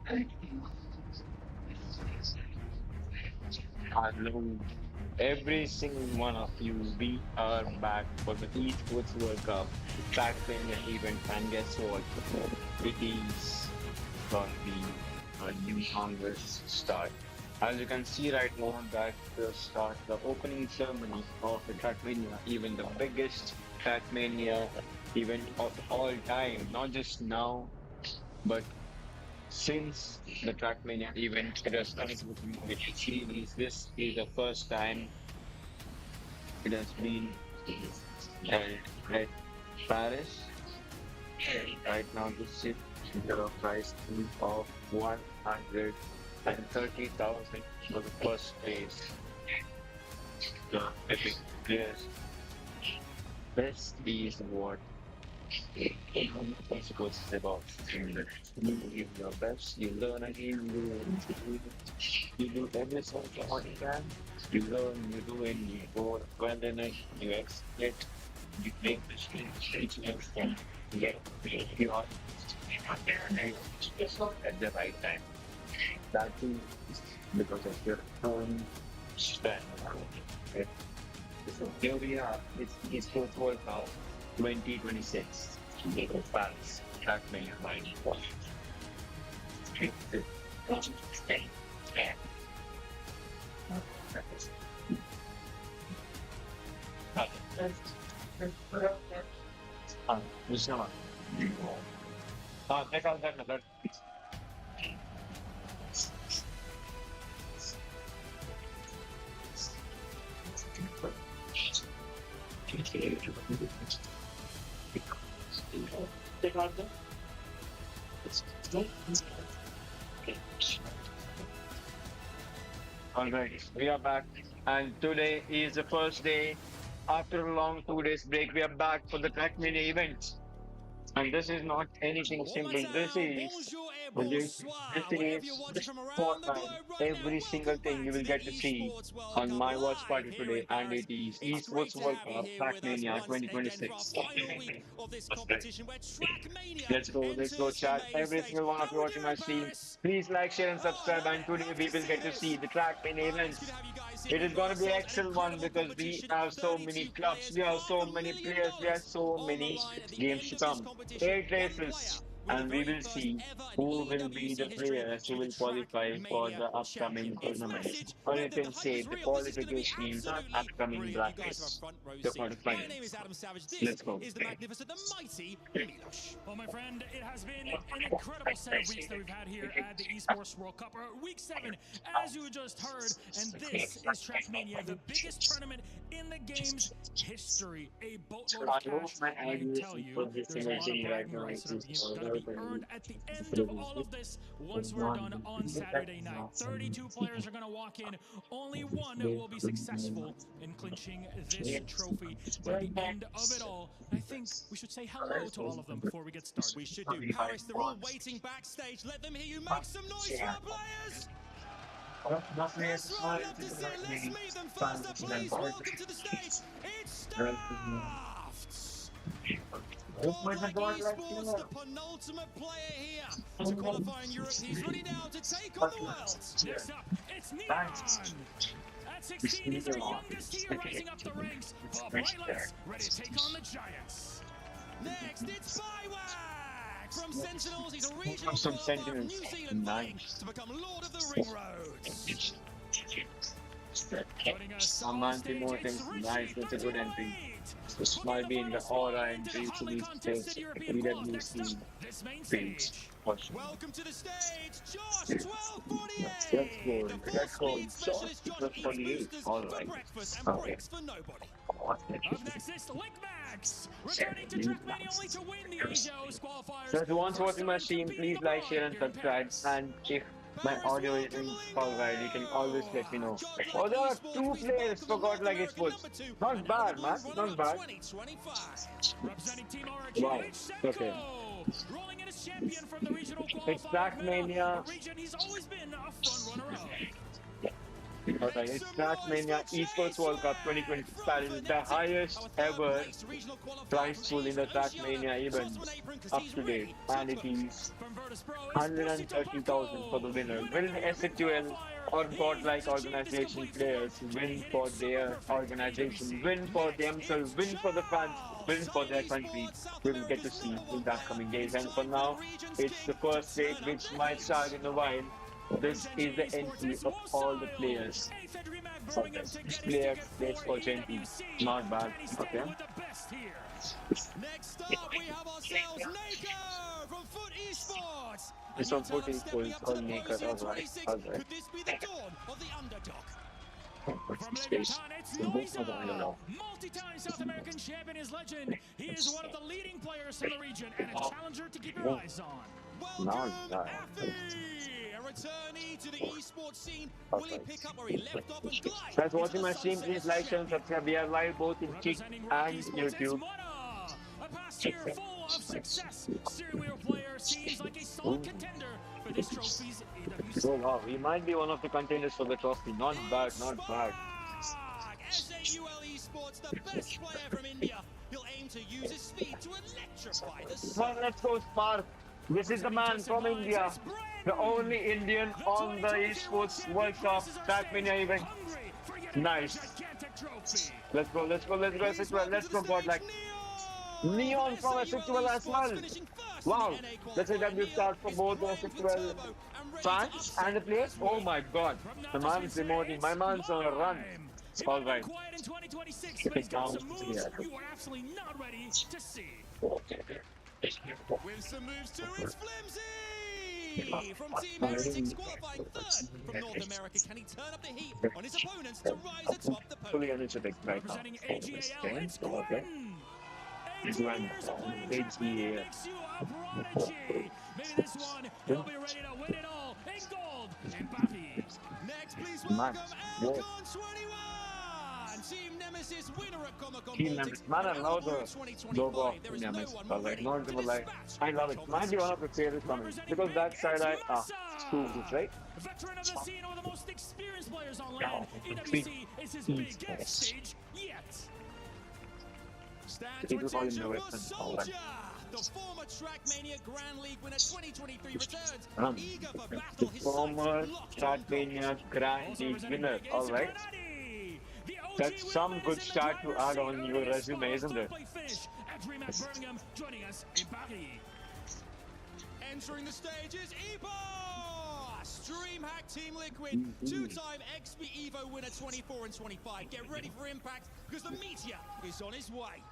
Hello, every single one of you. We are back for the Esports World Cup Trackmania event, and guess what? It is gonna be a new Congress start. As you can see right now, that the start, the opening ceremony of the Trackmania, even the biggest Trackmania event of all time, not just now, but since the Trackmania event, it has connected with the series. This is the first time it has been held at Paris. Right now, this is the price pool of 130,000 for the first place. The epic players. This is what esports is about. You give your best, you learn again, you do everything what you can. You learn, you do it, you go well in it, you exit, you make mistakes, each next time. You are at the right time. That too because of your own strength. Okay. So here we are. It's Esports World Cup 2026. Paris. Trackmania. Just come on. Take out that number. Take out the. Alright, we are back, and today is the first day after a long 2 days break. We are back for the Trackmania event. And this is not anything Bon simple. matin, bonjour et This bonsoir, wherever you're is watching from around the Fortnite. globe right now. Every single Welcome thing back you to will the get to see Esports World on Cup my watch live party here today, in and Paris. it is It's great Esports to World have you Cup here with us Trackmania once again for our 2026. final week of this competition where Trackmania Let's go, enters the chat. main Every stage. single one of How you we watching doing, my stream, Paris? please like, share, and Oh, I subscribe. love And it. today Love we to will see get to see this. the Trackmania Oh, it's good to events. have you guys here. It We've is got going to be ourselves an excellent one incredible because we competition. have so many 32 clubs, players, we have so many players, we have $500,000 so on the many line at the games end to of this come. competition. 8 One player races, with the and we very will first see ever in who will be EWC the history players to who be will qualify for Trackmania the champion. upcoming Its tournament. message Or you meant that the can hype say was the real. This is going to be qualification for absolutely upcoming brilliant. You guys have a brackets, front row the seat. My name is quarterfinals. Adam Savage. This Let's go. is the magnificent, the mighty Milosh. Well, my friend, it has been an incredible set of weeks that we've had here at the Esports World Cup, or week 7, as you just heard, and this is Trackmania, the biggest tournament in the game's history. A boatload of I hope cash, my and I can idea is tell you, for this there's a lot of energy right bragging now. rights It's that are just going to be earned at the end of all of this once we're done on Saturday night. 32 players are going to walk in. Only one will be successful in clinching this trophy. But at the end of it all, I think we should say hello to all of them before we get started. We should do. Paris, they're all waiting backstage. Let them hear you. Make some noise for our players. That's right, love to see it. Let's meet them. First up, please, welcome to the stage. It's Stuffed. Godlike Esports, the penultimate player here to qualify in Europe. He's ready now to take on the world. Next up, it's Neon. At 16, he's our youngest here, rising up the ranks. Bugha Braydz, ready to take on the Giants. Next, it's Bywag from Sentinels. He's a regional Some qualifier from New sentiments. Zealand fame Nice. to become Lord of the Ring Roads. Putting us I'm on stage, it's anti-Mortem. Richie Nice, that's a good entry. 38. This Booking might be in the final spot aura and into the reach hotly these contested page. European quals. Next up, PWC this main page. stage. Watch. Welcome to the stage, Josh, Let's 1248. go. The Let's go. full-speed specialist Josh eats 48. boosters All for right. breakfast and Okay. bricks for nobody. Up next is Lickmax, returning to Trackmania only to win the Asios qualifiers. So if you want to First watch my time stream, competing please like, share, abroad and here in subscribe. Paris. And if my Paris, audio welcome, isn't alright, you can always let me know. Godlike Oh, there are Esports, two please players welcome for the North Godlike American Esports. number 2 Not and bad, man. Elderblue Not runner-up bad. 2025. Representing Team Wow. RRQ, it's Okay. Shxrk, rolling in as champion from the regional It's qualifier meta, Trackmania. a region he's always been a front runner of. Okay, it's Trackmania Esports World Cup 2026. That is the highest ever prize pool in the Trackmania events up to date, and it is 130,000 for the winner. Will SHUL or godlike organization players win for their organization, win for themselves, win for the fans, win for their country? We'll get to see in the upcoming days. And for now, it's the first stage which might start in a while. This is the entry of all the players. Okay. Players plays for 20. Not bad. Okay. Next up, we have ourselves Naker from Foot Esports. It's on Foot Esports, all Naker. Alright. Could this be the dawn of the underdog? From Malibuca, it's Noisa. Multi-time South American champion is legend. He is one of the leading players from the region and a challenger to keep your eyes on. Welcome, Afi! A returnee to the esports scene. Will he pick up where he left off and glide? Guys, watching my stream, please like, share, and subscribe. We are live both in Kick and YouTube. A past year full of success. Steering wheel player seems like a solid contender for this trophy's AWC. Oh wow, he might be one of the contenders for the trophy. Not bad, not bad. SAUL Esports, the best player from India. He'll aim to use his speed to electrify the Well, let's go, Spark. This is the man from India, the only Indian on the Esports World Cup Trackmania event. Nice. Let's go, let's go, let's go, SHUL. Let's go, godlike. Neon from SHUL as well. Wow, that's a W start for both the SHUL fans and the players. Oh my god, the man's emoting. My man's on a run. All right. It down. You are absolutely not ready to see. With some moves too, it's Flimsy! From Team Heretics qualifying third from North America. Can he turn up the heat on his opponents to rise atop the Fully podium? energetic right now. Representing AGAL, it's Okay. Gwen. 18 years of playing AGAL. makes you a prodigy. Maybe this one, he'll be ready to win it all in gold and Buffy. Next, please Man, welcome yeah. Alcon21! Team Nemesis winner at Comic-Con Team Baltics. Nemesis. Man, I love the logo of There Team is no Nemesis. one But like, more not ready gonna to lie, dispatch I love it. Might be one of the favorites coming because that side eye, cool, right? Veteran of the scene, one of the most experienced players on land. EWC is his biggest stage yet. Stands People call him attention the for weapon. Soldier, the former Trackmania Grand League winner 2023 returns, eager for battle. The His former sights locked on gold. Trackmania Grand League winner. Alright. That's some good start to add on your resume, isn't it? Entering the stage is Esports! DreamHack Team Liquid, two-time XP Evo winner 24 and 25. Get ready for impact because the Meteor is on his way.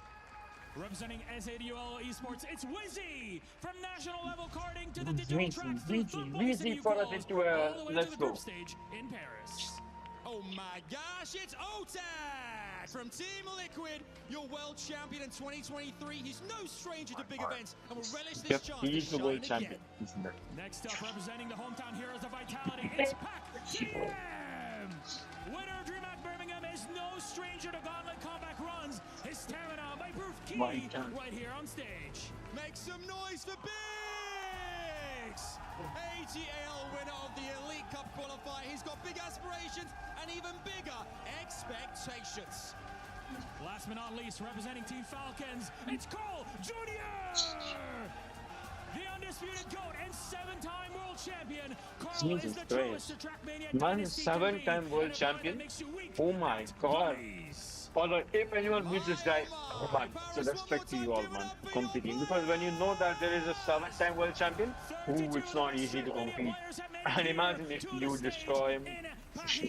Representing SAUL Esports, it's Wizzy! From national level karting to the digital tracks to the football Wizzy city for calls, us all the way let's to the go. group stage in Paris. Oh my gosh, it's Otak from Team Liquid, your world champion in 2023. He's no stranger to big events and will relish this Yep, chance to he's the shine world again. champion. Isn't it? Next up, representing the hometown heroes of Vitality, it's Pac GM! Winner DreamHack Birmingham is no stranger to gauntlet combat runs. His stamina may prove key My God. right here on stage. Make some noise for Biggs! AGAL winner of the Elite Cup qualifier. He's got big aspirations and even bigger expectations. Last but not least, representing Team Falcons, it's Cole Jr. The undisputed GOAT and seven-time world champion. Carl Jesus is the Christ. truest to Trackmania Man, dynasty seven-time to be, world and a guy champion? that makes you weak Oh my at god. buddies. Although if anyone beats this guy, man, so respect to you all, man, for competing. Because when you know that there is a seven-time world champion, it's not easy to compete. And imagine if you destroy him,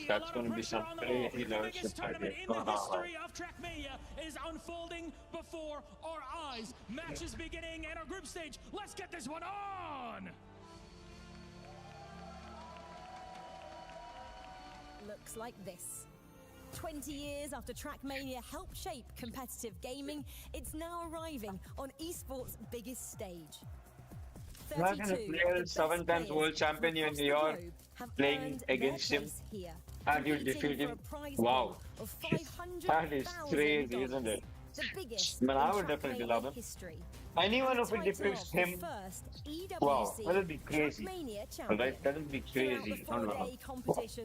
that's going to be some crazy level shit right there. In the history of Trackmania is unfolding before our eyes. Matches beginning at our group stage. Let's get this one on. Looks like this. 20 years after Trackmania helped shape competitive gaming, it's now arriving on esports' biggest stage. Imagine a 32 player, of the best 7 times players world champion, across and the you're globe have playing earned their against him, place here, and you competing defeat him. for a prize Wow. pool of That is crazy, $500,000, isn't it? the biggest Man, I in would definitely Trackmania love him. history. Anyone who Title defeats of the him, first wow, EWC that'll be crazy. Trackmania Alright, champion. that'll be Throughout crazy. the No, no, no. four-day competition,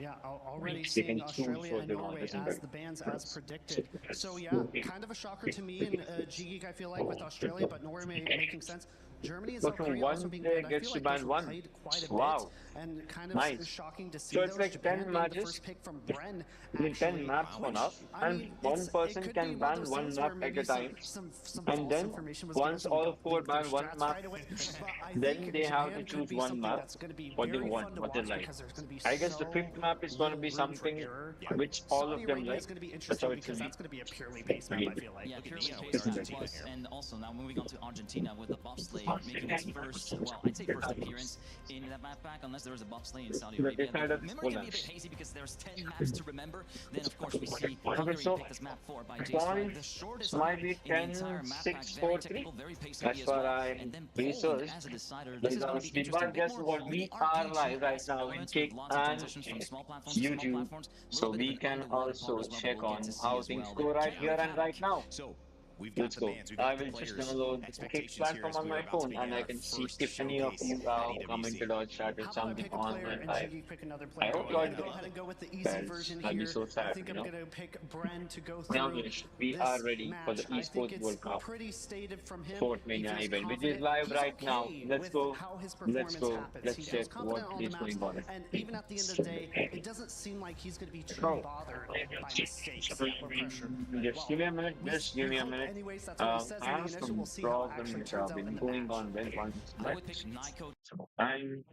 Yeah, already They seeing can choose Australia what and they want, Norway isn't as it? the bans as predicted. So yeah, kind of a shocker to me in G-Geek, I feel like, with Australia, but Norway making sense. Germany and South Okay, Korea also one being player banned. I gets feel to like those ban were one. played quite a bit, Wow, and kind of nice. shocking to So see it's those. like 10 Japan being the matches, first pick from Bren, I mean 10 actually, maps for which now, I and mean, one it person could be can one of ban those one things where map at a maybe time. some And false then information was given, once so we all got four their ban one strats map, right away. But I then think they have to Japan could choose be one something map that's going to be what they very want, fun to what they watch like. because there's going to be I guess the fifth so map is going to little be room for something error. which all Saudi of them Arabia like. is going to be That's how interesting it's because going that's to going to be a purely based map, I feel like. Yeah, Look at purely Neo based starting map to plus, here. and also now moving on to Argentina with the bobsleigh making its first, well, I'd say first appearance in that map pack, unless there was a bobsleigh in Saudi be. Arabia. They kind The of memory can be a bit collapse. hazy because there's 10 maps to remember. Then, of course, we see Okay, Hungary so picked as map 4 by J-Strike, the shortest map might be in the 10, entire map pack. 6, Very 4, 3. technical, very pace That's heavy as what well. I And then Poland researched. as a decider. This There's is going to be honestly, interesting. but Bit guess more what? We mini are live right RPG-esque now in elements Kick with lots of and transitions from small platforms to small YouTube. platforms. A So little bit of we an can underwater part also as well that check we'll get on to see how as things well. go right here and right Okay. now. So we've got Let's the go. bans, we've I got the will just players' download the Kick expectations here platform as on we are my about to phone and begin I our can see first if any of showcase you at EWC. commented or chatted How about I something pick a on player my and live. G-Geek pick another I player? hope I'm you going to go enjoy. ahead and go with the easy Guys, version I'd be here. so I sad, think you I'm know. going to pick Bren to go Now, through guys, we are this ready for the match. I think Esports it's World Cup pretty stated from him. He Fortnite feels event, which is confident. live He's right now. okay Let's with go. how his Let's performance go. happens. Let's He check feels what confident on the is maps, going on. and even at the end of the day, it doesn't seem like he's going to be too Oh. bothered by mistakes or pressure. Just give me a minute. Just give We me a hope minute. anyways. That's what he says I in the have initial. We'll some see how it actually problems that turns have out in been the going match. on with one. I would pick Nyko. I'm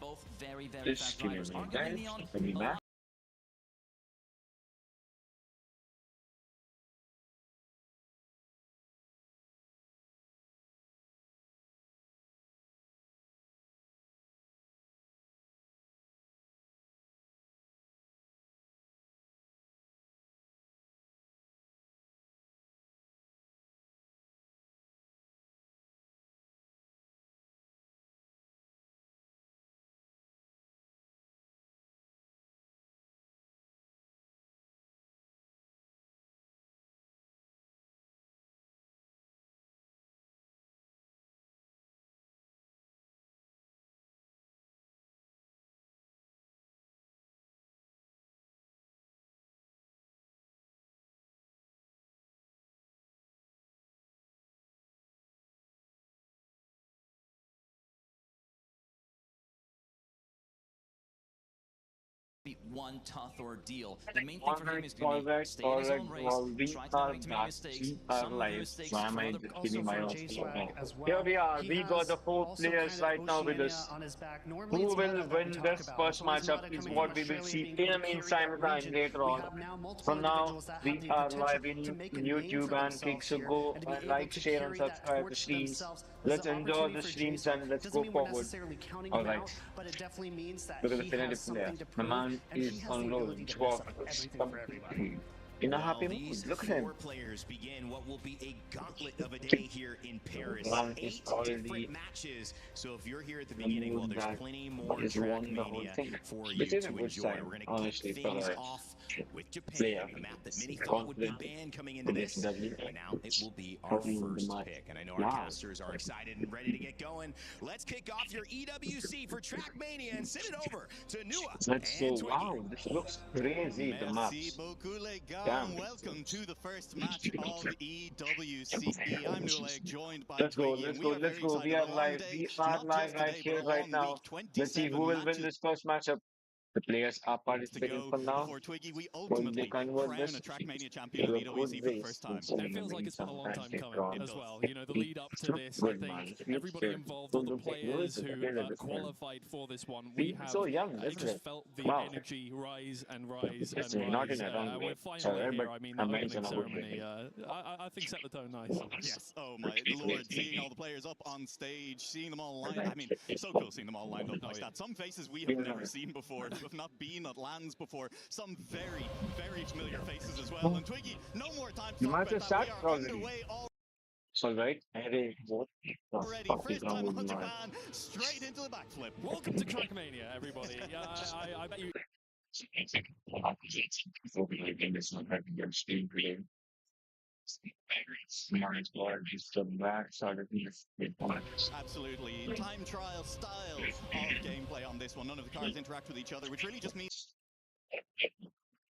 Both very, very just fast give me a drivers. minute, Arguably guys. Neon, Let me a back. lot one tough ordeal. The main thing for him is going to be stay in his own race, We try to are not make too many back. mistakes. We are Some of the live. mistakes So am from I other just Also giving my from own J-Swag as well. Here we are. He We got the has four also players kind of right now with Oceania us. on his back. Normally Who it's will Meta that win we talk this about. first With matchup Meta is coming what from we will Australia see being in able the to main carry that timeline region, later we on. have now multiple For now, individuals that have we the are potential live in to make a name YouTube for and Kick, themselves so here go and to be and able like, to share, and carry that subscribe to torch streams. themselves. This Let's is an enjoy opportunity the for streams J-Swag. and let's Doesn't go mean we're forward. necessarily counting him Alright. out, but it definitely means that Look at the he definitive has player. something to My prove, man and he is has on the roll. ability to mess up everything for everybody. In a Well, happy mood. these Look at four him. players begin what will be a gauntlet of a day here in Paris. Man is 8 already different matches. So if you're here at the the beginning, well, mood there's that plenty more is won the whole Trackmania thing. for you Which is a to good enjoy. sign, We're going to honestly, kick for things the off with Japan, player. a map that many thought would be Confident banned coming into for this this. W. But now it will be our Probably in the first match. pick. And I know our Wow. casters are excited and ready to get going. Let's kick off your EWC for Trackmania and send it over to Nua Let's and go. Twiggy. Wow, this looks crazy, the Merci maps. beaucoup, les gars. Damn. Welcome to the first match of EWC. I'm Nuleg, joined by Let's go, Twiggy, let's and go, we are let's very go. We excited. A are long live. day, We are not live just right today, but here, a right long now. week. Let's see who 27 will win matches this first matchup. The players are to participating go for now. before Twiggy, we Will they ultimately convert crown this a Trackmania to champion of a good EWC for the race? first time. It feels like it's been a long time coming It as does. well. You know, the lead up to this, I Good man. think everybody involved, all the players who qualified for this one, we have so young, isn't just it? felt the Wow. energy rise and rise and It's not rise. in a wrong way. We're finally Sorry, here. but I mean, I the mentioned opening a good ceremony, way. I think set the tone nice. Yes. Oh my lord, seeing all the players up on stage, seeing them all lined. I mean, so cool seeing them all lined up like that. Some faces we have never seen before, who have not been at lands before. Some very, very familiar faces as well. And Twiggy, no more time to You talk might about have that. We started are already. underway So, right? Already. already. First time on Japan, straight into the backflip. Welcome to Trackmania, everybody. I bet you. Smart board, just the back side of these. Absolutely. Time trial styles of gameplay on this one. None of the cars interact with each other, which really just means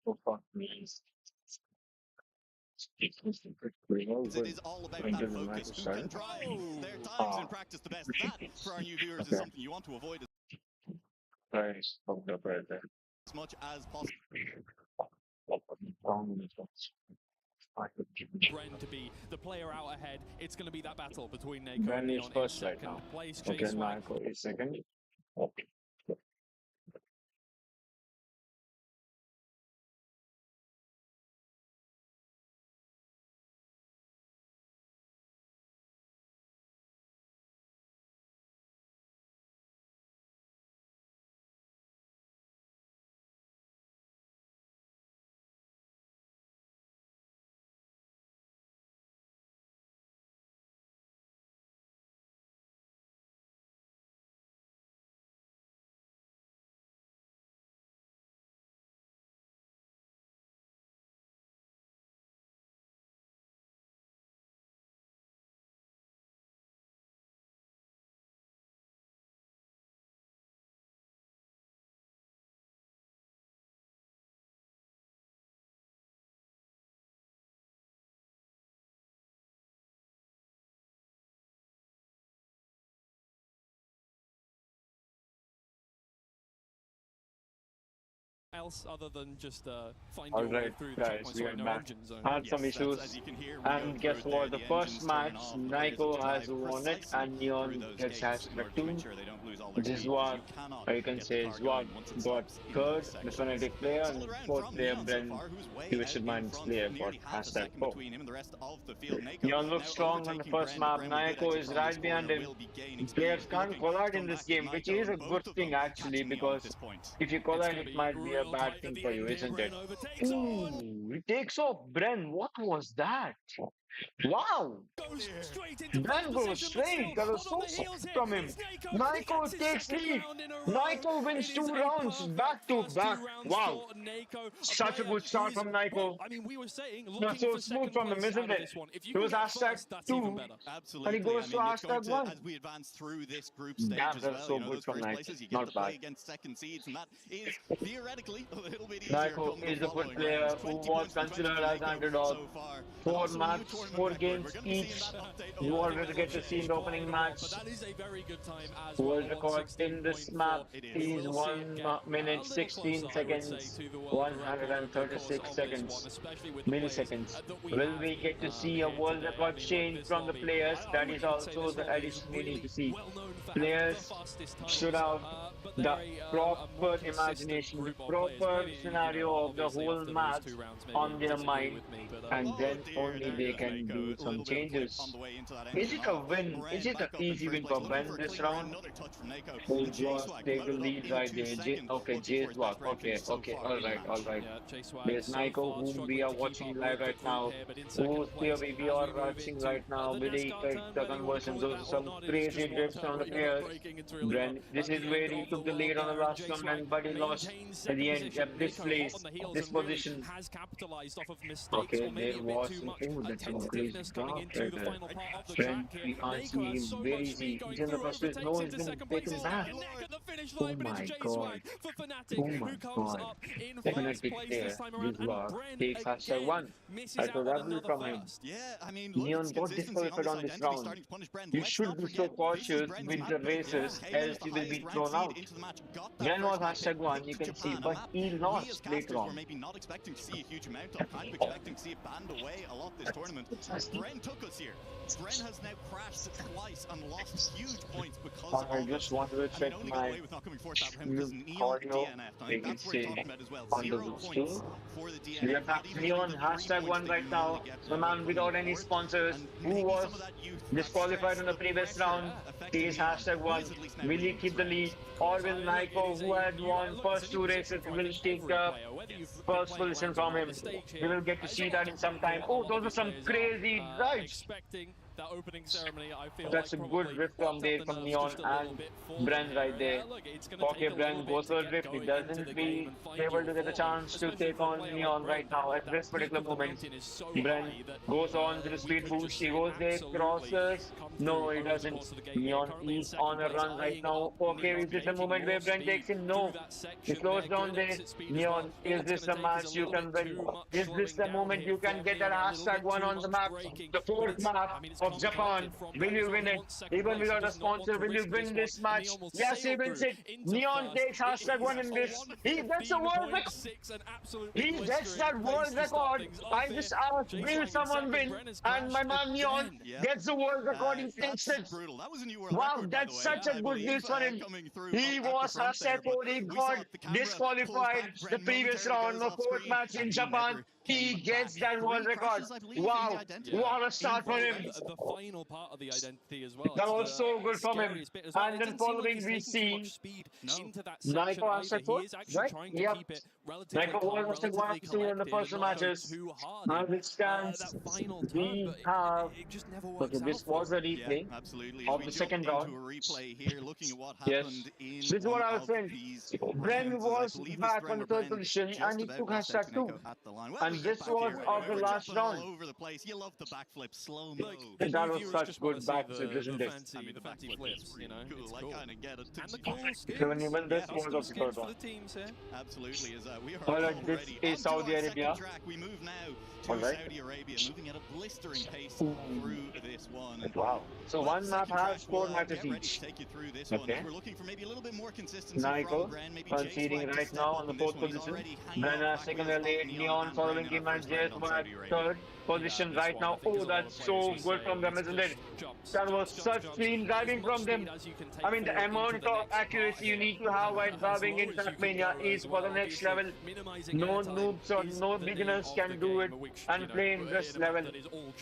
Oh, fuck me. it is all about Into that the focus. Who micro can drive their times in practice the best? That, for our new viewers, is something you want to avoid Right, fucked up right there. as much as possible. Bren to be the player out ahead. It's going to be that battle between Nako Bren and is Neon in first right second now. place. Okay, Swag Marco is second. Okay. else other than just find All your way right, through the guys, checkpoints we right are no back. engine zone. Had some Yes, issues, as you can hear, we and go guess through it what? there, The the first engines turn match, off, the players have Nyko to has drive won it, precisely and through Neon those gets gates in Shxrk order to 2. ensure they don't lose all their This is speed, because what you cannot I can get say the is car what going once it got stops in third, those the sections. Fnatic player, and Solid round fourth from player, Neon so Bren, far, who's way Division out in Minds front, player for nearly half a Hashtag second 4. between him and the rest of the field. Nako Neon looks now strong on the overtaking first Bren, but map. Bren with good Nyko exit is from this right corner behind him. will be gaining Players speed, can't looking collide to in come this back with game, which Nyko, is a and good both of thing them actually, catching Neon at because this point. if you It's collide, going to it be might be a real bad tight at thing the for you, end here. isn't it? Bren overtakes on. Ooh, he takes off Bren. What was that? Wow! Goes straight into first Bren goes position, but still straight. That was hot on so the soft heels here. from him. It's Nako. He gets Nyko his takes second lead. round in a row. Nyko wins It 2 is a rounds back perfect to first back. 2 rounds Wow! for Nako. A Such a player good start who's, from well, Nyko. I mean, we were saying, Not looking so for smooth second from him, place isn't out of it? this one. If you It can was get hashtag first, that's 2, even better. and he Absolutely. goes I to mean, it's going hashtag to, 1. as we advance through this group Damn, stage as that's well, so you know, good those from first Nyko. places, you get Not to bad. play against second seeds, and that is theoretically a little bit easier Nyko come the is a good following player rounds. who 20 was points from 20 considered for as Nako underdog. so far. And 4 also a new maps, tournament 4 record. games We're going to be seeing each. that update You on already get to see in the opening match. But that is a very good time as World well. record in this 116.4. map It is We'll see it 1 get minute a little 16 closer, I would say, seconds, to the world record over the course 136 of this one, seconds, especially with the players milliseconds. that we Will have we get to see a here world today. I record mean, look, change this from the lobby, players? I That would is even say also this the lobby is addition we need really to see. well known for having the Players fastest should tunnels, have but the they're a more proper consistent imagination, the group of players. proper Maybe, scenario of the obviously whole after match those 2 rounds, maybe on you their disagree mind, with me, but and Oh then dear, only there they goes can Nako. do A some little bit of flip on changes. the way into that Is engine it a off. win? Is Bren it an back up in easy first win place, for looking Ben for a this clean round. round? Another touch from Nako. Who And was Swag take the loaded up lead right into there? second, Okay, looking for Jay's his walk. best round Okay, finish so okay, far in the match. alright. Yeah, Jay Swag There's so Nyko, far whom we struggling are to keep watching up live with the right group now. here, but in Who's second here place we as are we move watching into right now? the Billy, NASCAR turn, the whether you want to conversions, call it those are that or some not. It is crazy just one drifts turn from the where you're not players. braking. It's really Bren, this the is end where he of the took the world lead on the there, and last Jay Swag tournament, but he lost maintains at second the end. position. Yep, this Nako place, hot on the heels this and really position. has capitalized off of mistakes Okay, or maybe there a bit was too some, much oh, that's some crazy tentativeness coming draft into right the there. final part of the Bren, track here. we can't Nako see has him so very much easy. speed going He's in the through, first place. No, overtakes he's into been second place. taken It's back. neck and neck at the finish Oh line, but it's my Jay god. Swag for Oh Fnatic my who comes god. up in first Fnatic place there. this time around, This and was Bren takes hashtag again 1. misses I out thought on that will another from him. first. Yeah, I mean, look, Neon it's got consistency on disqualified this on this identity round. starting to punish Bren. You Let's should not be so forget, this is cautious Bren's with map the pick. races, Came in else as the you will highest be ranked thrown seed out. into the match, got that Bren was first map pick, hashtag 1, you picked can see, Japan, a but map he we as lost later casters were on. maybe not expecting to see a huge amount of, kind of expecting to see it banned away a lot this tournament. Bren took us here. Bren has now crashed twice and lost huge points because I of just it. wanted to And check then only got my away with not coming fourth that for him because Neon audio. DNF. I They think can that's what we're see talking about as well. on the 0 blue points screen. for the DNF. We are back Not even Neon getting the 3 hashtag 1 points that right you now. normally get The man without any fourth. sponsors And who maybe was some of that youth, that disqualified stress, in the the previous pressure, round. affecting He is Neon, hashtag who 1. is at least now Will he winning keep the this lead? round. Or will Nyko, who had won first 2 races, will take the first position from him? We will get to see that in some time. Oh, those are some crazy drives. Expecting that opening ceremony, I feel That's a like good probably rift from worked there up the from nerves Neon just a little and bit for Bren them right here. there. And look, it's going to Okay, take a little Bren bit goes to for a get drift. He going into doesn't the game be and find able your to get a form, chance to especially take for a on player Neon like right Bren, now at that this peak particular of the moment. mountain is so Bren high that goes on to the we speed could boost. just He see goes there, absolutely crosses. come No, through he over the doesn't. course of the game. Neon Currently in is second on a place, run right eyeing now. up Okay, Neon, is this a making moment where more Bren takes speed him? through No. that He section. slows They're down good there. exit speed as Neon, well. All is it's this going a to take is match a you little can bit win? too much Is this slowing the down moment here you can from get that Neon, a little hashtag bit one too on the much map? braking, The but fourth it's, map I mean, it's of calm and Japan. collected from Will Bren. you He's win only it? wants second Even place. He without a does not want sponsor, to will you risk win this this one, and match? Neon will Yes, he sail wins through it. into Neon first. takes It hashtag one is in a this. He gets a world record. 1:15.6, an absolutely He gets that blistering world pace to start record. things off I here. just asked, Shxrk will in someone second. win? Bren has And my crashed man Neon again. Yeah. gets the world record. He takes That's it. brutal. That was a new world Wow, record, by the that's way. such a I good news believe, for him. coming through He at the was front there, hashtag but 4. He we saw got the camera pulls disqualified back. the Bren previous momentarily round, goes the off fourth screen, match in and he Japan. never He came gets back. that 3 world record. crashes, I believe, in the Wow, identity. what a start for Well, him. the final part of the identity as well. That It's was the so good from him. scariest bit as well. And It then didn't seem like following he's we taking too see much speed into that Naiko section either. hashtag He 4, is actually right? trying to Yep. keep it relatively Naiko calm, was hashtag 1 relatively to in the collected, first and not go matches. too hard As in it stands, that final turn, we but have. it just never Okay, works this out for was a him. replay Absolutely. of We the jump second into round. a replay here, looking at what Yes. happened in This is what one I was of saying. these Bren rounds, as I was believe this back round on the where third Bren position just and he about took lost out to hashtag 2. Naiko at the line. Well, And we get this back was here. of the We're last jumping all round. over the place. You love the backflip, slow mo. Look, That new was viewers such just want good to see backflip, isn't the it? fancy, the fancy backflip flips, is you know, cool. it's I cool. kind of get it. And the Tootsie cool Pop. skins. So when you win this Custom was of the skins third for one. the teams here. Absolutely, as we are Alright, this already is onto Saudi our Arabia. second track. We move now to Alright. Saudi Arabia, moving at a blistering pace through this one. And Wow. So well, one map second has track, 4 we'll matches get ready each. to take you through this Okay. one. We're looking for maybe a little bit more consistency Naiko from Bren. Maybe conceding J-Swag to right step now up on the in this 4th one. He's position. already hanging Bren back second with and late. Neon and following Bren in him our and first round on J-Swag Saudi Arabia. third position right now. Oh, that's so good from them, isn't it? That was such clean driving from them. I mean, the amount of accuracy you need to have while driving in Trackmania is for the next level. No noobs or no beginners can do it and play in this level.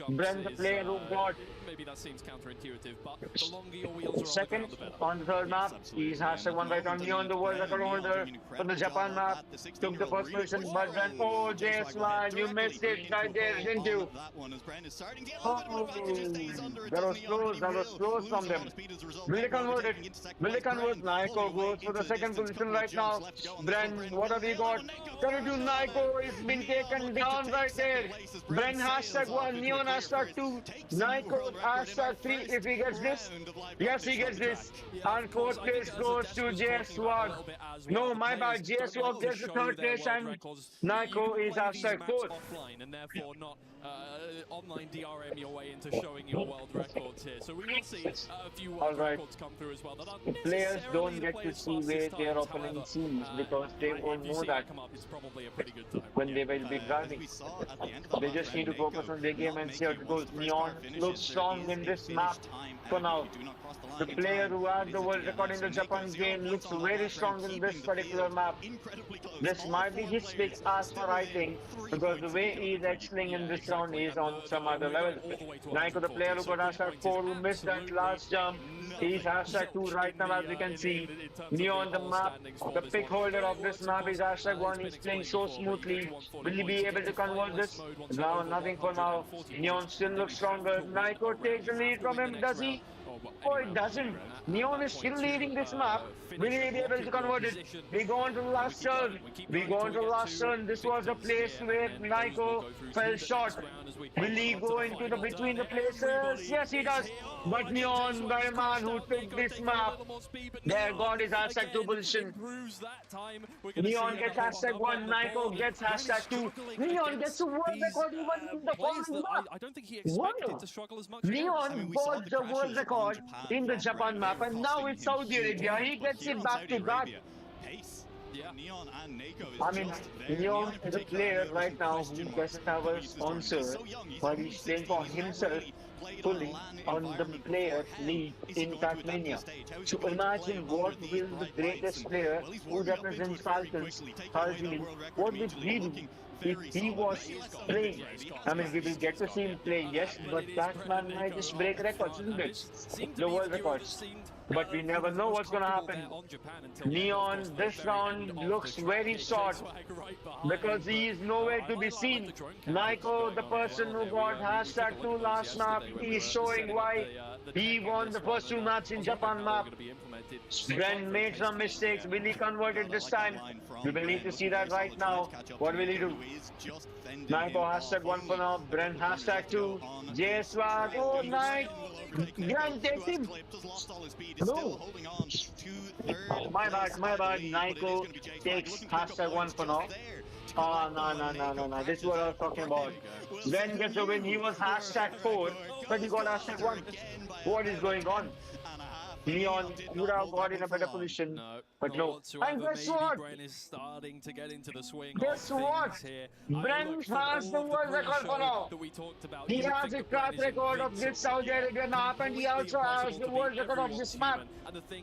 Bren, the player who got maybe that seems counterintuitive, but the longer your wheels are second on the ground, the better. on the third map, he's hashtag 1 right on Neon, the world record holder from the Japan map. Took the first position, but then, oh, J-Swag, you missed it right there, didn't you? Oh, that was close from them. Will they convert it? Will they convert? Naiko goes for the second position right now. Bren, what have we got? Can you do Naiko? It's been taken down right there. Bren hashtag 1, Neon hashtag 2, Naiko hashtag 3 if he gets this. Yes, he gets this. And fourth place goes to J-Swag. No, my bad, J-Swag gets the third place and Naiko is hashtag 4th. Offline and therefore not online DRM your way into showing your world records here. So we will see a few world records come through as well. That aren't Players don't necessarily the get to players' see fastest where their times. opponent However, sees because they won't if you know see that come up, it's probably a pretty good time. when they will be driving. They just need to focus on their game and see how it goes. Neon looks strong in this map for now. The player who has the world record in the Japan game looks very strong in this particular map. This might be his pick as for I think, because the way he is excelling in this round is on some other level. Naiko, the player who got hashtag 4, who missed that last jump, he's hashtag 2 right now as we can see. Neon, the map, the pick holder of this map is hashtag 1, he's playing so smoothly. Will he be able to convert this? No, nothing for now. Neon still looks stronger. Naiko takes the lead from him, does he? Oh, it doesn't. Neon is still leading this map. Will he be able to convert it? We go on to the last turn. We go on to the last turn. This was the place where Naiko fell short. Will he go into the between the places? Yes, he does. But Neon, the man who took this map, there God is hashtag 2 position. Neon gets hashtag 1, Naiko gets hashtag 2. Neon gets a world record even in the following map. I don't think he expected to struggle as much. Neon got the world record in the Japan map and now it's Saudi Arabia. He gets it back to back. I mean, Neon is a player right now who doesn't have a sponsor, but he's playing for himself fully on the player league in Trackmania. So imagine what will the greatest player who represents Falcons, Charyy, what would he do if he was playing? I mean, we will get to see him play, yes, but that man might just break records, isn't it? The world records. But we never know what's gonna happen. Neon, this round looks very short because he is nowhere to be seen. Naiko, the person who got hashtag 2 last map, he's showing why he won the first 2 maps in Japan map. Bren made some mistakes. Will he convert it this time? We will need to see that right now. What will he do? Naiko #1 for now. Bren #2. JSWAG. Oh, Nike. Bren takes him. No. My bad. Naiko takes #1 for now. Oh, no. This is what I was talking about. Bren gets a win. He was #4, but he got #1. What is going on? Neon would have got in a better position, but no. And guess what? Guess what? Bren has the world record for now. He has a track record of this Saudi Arabian map, and he also has the world record of this map,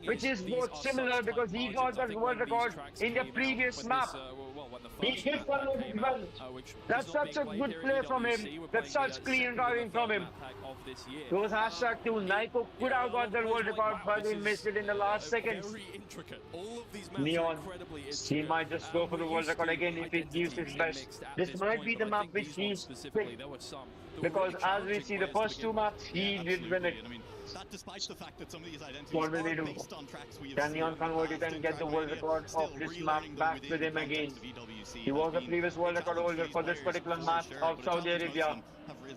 which is both similar because he got that world record in the previous map. He hit one of well. That's such a good play from him. That's such clean driving from him. It was #2. Naiko could have got the world record, but he missed it in the last seconds. Neon, he might just go for the world record again if he gives his best. This might be the map which he's picked. Because as we see the first 2 maps, he did win it. Despite the fact that some of these identities What will he do? Can Neon convert it and get the world record of this map back with him again? He was the previous world record holder for this particular map of Saudi Arabia.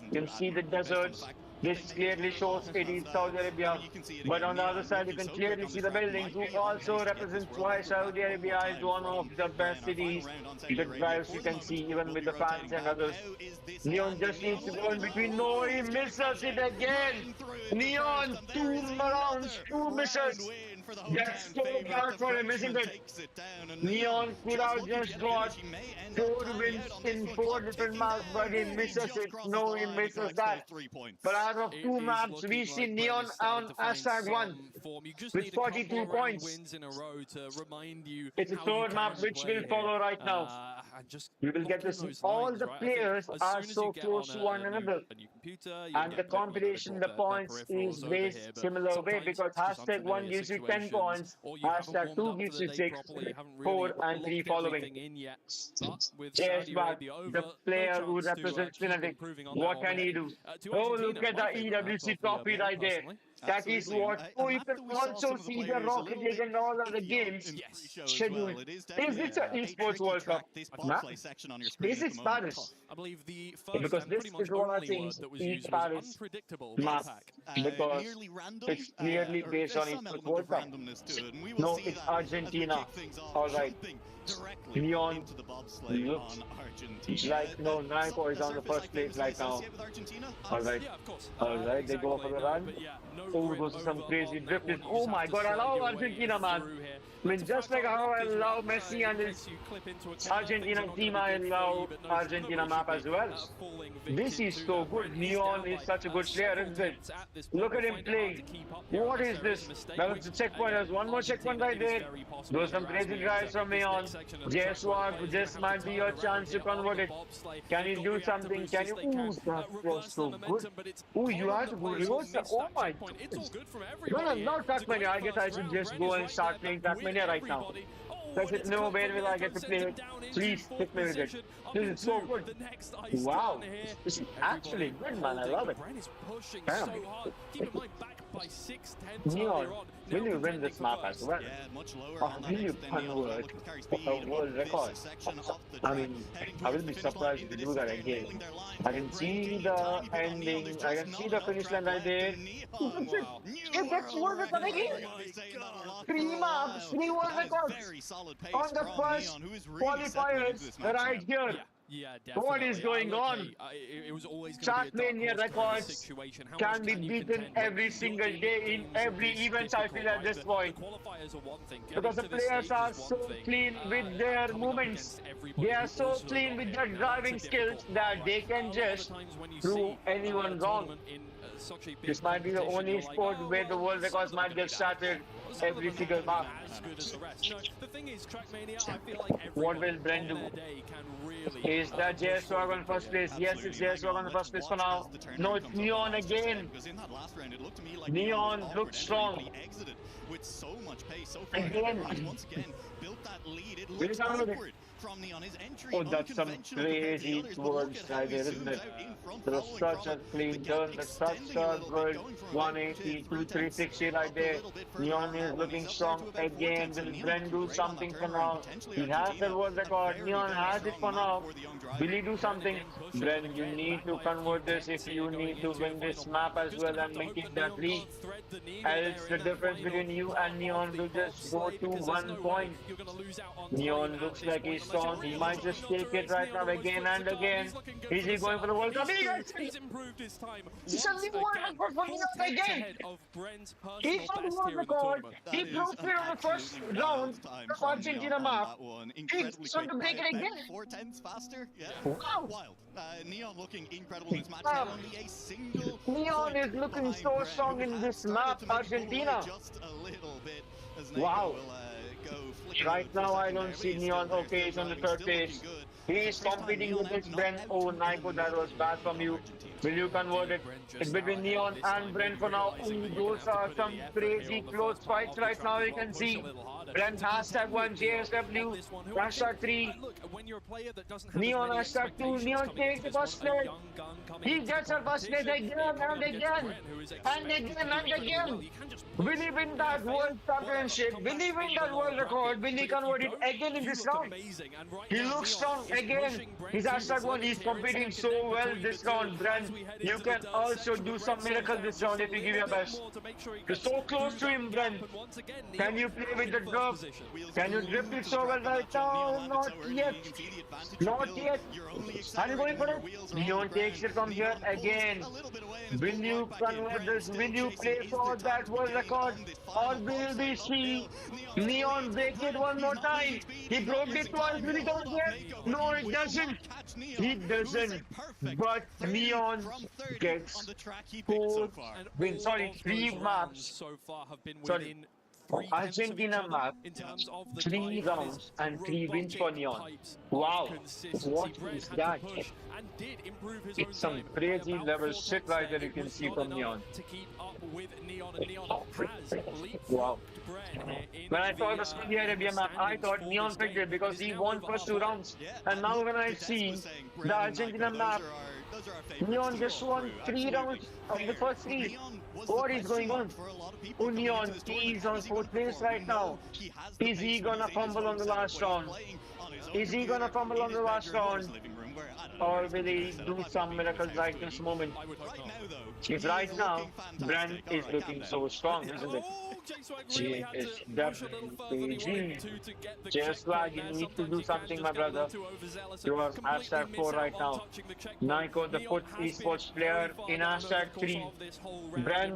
You can see the deserts. This clearly shows it is Saudi Arabia, but on the other side you can clearly see the buildings, who also represents why Saudi Arabia is one of the best cities. The drives you can see even with the fans and others. Neon just needs to go in between. No, he misses it again. Neon, 2 rounds, 2 misses. That's so bad for him, isn't it? Neon could have just got 4 wins in 4 different maps, but he misses it. No, he misses that. But out of 2 maps, we see Neon on #1 with 42 points. It's a 3rd map which will follow right now. We will get to see all the players are so close to one another. And the competition, the points is based similar way because #1 gives you 10 points, #2 gives you 6, 4 and 3 following. But the player who represents Fnatic, what can he do? Oh, look at the EWC trophy right there. That is what. Oh, you can also see the Rocket League and all other games scheduled. Is this an Esports World Cup? Is it Paris? Because this is what I think is Paris map. Because it's clearly based on Esports World Cup. No, it's Argentina. Alright. Neon looks like no, Naiko is on the first place right now. Alright, they go for the run. Oh, goes to some crazy drift. Oh my god, I love Argentina, man. I mean, just like how I love Messi and his Argentina team, I love Argentina map as well. This is so good. Neon is such a good player, isn't it? Look at him play. What is this? That was the checkpoint. There's one more checkpoint right there. Those some crazy drives from Neon. JSWAG, this might be your chance to convert it. Can you do something? Can you? Ooh, that was so good. Ooh, you have to go reverse. Oh my goodness. No, not Trackmania. I guess I should just go and start playing Trackmania right now. Because no, where will I get to play it? Please hit me with it. This is so good. Wow. This is actually good, man. I love it. Damn. Neon, will you win this map as well? Or will you convert a world record? I mean, I will be surprised if you do that again. I can see the ending, I can see the finish line right there. If that's world record again! 3 maps, 3 world records! On the first qualifiers right here! Yeah, definitely. What is going on? It was always Trackmania records can be beaten every single day in every event, I feel at this point. Because the players are so clean with their movements. They are so clean with their driving skills that they can just prove anyone wrong. This might be the only sport where the world records might get started every single map. as good as the rest. You know, the thing is, Trackmania, I feel like What everyone will Brent on do? their day can really Is that push Shxrk forward on first quickly. place? Yes, it's Shxrk on the first place for now. No, it's Neon again. Because in that last round, it looked to me like Neon was looks awkward strong. entering, but he exited with so much pace so far. Again. Once again, built that lead. It Really looks can't believe it. awkward from Neon. His entry Oh, that's some unconventional compared to the crazy others, but look words at how right he there, isn't zooms it? out in front, There's following such from a it. clean The gap turn, there's such extending a a little bit, good going from 180 to 360 right there. Neon is looking strong again. Will Brent do something for now? He has the world record. Neon has it for now. Will he do something? Brent, you need to convert this if you need to win this map as well and make it that lead. Else the difference between you and Neon will just go to 1 point. Neon looks like he's strong. He might just take it right now again and again. Is he going for the World Cup? He's improved his time. He's a new world record for Neon again. He's on the world record. He broke it on the first round of Argentina map. He's trying to break it again. 4/10 faster. Yeah. Wow. Wild. Neon looking incredible in this match. Now only a single Neon is looking so strong in this map, Argentina. Just a little bit as Wow. will go flicking Right over now, for a I second don't there, see but he's Neon. still there, Okay, he's still on the driving, third still place. looking good. He is competing with this Brent. Oh, Naiko, that was bad from you. Will you convert it? It's between Neon and Brent for now. Ooh, those are some crazy close fights right now. You can see Brent #1 JSW, #3 Neon #2. Neon takes the first place. He gets a first place again and again and again and again. Will he win that world championship? Will he win that world record? Will he convert it again in this round? He looks strong again. He's #1. He's competing so well this round. Brent, you can also do some miracle this round if you give your best. You're so close to him, Brent. Can you play with the drop? Can you drift it so well right now? Not yet. Not yet. Are you going for it? Neon takes it from here again. Will you convert this? Will you play for that world record? Or will we see Neon break it one more time? He broke it twice. Will he do it again? No, it doesn't. He doesn't. But Neon gets 4 wins. Sorry, 3 maps. So far have been Sorry. within Argentina map, 3 rounds and 3 wins for Neon. Wow, what is that? It's some crazy level shit right there you can see from Neon. Wow. When I saw the Saudi Arabia map, I thought Neon picked it because he won first 2 rounds. And now when I see the Argentina map, Neon just won 3 rounds of the first 3. What is going on? Oh, Neon, he's on 4th place right now. Is he gonna fumble on the last round? Is he gonna fumble on the last round? Or will he do some miracles right this moment? If right now, Brent is looking so strong, isn't it? She is definitely just like you need to do something, my brother. You are #4 right now. Naiko, the esports player, in #3. Brent,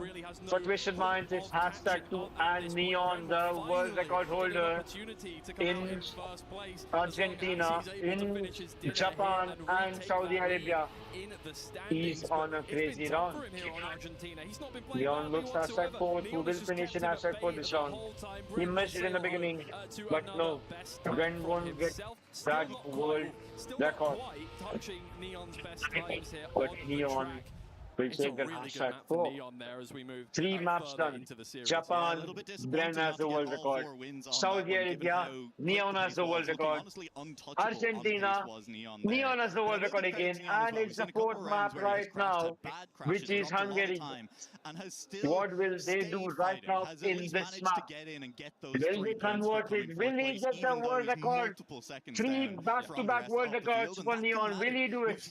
for Twisted Minds, is #2. And Neon, the world record holder in Argentina, in Japan, and Saudi Arabia. He's on a crazy run. Neon looks #4, who will finish in #4 this round. He missed it in the beginning, but no, Brent won't get that world record. But Neon will take the #4. 3 maps done. Japan, Brent has the world record. Saudi Arabia, Neon has the world record. Argentina, Neon has the world record again. And it's the 4th map right now, which is Hungary. What will they do right now in this map? Will they convert it? Will he get the world record? 3 back-to-back world records for Neon. Will he do it?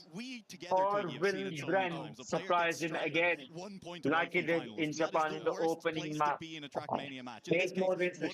Or will Brent surprise him again, like he did in Japan in the opening map? 8 more wins. He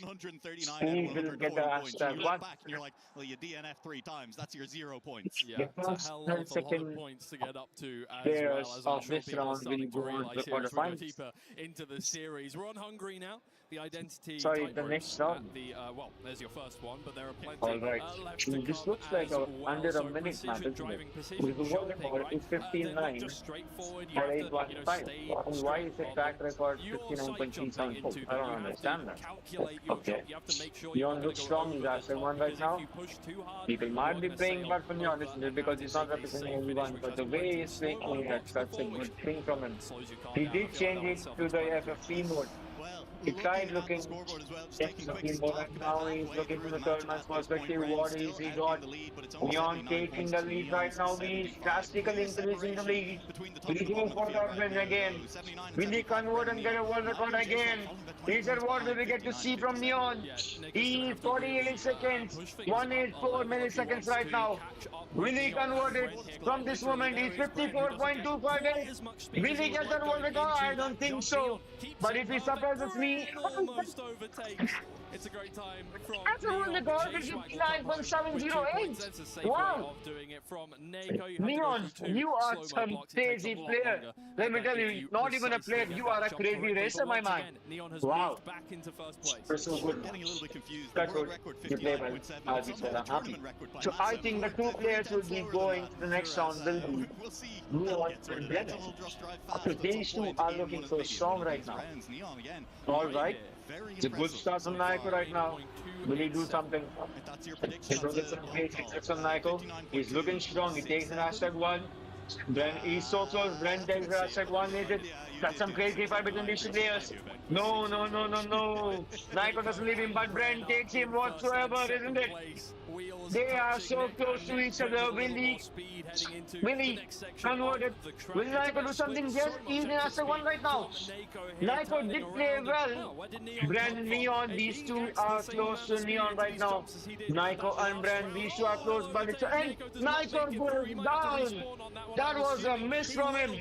will get the #1. You're like, well, you DNF 3 times. That's your 0 points. Yeah, it's a hell of a lot of points to get up to as well, as I'm sure people are starting to realise here as we go deeper into the series. We're on Hungary now. The identity. Sorry, type the ropes next round. at the, well, there's your first one, but there are plenty Alright. left to This come looks like as well. under a So minute precision map, isn't driving, it? precision With the world jumping, record right? is They're not 15.9. just straightforward you for have to, 815. stay And why is strong the on track them. record Your site 59.37 jumping points? into I them, don't you have to understand that. calculate your Okay. jump. You have to make sure you're Neon not going looks to go strong, over he's the after top, one right because if now. you push too hard, People you might are be going to playing sail bad for Neon, over isn't it? and Because have to he's not take a representing safe finish, anyone, which but has the him waiting way he's slowly playing, box that's a before, which good thing from him. slows your car He down. I did feel like change that it one's to the self-explanatory. FFP mode. Well, He tried looking at the looking scoreboard as well, just at taking a the quick team stock, right about now. He's halfway looking through from the the match third at man's this point. perspective. Braydz What still is he out in got? the lead, but it's only Neon 79 taking points the to lead right Neon's now. He's 75. drastically Clear increasing the separation lead. between the top Will and he the go bottom of the for field that right win now, again? though. 79 and Will he 75 convert around and get Neon. a world record Michael J. Swag again? falling about 20 He's at points what do behind, we get to 59 see and from 57. Neon? Yeah, Nico's going to He's have to really 48 seconds. push things up a 184 level if he milliseconds wants right to now. catch up Will with he Neon convert and it Brent here. from Quite this literally, moment? there He's is Brent, who doesn't get 54.258. quite as much speed Will as he he would get like that world going record? I into don't that think jump. so. Neon keeps But it if he perfect. surprises me, Brent almost overtakes. It's a great time from that's a world Neon. record with J-Swag will come home with 2 points. 59.708. That's a safe way Wow. of doing it from Neko. You have to go Neon, through 2 you are slow-mo some blocks. It takes a crazy lot player. longer Let me than tell if you, not even a precisely player, get you that are a jump crazy correctly. racer, But my once man. again, Neon has Wow. moved back into first place. You're so good. Getting a little bit confused. The That's world what record you play well, 59.7, as you somehow said, the I'm happy. tournament record by So I massive. think the two Three players will tenths be slower than going that. to the next round will be We'll see. Neon Gets rid and of it. Brennan. It'll just drive fast Because at these some two point are in looking one of so maybe strong one of right these now. rounds. Neon again. All right. Very It's a good impressive start so from Niko far. right now. Will he do something? If that's your prediction, He's that's looking a some long great call. success on Niko. He's looking strong. He takes an hashtag one. Then he's so close. Brent takes the hashtag one. That's some crazy fight between these two players. No, no, no, no, no. Niko doesn't leave him, but Brent takes him whatsoever, isn't it? They are so close to each other. Will he convert it? Will Niko do something? Yes, he's in hashtag one right now. Niko did play well. Brand and Neon, these two are close to Neon right now. Niko and Brand, these two are close, but it's and Niko goes down. That was a miss from him.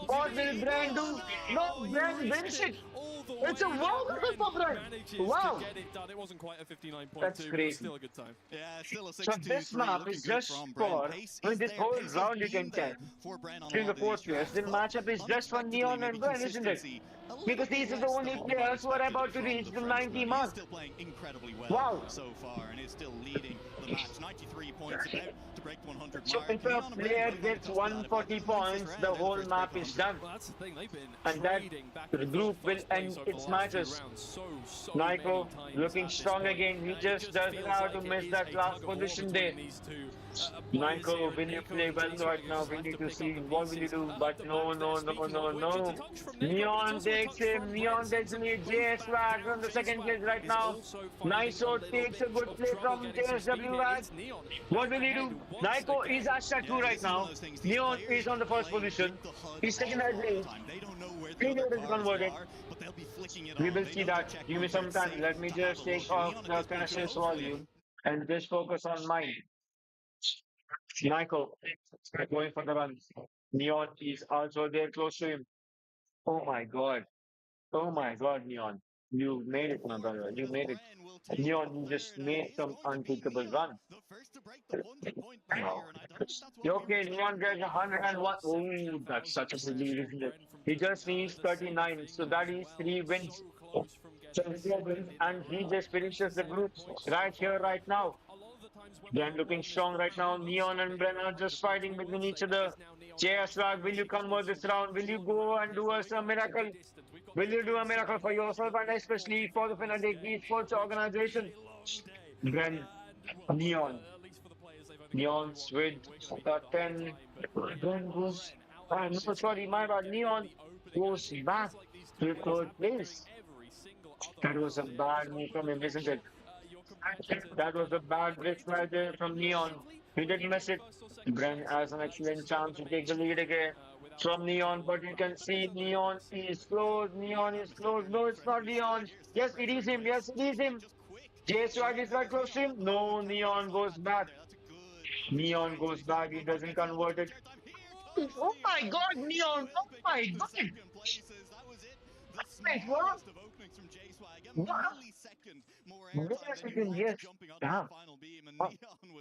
What will Brand do? No, Brand wins it. It's a world record for Brand. Wow. It wasn't quite a 59.2, That's but crazy. still a good time. Yeah, still a 6-2-3. So this map is just for, this whole round you can tell. During the fourth players, the matchup is just for Neon and Brand, isn't it? Because these are the only players who are about to reach the 90 mark. Still playing incredibly well Wow. so far and is still leading the match. 93 points about to break 100 So mark. if a player gets 140 points, the whole map is done. Well, that's the thing. They've been And that trading back the and group forth will first place end over the its last few matches. rounds so Niko many times looking at this strong point. again. He It just doesn't feels have like to it miss is that a last tug of war position between there. these two, players here, Niko, will you Neko play and well J-Swag right now? just We have need to pick see up the what will you pieces do. at But the no, back no, there. no, Speaking no, of which, it's a no. touch from Neko, but Neon it's also a takes touch him. from Neon Brent. takes the Some lead. move J-Swag back on the down. second place right Is now. also finding Niso a little takes a bit good of play trouble from getting some speed JSW here. Rag. It's Neon What will he ahead do? once Niko again. is at Shxrk 2 right now. Neon is on the first position. He's taking that lead. They don't know where He the other is cars converted. are, but they'll be flicking it We on. will They see know to that. check Give me where some it's time. safe Let me to have just a take look. off Neon at the this point should Cash's hopefully volume and just focus on mine. Niko going for the run. Neon is also there close to him. Oh my god. Oh my god, Neon. You made it, my brother. You made it. Neon, you just made some unthinkable run. the first to break the 100-point Wow. barrier, and I don't think that's what You we okay, were Neon gets expecting. 101. Oh, that's such a relief, isn't it? He just needs 39, so that is 3 wins. So 3 wins, and he just finishes the group right here, right now. They're looking strong right now. Neon and Brennan are just fighting between each other. JSRAG, will you convert this round? Will you go and do us a miracle? Will you do a miracle for yourself and especially for the Fnatic Esports organization? Bren, Neon. Neon's with the 10. Bren goes. I'm so sorry, my bad. Neon goes back to third place. That was a bad move from him, isn't it? That was a bad risk right there from Neon. He didn't miss it. Bren has an excellent chance to take the lead again from Neon, but you can see Neon is close. Neon is close. No, it's not Neon. Yes, it is him. Yes, it is him. J-Swag is right close to him. No, Neon goes back. Neon goes back. He doesn't convert it. Oh my god, Neon. Oh my god. Wait, what? What? Millisecond, yes. Damn.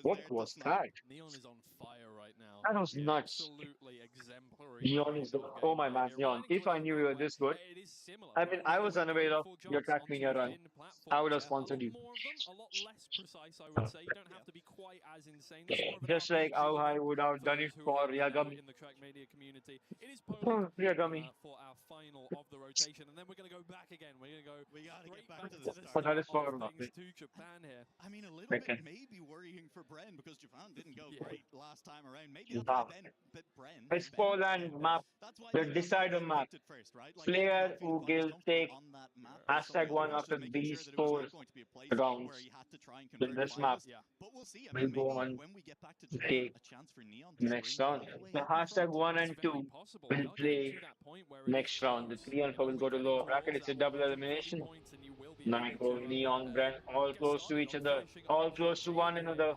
What was that? Neon is on fire right now. That was nuts. Absolutely exemplary Neon is the oh my man, Neon. If I knew you were this good, It is similar. I mean, I was unaware of your jumps onto Trackmania run. within platforms. I would have A sponsored lot you. more of them, a lot less precise, I would say. You don't have to be quite as insane. It's more of an Just like how RPG I would have for done those it who for are Yagami. in the Trackmania community. It is Poland Yagami. for our final of the rotation, and then we're going to go back again. We're going to go We gotta straight get back back to to the the start. That is start for of things to Japan here. I mean, a little Okay. bit maybe worrying for Bren because Japan didn't go Yeah. great last time around. Maybe that's Nah. why Bren. It's Poland map. That's why The they decider map. picked it first, right? Like, Player not feeling who quite as will comfortable take on that map. hashtag So one much after making these sure that it was four not going to be a place where rounds. he had to try and With convert this map, finalists. Yeah. But we'll see. I we'll mean, go maybe on when we get back to to Japan, take a chance for Neon to next spring round. all the way The up in hashtag front. 1 and It's very 2 possible. will We are getting play to that point where it next is round. The close. 3 and 4 will go to Every lower draw bracket. is It's a at double 1 to 30 elimination. points, and you will be able Niko, to, Neon, Brent, all get close to started each on other. finishing All off close to one another.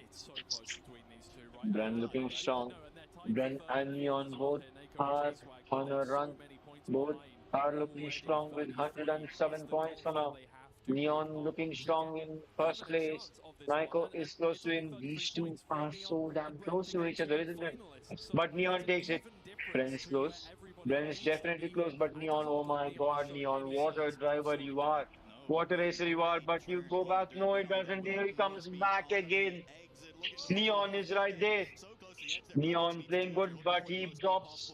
It's so close between these two, right? Brent looking strong. And they're tied Brent for third and here Neon as well both here. Nako and are J-Swag on a are run. so many points Both behind are looking already. strong with 33 107 is the points for goal now. that they have to Neon work on looking to strong get in first have a place. chance of this one. Niko And is close to it's only him. 33 These two points for are Neon so and damn Brent close to each being other, the isn't it? finalists. So But Neon it's an takes it. even difference Brent is between where close. everybody Brent is needs to definitely be. close, but And to Neon, oh hold on, my Neon god, showing Neon, any what a signs driver of you are. No, What a racer you are, but you go back. No, it doesn't. Here he comes back again. Neon is right there. Neon playing good, but he drops.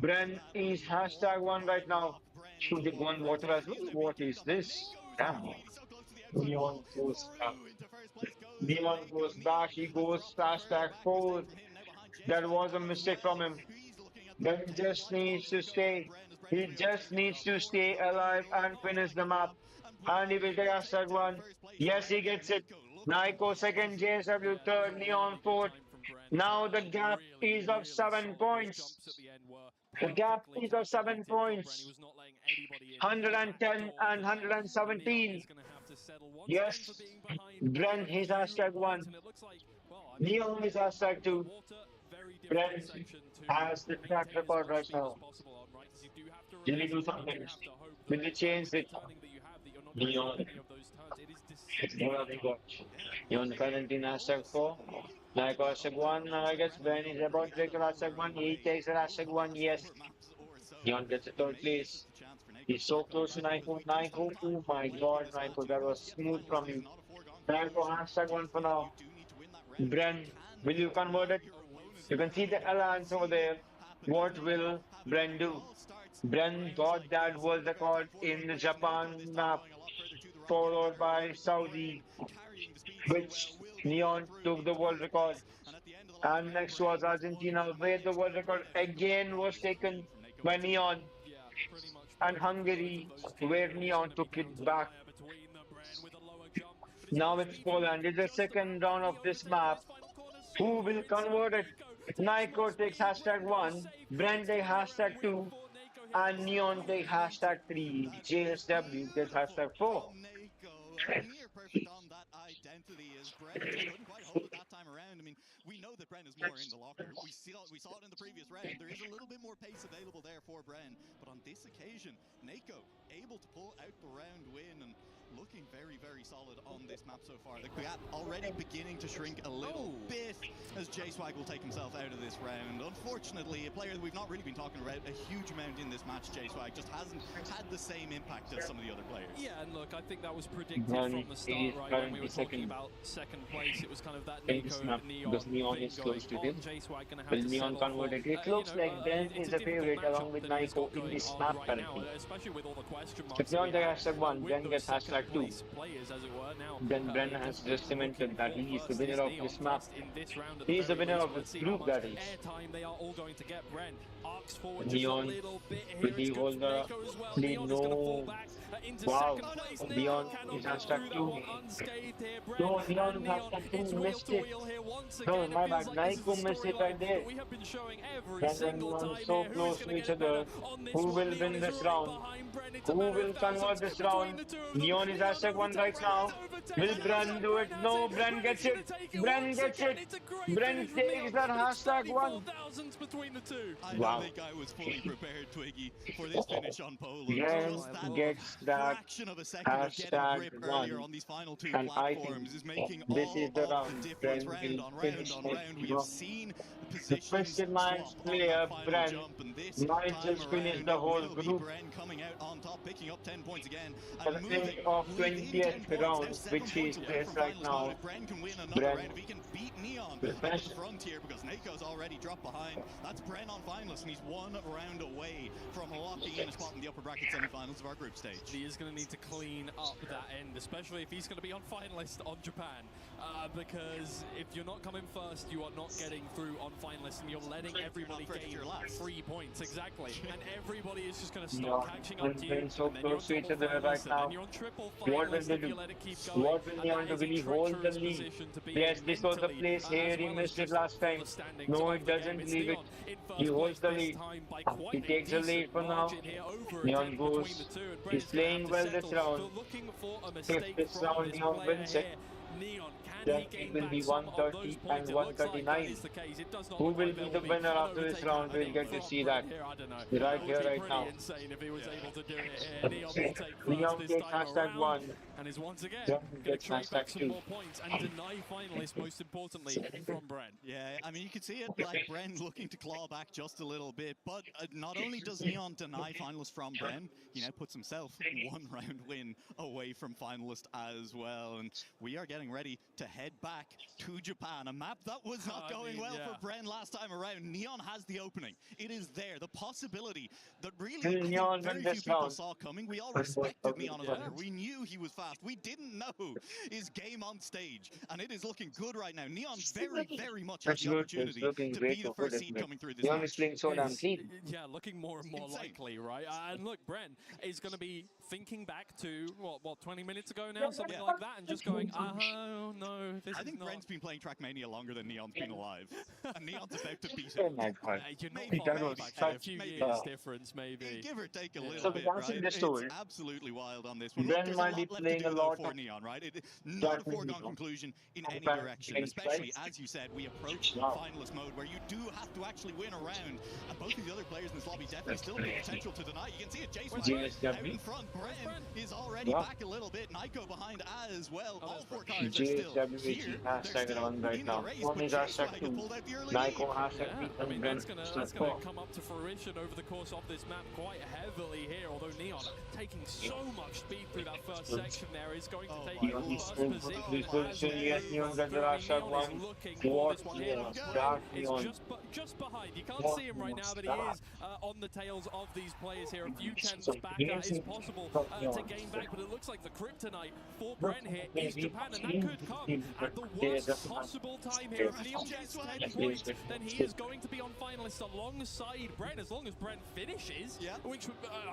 Brent is hashtag 1 right now. Should they go on water as well? What is this? Damn. Neon goes up. Neon goes back. He goes hashtag 4. That was a mistake from him. Then he just needs to stay. He just needs to stay alive and finish the map. And he will take hashtag 1. Yes, he gets it. Niko second, JSW third, Neon fourth. Now the gap is of 7 points. The gap is of 7 points. 110 and 117. Yes, Brent is hashtag 1. Neon is hashtag 2. Brent has the track record right now. Will he do something? Will he change it? Neon. What have we got? Neon Valentine hashtag 4. Niko hashtag 1. I guess Brent is about to take the hashtag 1. He takes the hashtag 1. Yes. Neon gets the third place. He's so close to Niko. Niko, oh my god, Niko, that was smooth from you. Niko hashtag 1 for now. Brent, will you convert it? You can see the alliance over there. What will Brent do? Brent got that world record in the Japan map, followed by Saudi, which Neon took the world record. And next was Argentina, where the world record again was taken by Neon. And Hungary, where Neon took it back. Now it's Poland. It's the second round of this map. Who will convert it? Niko takes hashtag 1, Brent takes hashtag 2, and Neon takes hashtag 3. JSW takes hashtag 4. Near perfect on that identity as Brent couldn't quite hold it that time around. I mean, we know that Brent is more in the locker. We saw it in the previous round. There is a little bit more pace available there for Brent, but on this occasion, Niko able to pull out the round win and looking very, very solid on this map so far. The gap already beginning to shrink a little bit as J-Swag will take himself out of this round. Unfortunately, a player that we've not really been talking about a huge amount in this match, J-Swag, just hasn't had the same impact as some of the other players. Yeah, and look, I think that was predicted from the start, right? When we were talking about second place, it was kind of that Niko, Neon is thing close to going him. on. J-Swag gonna have Will to Neon settle convert it? for, It looks like Brent is the favorite along with Niko in this map currently. Especially with all the question marks. If Neon takes hashtag 1, Brent gets hashtag 2. Players, as it were, now. Then Brent has just cemented that he is the winner of this map. He is the winner of this group, that is. They are all going to get Brent. Arcs forward Neon, just a little bit here. will he hold the lead? No. Wow. Neon is hashtag 2. No, Neon is hashtag 2. Missed it. No, my bad. Niko missed it right there. We have been showing every Brent and single Neon time so here close who's to gonna each get other. better on this Who one. will Neon win is this right round? behind Brent. It's Who a matter will of thousands convert this between round? the two of them. Neon is #1 right now. Will Bren do it? No, Bren gets it. Bren gets it. Bren takes that #1. Between the two. I Wow. don't think I was fully prepared, Twiggy, for this finish on Poland. Bren Just that gets that fraction of a second of getting grip earlier #1. on these final two And I think platforms is making this all is the of round. the difference. Bren Round will on round finish on it. round, we have seen The positions first line swap player, on that final Bren, jump, and this might time just finish around, the it whole will be group. Bren coming out on top, picking up 10 points again, For and the moving sake of within 20th 10 round, points, now which 7 is points away placed from right finals now, mode. If Bren can win another Bren, round, if he can beat Neon the at the best. front here, because Nako's already dropped behind, that's Bren on finalists, and he's 1 round away from locking in a spot in the upper bracket semi-finals of our group stage. He is going to need to clean up that end, especially if he's going to be on finalist on Japan. Because if you're not coming first, you are not getting through on finalists, and you're letting everybody gain 3 points. Exactly. And everybody is just going to start catching up to you. Been so And then you're on close to each double other right finalist, and now. then you're on triple What will finalist they if you do? let it keep going. What will And Neon that do? is Will a he hold the treacherous lead? position to be Yes, in this was the mentally, place here as he well as missed it just last for time. the standings No, of he the game. doesn't It's leave it. Neon in first He holds place the this lead. time by He quite a takes the lead decent for now. margin here, over a Neon 10 between goes. the two, and He's Braydz playing gonna well have to this settle. round. But looking for a If mistake this from round this Neon player wins here. it, Neon, can then he it gain will back be some of 130 those points? and It looks like that 139. is the case. It does not Who look will like be there the be winner an after this overtaker, round? I We'll think, get to from see Brayd that. here. I don't know. Right That here, would be right pretty now. insane if he was able to do it here. Neon will take first Neon this takes time around, #1. and is once again Then going to gets trade back some #2. more points and deny finalists, most importantly, from Bren. Yeah, I mean, you can see it like Bren looking to claw back just a little bit, but not only does Neon deny finalists from Bren, he now puts himself 1 round win away from finalist as well. And we are getting ready to head back to Japan, a map that was not going well for Bren last time around. Neon has the opening. It is there. The possibility that really I Neon think very win few this people round. saw coming. We all respected Neon as a player. We knew he was fast. We didn't know his game on stage, and it is looking good right now. Neon very, very much has the Absolutely, opportunity it's looking to great be the for first this seed match. coming through this Neon is match. playing so damn It's- clean. Yeah, looking more and more Insane. likely, right? And look, Bren is going to be thinking back to, what, 20 minutes ago now, something like that, and just going, oh, no, this I is think not... Bren's been playing Trackmania longer than Neon's been alive, and Neon's about to beat him. Oh my god. You're not Maybe far that off, was actually. A such few maybe. years difference, maybe. Give or take a Yeah. little So bit, that's in right? the story. It's absolutely wild on this one. Bren Look, there's might a be lot left to playing do a though lot for of Neon, right? Not a foregone Trackmania. conclusion in any Back direction, against especially Braydz. as you said, we approach Wow. finalist mode where you do have to actually win a round. And both of the other players in this lobby definitely still have the potential to deny. You can see it, Jason out in front. Bren is already Wow. back a little bit. Nyko behind as well. Oh, All that's 4 Bren. cars are still JSWG here. hashtag They're still on right in now. the race, One but is Charyy hashtag 2. pulled out the early Nyko lead. hashtag Yeah, 3. I mean, Bren that's gonna come up to fruition over the course of this map quite heavily here, although Neon taking so much speed through that first section there is going to Oh take my first lord. position This as position, yes, well. Neon got the Neon hashtag is 1. looking for What this one here. Neon? Bren Dark is Neon. just behind. You can't What see him right now, but he Neon? is on the tails of these players here. A few tenths So back, he that is isn't possible top to Neon. gain back, but it looks like the kryptonite for Look, Bren here yeah, is he- Japan, and he- that could come he- at the yeah, worst that's- possible time here. If Neon gets 10 points, then he is going to be on finalist alongside Bren, as long as Bren finishes, Yeah. which,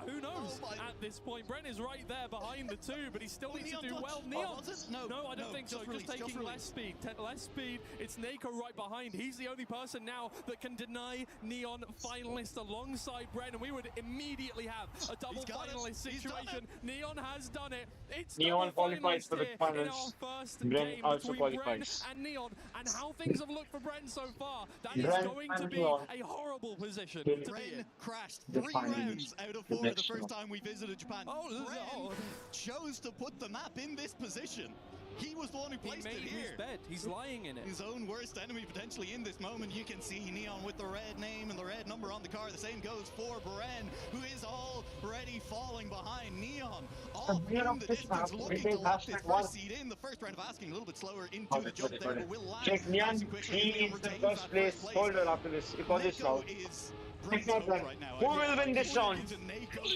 who knows? Oh my- At this point, Bren is right there behind the two, but he still needs to Neon do touch. well. Oh, Neon, was it? No, I don't think so. just Just release, just taking less release. speed. Less speed. It's Nako right behind. He's the only person now that can deny Neon finalist alongside Bren, and we would immediately have a double He's got it. finalist He's done situation. Neon has done it. It's Neon double qualifies finalist for the here finals. in our first Bren game also between qualifies. Bren and Neon, and how things have looked for Bren so far. That is Bren going to and be Neon. a horrible position Bren to be Bren in. crashed The 3 finals. rounds out of The 4 the next first one. time we visited Japan. Bren chose to put the map in this position. He was the one who He placed made it here. his bed. He's lying in it. His own worst enemy potentially in this moment. You can see Neon with the red name and the red number on the car. The same goes for Bren, who is already falling behind. Neon off winner in of the this distance, map looking will to be lock this hashtag 1. first seed in. The first round of asking a little bit slower into the jump there, but will land Check nice Neon. and quickly. He Neon is the retains first that place holder after this. For this Nako round. is Bren's hope right now. Who will win this round?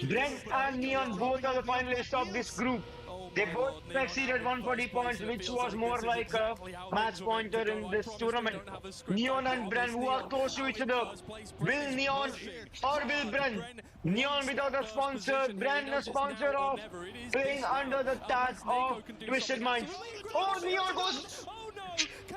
Bren and Neon both are the finalists of this group. Oh They my both Lord, Neon succeeded in 140 first place, points, and it which feels was like more this is like a exactly how match things were meant to pointer go. in I this promise we tournament. don't have a script. Neon I and promise Bren, who are Neon close to out each in other. first place. Will Bren is Neon pushing or will hard. Bren? Neon without a first sponsor, position here. Bren He a knows it's sponsor now or of never. It is playing this under round. the tag Unless Nako of can do Twisted something Minds. absolutely Oh, incredible. Neon goes. Oh no! Can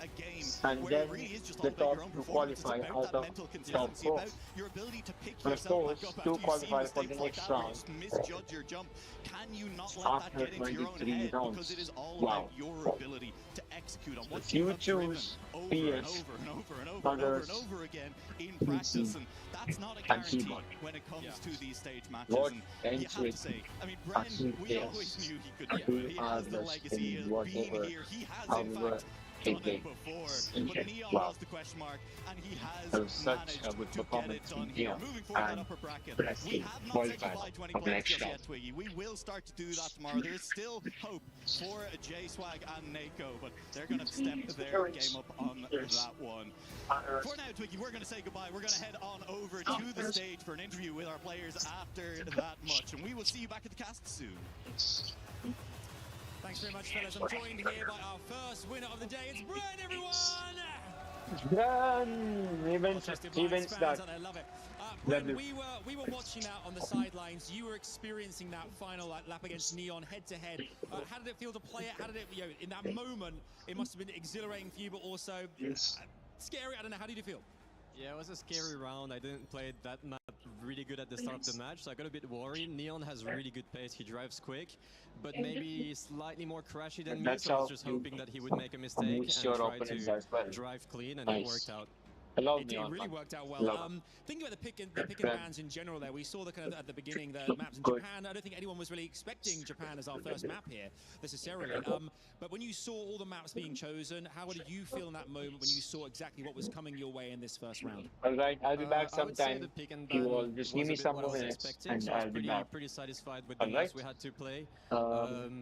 a game and where then it really is just all the about top your own two performance. It's qualify about out that of mental top consistency, four. about your ability to pick And of yourself course, back up two after you see qualify for mistakes the like next that, where you round just misjudge your jump. Can you not let that after get into your own 23 head? rounds. Because it is all Wow. about your ability to execute on what If you you have driven choose over over and PS, over and over and over and over others, and over again in PC, practice, and that's not a and guarantee keyboard. when it comes to these stage matches. What And you ends have to with say, I mean, Bren, actually we players always knew he could do who it. He are has the best legacy in of being whatever, here. He has, in however fact, they done play. it before. But Okay. Neon Wow. was the question mark, and he That has was such managed a good to get it performance done from here. Neon Moving forward that and upper bracket, let's we see, have not said qualified goodbye to any of players next just round. yet, Twiggy. We will start to do that tomorrow. There is still hope for J-Swag and Nako, but they're going to step their game up on that one. For now, Twiggy, we're going to say goodbye. We're going to head on over to the stage for an interview with our players after that much, and we will see you back at the cast soon. Thanks very much, fellas. I'm joined here by our first winner of the day. It's Bren, everyone! Done! Events that. I love it. Love Bren, you. we were watching that on the sidelines. You were experiencing that final lap against Neon head to head. How did it feel to play it? How did it, in that moment, it must have been exhilarating for you, but also scary. I don't know. How did you feel? Yeah, it was a scary round. I didn't play that map really good at the start of the match, so I got a bit worried. Neon has really good pace. He drives quick, but maybe slightly more crashy than me, That's so I was how just you hoping that he would make a mistake and boost your try opponents to as well. drive clean, and Nice. it worked out. I love It Neon. really man. worked out well. Love it. Thinking about the pick and bans in general there, we saw the kind of at the beginning the maps in Good. Japan. I don't think anyone was really expecting Japan as our first map here necessarily. But when you saw all the maps being chosen, how did you feel in that moment when you saw exactly what was coming your way in this first round? Alright, I'll be back I would say sometime. the pick and You ban will just give was me a bit some what I more was minutes expecting, and so I was I'll be back. pretty satisfied with the Alright. maps we had to play.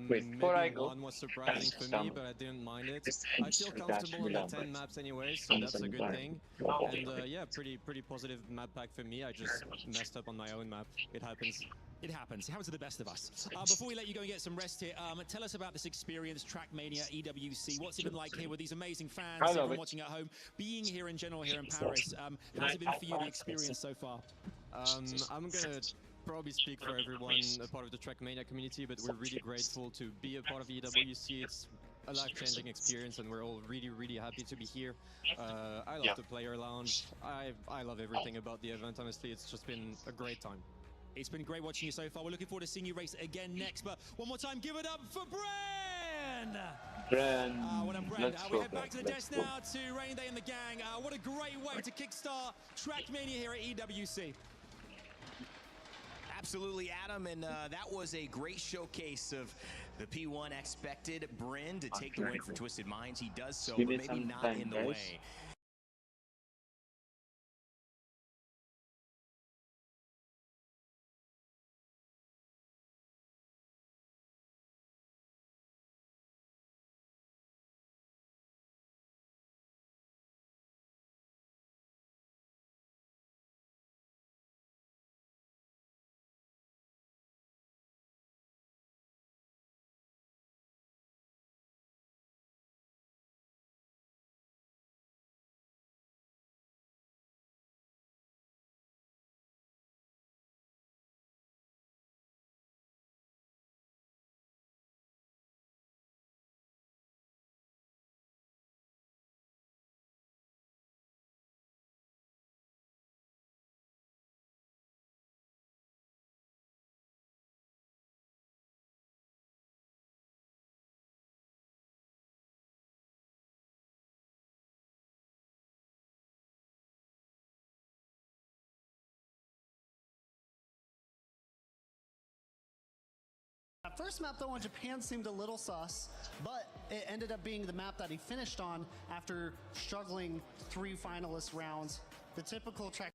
Wait, before I Maybe go, one was surprising for me, but I didn't mind it. I feel That comfortable in the should be 10 maps anyway, so that's a good thing. And yeah, pretty positive map pack for me. I just messed up on my own map. It happens. It happens. It happens to the best of us. Before we let you go and get some rest here, tell us about this experience, Trackmania, EWC. What's it been like here with these amazing fans everyone watching at home, being here in general here in Paris? How's it been for you, the experience so far? I'm gonna probably speak for everyone a part of the Trackmania community, but we're really grateful to be a part of EWC. It's a life-changing experience, and we're all really happy to be here. I love the player lounge. I love everything about the event. Honestly, it's just been a great time. It's been great watching you so far. We're looking forward to seeing you race again next. But one more time, give it up for Bren! Bren. What a Bren. Let's We go, head back to the Bren. desk Let's go. now to Rainy Day and the gang. What a great way to kickstart Trackmania here at EWC. Absolutely, Adam, and that was a great showcase of the P1 expected Bryn to take the win for Twisted Minds. He does so, but Give it maybe some not time, in the guys. way. That first map though on Japan seemed a little sus, but it ended up being the map that he finished on after struggling 3 finalist rounds. The typical track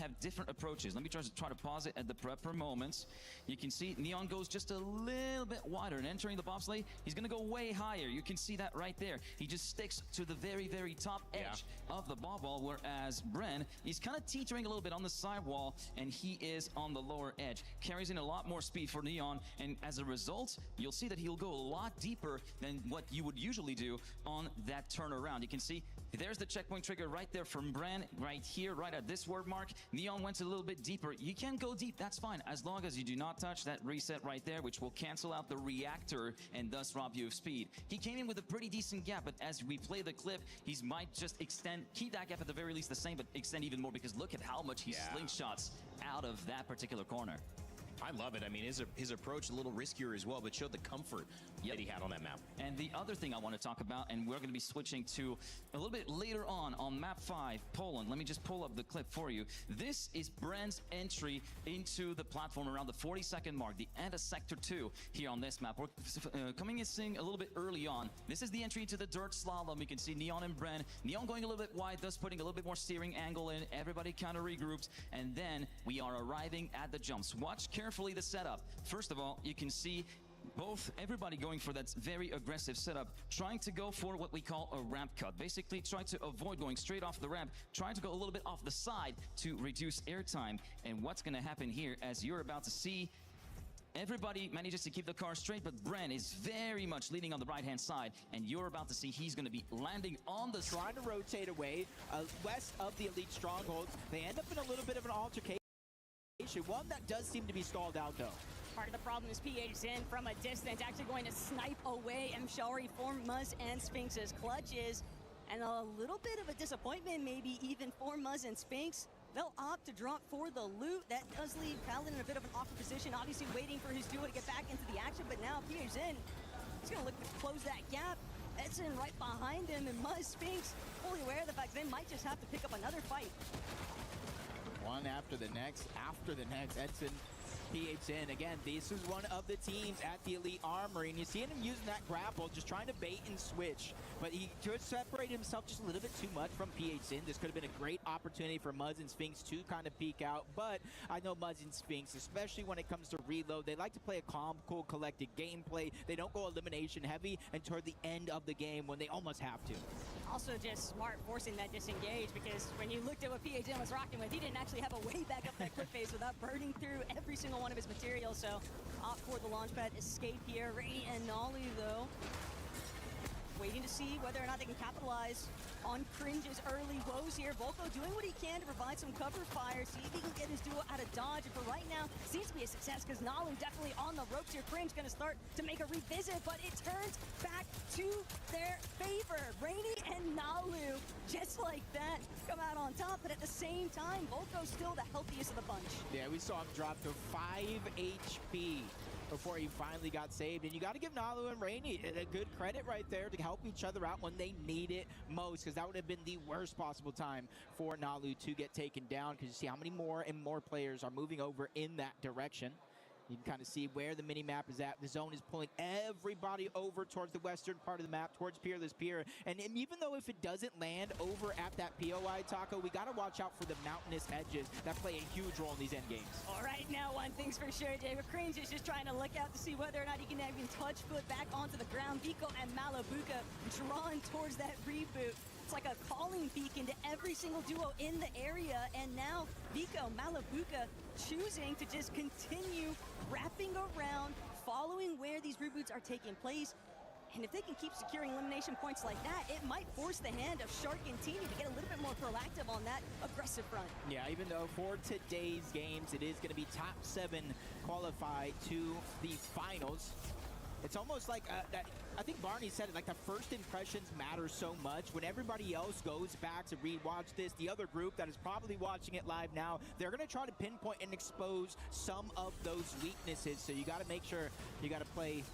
have different approaches. Let me try to pause it at the prepper moments. You can see Neon goes just a little bit wider, and entering the bobsleigh, he's going to go way higher. You can see that right there. He just sticks to the very, very top edge of the bob wall, whereas Bren, he's kind of teetering a little bit on the sidewall, and he is on the lower edge. Carries in a lot more speed for Neon, and as a result, you'll see that he'll go a lot deeper than what you would usually do on that turnaround. You can see there's the checkpoint trigger right there from Bren, right here, right at this word mark. Neon went a little bit deeper. You can go deep, that's fine, as long as you do not touch that reset right there, which will cancel out the reactor and thus rob you of speed. He came in with a pretty decent gap, but as we play the clip, he might just keep that gap at the very least the same, but extend even more, because look at how much he slingshots out of that particular corner. I love it. I mean, his approach a little riskier as well, but showed the comfort that he had on that map. And the other thing I want to talk about, and we're going to be switching to a little bit later on map 5, Poland. Let me just pull up the clip for you. This is Bren's entry into the platform around the 40-second mark, the end of Sector 2 here on this map. We're coming in seeing a little bit early on. This is the entry into the dirt slalom. You can see Neon and Bren. Neon going a little bit wide, thus putting a little bit more steering angle in. Everybody kind of regroups, and then we are arriving at the jumps. Watch carefully the setup. First of all, you can see everybody going for that very aggressive setup, trying to go for what we call a ramp cut. Basically, try to avoid going straight off the ramp, trying to go a little bit off the side to reduce airtime. And what's going to happen here, as you're about to see, everybody manages to keep the car straight, but Bren is very much leading on the right-hand side, and you're about to see he's going to be landing on the... Trying to rotate away west of the elite stronghold. They end up in a little bit of an altercation. One that does seem to be stalled out, though. Part of the problem is PH in from a distance, actually going to snipe away Charyy for Muzz and Sphinx's clutches. And a little bit of a disappointment, maybe even for Muzz and Sphinx. They'll opt to drop for the loot. That does leave Paladin in a bit of an awkward position, obviously waiting for his duo to get back into the action, but now PH in. He's going to look to close that gap. Edson right behind him, and Muzz, Sphinx, fully aware of the fact they might just have to pick up another fight. One after the next, Edson, PHN. Again, this is one of the teams at the Elite Armory, and you see him using that grapple, just trying to bait and switch. But he just separated himself just a little bit too much from PHN. This could have been a great opportunity for Muzz and Sphinx to kind of peek out, but I know Muzz and Sphinx, especially when it comes to reload, they like to play a calm, cool, collected gameplay. They don't go elimination heavy and toward the end of the game when they almost have to. Also just smart forcing that disengage, because when you looked at what PHN was rocking with, he didn't actually have a way back up that clip face without burning through every single one of his materials. So opt for the launchpad escape here. Rainy and Nolly, though, waiting to see whether or not they can capitalize on Cringe's early woes here. Volko doing what he can to provide some cover fire, see if he can get his duo out of dodge. And for right now, seems to be a success, because Nalu definitely on the ropes here. Cringe going to start to make a revisit, but it turns back to their favor. Rainy and Nalu, just like that, come out on top. But at the same time, Volko's still the healthiest of the bunch. Yeah, we saw him drop to 5 HP before he finally got saved. And you got to give Nalu and Rainy a good credit right there to help each other out when they need it most, because that would have been the worst possible time for Nalu to get taken down, because you see how many more and more players are moving over in that direction. You can kind of see where the mini-map is at. The zone is pulling everybody over towards the western part of the map, towards Peerless Pier. And even though if it doesn't land over at that POI, Taco, we got to watch out for the mountainous edges that play a huge role in these endgames. All right, now one thing's for sure, David. Cringe is just trying to look out to see whether or not he can even touch foot back onto the ground. Vico and Malibuca drawn towards that reboot. It's like a calling beacon to every single duo in the area, and now Vico, Malibuca choosing to just continue wrapping around, following where these reboots are taking place. And if they can keep securing elimination points like that, it might force the hand of Shxrk and Tjino to get a little bit more proactive on that aggressive front. Yeah, even though for today's games, it is going to be top 7 qualify to the finals. It's almost like, I think Barney said it, like the first impressions matter so much. When everybody else goes back to rewatch this, the other group that is probably watching it live now, they're going to try to pinpoint and expose some of those weaknesses. So you got to make sure you got to play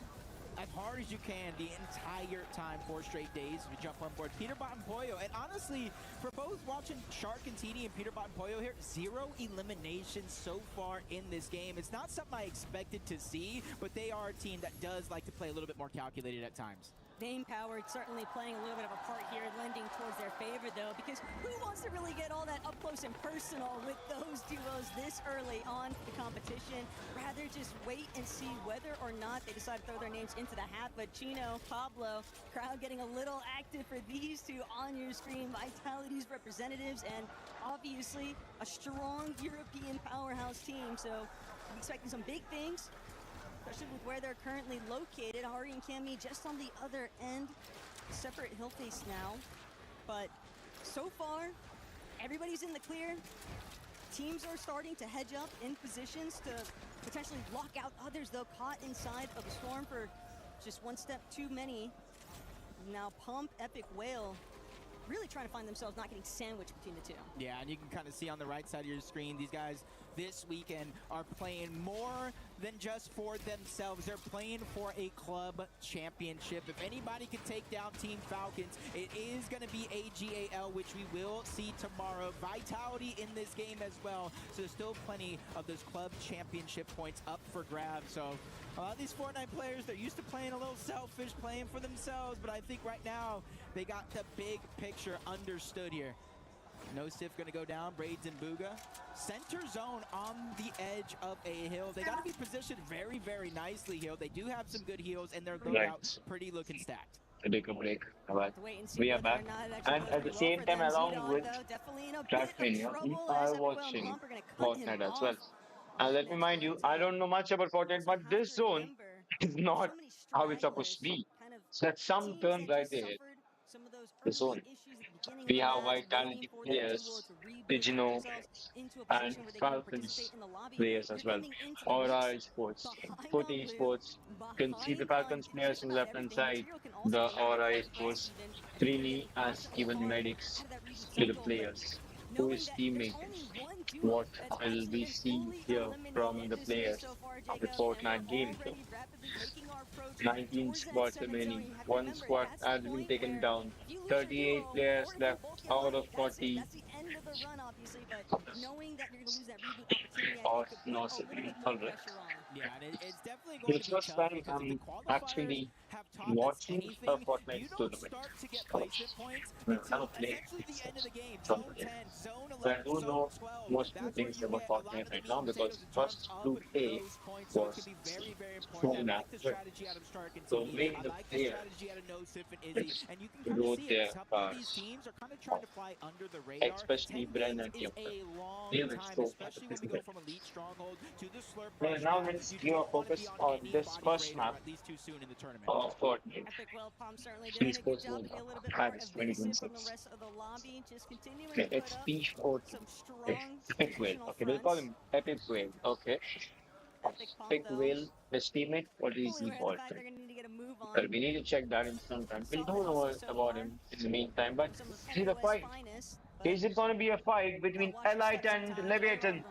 as hard as you can the entire time, 4 straight days. We jump on board Peterbot and Pollo. And honestly, for both watching Shxrk and Tjino and Peterbot and Pollo here, 0 eliminations so far in this game. It's not something I expected to see, but they are a team that does like to play a little bit more calculated at times. Name power certainly playing a little bit of a part here, lending towards their favor though, because who wants to really get all that up close and personal with those duos this early on the competition? Rather just wait and see whether or not they decide to throw their names into the hat. But Tjino, Pablo, crowd getting a little active for these two on your screen. Vitality's representatives, and obviously a strong European powerhouse team. So I'm expecting some big things, especially with where they're currently located. Ari and Cammy just on the other end, separate hill face now. But so far, everybody's in the clear. Teams are starting to hedge up in positions to potentially lock out others, though, caught inside of the storm for just one step too many. Now Pump, Epic Whale, really trying to find themselves not getting sandwiched between the two. Yeah, and you can kind of see on the right side of your screen, these guys this weekend are playing more than just for themselves. They're playing for a club championship. If anybody can take down Team Falcons, it is going to be AGAL, which we will see tomorrow. Vitality in this game as well. So there's still plenty of those club championship points up for grabs. So a lot of these Fortnite players, they're used to playing a little selfish, playing for themselves, but I think right now they got the big picture understood here. No Sif gonna go down, Braydz and Bugha. Center zone on the edge of a hill. They gotta be positioned very, very nicely here. They do have some good heals and their loadout pretty looking stacked. Take a break. But we are back. And at the same time, along with Trackmania, we are watching Fortnite as well. And let me mind you, I don't know much about Fortnite, but this zone is not how it's supposed to be. So that's some turn right there. The zone. We have Vitality players, Tjino, and Falcons players as well. Aura Esports, FORTNITE Esports. You can see the Falcons players on the left hand side. The Aura Esports, Trini has given medics to the players. Who is teammates? What will we see here from the players of the Fortnite game? 19 squads remaining. One squad has been taken down. 38 players left out of 40. Or no, alright. Yeah, and it's definitely going to be First tough time because I'm the qualifiers actually have taught us watching anything. a Fortnite You don't tournament. start to get placement points I until don't play. essentially the end of the game. So, Zone 10, zone so I 11, don't zone know 12. most of the That's things where you about get a lot Fortnite of right the now meat and because potatoes first of group A those points. So it was can be very, very important. so I like the natural. strategy out of Shxrk and So Tini. being I the like the player strategy out of No Sif and Izzy. And you can kind of wrote see their it. Some of these parts, teams are kind of trying to fly under the radar. especially 10 Bren games and is Kyoto. a long They were time, so especially when we go from Elite Stronghold to the Slurp well, Rush now map. let's You give our don't want to be focus on on this anybody's first radar map at least too soon in the tournament. of Fortnite. Epic Well Pump certainly doing a good Esports job World to be a Cup, little bit more Paris evasive from the 2026. rest of the lobby, just continuing Okay, to put it's up P40. some strong Epic Whale. positional Okay, we'll call fronts. him Epic Whale. Okay. Epic Pump Epic though, Whale, his teammate, what is fully he aware of the called? fact they're going to need to get a move Well, on. we need to check that in some time. We Sohan don't know also about Sohan, him in the meantime, but some of see the Penny's fight. finest, Is it going to be a fight but between watch your Elite step and sometimes. Leviathan?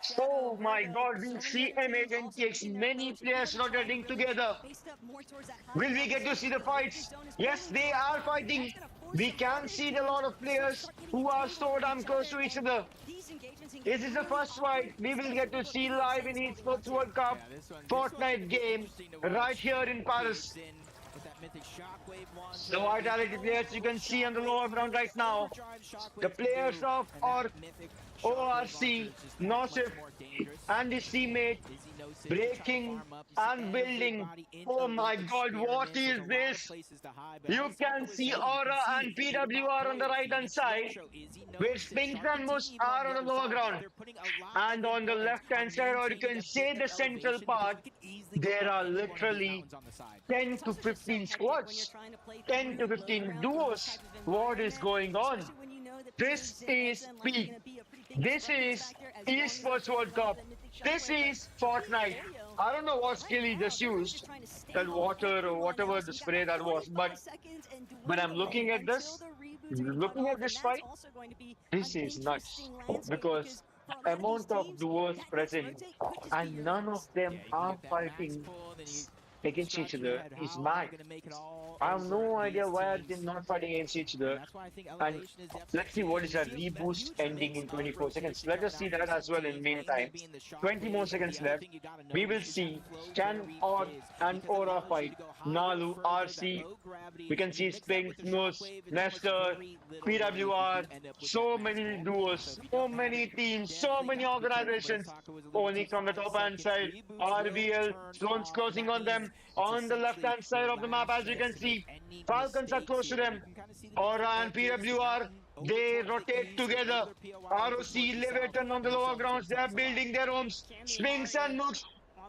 Shadow, Oh my Vergo, god, so we'll many see other teams also MHNTX, making their many approach. players Everybody trying to rotating really together. face up more towards that high Will we ground get to see the position. The Raven fights? zone is Yes, pulling they towards are Pump. fighting. That's gonna force We some can others see to a lot of players start getting who are entangled so with damn each close other, to each and other. these engagements can get This is the really first awkward, fight we will especially get to with what see PXA live is in holding on Esports to. World Cup Yeah, this one's Fortnite gonna be game interesting to watch. right here in Paris. In with that mythic shockwave launcher. The Vitality players you can see on the lower ground right now. Overdrive shockwave The can players do, of and that mythic shockwave launcher ORC, is just that much Nosif, more dangerous. and his teammate Izzy knows it, breaking trying to farm up. You see and building. everybody in Oh elite my god, what experiments. There's is a lot of this? places to hide, but You as can Zappa was see saying, you Aura can and see it even PWR on the about right hand players. side, Phoenix Retro, Izzy knows where it, Spinks Shxrk and Moose Tini are on on the the lower other ground. side. They're putting a lot And of on the importance left hand on side, or you maintaining can that see bit the of central elevation, because part, you could easily go there down are any one of these literally mountains on the side. 10 It's to also just so 15 hectic when you're squads, trying to play 10 to through low 15 grounds in this duos. type of What is environment, going on? especially when you know that This players in is XM like peak. gonna be a pretty big This disruptance is factor as long as they're Esports World holding on Cup. to that mythic This shockwave. is Fortnite. Pollo, I don't know what right skill he now, just they're really used, just trying to stay that on water or everyone whatever else. the We got spray that was. 45 But seconds and when I'm dwindling looking at until this, the reboots are gonna cut looking off, at this and fight, that's also going to be this an is nuts interesting landscape because for a lot of these amount of teams, duos that next present rotate could just be and your none of last. them Yeah, you can are get that max fighting pull, then you against each other is How mad. they're gonna make it all I have over no idea these why teams. they're not fighting against each other. That's why I think And elevation is definitely let's see what is key. that You see a reboost huge ending mix in of 24 seconds. rotation Let us come see down that from as well in teams, meantime. mainly being the shot 20 more wave. seconds The other left. thing you gotta We will notice is that see flow Can very Odd is, and because it Aura allows you fight. to go higher, Nalu, further, RC. that low gravity, We can and you see mix that with Spinks, the Nose, shockwave, it's almost Nestor, very little room. You PWR. end up with So that max many bulk duos, so if you so don't have many it, teams, so definitely many got to be careful. But as organizations. Taka was alluding Only to, from the 5 top hand seconds, side. reboots will RVL, turn zones off, and closing that on them. means it's On the left essentially hand side your of the map, last as you can chance to make see, any Falcons are mistakes close to here. them. You can kind of see the Aura different and edges PWR, mountain over they towards the rotate east, together. other POI over ROC towards the south, Leviathan on the and lower yourself grounds, can they tell are us a lot. building their homes. Spinks and Nooks.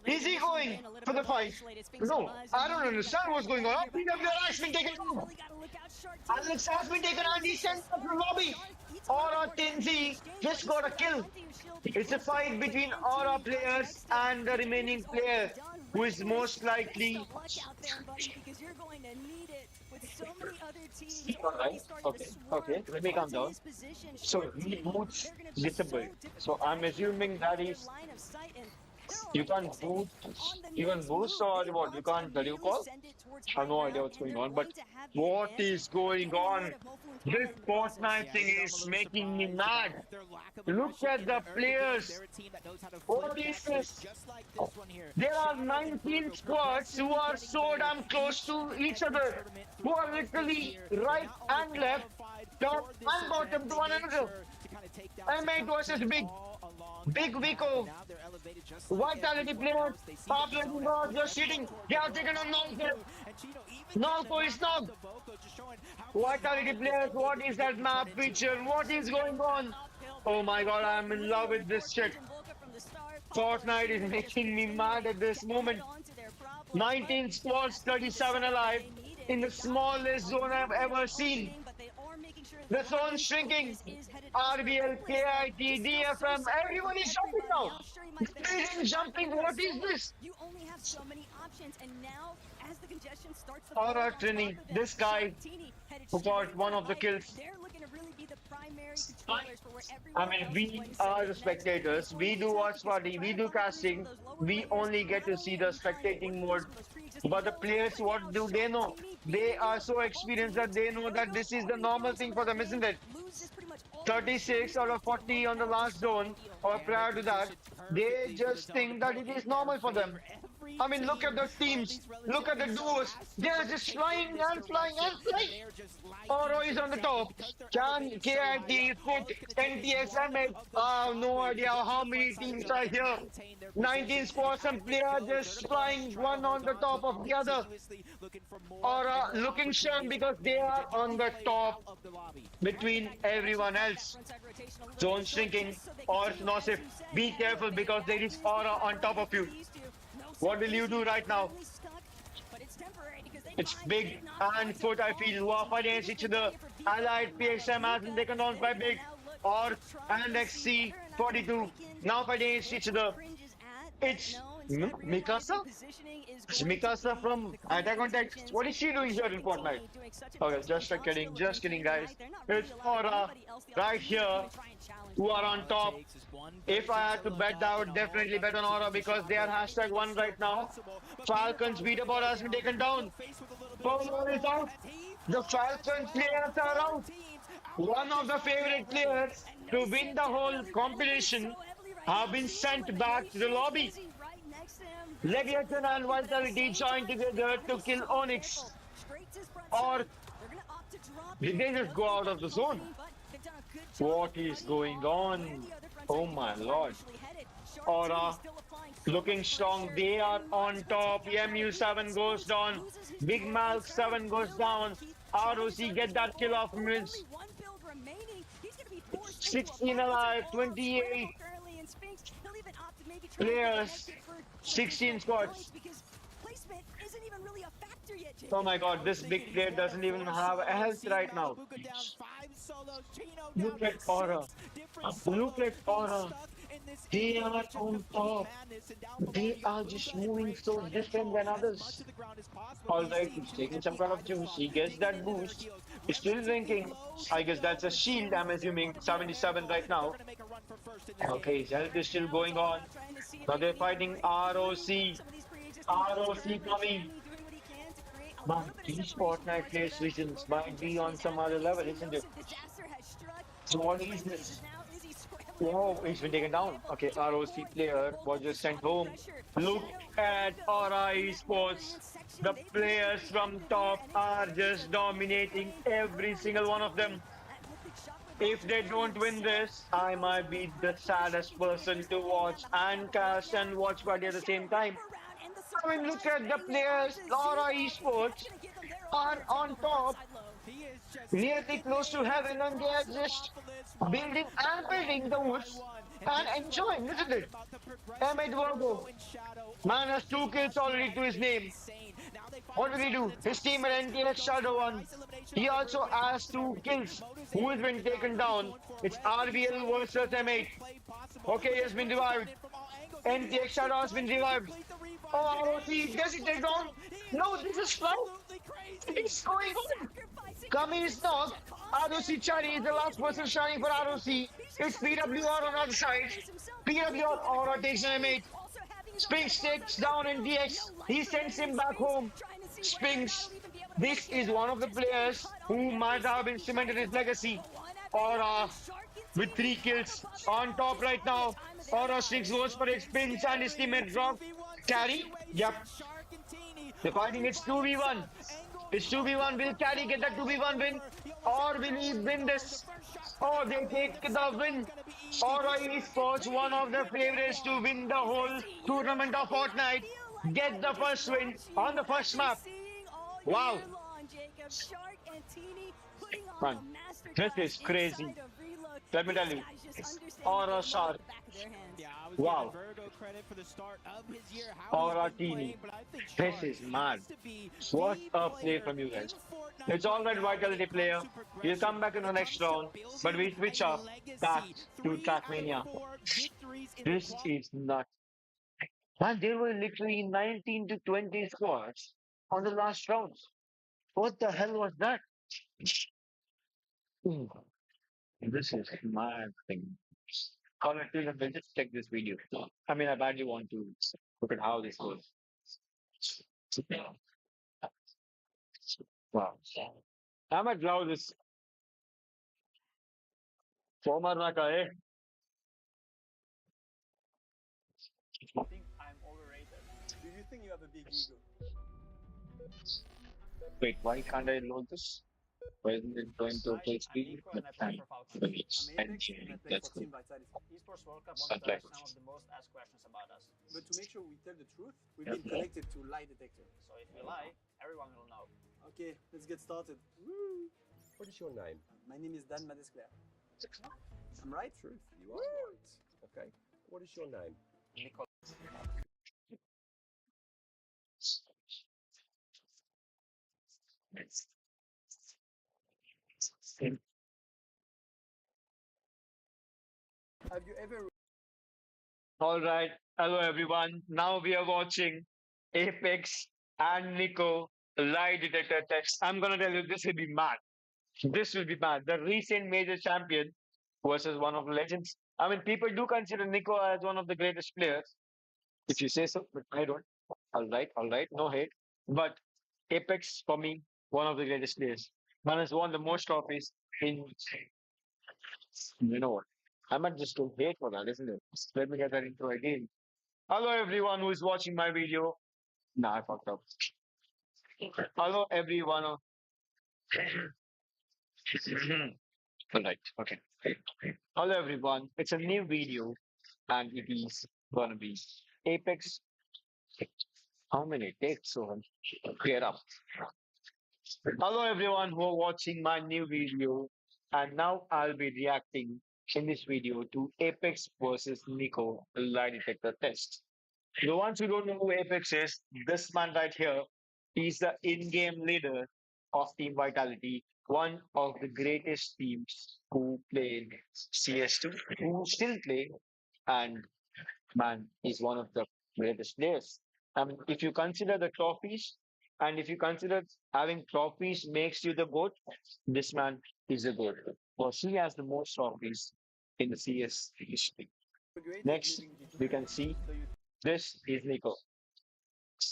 Is he going for the fight? No, I don't understand what's going on. PWR has been taken over. Alex has been taken on the center of the lobby. Aura Tinzi just got a kill. It's a fight between Aura players and the remaining player, who is most likely. Alright, okay, let me calm down. So reboots disabled. So I'm assuming that is you can't boot, you can boost or what? You can't value call? I have no idea what's going on, but what is going on? This Fortnite thing is making me mad. Look at the players. What is this? There are 19 squads who are so damn close to each other, who are literally right and left, top and bottom to one another. M8 versus Big Vico. Vitality players, PabloWingu just shooting. They are taking on Nolko. Nolko is knocked. Vitality players, what is that map feature? What is going on? Oh my god, I'm in love with this shit. Fortnite is making me mad at this moment. 19 squads, 37 alive in the smallest zone I've ever seen. The zone's shrinking. RBL, KIT, DFM, everyone is jumping now. Everyone jumping. What is this? You only have so many options, and now as the congestion starts to Aura Trini, this guy who got one of the kills. They're looking to really be the primary controllers for where everyone I mean, we are the spectators. We do watch party, we do casting. We only get to see the spectating mode. But the players, what do they know? They are so experienced that they know that this is the normal thing for them, isn't it? 36 out of 40 on the last zone, or prior to that, they just think that it is normal for them. I mean, look at the teams, look at the duos, they're just flying and flying and flying. Oro is on the top, Can, KIT, Foot, NTX, M8, I have no idea how many teams are here. 19 squads and players just flying one on the top of the other. Aura looking sure because they are on the top between everyone else. Zone shrinking, or Nosif, be careful because there is Aura on top of you. What will you do right now? It's Big and Foot, I feel, who are fighting against each other. Allied PXM has been taken on by Big, or and XC42 now fighting against each other. It's Mikasa? It's Mikasa from Attack on Titan. What is she doing here in Fortnite? Okay, just kidding guys. It's Aura right here who are on top. If I had to bet, I would definitely bet on Aura because they are #1 right now. Falcons Peterbot has been taken down. Pollo is out. The Falcons players are out. One of the favorite players to win the whole competition have been sent back to the lobby. Leviathan and Vitality joined together to kill Onyx. Or did they just go out of the zone? What is going on? Oh my lord. Aura looking strong. They are on top. MU7 goes down. Big Malk 7 goes down. ROC get that kill off Mids. 16 alive, 28 players, 16 squads. Oh my god, this big player doesn't even have a health right now. Look at Aura. Look at Aura. They are on top. They are just moving so different than others. Alright, he's taking some kind of juice. He gets that boost. He's still drinking. I guess that's a shield, I'm assuming. 77 right now. Okay, his health is still going on. Now they're fighting ROC. ROC coming. Man, these Fortnite players' visions might be on some other level, isn't it? So what is this? Whoa, he's been taken down. Okay, ROC player was just sent home. Look at Aura Esports. The players from top are just dominating every single one of them. If they don't win this, I might be the saddest person to watch and cast and watch party at the same time. I mean, look at the players. Aura Esports are on top, nearly close to heaven, and they are just building and building the woods and enjoying, isn't it? Ahmed Vergo, man has 2 kills already to his name. What did he do? His team at NTX Shadow won. He also has 2 kills. Who has been taken down? It's RBL versus M8. Okay, he has been revived. NTX Shadow has been revived. Oh, ROC, does it take down? No, this is fun. It's going on. Kami is knocked. ROC Charyy is the last person shining for ROC. It's PWR on the other side. PWR Aura takes an M8. Spinks takes down NTX. He sends him back home. Spinks, this is one of the players who might have been cemented his legacy. Aura with 3 kills on top right now. Aura 6 goes for it. Spinks and his teammate drop. Charyy, yep. They're fighting, it's 2v1. It's 2v1. Will Charyy get that 2v1 win? Or will he win this? Or they take the win? Aura Esports, one of the favorites to win the whole tournament of Fortnite. Get the first win on the first map. Wow. Man, this is crazy. Let me tell you. Aura Shxrk. Wow. Aura Tjini. This is mad. What a play from you guys. It's alright, Vitality player. You'll come back in the next round, but we switch up back to Trackmania. This is nuts. Man, there were literally 19 to 20 squads on the last rounds. What the hell was that? Ooh, this is mad thing. Honestly, we'll just check this video. I mean, I badly want to look at how this goes. Wow. I'm at loud this. Former Naka, eh? I think I'm overrated. Do you think you have a big ego? Wait, why can't I load this? Why isn't it going to full speed? And I play for Falcon. I'm Apex and I play for Team Vitality. Esports World Cup wanted to ask some of the most asked questions about us. But to make sure we tell the truth, we've been connected to lie detector. So if we lie, everyone will know. Okay, let's get started. Woo! What is your name? My name is Dan Madesclair. I'm right? Truth, you are right. Okay, what is your name? Nicolas. Have you ever... Alright, hello everyone. Now we are watching Apex and Nico lie detector test. I'm gonna tell you, this will be mad. This will be mad. The recent major champion versus one of the legends. I mean, people do consider Nico as one of the greatest players. If you say so, but I don't. Alright, no hate. But Apex, for me, one of the greatest players. Man has won the most trophies in... You know what? I might just do hate for that, isn't it? Let me get that intro again. Hello everyone who is watching my video. Nah, I fucked up. Hello everyone. Alright, okay. Hello everyone. It's a new video and it is gonna be Apex. How many takes? So clear up. Hello everyone who are watching my new video, and now I'll be reacting in this video to Apex versus Nico lie detector test. The ones who don't know who Apex is, this man right here, he's the in-game leader of Team Vitality, one of the greatest teams who played CS2, who still play, and man, he's one of the greatest players. I mean, if you consider the trophies, and if you consider having trophies makes you the GOAT, this man is the GOAT. Because he has the most trophies in the CS history. Next, we can see this is Nico.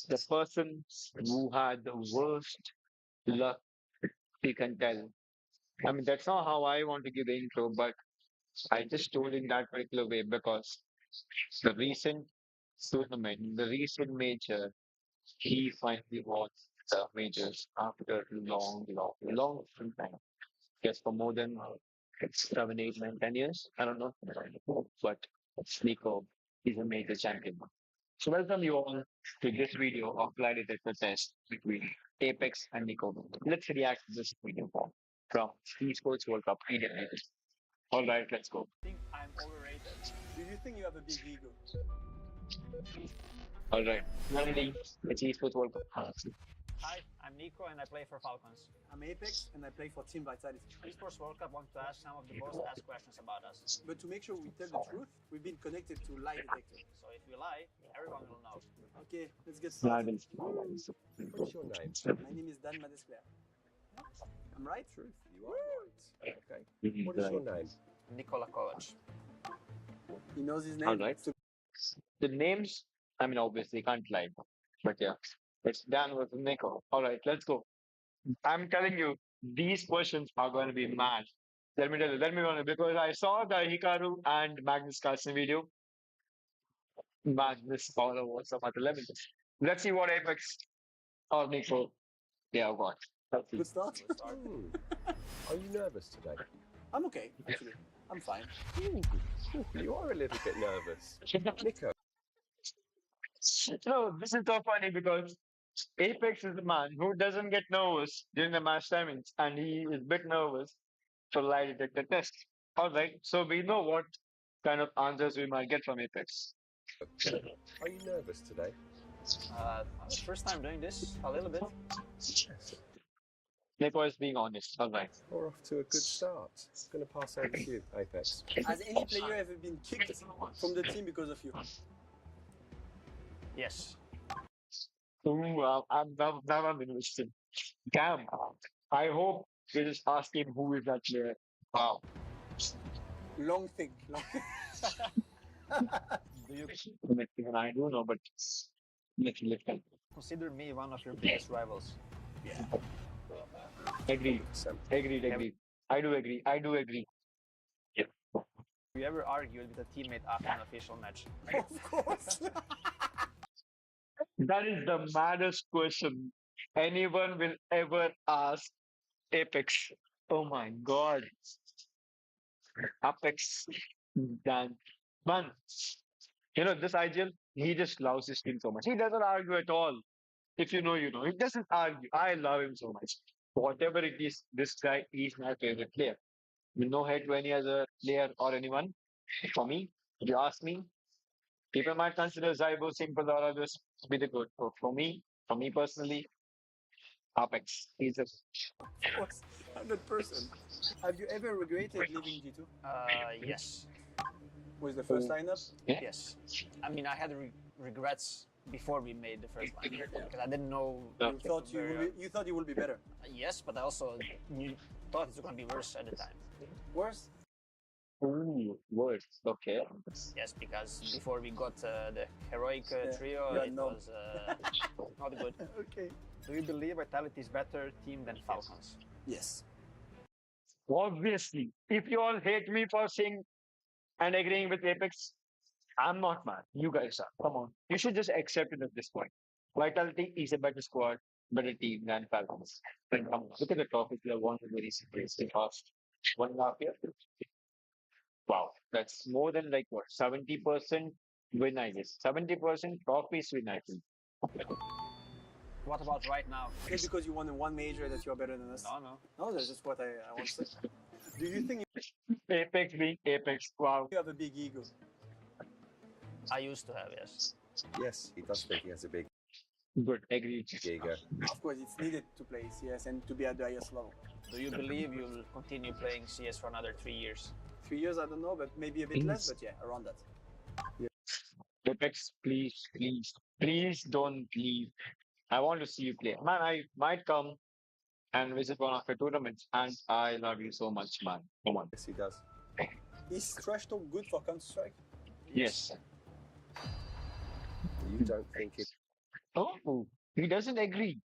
the person who had the worst luck, you can tell. I mean, that's not how I want to give the intro, but I just told in that particular way because the recent tournament, the recent major, he finally won the majors after long time. Yes, for more than 7, 8, 9, 10 years. I don't know. But Nico is a major champion. So welcome you all to this video of Flight Detector test between Apex and Nico. Let's react to this video from Esports World Cup eliminations. Alright, let's go. I think I'm overrated. Do you think you have a big ego? Alright. Finally, it's Esports World Cup. Hi, I'm Nico and I play for Falcons. I'm Apex and I play for Team Vitality. Esports World Cup wants to ask some of the most asked questions about us. But to make sure we tell the truth, we've been connected to lie detector. So if we lie, everyone will know. Okay, let's get started. What's your name? My name is Dan Madescler. I'm right? Truth, you are right. Okay. What is your name? Nikola Kovac. He knows his name. Alright. The names, I mean, obviously can't lie. But yeah, it's Dan with Nico. Alright, let's go. I'm telling you, these questions are going to be mad. Let me tell you, let me run it because I saw the Hikaru and Magnus Carlsen video. Magnus Paulo was some other level. Let's see what Apex or Nico they have got. Good start. Are you nervous today? I'm okay, actually. I'm fine. You are a little bit nervous. Nico. No, this is so funny because Apex is the man who doesn't get nervous during the match timings and he is a bit nervous for lie detector test. Alright, so we know what kind of answers we might get from Apex. Are you nervous today? First time doing this, a little bit. Yes. Nico is being honest. Alright. We're off to a good start. I'm going to pass over to you, Apex. Has any player ever been kicked from the team because of you? Yes. Ooh, I'm interested. Damn. I hope they just ask him who is that player. Wow. Long thing. Do you I don't know, but let's consider me one of your biggest rivals? Yeah. Agreed. Agreed. I do agree. Yeah. Have you ever argued with a teammate after an official match? Of course. That is the maddest question anyone will ever ask Apex. Oh my god. Apex. Dan. Man. You know, this IGL, he just loves his team so much. He doesn't argue at all. If you know, you know. He doesn't argue. I love him so much. Whatever it is, this guy is my favorite player. No hate to any other player or anyone. For me, if you ask me, people might consider Zybo simple or others to be the good. But for me personally, Apex. He's a Of course, 100%. Have you ever regretted leaving G2? Yes. Was the first lineup? Yeah. Yes. I mean, I had regrets before we made the first lineup because I didn't know. You thought you would be better. Yes, but I also thought it was going to be worse at the time. Worse? ooh, worse. Okay. Yes, because before we got the heroic trio, it was not good. Okay. Do you believe Vitality is better team than Falcons? Yes. Obviously, if you all hate me for saying and agreeing with Apex, I'm not mad. You guys are. Come on. You should just accept it at this point. Vitality is a better squad, better team than Falcons. Then come on. Look at the trophies they have won in the recent years. The past 1.5 years. Wow. That's more than like what? 70% win, I guess. 70% trophies win, I think. What about right now? Just because you won in one major that you're better than us? No. No, that's just what I want to say. Do you think Apex being Apex? Wow. you have a big ego? I used to have, yes. Yes, he does think he has a big Good. Agreed. ego. Of course, it's needed to play CS and to be at the highest level. Do you believe you'll continue playing CS for another 3 years? 3 years, I don't know, but maybe a bit less, but yeah, around that. Apex, please don't leave. I want to see you play. Man, I might come and visit one of your tournaments, and I love you so much, man. Come on. Yes, he does. Is trash talk good for Counter-Strike? Yes. You don't think it... Oh, he doesn't agree.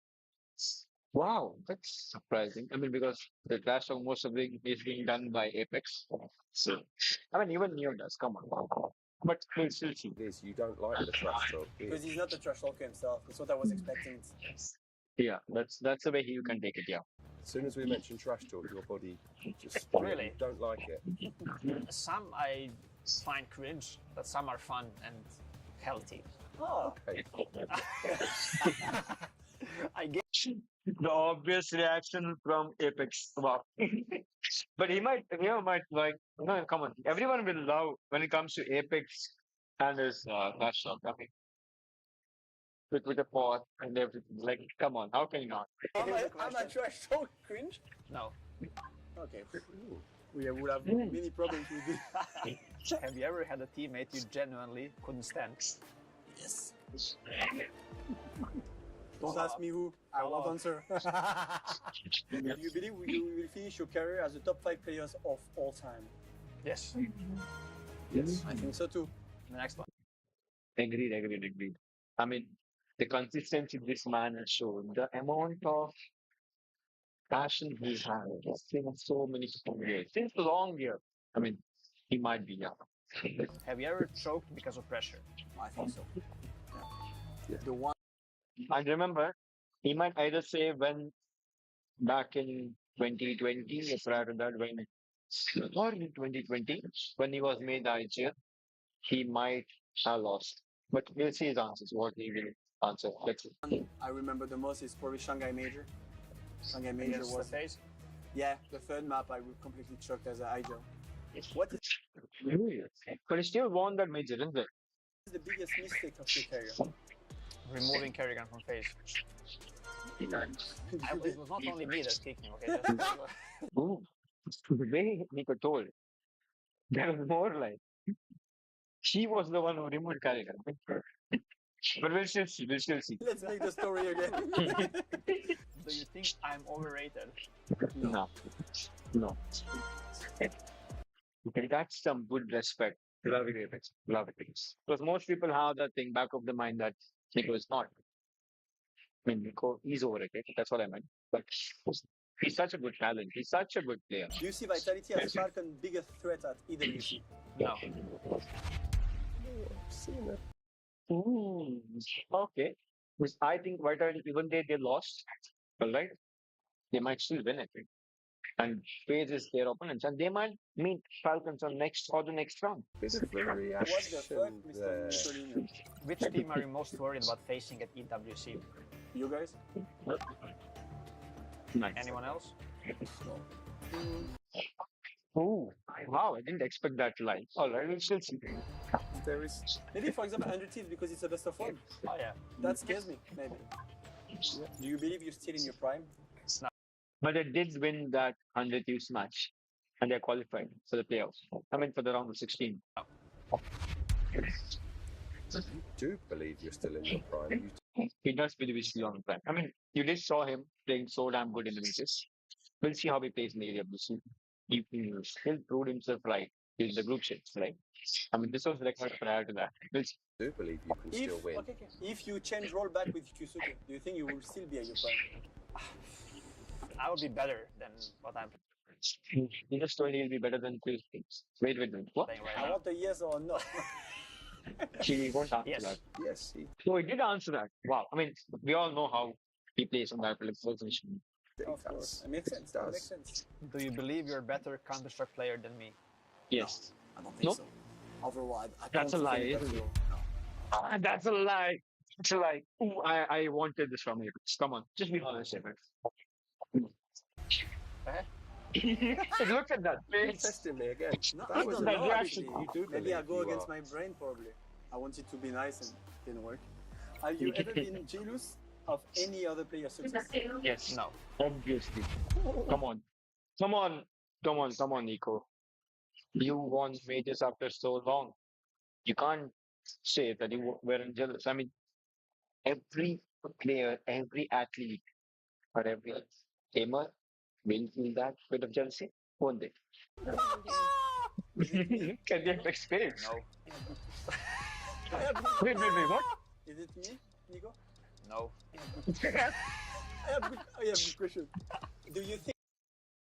Wow, that's surprising. I mean, because the trash talk most of it is being done by Apex. So, I mean, even Neo does. Come on, but we'll still see. It is, you don't like the trash talk, do you? Because he's not a trash talker himself. That's what I was expecting. Yeah, that's the way you can take it. Yeah. As soon as we mention trash talk, your body just Really? you don't like it. Some I find cringe, but some are fun and healthy. Oh, okay. I get The obvious reaction from Apex. Wow. But he might like, no, come on. Everyone will love when it comes to Apex and his trash talk. I mean, with a pot and everything. Like, come on, how can you not? Am I trash talk cringe? No. Okay. We would have many problems with it. Have you ever had a teammate you genuinely couldn't stand? Yes. Don't ask me who. I won't answer. Do you believe you will finish your career as the top 5 players of all time? Yes. Yes, I think so too. The next one. Agreed. I mean, the consistency this man has shown, the amount of passion he has since so many years, since long years. I mean, he might be young. Have you ever choked because of pressure? I think so. Yeah. The one. I remember he might either say when back in 2020 or prior to that, when or in 2020 when he was made the IGL, he might have lost. But we'll see his answers, what he will answer. Let's see. I remember the most is probably Shanghai Major. Shanghai Major was the phase. Yeah, the third map I would completely choked as an IGL. What is But he still won that major, isn't it? the biggest mistake of your career? Removing Kerrigan from phase. It was not only me that's kicking, okay? Ooh, the way Nico told, there was more like she was the one who removed Carrigan. But we'll still see. Let's make the story again. Do you think I'm overrated? No. Okay, that's some good respect. Love it, Apex. Love it. Because most people have that thing back of the mind that Nico is not. I mean, Nico is overrated. That's what I meant. But he's such a good talent. He's such a good player. Do you see Vitality as Falcon biggest threat at EWC? No. Okay. Which I think Vitality, even though they lost, all right, they might still win it. And FaZe is their opponents, and they might meet Falcons on the next round. Bit of a reaction What the fuck, there. Mr. Nicolino? Which team are you most worried about facing at EWC? You guys? Nice. Anyone else? Oh, wow, I didn't expect that line. All right, we'll still see. There is maybe, for example, 100 Thieves because it's a best of one. Oh yeah, that scares me. Maybe. Do you believe you're still in your prime? No. But they did win that 100 Thieves match, and they're qualified for the playoffs. I mean, for the round of 16. You do believe you're still in your prime. He does believe he's still on the prime. I mean, you did saw him playing so damn good in the matches. We'll see how he plays in the AWC. He still proved himself right in the group shapes, right? I mean, this was record prior to that. We'll see. I do believe you can still win. Okay. If you change role back with Kyusuke, do you think you will still be at your prime? I would be better than what I'm. He just told he'll be better than Kyusuke. Wait. What? I want a yes or no. He won't answer Yes. that. Yes, So he did answer that. Wow. I mean, we all know how he plays on that position. Of course. It makes sense. It makes sense. Do you believe you're a better Counter-Strike player than me? Yes. I don't think so. Overall, I That's a lie, isn't it? That's a lie. It's a lie. Ooh, I wanted this from you. Come on, just be honest, Apex. Look at that You're face. testing me again. No, That I was don't a know. lie. Actually. You do Maybe I believe go you against are. my brain, probably. I wanted to be nice and didn't work. Have you ever been jealous of any other player's success? Yes. No. Obviously. Come on, Nico. You won majors after so long. You can't say that you weren't jealous. I mean, every player, every athlete, or every gamer will feel that bit of jealousy, won't they? Can they have experience? No. Wait, what? Is it me, Nico? No. I have a good question. Do you think?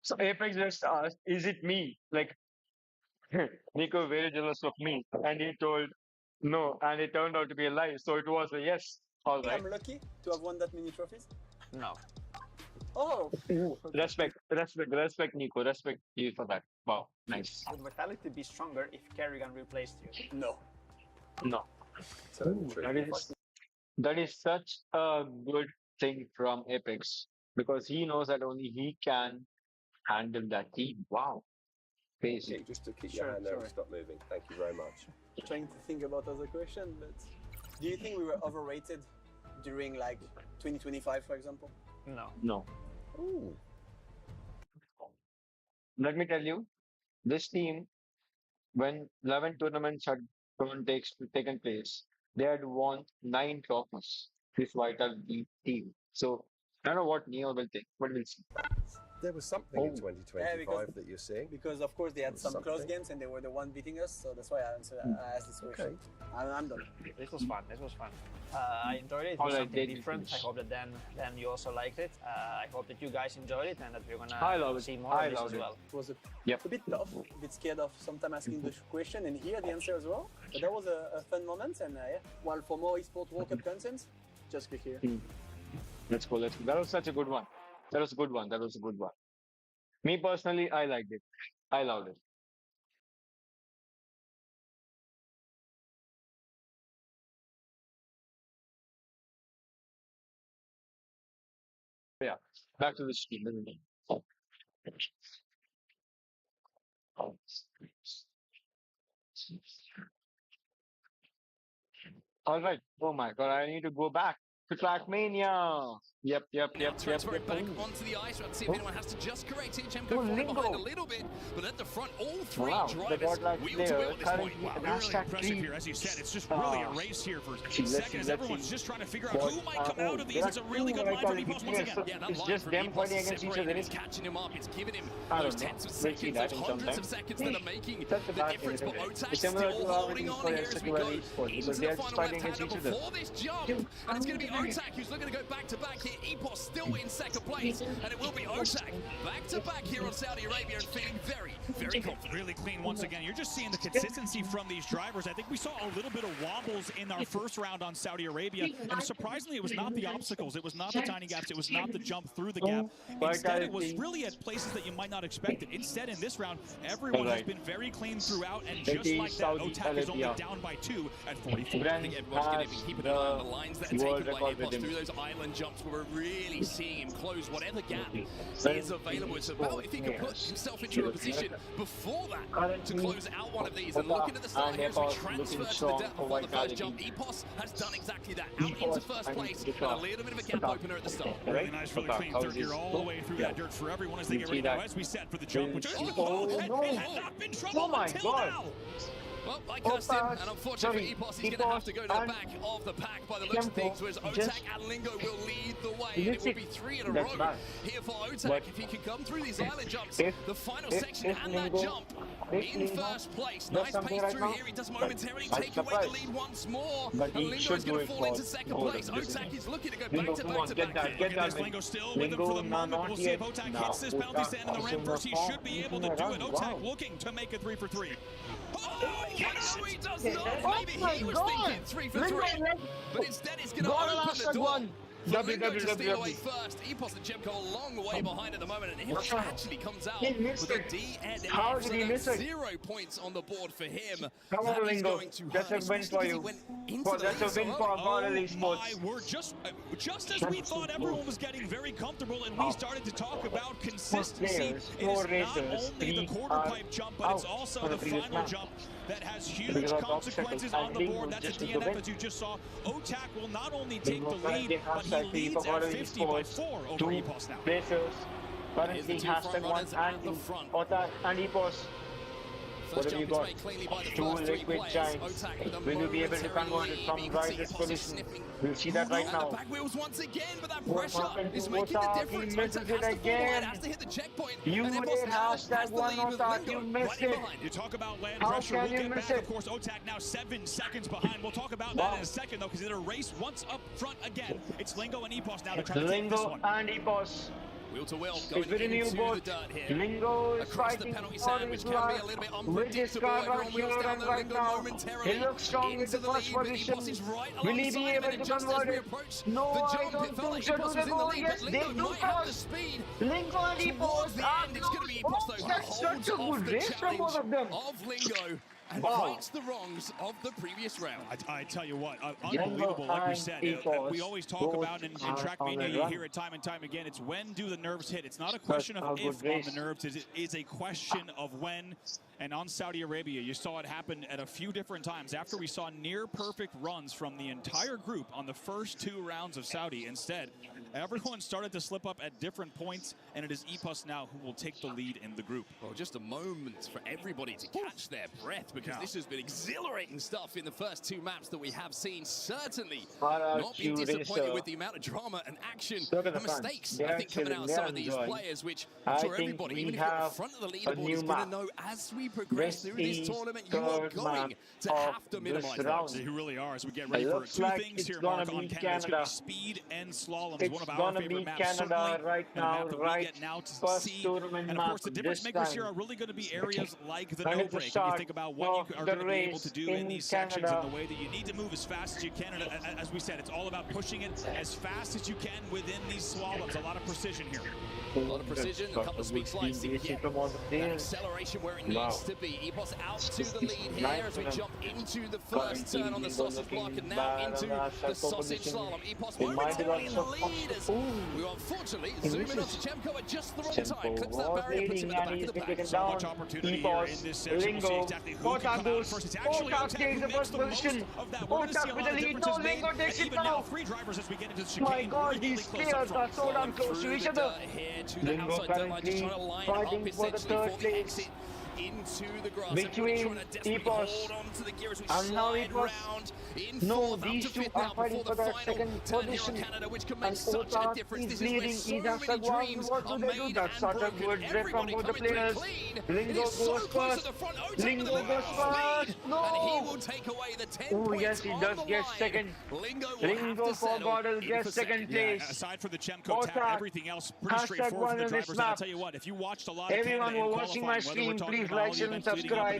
So Apex just asked, "Is it me?" Like Nico very jealous of me, and he told no, and it turned out to be a lie. So it was a yes. All right. I'm lucky to have won that many trophies. No. Oh. Respect, Nico. Respect you for that. Wow, nice. Would Vitality be stronger if Kerrigan replaced you? No. No. That is such a good thing from Apex because he knows that only he can handle that team. Wow. Crazy. Just to keep your hand there and stop moving. Thank you very much. Trying to think about other question, but do you think we were overrated during like 2025, for example? No. No. Ooh. Let me tell you, this team, when 11 tournaments had taken place, they had won 9 trophies. This vital team. So I don't know what Neo will think, but we'll see. There was something in 2025 that you're seeing. Because of course they had some close games and they were the one beating us, so that's why I asked this question. I'm done. This was fun. This was fun. I enjoyed it. It was something different. I hope that then you also liked it. I hope that you guys enjoyed it and that we're gonna see more of this as well. It was a bit tough, a bit scared of sometimes asking the question and hear the answer as well. But that was a fun moment, and yeah. Well, for more Esports World Cup content, just click here. Let's go. That was such a good one. That was a good one. Me personally, I liked it. I loved it. Yeah, back to the stream. All right. Oh my God, I need to go back to Trackmania. Yep. Transfer it back onto the ice. Let's see if anyone has to just correct it. Japko falling behind a little bit, but at the front, all three drivers wheel to wheel at this point. Wow, really impressive here. As you said, it's just really a race here for seconds. Everyone's just trying to figure out who might come out of these. It's a really good line from Epos once again. Yeah, it's just them fighting against each other. It's catching him up. It's giving him those tenths of seconds, those hundreds of seconds that are making the difference. But Otak still holding on here as we go into the final left-hander before this jump. And it's going to be Otak who's looking to go back-to-back here. Epos still in second place, and it will be Otak back-to-back here on Saudi Arabia and feeling very, very confident. Really clean once again. You're just seeing the consistency from these drivers. I think we saw a little bit of wobbles in our first round on Saudi Arabia, and surprisingly, it was not the obstacles, it was not the tiny gaps, it was not the jump through the gap. Instead, it was really at places that you might not expect it. Instead, in this round, everyone has been very clean throughout, and just like that, Otak is only down by 2 at 44. I think everyone's going to be keeping an eye on the lines that are taken by Epos through those island jumps where we're really seeing him close whatever gap is available. It's about if he can put himself into a position before that to close out one of these. And looking at the start here as we transfer to the depth before the first jump, Epos has done exactly that. Out into first place and a little bit of a gap opener at the start. Really nice, really clean third gear all the way through that dirt for everyone as they get ready now. As we said for the jump, which it had not been trouble until now. Well, like Kirsten, and unfortunately for Epos, he's going to have to go to the back of the pack by the looks of things, whereas Otak and Lingo will lead the way, and it will be 3 in a row here for Otak. If he can come through these island jumps, the final section and that jump in first place. Nice pace through here. He does momentarily take away the lead once more, and Lingo is going to fall into second place. Otak is looking to go back-to-back. Look at this, Lingo still with him for the moment. We'll see if Otak hits this penalty stand in the ramp first. He should be able to do it. Otak looking to make it 3 for 3. Oh, no, he does not. Maybe he was thinking 3 for 3, but instead he's going to open the door. Lingo to steal away first. Epos and Japko a long way behind at the moment, and he actually comes out with a DNF. How did he miss it? 0 points on the board for him. Come on, Lingo. That's a win for you. That's a win for Esports. We're just as we thought everyone was getting very comfortable, and we started to talk about consistency. It is not only the quarter pipe jump, but it's also the final jump that has huge consequences on the board. That's a DNF, as you just saw. Otak will not only take the lead, but he leads at 50 by 4 over Epos now. Currently, hashtag 1 and Otak and Epos. What have you got? Two liquid giants. Will you be able to convert it from right this position? We'll see that right now. Back wheels once again, but that What pressure happened to is making the Otak? difference. He misses Otak it has to fall behind, again. has to hit the checkpoint. You and did Esports now has hashtag the one lead with Otak, Lingo you missed right in it. behind. You talk about land How pressure. can We'll you get miss back. it? Of course, Otak now 7 seconds behind. We'll talk about that in a second, though, because it'll race once up front again. It's Lingo and Epos now to try to take this Lingo one. and Epos. Wheel to wheel, It's going very new into boat. the dirt here. Lingo is Across the fighting penalty for sand, his which can be life a little bit with his unpredictable. car Everyone right wheels here down and low, right Lingo now. momentarily He looks strong with into the the first lead, but position. Epos is right Will he be alongside him, able and to just as convert we it? approach No, the I jump, don't it felt like think so. Epos Do was they in the go? lead, Yes, but they Lingo do might have the cross. speed. Lingo and Towards Epos the are end, it's going to be close. Epos, though, who That's such holds a off good the race from both of them. of Lingo and Wow. rights the wrongs of the previous round. I tell you what, unbelievable. Like we said, we always talk about in Trackmania, you hear it time and time again. It's when do the nerves hit. It's not a question of if on the nerves. It is a question of when. And on Saudi Arabia, you saw it happen at a few different times. After we saw near perfect runs from the entire group on the first 2 rounds of Saudi, instead, everyone started to slip up at different points, and it is Epos now who will take the lead in the group. Well, just a moment for everybody to catch their breath, because this has been exhilarating stuff in the first 2 maps that we have seen. Certainly not being disappointed with the amount of drama and action and mistakes, I think, coming out of some of these players, which I'm sure everybody, even if you're at the front of the leaderboard, is going to know as we progress through this tournament, you are going to have to minimize those. You really are, as we get ready for 2 things here, Mark, on Canada. It's going to be speed and slalom, one of our favorite maps, certainly, right and a map that we get now to see. And of course, the difference makers here are really going to be areas like the no break. When you think about what you are going to be able to do in these sections and the way that you need to move as fast as you can. And as we said, it's all about pushing it as fast as you can within these slaloms. A lot of precision here. A lot of precision, a couple of sweet slides to get that acceleration where it needs to be. Epos out to the lead here as we jump into the first turn on the sausage block and now into the sausage slalom. Epos momentarily in the lead as we will unfortunately zoom in onto Chemko at just the wrong time. Clips that barrier, puts him in the back of the back. So much opportunity here in this section. We'll see exactly who can come out first. It's actually Otak who makes the most of that. We're going to see a lot of differences made. And even now, 3 drivers as we get into the chicane. My God, these players are so damn close to each other. Lingo currently fighting for the 3rd place. Into the grass, between Epos and now Epos. No, these two are fighting for that 2nd position. And Otak is leading. He's after one. What do they do? That's such a good grip from both the players. Lingo goes first. Lingo goes first. No! And he will take away the 10 oh, yes, he does get 2nd. Lingo for Gordon gets 2nd place. Yeah, aside from the Chemko tap, everything else pretty straightforward for the drivers. And I'll tell you what, if you watched a lot of everyone Canada who watching my stream, please like, share, and subscribe.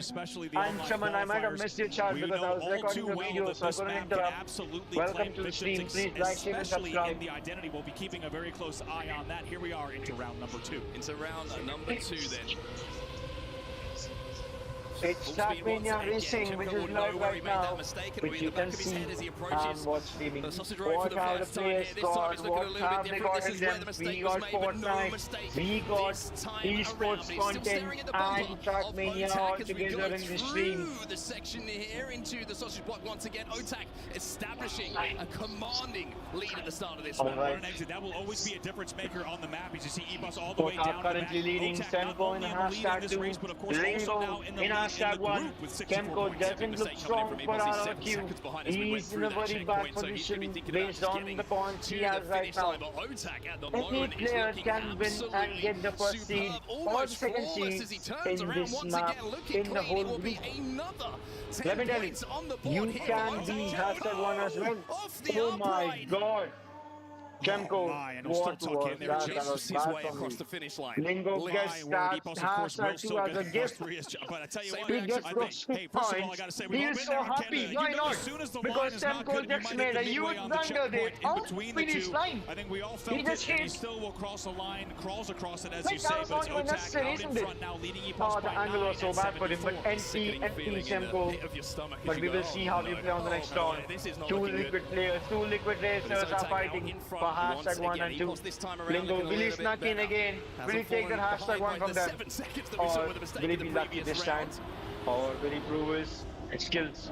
And Shaman, I might have missed your chat because I was recording the video, so I couldn't interrupt. Welcome to the stream. Please like, share, and subscribe. In the identity, we'll be keeping a very close eye on that. Here we are into round number 2. Into round number 2 then. It's Trackmania Racing, which is live right now, which you can see and watch streaming. What are the players got? What have they got in them? We got Fortnite, we got esports content and Trackmania all together in the stream. The section here into the sausage block once again. Otak establishing a commanding lead at the start of this one. What an exit. That will always be a difference maker on the map. As you see Epos all the way down currently leading Semco in hashtag 2, Lingo in hashtag 1. Kemko doesn't look strong for RRQ. He's in a very bad position based on the points he has right now. Any player can win and get the first seed or the 2nd seed in this map in the whole week. Let me tell you, you can be hashtag 1 as well. Oh my God. Kemko, what was that? That was bad for me. Lingo gets that hashtag 2 as a gift. But I tell you He what, gets those 2 points. He is so happy. Why not? Because Kemko just made a huge blunder there. Out finish line. I think we all felt it, and he still will cross the line, crawls across it as you say, but it's Otak out in front now, leading Epos the angle was so bad for him, but NC Kemko. But we will see how they play on the next round. 2 liquid players, 2 liquid racers are fighting for hashtag 1 and 2. Lingo, will he snuck in again? Will he take that hashtag 1 from them? Or will he be lucky this time? Or will he prove his skills?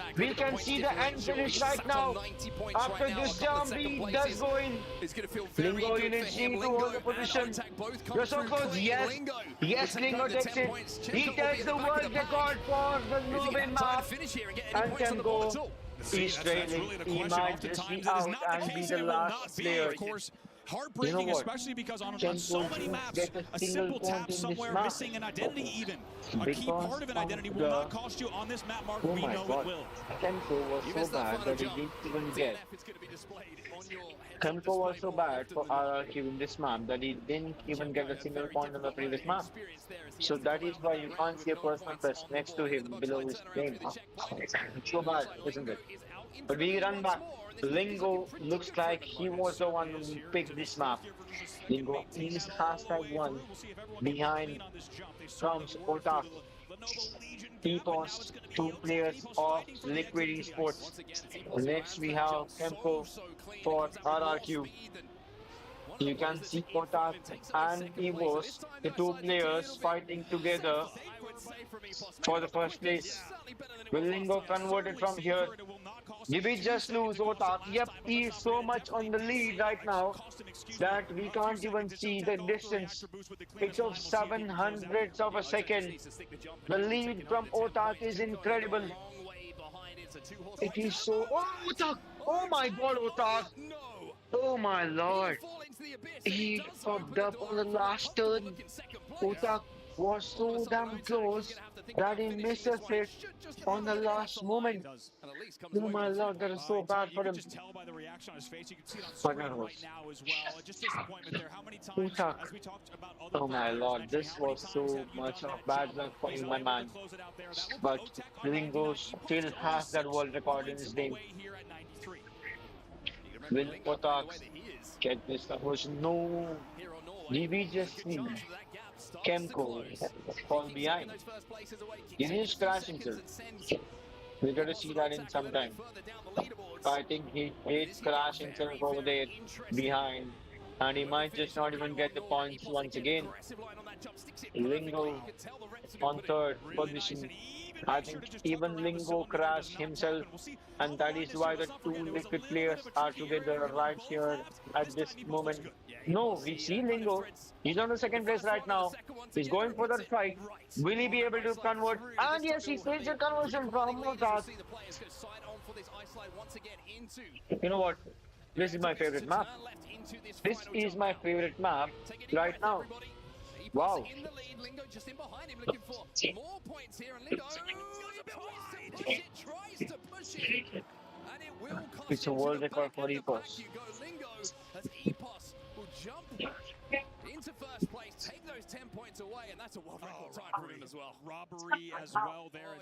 attack. We Look at the can points see the end differential. finish He's right sat now. on 90 points After right now, this a couple of jump, second he places. does go in. It's going to feel very Lingo, good you for need him. to Lingo hold the and position. Arctec both come You're so through close. clean. Yes. Lingo Yes, will take Lingo home the takes 10 it. points. He Chxrk will be takes at the the back of world the pack. record for the Is he moving going to have time map to finish here and get any and points on can the board go. at all? He's That's trailing. really the He question. might just be Oftentimes it is out not the and be case, the and it will last not be, player. of course. You know Heartbreaking, what? especially because on Can so many Fortnite maps, get a single simple point tap in this somewhere, map? missing an identity even. A key Because part of an of identity will the- not cost you on this map, Mark. Oh We my know god. it will. Tempo was You so missed that bad final that he jump. didn't even get. DNF is going to be displayed on your heads-up Tempo was display so more bad often for than not. RRQ in this map that he didn't even get a Japko, single very point on the difficult previous map. experience there as he So has to that come is out why of you that can't round see a with no personal points best on the next to board. him The Bucks below try his and turn around name. through the checkpoint. So bad, isn't it? But we run back. Lingo looks like he was the one who picked this map. Lingo is #1 behind Trump's Otaf. Esports, two players of Liquid Esports. Next we have Tempo for RRQ. You can see Kotak and Evos, the two players fighting together for the first place. Will Lingo convert it from here? Did we just lose Otak? Yep, he is so much on the lead right now that we can't even see the distance. It's of 700ths of a second. The lead from Otak is incredible. It is so... Oh, Otak! Oh my god, Otak! Oh my lord! He fucked up on the last turn. Otak was so damn close that he missed a hit on the last moment. Oh my lord, that is so bad for him. Otak. Oh my lord, this was so much of bad luck for my man. But Lingo still has that world record in his name. Will Otak get this conversion? No. Did we just see Kemko fall behind? Did he just crash himself? We're going to see that in some time. I think he did crash himself over there behind, and he might just not even get the points once again. Lingo on third position. I think even Lingo crashed himself, and that is why the two Liquid players are together right here at this moment. No, we see Lingo. He's on the second place right now. He's going for that fight. Will he be able to convert? And yes, he fails a conversion from Otak. You know what? This is my favorite map. This is my favorite map right now. Wow. In the lead, Lingo just in behind him, looking for more points here, and Lingo tries to push it, and it will cost It's a world record for Epos. Lingo as Epos will jump into first place, take those 10 points away, and that's a world record time for him as well. Robbery as well there.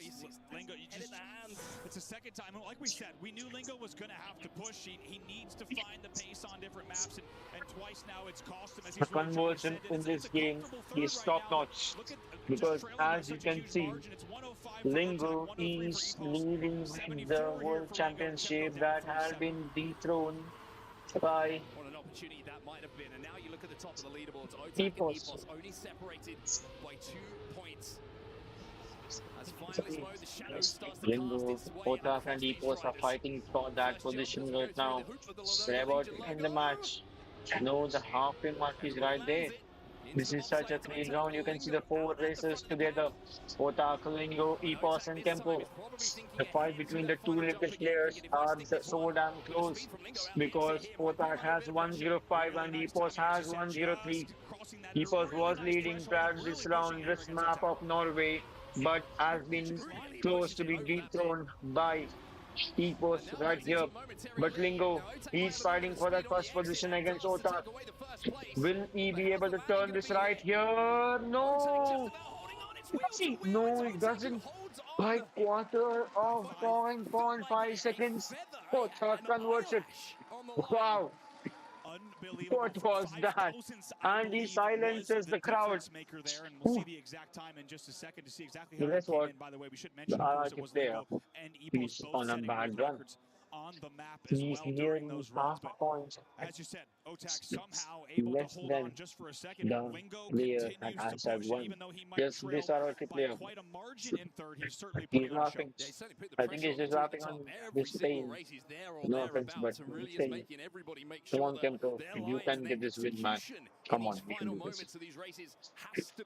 Lingo, it's the second time. Like we said, we knew Lingo was going to have to push. He needs to find the pace on different maps, and twice now it's cost him. As The conversion in this game is top-notch because, as you can see, Lingo is leading the World Championship that has been dethroned by What an opportunity that might have been, and now you look at the top of the leaderboards. Otak and Epos only separated by 2 points. As finalist mode, the shadow starts to Lingo, cast its way. Otak and Epos are fighting for that position right now. They're about to end the match. No, the halfway mark is right there. This is such a clean round. You can see the 4 racers together. Otak, Lingo, Epos and Tempo. The fight between the two Liquid players are so damn close because Otak has 105 and Epos has 103. Epos was leading prior to this round, this map of Norway, but has been close to be dethroned by Epos right here. But Lingo, he's fighting for that first position against Otak. Will he be able to turn this right here? No! No, it doesn't. By quarter of 0.5 seconds, Otak converts it. Wow! What was that? And he silences the crowd. We'll see the exact time in just a second to see exactly how That's that came what in. By the way, we should the mention, of course, it was player. Lingo and Epos He's both on a setting bad those run. records on the map as He's well during nearly those runs. half But points. as you said, Otak somehow able Less to hold than on just for a second. the Lingo player that continues has to had push, one. even though he might Just trail this RRQ by player. quite a margin in third. He's certainly He's putting on a show. laughing. I think he's just laughing on this pain. No offense, but he's saying, come on, Tempo, you can get this win, man. Come on, we can do this.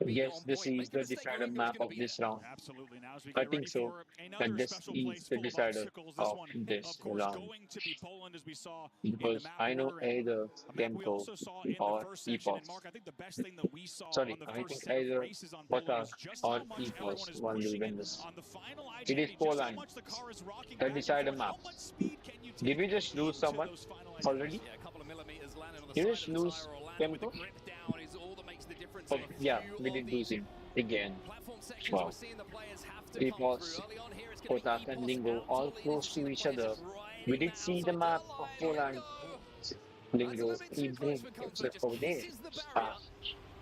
Yes, this is the decider map of this round. Absolutely. Now as we I get think ready so. for That another this special is place the full of decider obstacles, this of one, this of course, round. going to be Poland, as we saw in the Because map I know order, and either a map we Tempo also saw in or the first section. And Epos. Mark, I think the best thing that we saw Sorry, on the I first think set of either races on Poland Otak is just or how much everyone Epos is one will pushing win it this. on the final It is IGT, just how Poland. much the car is rocking The back and decider forth. map. How much speed can you take Did we just lose into someone those final already? Yeah, a couple of millimeters landing on the Did we side just of the lose tire or landing with the Tempo? grip down is all that makes the difference. Oh, in a yeah, few we of did these lose him again. platform sections. Wow. We're seeing the players have to come Epos, through. Early on here, it's going to be Otak and Epos Lingo out all to the lead. close We'll to see each the players other. right We did now. see So the map of Poland. That's a Lingo little bit too is close for over comfort. there. Just the barrier. Ah.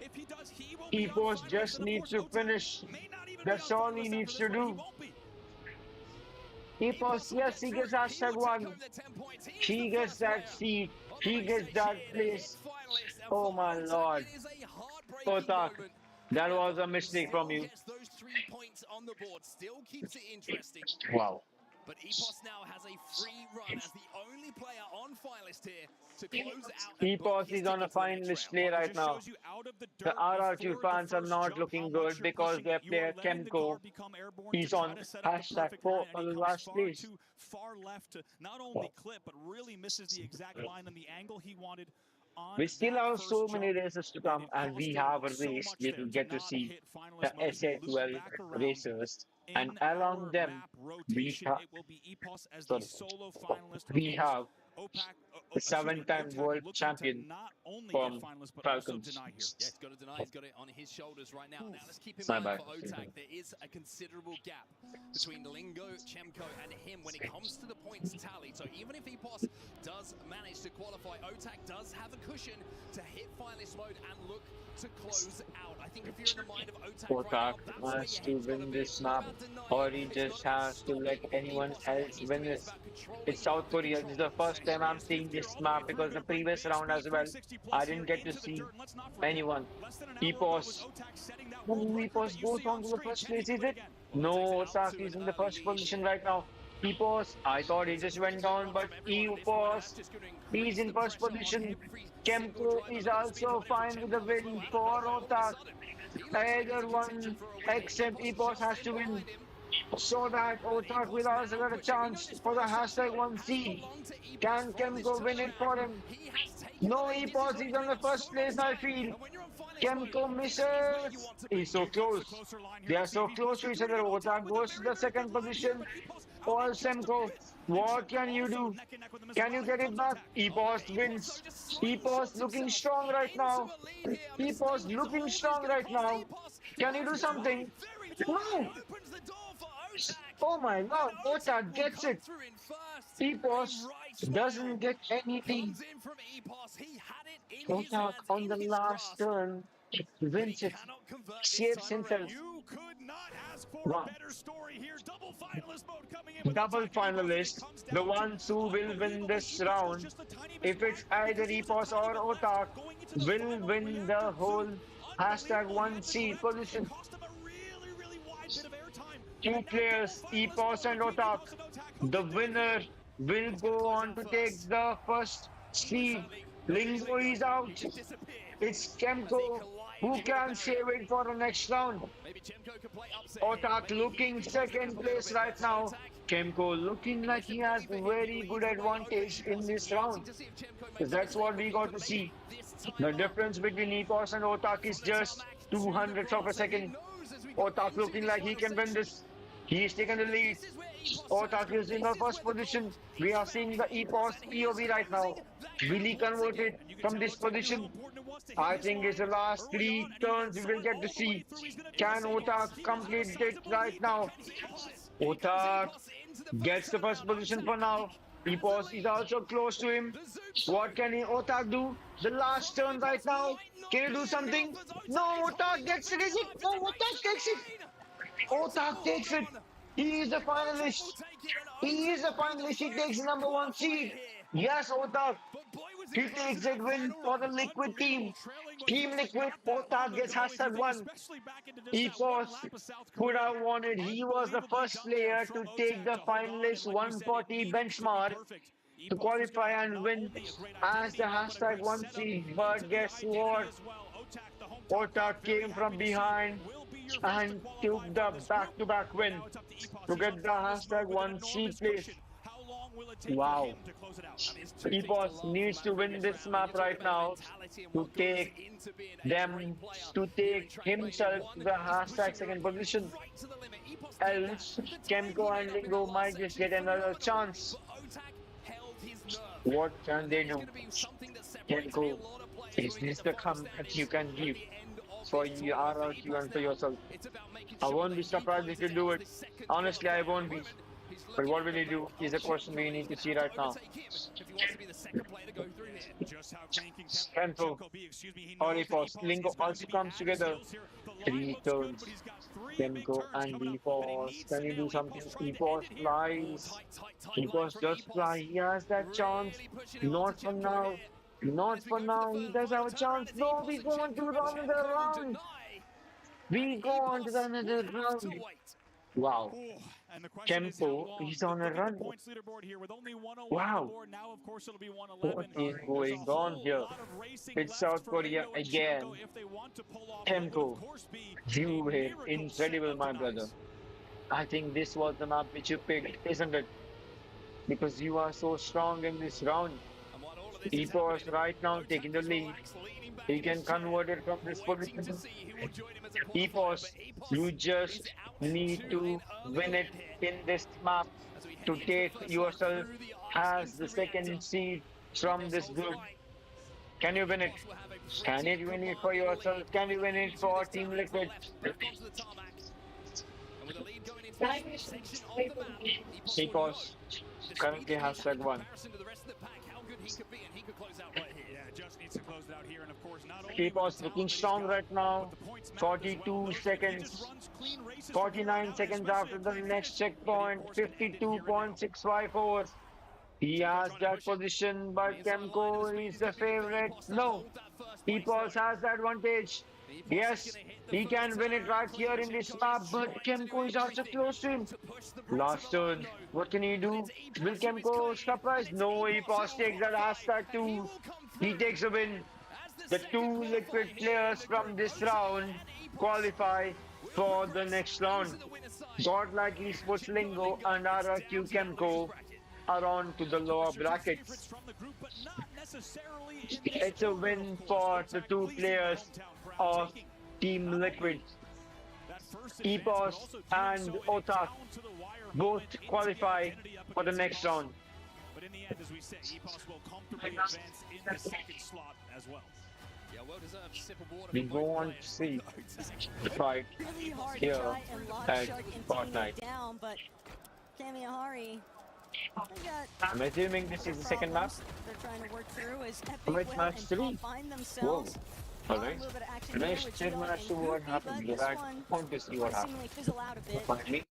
If he does, he will be Esports on just needs to finish. That's all he needs to do. Esports, yes, he gets hashtag 1. He gets that seat. He gets that place. Oh my lord. Otak, that was a mistake from you. Gets those 3 points on the board, still keeps it interesting. Wow. But Epos now has a free run as the only player on finalist here to close out and book Epos his is on a ticket to the next finalist round. play right now. The RRQ fans are not looking good because their player Kemko is on hashtag 4 on the last place. Far left to not only clip but really misses the exact line and the angle he wanted. We still have so many races to come, and we have a race we will get to see the SA12 racers, and along them we have, we have the 7-time world champion from Falcons. Yeah, he's got to deny. He's got it on his shoulders right now. Now let's keep in mind for Otak, there is a considerable gap between Lingo, Chemko, and him when it comes to the points tally. So even if Epos does manage to qualify, Otak does have a cushion to hit finalist mode and look to close out. I think if you're in the mind of Otak Otak wants to win this map, or he just has to let anyone else win it. It's South Korea. This is the first time I'm seeing this map because the previous round as well, I didn't get to see anyone. Epos. Epos goes on to the first place, is it? No, Otak is in the first position right now. Epos, I thought he just went down, but Epos, he's in first position. Kemko is also fine with the win for Otak. Either one except Epos has to win, so that Otak will also get a chance for the hashtag 1 seed. Can Kemko win it for him? No, Epos is on the first place, I feel. Kemko misses. He's so close. They are so close to each other. Otak goes to the second position. Or Semko, what can you do? Can you get it back? Epos wins. Epos looking strong right now. Epos looking strong right now. Can you do something? No! Oh my god, Otak gets it. Epos doesn't get anything. Otak on the last turn wins it. Saves himself. Wow. Double finalist, the ones who will win this round, if it's either Epos or Otak, will win the whole hashtag 1 seed position. Two players, Epos and Otak. The winner will go on to take the first seed. Lingo is out. It's Kemko who can save it for the next round. Otak looking second place right now. Kemko looking like he has very good advantage in this round. That's what we got to see. The difference between Epos and Otak is just 200ths of a second. Otak looking like he can win this. He's taken the lead. Otak is in the first position. We are seeing the Epos POV right now. Will he convert it from this position? I think it's the last 3 turns we will get to see. Can Otak complete it right now? Otak gets the first position for now. Epos is also close to him. What can Otak do? The last turn right now. Can he do something? No, Otak gets it, is it? No, Otak takes it. Otak takes it. He is a finalist. He is a finalist. He takes the number 1 seed. Yes, Otak. He takes that win for the Liquid team. Team Liquid, Otak gets hashtag 1. Epos could have won it. He was the first player to take the finalist 140 benchmark to qualify and win as the hashtag 1 seed. But guess what? Otak came from behind and took the back-to-back win to get the hashtag 1 seed place. Wow. Epos needs to win this map right now to take them, to take himself to the hashtag 2nd position. Else, Kemko and Lingo might just get another chance. What can they do? Kemko, is this the comeback you can give for your RRQ and for yourself? I won't be surprised if you do it. Honestly, I won't be. But what will he do is the question we need to see right now. Kemko or Epos, Lingo also comes together. 3 turns. Kemko and Epos. Can he do something? Epos flies. Epos does fly. He has that chance. Not for now. Not for now. He does have a chance. No, we go on to another round. We go on to another round. Wow. And the question is how Tempo, long. he's on a Look at run. the points leaderboard here with only 101 on the Wow. board. Now, of course, it'll be 111. What is There's going a on whole here? lot of racing It's left South for Korea Vergo and again. Charyy if they want to pull off what would, Tempo. of course, be You a were miracle incredible, set my up brother. tonight. I think this was the map which you picked, isn't it? Because you are so strong in this round. Esports right now taking the lead. He can convert it from this position. Esports, you just need to win it in this map to take yourself as the second seed from this group. Can you win it? Can you win it for yourself? Can you win it for Team Liquid? Esports currently has #1. Just needs to close it out here, and of course, not only Esports looking strong right now. 42 seconds. 49 seconds after the next checkpoint. 52.654. He has that position, but Kemco is the favorite. No, Esports has the advantage. Yes, he can win it right here in this map, but Kemco is also close to him. Last turn, what can he do? Will Kemco surprise? No, Esports takes that hashtag 2. He takes a win. The 2 Liquid players from this round qualify for the next round. Godlike Esports Lingo and RRQ Kemco are on to the lower brackets. It's a win for the 2 players of Team Liquid. Epos and Otak both qualify for the next round. But in the end, as we say, Epos will comfortably advance in the second slot as well. Yeah, well-deserved sip of water. We go on to see the fight Really hard to here try and lock at Shxrk and Fortnite. Tjino down, but Kamihari, I'm assuming this is the second map. they're trying to work through as Epic Which Will match and 3? Pop find themselves. Whoa. Alright. Let's check match 2 what happens. I want to see what happens. Seemingly fizzle out a bit. Finally,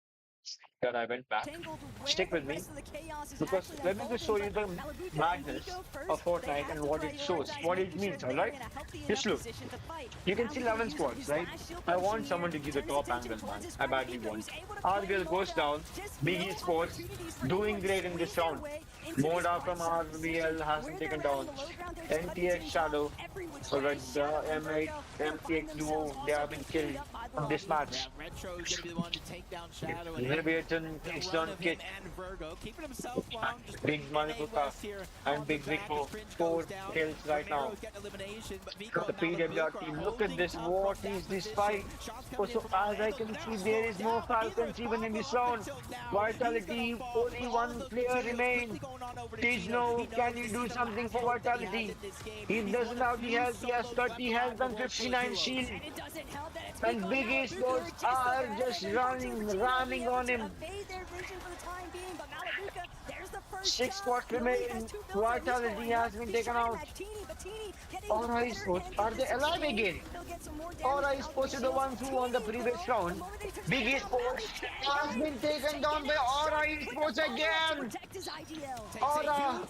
that I went back. Tangled where Stick with the me. rest of the chaos is Because actually let me just show you the unfolding, but Malibuca and madness Nico first, of they Fortnite have and to what it shows, prioritize what it making sure means, they're alright? in a healthy Just enough look. position to fight. You can see Malibuca 11 uses squads, his right? flash shield I potion want someone to here, give the turns his top attention angle, man. towards his I friend badly Nico, want. who's able to play RBL low goes down. Just Big no Esports opportunities for doing anyone to great in this squeeze their round. way into this Moda fight. from So RBL hasn't where taken they're at down. on the low ground, they're cutting NTX things Shadow, off every which so way. that the Shadow and M8, Vergo will MTX find duo, themselves they also have been being killed beat up by the on this Lobby. match. Retro is going to be the one to take down Shadow and Leviathan takes the down run of Kit. him and Vergo, keeping himself warm, just Big putting NA Malibuca West here and on Big the back Vico, as Fringe 4 goes down. kills right now. Romero's getting elimination, but Vico The and Malibuca Peterbot are team, look at holding this, tough what from is that this position. fight? Shots coming Also, in from all as I angles. can They're see, not there is slowing no down Falcons either. even in this Pablo round. until now. He's Vitality, gonna fall. only one Follows player Tjino, remains. quickly going on over to Tjino, He can knows you this do is the something last for hope that he Vitality? has in this game. He He's doesn't one of have the few health, he has solos 30 left health behind and for 59 duos. shield. And it doesn't help that it's And Vico Big and Esports Malibuca just are ahead. just They're going to running, Tjino, ramming able on to him. evade their vision for the time being, but Malibuca, there's the first 6 shot. squads He only has remain. 2 builds, at least Vitality going has left. been He's taken trying to out. match Tjini, but Tjini getting Aura the better Esports, end are of they this alive exchange. again? He'll get some more damage Aura out Esports the are the shields. ones who won the Tjini, previous though, round. the moment they turn Big around, Esports Mali can't has die. been taken He's down by taken out. Aura Shxrk with the Esports follow-up to again. protect his IDL. Aura,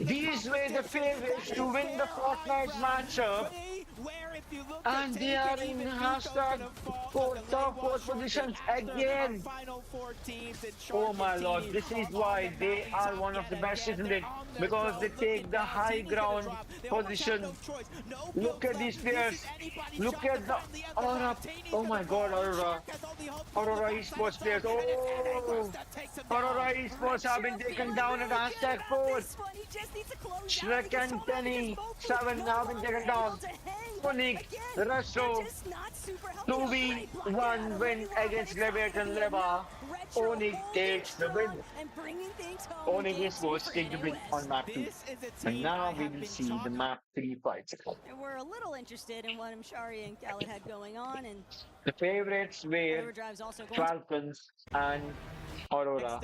these were the favorites to win the Fortnite matchup. And they are in hashtag top 4 positions again. Oh my lord, this is why they are one of the best, isn't it? Because they take the high ground position. Look at these players. Look at the Aura. Oh my god, Aurora. Aurora Esports players. Oh, Aurora Esports have been taken down at hashtag 4. Shxrk and Penny 7 have been taken down. Onyx, Retro, 2v1 win against Leviathan Leva. Onyx takes the win. Onyx Esports take the win on map 2. And now we will see the map 3 fights. And we're a little interested in what Charyy and Khaled had going on, and The favorites were Overdrive's also going Falcons and Aurora.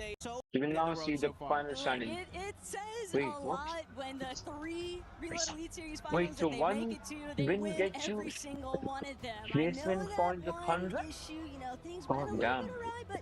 We will now see the final standing. It says Wait, a what? lot when the 3 Reload Elite Series Wait, finals so that they one make it to, they win win gets you every single one of them. I know placement that point of one 100? issue, you know, things Oh, went a little damn. bit awry, but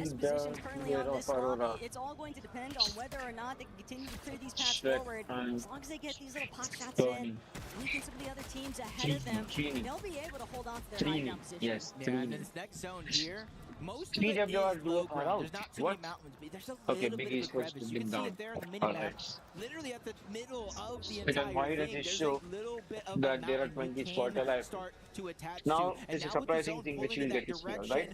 best positions currently on this slot. It's all going to depend on whether or not they can continue to clear these paths forward. As long as they get these little pot shots in, weaken some of the other teams ahead of them, they'll be able to hold on to their high ground position. Yes, Yeah, and this next zone here, most of it is low ground. There's not too many mountains, but there's a little bit of a crevice. You can see it there in the mini-map. Literally at the middle of the entire thing, there's a little bit of that a there are mountain 20 you spot can alive. start to attach now, to. it's a surprising thing which you will get to see, right?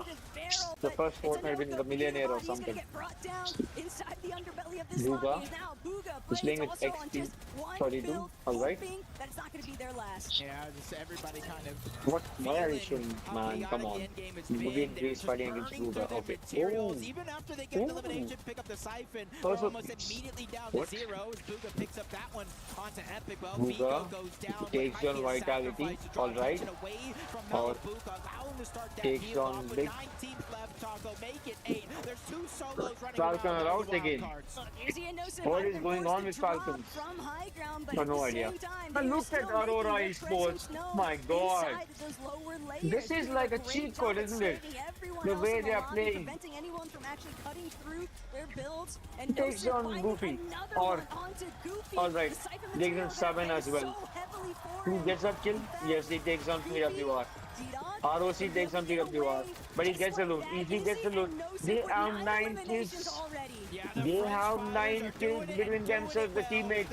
Bugha. The first Fortnite win the millionaire or something. Bugha is playing with XP42. Alright. Yeah, just everybody kind of. What? Why are you showing, man? Come on. Bugha Braydz fighting against Bugha. Okay. Oh. Even after they get the elimination, pick up the siphon, we're almost immediately down to 0. Bugha picks up that one onto Epic. Well, Vergo goes down. Takes on Vitality. Alright. Or takes on Big left, Taco. Make it 8. There's 2 solos running Falcon around are there, out the wild again. cards. Izzy and Nosip What might have is been going forced on to with drop Falcons? from high ground, but No, at the no idea. same time, But they are look at still making Aurora their Esports. presence known My God. inside of those lower layers. This is doing like a great cheat job code, at isn't it? saving everyone The else way in the they are lobby, playing. preventing anyone from actually cutting through their builds. And He takes Nosip on finding Goofy. another Or, one onto Goofy. alright, The Cypher they material can that 7 as pays well. so heavily for Who him. gets that kill? Yes, he takes on PWR. ROC takes on PWR. But he gets the loot. Easy gets the loot. They have 9 kills. They have 9 kills between themselves, the teammates.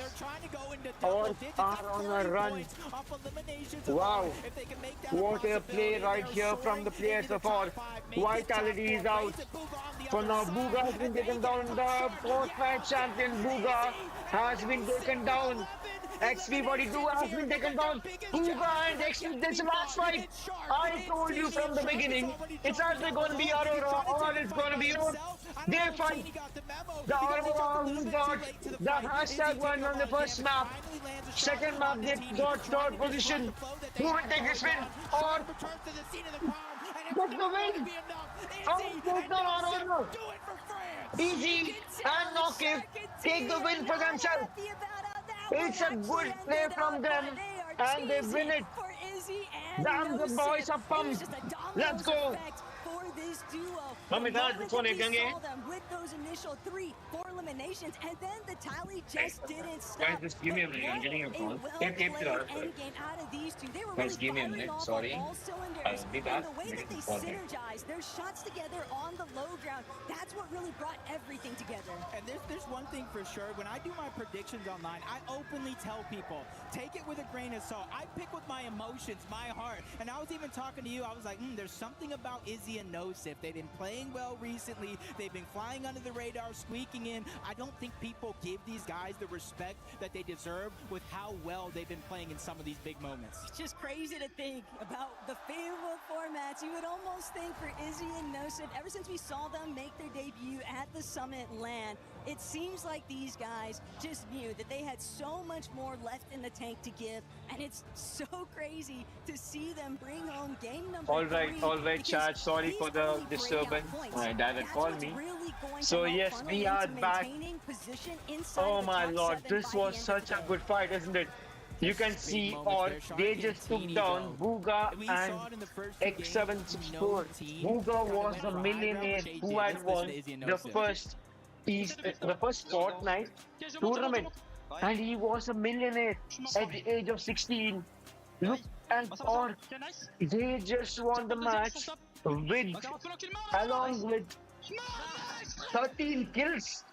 Or are on a run. Wow. What a play right here from the players of all. Vitality is out. For now, Bugha has been taken down. The Fortnite champion Bugha has been taken down. XP42 has been taken down. Bugha and XP, this last fight. I told you from the beginning, it's either going to be Aurora or it's going to be Road. They fight. The Aurora who got the hashtag one on the first map. Second map, they got third position. Who will take this win? Or get the win? Oh, take the Aurora. Easy and Knockif take the win for themselves. It's a good play from them and they win it. Damn, the boys are pumped. Let's go. This duo. Mami, The that's moment the that we game. saw them with those initial 3-4 eliminations, and then the tally just didn't stop. Guys, just give me a minute. I'm getting a call. Endgame out of these two. They were Guys, really give me a firing minute. off Sorry. on all cylinders. I'll be back. And the way that they synergized their shots together on the low ground, that's what really brought everything together. And there's one thing for sure. When I do my predictions online, I openly tell people, take it with a grain of salt. I pick with my emotions, my heart. And I was even talking to you. I was like, there's something about Izzy and Nosip. They've been playing well recently. They've been flying under the radar, squeaking in. I don't think people give these guys the respect that they deserve with how well they've been playing in some of these big moments. It's just crazy to think about the favorable formats. You would almost think for Izzy and Nosip, ever since we saw them make their debut at the Summit LAN, it seems like these guys just knew that they had so much more left in the tank to give, and it's so crazy to see them bring home game number 3. All right, chat. Sorry for the disturbance. My dad had called me. So yes, we are back. Oh my lord, this was such a good fight, isn't it? You can see, or they just took down Bugha and X764. Bugha was the millionaire who had won the first Fortnite tournament, and he was a millionaire at the age of 16. Look and or they just won the match with along with 13 kills.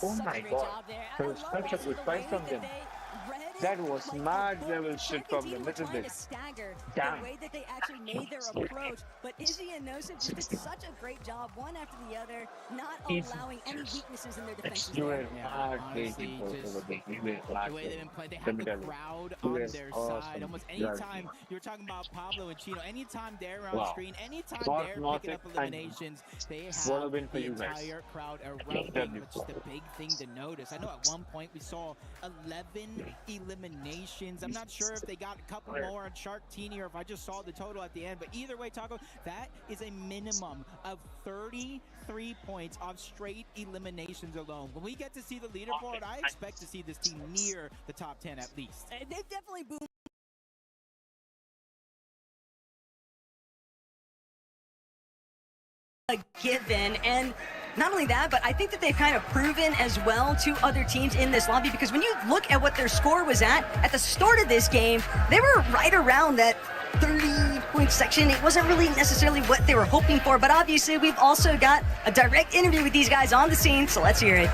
Oh my god, that was such a good fight from them. That was mad level shit from them, isn't it? Damn. The way that they actually made their approach, but Izzy and Nosip just did such a great job, one after the other, not allowing any weaknesses in their defenses. The way they've been playing, they have the crowd on their side. Almost anytime you're talking about Pablo and Tjino, anytime they're on screen, anytime they're picking up eliminations, they have the entire crowd erupting, which is the big thing to notice. I know at one point we saw 11 eliminations. I'm not sure if they got a couple more on Shxrk or if I just saw the total at the end, but either way, Taco, that is a minimum of 33 points off straight eliminations alone. When we get to see the leaderboard, I expect to see this team near the top 10 at least. They've definitely boomed. A given, and not only that, but I think that they've kind of proven as well to other teams in this lobby, because when you look at what their score was at the start of this game, they were right around that 30-point section. It wasn't really necessarily what they were hoping for, but obviously we've also got a direct interview with these guys on the scene, so let's hear it.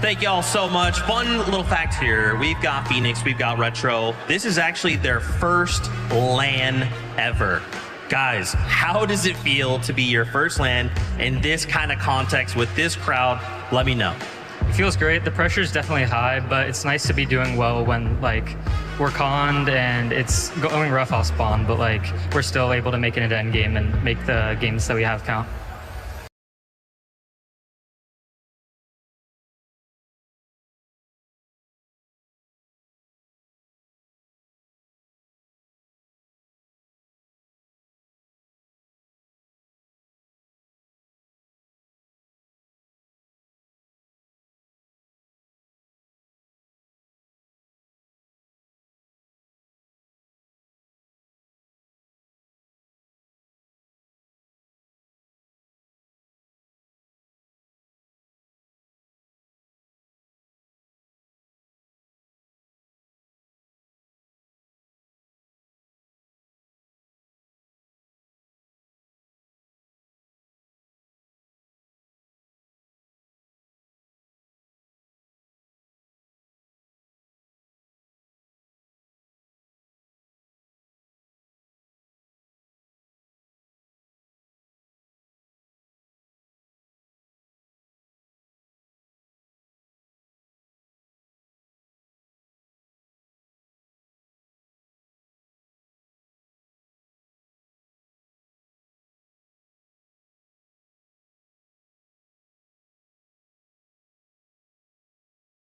Thank y'all so much. Fun little fact here. We've got Phoenix, we've got Retro. This is actually their first LAN ever. Guys, how does it feel to be your first LAN in this kind of context with this crowd? Let me know. It feels great. The pressure is definitely high, but it's nice to be doing well when we're conned and it's going rough off spawn, but we're still able to make it into endgame and make the games that we have count.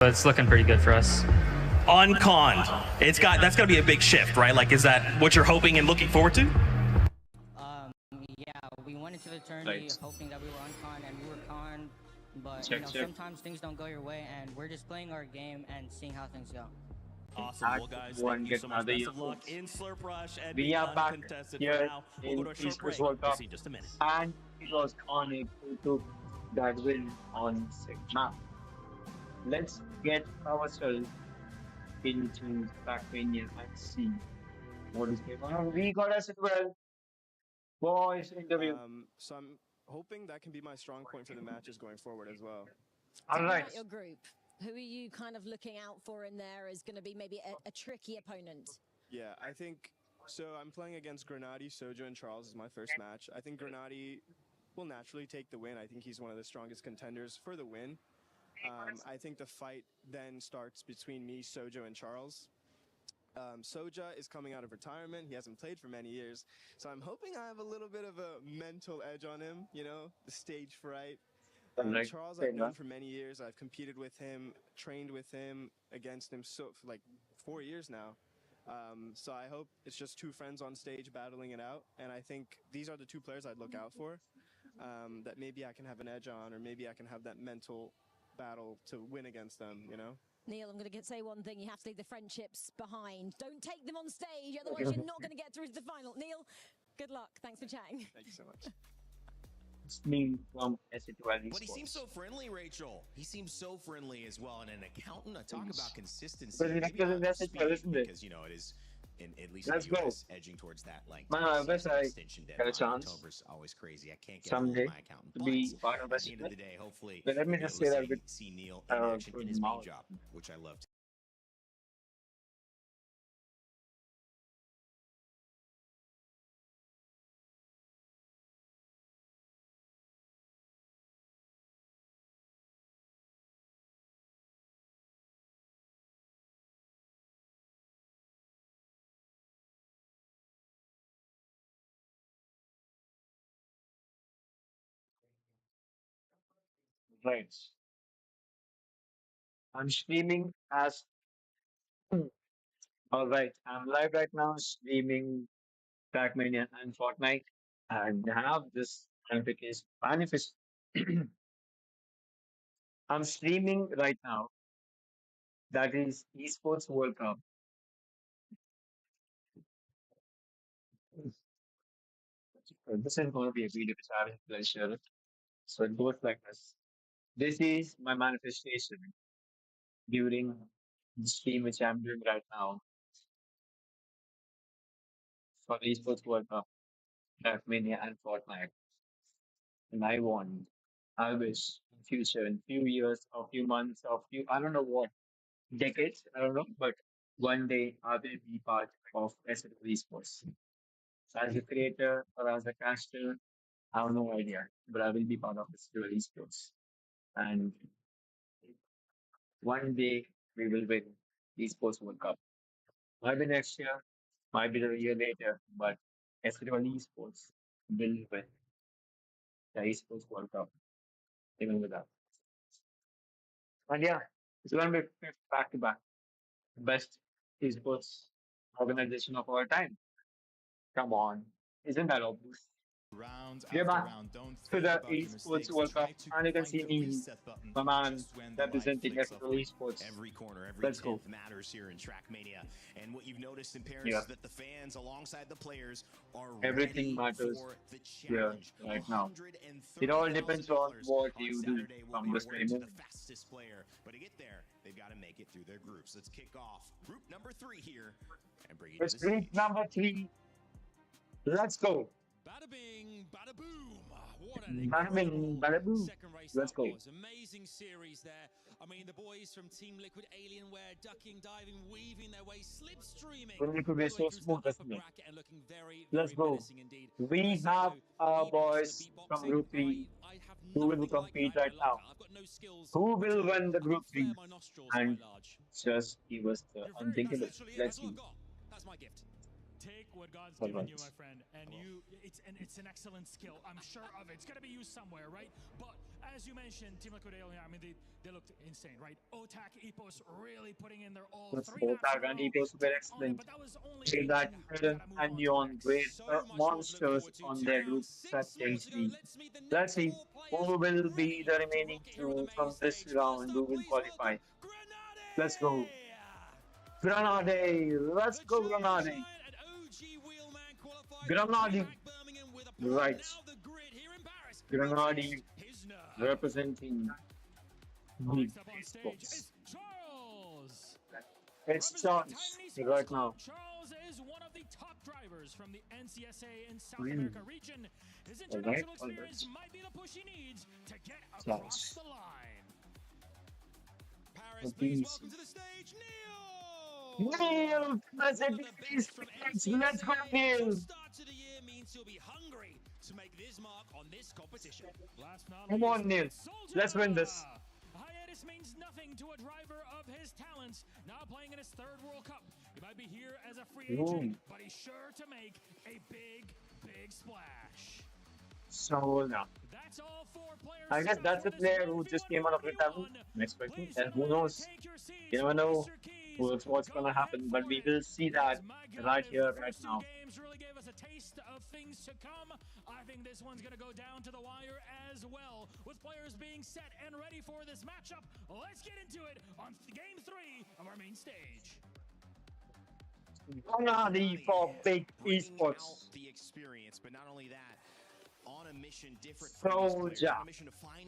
it's looking pretty good for us. Unconned. That's gotta be a big shift, right? Like, is that what you're hoping and looking forward to? Yeah, we went into the tourney hoping that we were unconned, and we were conned, but you know, sometimes things don't go your way, and we're just playing our game and seeing how things go. Awesome. Well, guys, thank you so much. Best of luck in Slurp Rush and We are back here We'll go to a short Esports break. World We'll Cup, see you in just a minute. and it was on a 2-2 that win on Sigma. Let's get ourselves into Trackmania and see what is going on. We got us as well. Boys interview. So I'm hoping that can be my strong point for the matches going forward as well. Tell me about your group. Who are you kind of looking out for in there as going to be maybe a tricky opponent? Yeah, I think so. I'm playing against Grenady, Sojo, and Charles is my first match. I think Grenady will naturally take the win. I think he's one of the strongest contenders for the win. I think the fight then starts between me, Sojo, and Charles. Soja is coming out of retirement. He hasn't played for many years. So I'm hoping I have a little bit of a mental edge on him, you know, the stage fright. Charles, I've known for many years. I've competed with him, trained with him, against him for like 4 years now. So I hope it's just two friends on stage battling it out. And I think these are the two players I'd look out for, that maybe I can have an edge on, or maybe I can have that mental battle to win against them, you know? Neil, I'm going to say one thing. You have to leave the friendships behind. Don't take them on stage, otherwise you're not going to get through to the final. Neil, good luck. Thanks for chatting. Thank you so much. It's me from SC2 But he seems so friendly, Rachel. He seems so friendly as well. And an accountant, I talk about consistency. But Maybe because not SC2, speed, isn't it? because, you know, it is, at least Let's in the go. US, edging towards that length. Best I extension get a deadline. chance October's always crazy. I can't get someday my accountant. to be But part of at the end SC2. of the day, hopefully, But let me we'll just be say able that to with see Neil in action in his main job, which I love. Right. I'm streaming as all right. I'm live right now streaming Trackmania and Fortnite. And I have this manifest. I'm streaming right now. That is Esports World Cup. This is going to be a video which I will pleasure. So it goes like this. This is my manifestation during the stream which I'm doing right now for the Esports World Cup, Trackmania and Fortnite. And I want, I wish in future, in few years or few months or few, I don't know what, decades, I don't know, but one day I will be part of SW Esports. As a creator or as a caster, I have no idea, but I will be part of SW Esports. And one day we will win Esports World Cup. Might be next year, might be a year later, but SW Esports will win the Esports World Cup, even with that. And yeah, it's going to be back to back. Best esports organization of all time. Come on. Isn't that obvious? Round We're after back round, don't to think the about your Esports mistakes. World Cup. Try to And you can find see the me, reset button my man, just when the light representing flicks SW up. Esports. Every corner, every Let's go. tenth matters here in Trackmania. And what you've noticed in Paris Yeah. is that the fans, alongside the players, are Everything ready matters for the here challenge. right now. It all depends on what you do from this very to the moment. fastest player. But to get there, they've got to make it through their groups. Let's kick off group number 3 here and bring you to It's the stage. group number 3. Let's go. Bada bing, bada boom. What an Bada bing, incredible bada boom. second race Let's that go. was. Amazing series there. I mean, the boys from Team Liquid Alienware ducking, diving, weaving their way, slipstreaming. Well, it could be so smooth, upper isn't it? bracket and looking very, Let's very go. menacing indeed. We have our boys from Group 3 who will compete right now. Who will win the Group 3 and just give us the unthinkable. Let's see. That's my gift. Take what God's given you, my friend, and it's an excellent skill. I'm sure of it. It's gonna be used somewhere, right? But as you mentioned, Team Liquid earlier, I mean, they looked insane, right? Otak, Epos really putting in their all. Let's 3 go maps in back a and row, it was very took on it, excellent. but that was only Say that Hidden and Neon great monsters on their group strategy. Let's see who will be the remaining two from this round who will qualify. Let's go. Grenade! Let's go, Grenade! Grenade! Right. Grenade representing the Esports. It's Charles right now. Charles is one of the top drivers from the NCSA in South America region. His international experience might be the push he needs to get across the line. Paris, please welcome to the stage, Neil! Neil! Let's go, Neil! Start to the year means he'll be hungry to make this mark on this competition. Come on, Neil. Let's win this. Hiatus means nothing to a driver of his talents. Now playing in his 3rd World Cup. He might be here as a free agent, but he's sure to make a big splash. So now, That's all 4 players. I guess that's the player who just came out of retirement. Expecting, and who knows? You never know what's gonna happen, but we will see that right here, right now. Games really gave us a taste of things to come. I think this one's gonna go down to the wire as well, with players being set and ready for this matchup. Let's get into it on game 3 of our main stage. Grenade for big esports. The experience, but not only that, on a mission different from these players, on a mission to finally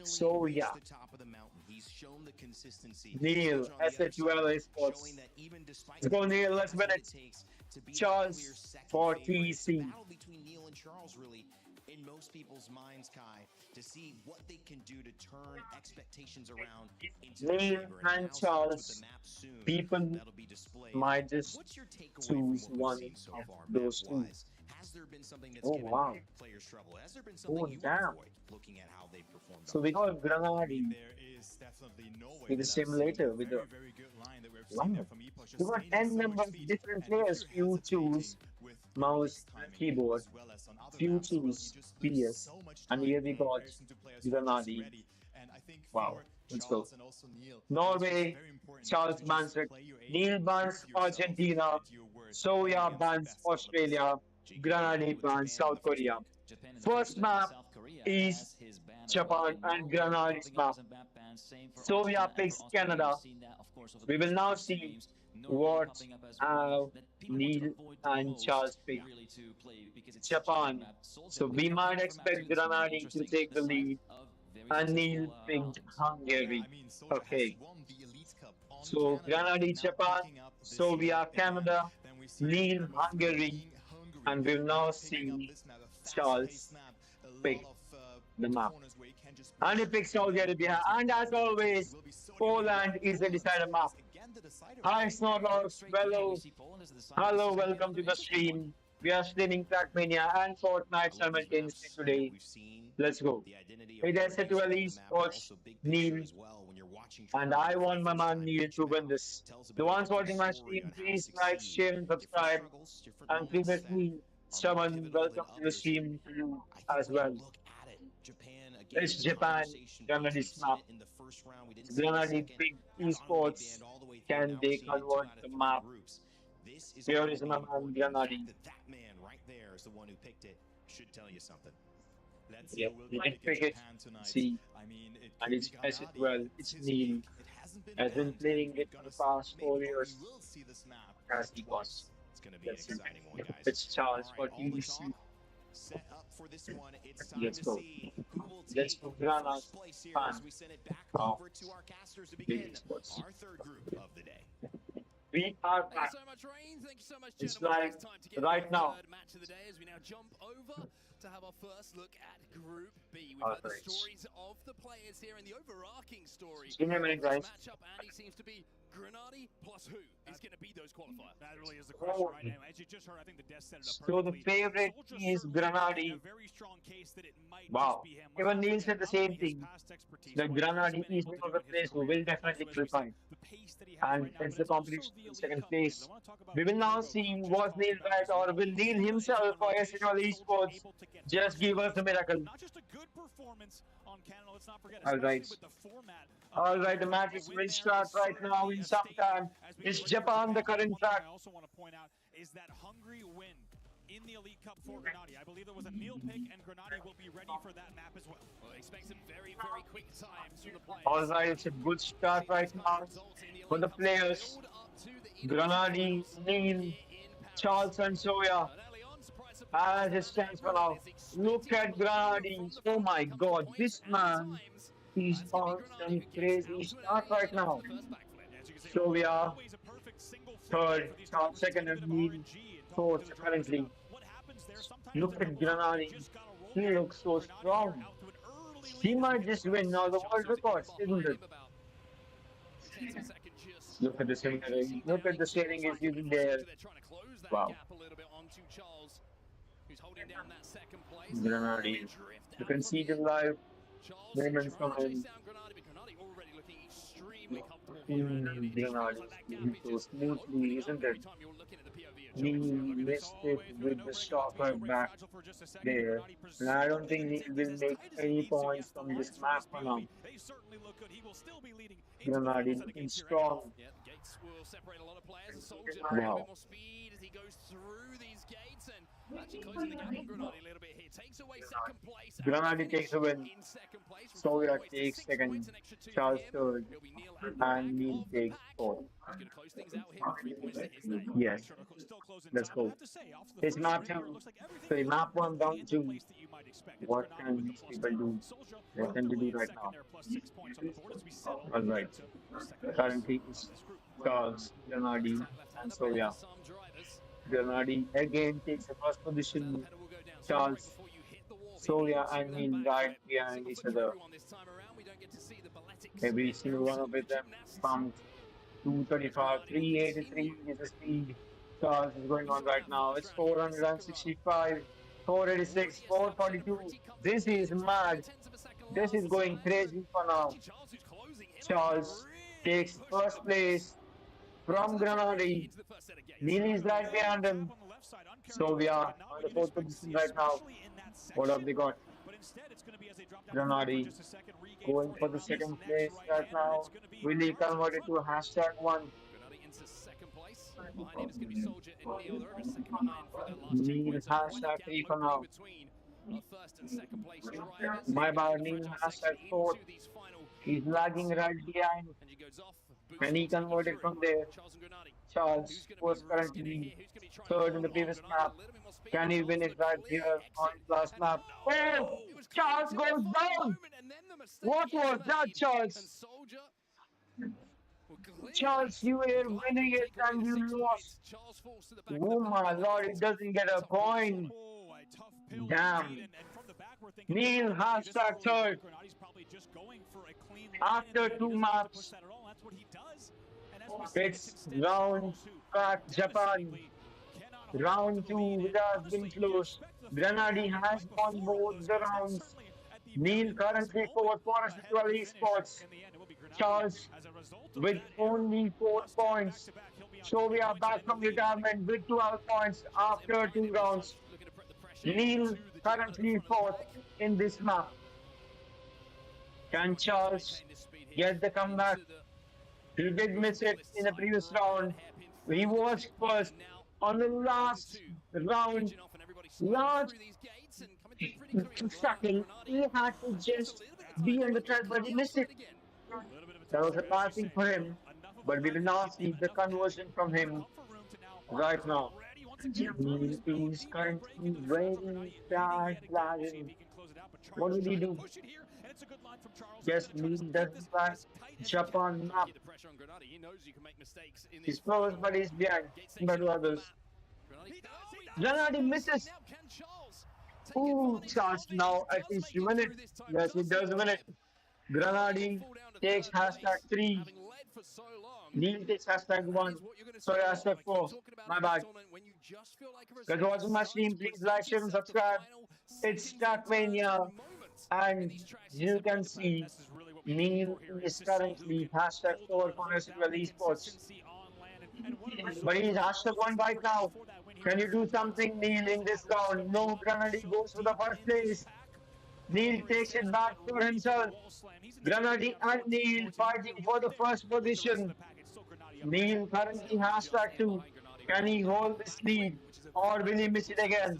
reach the top of the mountain. He's shown the consistency. Neil, SHUL Esports. Let's go, Neil. Let's win it. Charles for TC. Battle between Neil and Charles, really, in most people's minds, Kai, to see what they can do to turn expectations around into Neil and Charles. People might just choose one of those two. Has there been something that's given players trouble? Has there been something you avoid looking at how they performed? So we got Grenade with the simulator with the we got 10 number of different players. Few choose mouse, keyboard, few choose PS, and here we got Grenade. Wow, let's go. Norway, Charles Panzer, Neil bans Argentina, Soya bans Australia, Grenade bans South Korea. First map is Japan and Grenade's map. Soya picks Canada. We will now see what Neil and Charles pick. Japan. So we might expect Grenade to take the lead. And Neil picked Hungary. Okay. So Grenade, Japan, Soviet, Canada, Neil, Hungary, and we'll now see Charles pick the map. And he picks Saudi Arabia, and as always, Poland is the decider map. Hi Snorlax, hello, welcome to the stream. We are streaming Trackmania and Fortnite simultaneously today. Let's go. It is set to release Esports Neil, and I want my man Neil to win this. The ones watching my stream, please like, share, and subscribe. And previously, someone welcome to the stream to you as well. It's Japan, Grenade map. Grenade big esports. Can they convert the map? Here is my man Grenade. That man right there is the one who picked it. Should tell you something. Yep, he did pick it. See, and it's as well. It's Neil. Has been playing it for the past 4 years. As he was. It's going to be an exciting one, guys. It's Charles for TDC. Set up for this one. It's time Let's to go. see who will Let's take go. first place here as we send it back over to our casters to begin our 3rd group of the day. We are Thank back. you so much, Reigns. Thank you so much, It's gentlemen. like It's time to get right our now. 3rd match of the day as we now jump over to have our first look at Group B. We've All heard the right. stories of the players here and the overarching story Give me a minute, of this guys. matchup, and he seems to be Grenady plus who is going to be those qualifiers? That really is the question right now. As you just heard, I think the Death set it up So the perfectly. favorite Soldier is certainly making Grenady. a very strong case that it might Wow. just be him. Even Neil Again, said the not same only his thing. past expertise, The what he's Grenady been is able to one of do the in his players who career. will definitely Also, as we said, qualify. the pace that he has And right now, it's but the it's also competition the for Elite second Cup games. I place. want to talk about We will now Vergo, see just was talked Neil about right as or well. will Neil Soldier himself on or rotation, SNL Soldier Esports able to get just give us a miracle? not just a good performance on Canada, let's not forget, Alright. especially with the format. Alright, the matches will start right now in some time. It's Japan, the current track. I also want to point out is that hungry win in the Elite Cup for Grenady. I believe there was a Neil pick, and Grenady will be ready for that map as well. Well, expect some very, very quick times from the players. Alright, it's a good start right now for the players. Grenady, Neil, Charles and Soya. As it stands for now, look at Grenady. Oh my god, this man is on some crazy start right now. Soya, third, Charles second, and Neil fourth currently. Look at Grenady. He looks so strong. He might just win now the world records, isn't it? Look at the steering. Look at the steering is using there. Wow. Grenady. You can see the live moments from him. Grenady is so smoothly, isn't it? He missed it with the stopper back there. And I don't think he will make any points from this map for now. Grenady looking strong. Gates will separate a lot of players. Soldier Wow. a bit more speed as he goes through these gates and actually closing the gap on Grenady a little bit here. Takes away second place. Grenady takes a win. Soya takes second. Charles third. And Neil takes fourth. Yes. Let's go. It's map 2. So map 1 down to what can these people do? What can they do right now? Alright. Currently it's Charles, Grenady, and Soya. Grenady again takes the first position. Charles, Soya, and Neil right behind each other. Every single one of them pumped 235, 383 is the speed. Charles is going on right now. It's 465, 486, 442. This is mad. This is going crazy for now. Charles takes first place from Grenady. Neil is right behind him. So we are on the fourth position right now. What have they got? Grenady going for the second place right now. Will he convert it to a #1? Neil #3 for now. My bad, Neil #4. He's lagging right behind. And he converted from there. Charles was currently third in the previous map. Can he win it right here on his last map? Oh! Charles goes down! What was that, Charles? Charles, you were winning it and you lost. Oh my lord, it doesn't get a point. Damn. Neil #3rd. After 2 maps, it's round back Japan. Round 2 has been close. Grenady has won both the rounds. Neil currently 4th for Esports. Charles with only 4 points. So we are back from retirement with 12 points after 2 rounds. Neil currently 4th in this map. Can Charles get the comeback? He did miss it in the previous round. He was first on the last round. Last second, he had to just be on the track, but he missed it. That was a passing for him, but we will now see the conversion from him right now. He is currently very bad lagging. What will he do? Yes, Neil doesn't like Japan map. He's close, but he's behind compared to others. Grenady misses. Ooh, Charles now at least to win it. Yes, he does win it. Grenady takes #3. for so long. Neil takes hashtag That 1. is what you're going to see Sorry, a lot. hashtag I 4. keep talking about My it in this bad. tournament. When you just feel like a Guys result watching my stream, please present like, share, and itself, the subscribe. final It's seconds and turns Trackmania, and moments in and these tracks to you can separate the pack. see Neil is currently hashtag 4 for SQL Esports. But he's hashtag 1 right now. Can you do something, Neil, in this round? No, Granadi goes for the first place. Neil takes it back for himself. Granadi and Neil fighting for the first position. Neil currently hashtag 2. Can he hold this lead or will he miss it again?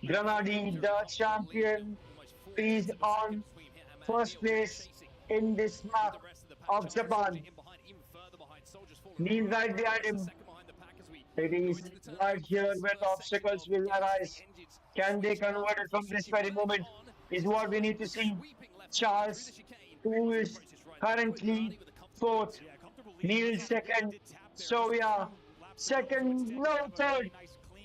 Granadi, the champion, is on first place in this map of Japan. Neil right behind him. It is right here where the obstacles will arise. Can they convert it from this very moment? Is what we need to see. Charles, who is currently fourth. Neil second. Soya second. No, third.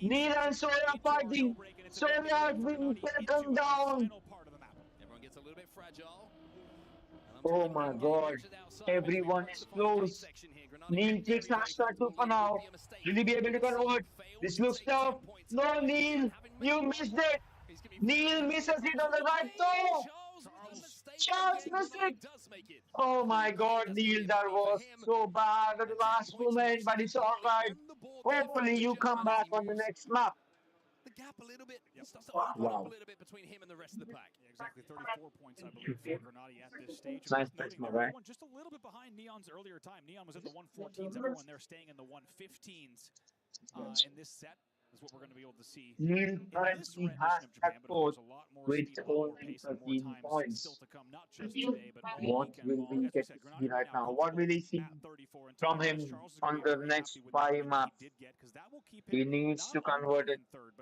Neil and Soya fighting. Soya has been taken down. Everyone gets a little bit fragile. Oh my god. Everyone is close. Neil takes hashtag 2 for now. Will he be able to convert? This looks tough. No, Neil. You missed it. Neil misses it on the right toe. Charles missed it. Oh my god, Neil, that was so bad at the last moment, but it's alright. Hopefully you come back on the next map. The gap a little bit starts to open up a little bit between him and the rest of the pack. Yeah, exactly 34 points, I believe, for Granadi at this stage. Nice, Noting my that guy. everyone just a little bit behind Neon's earlier time. Neon was in the 114s. Everyone there staying in the 115s in this set is what we're going to be able to see. Neil currently has at fourth with only 13 points. Still to come, not just today, but all What weekend will long. we As we get said, to Granadi see right right now now? What will he see from him on the next 5 maps? He needs to convert it,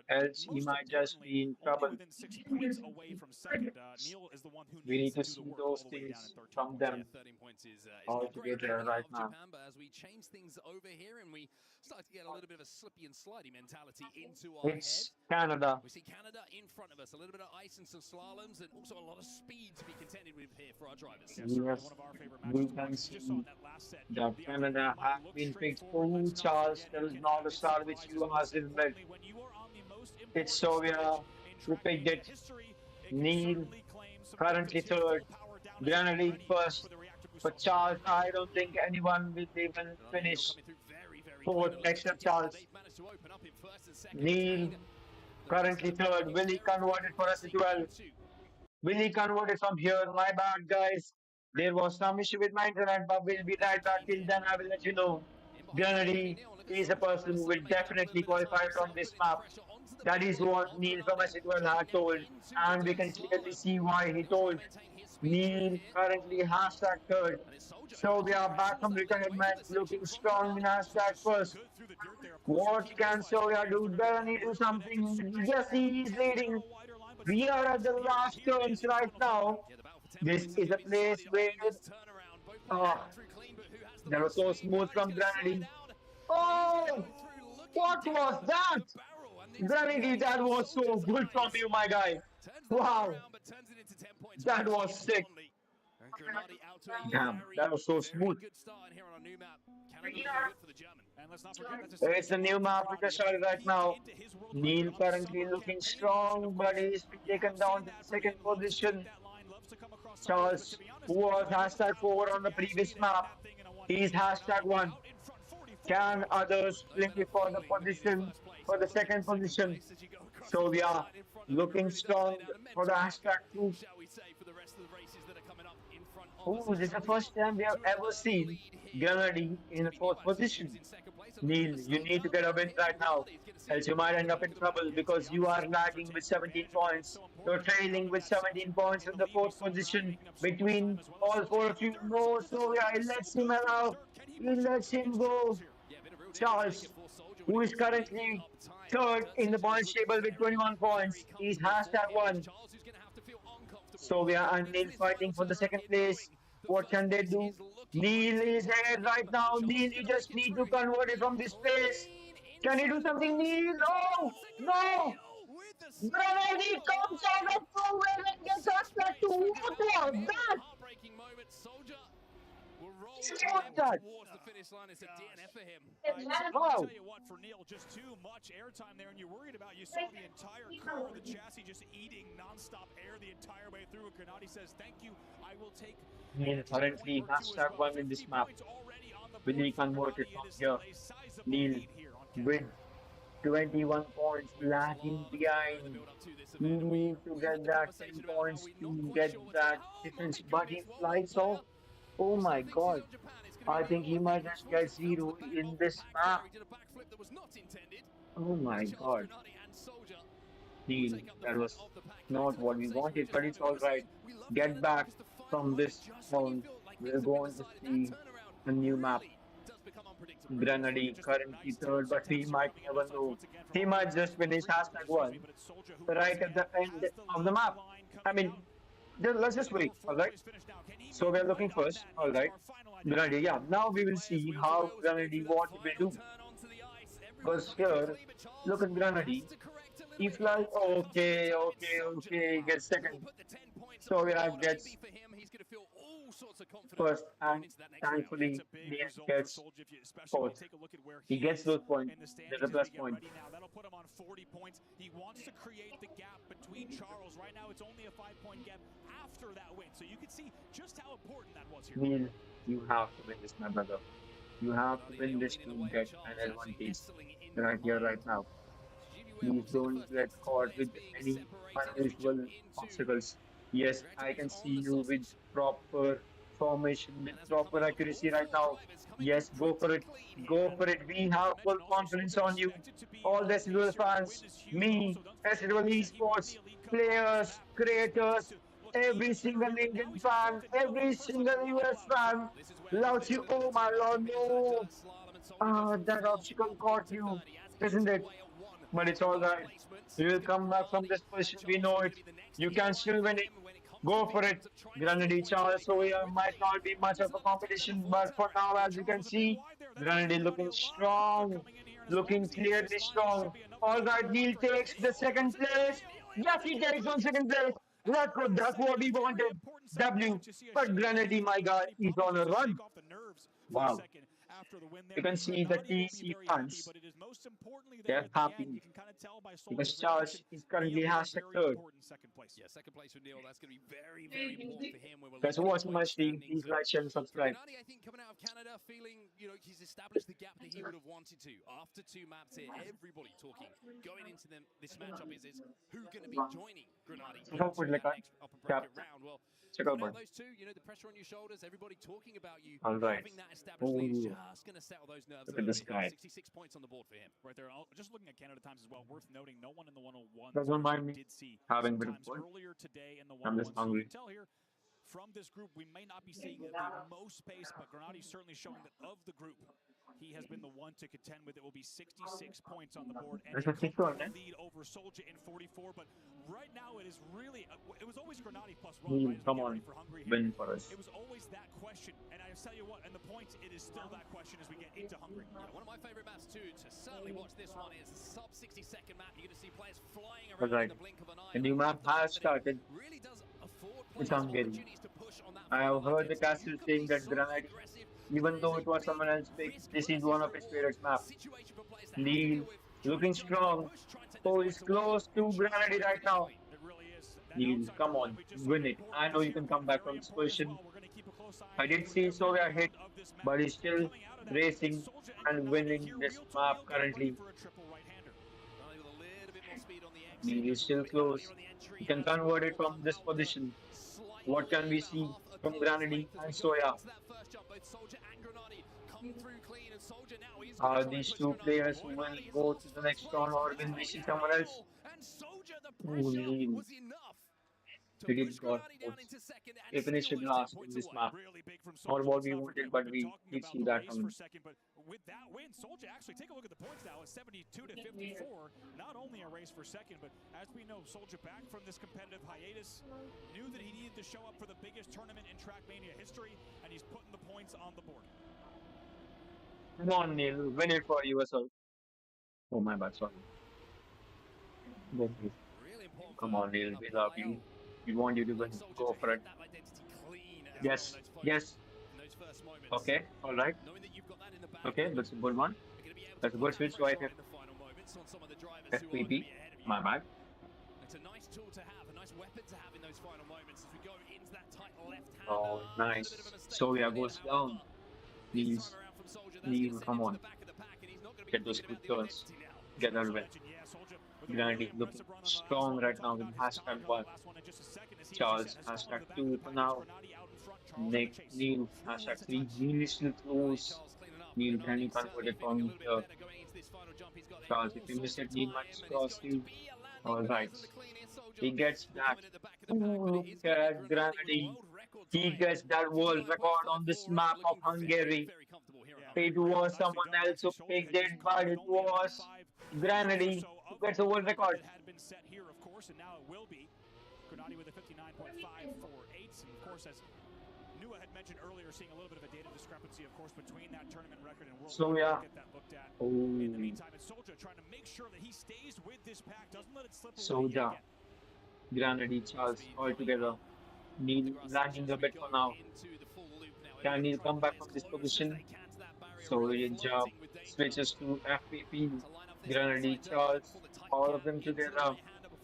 else he might just be in trouble. Within 6 points away from second. Neil is the one who We need needs to to do see the work all those the way down things in 13 from points. them 13 points is all not great together coming out right of now. Japan, but as we change things over here and we start to get a little bit of a slippy and slidey mentality into our head. It's Canada. We see Canada in front of us, a little bit of ice and some slaloms, and also a lot of speed to be contended with here for our drivers. Yes, we can see that Canada have been picked. Oh, Charles, there is not a star which you asked in bed. It's Sovia who picked it. Neil, currently third. Grenadier first. For Charles, I don't think anyone will even finish fourth except Charles. Neil, currently third. Will he convert it for us as well? Will he convert it from here? My bad, guys. There was some issue with my internet, but we'll be right back. Till then, I will let you know. Grenadier is a person who will definitely qualify from this map. That is what Neil from Esports had told, and we can clearly see why he told. Neil currently hashtag third. So we are back from retirement, looking strong in hashtag first. What can Soya do? Doesn't he do something? Yes, he is leading. We are at the last turns right now. This is a place where that was so smooth from Granny. Oh, what was that? Granny, that was so good from you, my guy. Wow, that was sick. Damn, that was so smooth. It's a new map with the Charyy right now. Neil currently looking strong, but he's been taken down to the second position. Charles, who was hashtag 4 on the previous map, he's hashtag 1. Can others play for the position, for the second position? So we are looking strong for the hashtag 2. Oh, this is the first time we have ever seen Grenadier in the fourth position. Neil, you need to get a win right now, else you might end up in trouble because you are lagging with 17 points. You're trailing with 17 points in the fourth position between all 4 of you. No, so yeah, he lets him allow. He lets him go. Charles, who is currently third in the points table with 21 points, is hashtag 1. Sovia and Neil fighting for the second place. What can they do? Neil is ahead right now. Neil, you just need to convert it from this place. Can you do something, Neil? No! No! Grenadier comes out of nowhere and gets us back to what was that? that? towards the finish line. It's a DNF for him. Wow. Tell you what, for Neil, just too much airtime there, and you're worried about. You saw the entire car, the chassis, just eating non-stop air the entire way through. Khanada says, "Thank you. I will take." Neil currently #1 in this map. Will he convert it from here? Neil with 21 points lagging behind. He needs to get that 10 points to get that difference, but he flies off. Oh my god. I think he might just get 0 in this map. Oh my god. Neil, that was not what we wanted, but it's alright. Get back from this round. We're going to see a new map. Grenady currently third, but he might never know. He might just finish #1 right at the end of the map. I mean, let's just wait, alright? So we're looking first, alright? Grenady, yeah. Now we will see how Grenady what he will do. Because here, look at Grenady. He's like, okay, gets second. So yeah, gets first, and thankfully he gets fourth. He gets those points. There's a plus point. That'll put him on 40 points. He wants to create the gap between Charles. Right now, it's only a 5-point gap after that win. So you can see just how important that was here. Neil, you have to win this, my brother. You have to win this to get an advantage right here, right now. Please don't get caught with any unusual obstacles. Yes, I can see you with proper formation, with proper accuracy right now. Yes, go for it. Go for it. We have full confidence on you. All the SWL fans, me, SWL Esports, players, creators, every single Indian fan, every single US fan loves you. Oh my lord, no. That obstacle caught you, isn't it? But it's all right. You will come back from this position. We know it. You can still win it. Go for it. Grenady Charles Sohan might not be much of a competition, but for now, as you can see, Grenady looking strong, looking clearly strong. All right, Neil takes the second place. Yes, he takes on second place. That's what we wanted. W. But Grenady, my guy, is on a run. Wow. You can see the TC fans. They're happy because Charles is currently #3rd. Yeah, second place for Neil. That's going to be very, very important for him when we're Guys, watch my stream. Please like, share, and subscribe. Grenady, I think, coming out of Canada, feeling, he's established the gap that he would have wanted to. After 2 maps here, everybody talking, going into this matchup is who going to be joining Grenady into that next upper bracket round. Well, now those two, the pressure on your shoulders, everybody talking about you, having that established is just going to settle those nerves a little bit. 66 points on the board for him. Right there, just looking at Canada times as well, worth noting, no one in the 101 Doesn't mind me did see having a bit of times fun. earlier today in the I'm just 101. So you hungry. can tell here from this group, we may not be seeing the most pace, but Grenady certainly showing that of the group, he has been the one to contend with. It will be 66 points on the board, and That's a a 6-1, eh? lead over Soldier in 44. But right now, it is really it was always Grenady plus Neil, right? come on, win for us. It was always that question, and I tell you what, and the points, it is still that question as we get into Hungary. Yeah, one of my favorite maps too to certainly watch this one is a sub 60-second map. You're going to see players flying around in the blink of an eye. The new map has started. Really does afford It's Hungary. I have heard the castle saying that Grenady, even though it was someone else's pick, this is one of his favorite maps. Neil looking strong. Oh, he's close to Grenady right now. Neil, come on, win it. I know you can come back from this position. I did see Sohan hit, but he's still racing and winning this map currently. Neil is still close. He can convert it from this position. What can we see from Grenady and Sohan? Are these two players who will go to the next round, or will we see someone else? Oh, Neil. He did got he finished it last in this map. Not what we wanted, but we did see that coming. But with that win, Soldier actually, take a look at the points now, 72 to 54. Not only a race for second, but as we know, Soldier back from this competitive hiatus, knew that he needed to show up for the biggest tournament in Trackmania history, and he's putting the points on the board. Come on, Neil, win it for yourself. Oh my bad, sorry. Come on, Neil, we love you. We want you to win. Go for it. Yes, yes. Okay, alright. Okay, that's a good one. That's a good switch to FPP. My bad. It's a nice tool to have, a nice weapon to have in those final moments as we go into that tight left-hander. Oh, nice. So yeah, goes down. Please, Neil, come on. Get those quick turns. Get that win. Grandy looking strong right now with #1. Charles, #2 for now. Nick, Neil, #3. Neil is still close. Neil, can you convert it from here? Charles, if you miss it, Neil might just cross you. Alright. He gets that. Ooh, look at Grandy. He gets that world record on this map of Hungary. It was someone else who picked it, but it was Grandy who gets a world record. Had been set here, of course, and now it will be. Granadi with a 59.548, and of course, as Nua had mentioned earlier, seeing a little bit of a data discrepancy, of course, between that tournament record and world record. Get that looked at. In the meantime, it's Soldier trying to make sure that he stays with this pack, doesn't let it slip away. Soldier, Granady, Charles, all together. Neil lagging a bit for now. Can Neil come back from this position? Soldier switches to FPP. Granady, Charles, all of them together.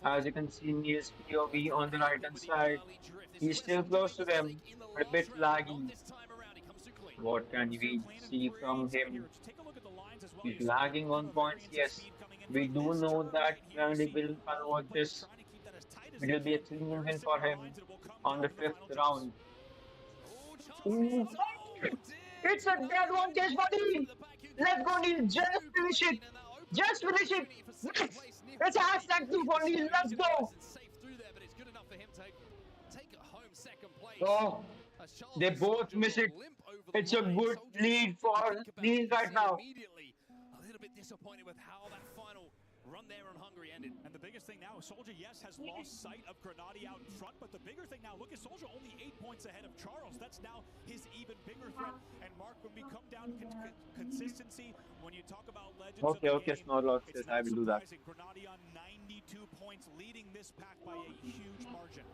As you can see, Neil's POV on the right hand side. He's still close to them, but a bit laggy. What can we see from him? He's lagging on points, yes. We do know that Granady will convert this. It will be a clean win for him on the 5th round. Ooh. It's a dead one, Case buddy! Let's go, Neil! Just finish it! Just finish it! Yes! It's a #2 for Neil, let's go! Oh, they both miss it. It's a good lead for Neil right now. A little bit disappointed with how that final run there on Hungary ended. And the biggest thing now, Soldier, yes, has lost sight of Granadi out in front, but the bigger thing now, look at Soldier only 8 points ahead of Charles. That's now his even bigger threat. And Mark, when we come down to consistency, when you talk about legends Okay, of the game, Snorlax says I will do that. Granadi on 92 points, leading this pack by a huge margin.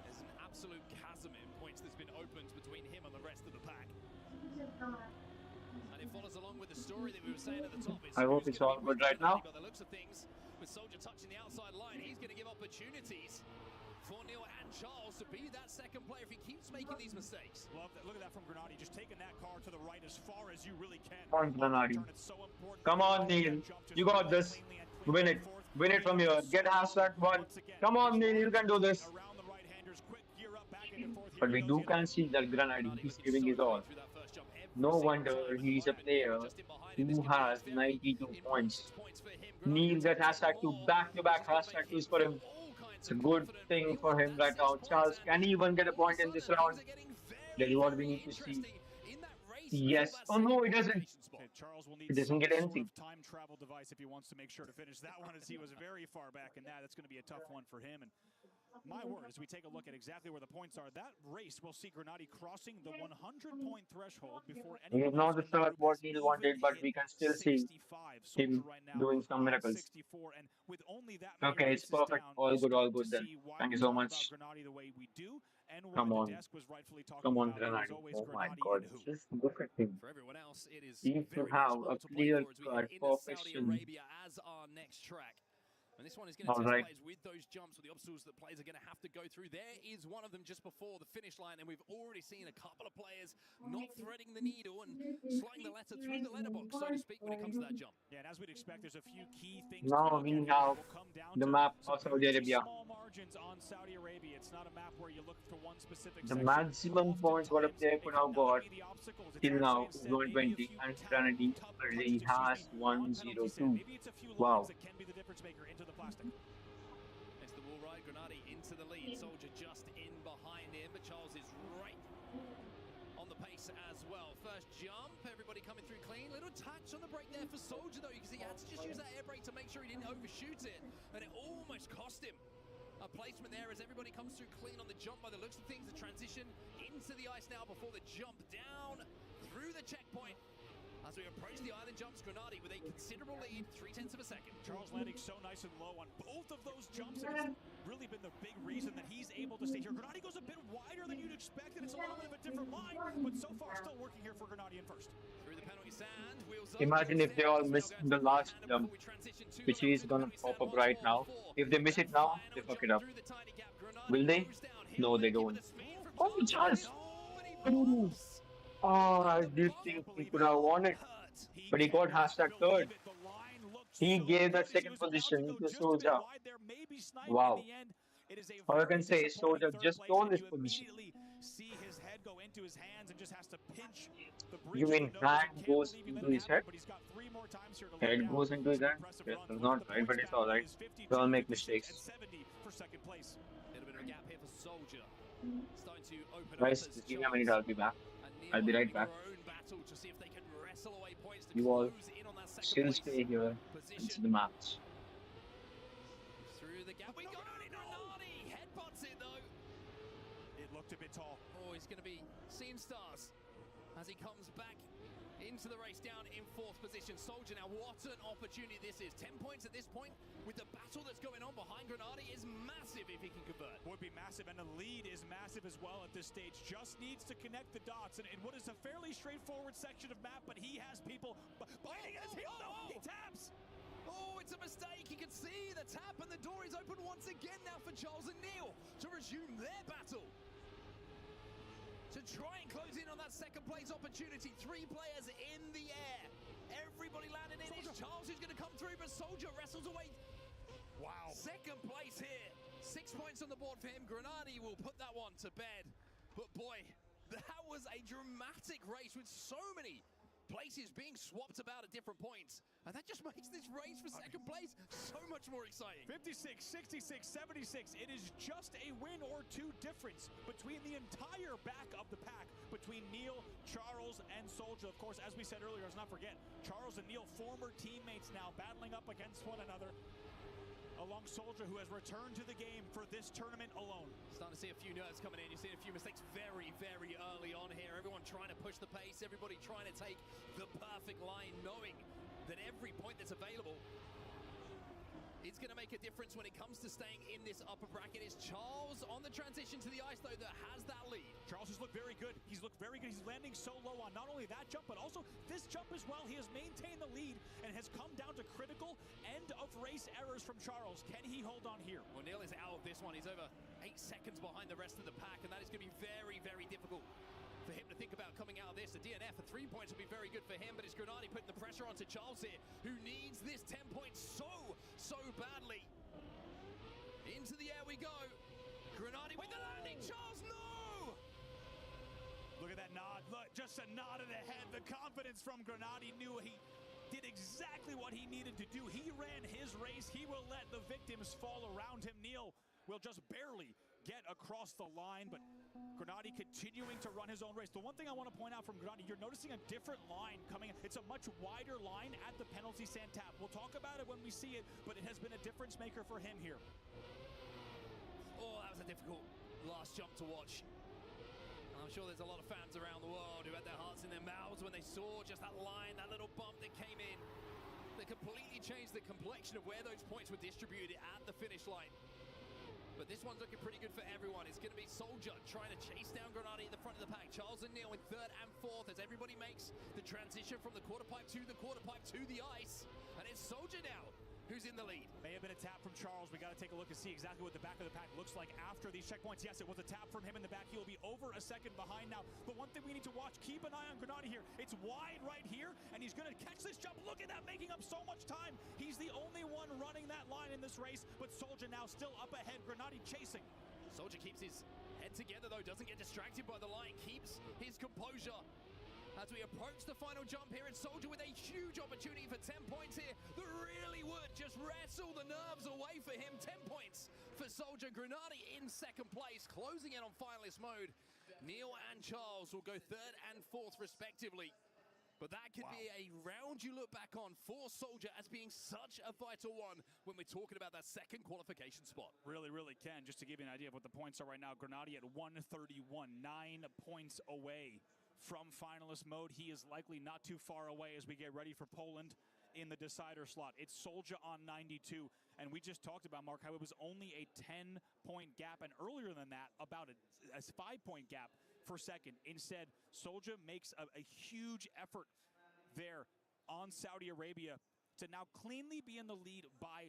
There's an absolute chasm in points that's been opened between him and the rest of the pack. And it follows along with the story that we were saying at the top. I hope it's all good right now. By the looks of things, with Soldier touching the outside line, he's going to give opportunities for Neil and Charles to be that second player if he keeps making these mistakes. Love that. Look at that from Granadi, just taking that car to the right as far as you really can. Come on, Granadi. Come on, Neil. You got this. Win it. Win it from here. Get #1. Come on, Neil. You can do this. But we do can see that Granadi is giving it all. No wonder he's a player who has 92 points. Neil that #2 back-to-back #2s for him. It's a good thing for him right now. Charles, can he even get a point in this round? That is what we need to see. Yes. Oh no, it doesn't. It doesn't get anything. Time travel device if he wants to make sure to finish that one, as he was very far back in that. That's going to be a tough one for him. And my word, as we take a look at exactly where the points are, that race will see Granadi crossing the 100-point threshold before He is not the start what Neil wanted, but we can still see him doing some miracles. Okay, it's perfect. All good then. Thank you so much. Come on. Come on, Granadi. Oh my god, just look at him. Seems to have a clear cut perfection. As our next track. And this one is going to test players with those jumps, with the obstacles that players are going to have to go through. There is one of them just before the finish line, and we've already seen a couple of players not threading the needle and sliding the letter through the letterbox, so to speak, when it comes to that jump. Yeah, and as we'd expect, there's a few key things. Now we have the map of Saudi Arabia. Small margins on Saudi Arabia. It's not a map where you look for one specific the maximum points what a player could have got till now is 120, and Granadi already has 102. Wow. It's the wall ride, Granadi into the lead, Soldier just in behind him, but Charles is right on the pace as well. First jump, everybody coming through clean. Little touch on the brake there for Soldier though, because he had to just use that air brake to make sure he didn't overshoot it, and it almost cost him a placement there as everybody comes through clean on the jump by the looks of things. The transition into the ice now before the jump down through the checkpoint. A As we approach the island jumps, Grenadi with a considerable lead, 0.3 of a second. Charles landing so nice and low on both of those jumps, and it's really been the big reason that he's able to stay here. Grenadi goes a bit wider than you'd expect, and it's a little bit of a different line, but so far still working here for Grenadi in first. Through the penalty sand, wheels up. Imagine if they all miss the last jump, which he's gonna pop up right now. If they miss it now, they fuck it up. Will they? No, they don't. Oh, chance! Oh, I did think he could have won it, but he got hashtag third. He gave that second position to Soja. Wow. All I can say is Soja just stole this position. See his head go into his hands and just has to pinch the You mean hand goes into his head? Head goes into his hand? Yes, it's not right, but it's alright. We all make mistakes. For second place. A little bit of a gap here for Soldier. Starting to open Guys, just give me a minute, I'll be back. I'll be right back. You all still stay here until the match. Through the gap, we got it! Grenadi headbutts it though. It looked a bit tall. Oh, he's going to be seeing stars as he comes back into the race down in 4th position. Soldier now, what an opportunity this is. 10 points at this point with the battle that's going on behind Grenadi is massive if he can convert. Would be massive, and the lead is massive as well at this stage. Just needs to connect the dots in what is a fairly straightforward section of map, but he has people biting at his heel. No, he taps. Oh, it's a mistake. He can see the tap, and the door is open once again now for Charles and Neil to resume their battle. To try and close in on that second place opportunity. 3 players in the air. Everybody landing in. It's Charles who's going to come through, but Soldier wrestles away. Wow. Second place here. 6 points on the board for him. Grenadi will put that one to bed. But boy, that was a dramatic race with so many places being swapped about at different points. And that just makes this race for second place so much more exciting. 56, 66, 76. It is just a win or 2 difference between the entire back of the pack, between Neil, Charles, and Soldier. Of course, as we said earlier, let's not forget, Charles and Neil, former teammates now, battling up against one another. Along Soldier, who has returned to the game for this tournament alone. Starting to see a few nerves coming in. You've seen a few mistakes very, very early on here. Everyone trying to push the pace. Everybody trying to take the perfect line, knowing that every point that's available, it's going to make a difference when it comes to staying in this upper bracket. It's Charles on the transition to the ice, though, that has that lead. Charles has looked very good. He's looked very good. He's landing so low on not only that jump, but also this jump as well. He has maintained the lead and has come down to critical end-of-race errors from Charles. Can he hold on here? Well, Neil is out of this one. He's over 8 seconds behind the rest of the pack, and that is going to be very, very difficult for him to think about coming out of this. The DNF for 3 points will be very good for him, but it's Grenadi putting the pressure onto Charles here, who needs this 10 points so badly. Into the air we go. Grenadi with the landing. Charles, no! Look at that nod. Look, just a nod of the head. The confidence from Grenadi, knew he did exactly what he needed to do. He ran his race. He will let the victims fall around him. Neil will just barely get across the line, but Grenadi continuing to run his own race. The one thing I want to point out from Grenadi, you're noticing a different line coming. It's a much wider line at the penalty sand tap. We'll talk about it when we see it, but it has been a difference maker for him here. Oh, that was a difficult last jump to watch. I'm sure there's a lot of fans around the world who had their hearts in their mouths when they saw just that line, that little bump that came in, that completely changed the complexion of where those points were distributed at the finish line. But this one's looking pretty good for everyone. It's going to be Soldier trying to chase down Grenadi in the front of the pack. Charles and Neil in 3rd and 4th as everybody makes the transition from the quarter pipe to the ice. And it's Soldier now who's in the lead. May have been a tap from Charles. We got to take a look and see exactly what the back of the pack looks like after these checkpoints. Yes, it was a tap from him in the back. He will be over a second behind now. But one thing we need to watch, keep an eye on Grenadi here. It's wide right here, and he's going to catch this jump. Look at that, making up so much time. He's the only one running that line in this race, but Soldier now still up ahead. Grenadi chasing. Soldier keeps his head together, though, doesn't get distracted by the line, keeps his composure. As we approach the final jump here, and Soldier with a huge opportunity for 10 points here that really would just wrestle the nerves away for him. 10 points for Soldier. Grenadi in 2nd place, closing in on finalist mode. Neil and Charles will go 3rd and 4th respectively. But that could be a round you look back on for Soldier as being such a vital one when we're talking about that 2nd qualification spot. Really, really can. Just to give you an idea of what the points are right now, Grenadi at 131, 9 points away from finalist mode. He is likely not too far away as we get ready for Poland in the decider slot. It's Soulja on 92, and we just talked about, Mark, how it was only a 10-point gap, and earlier than that, about a 5-point gap for second. Instead, Soulja makes a huge effort there on Saudi Arabia to now cleanly be in the lead by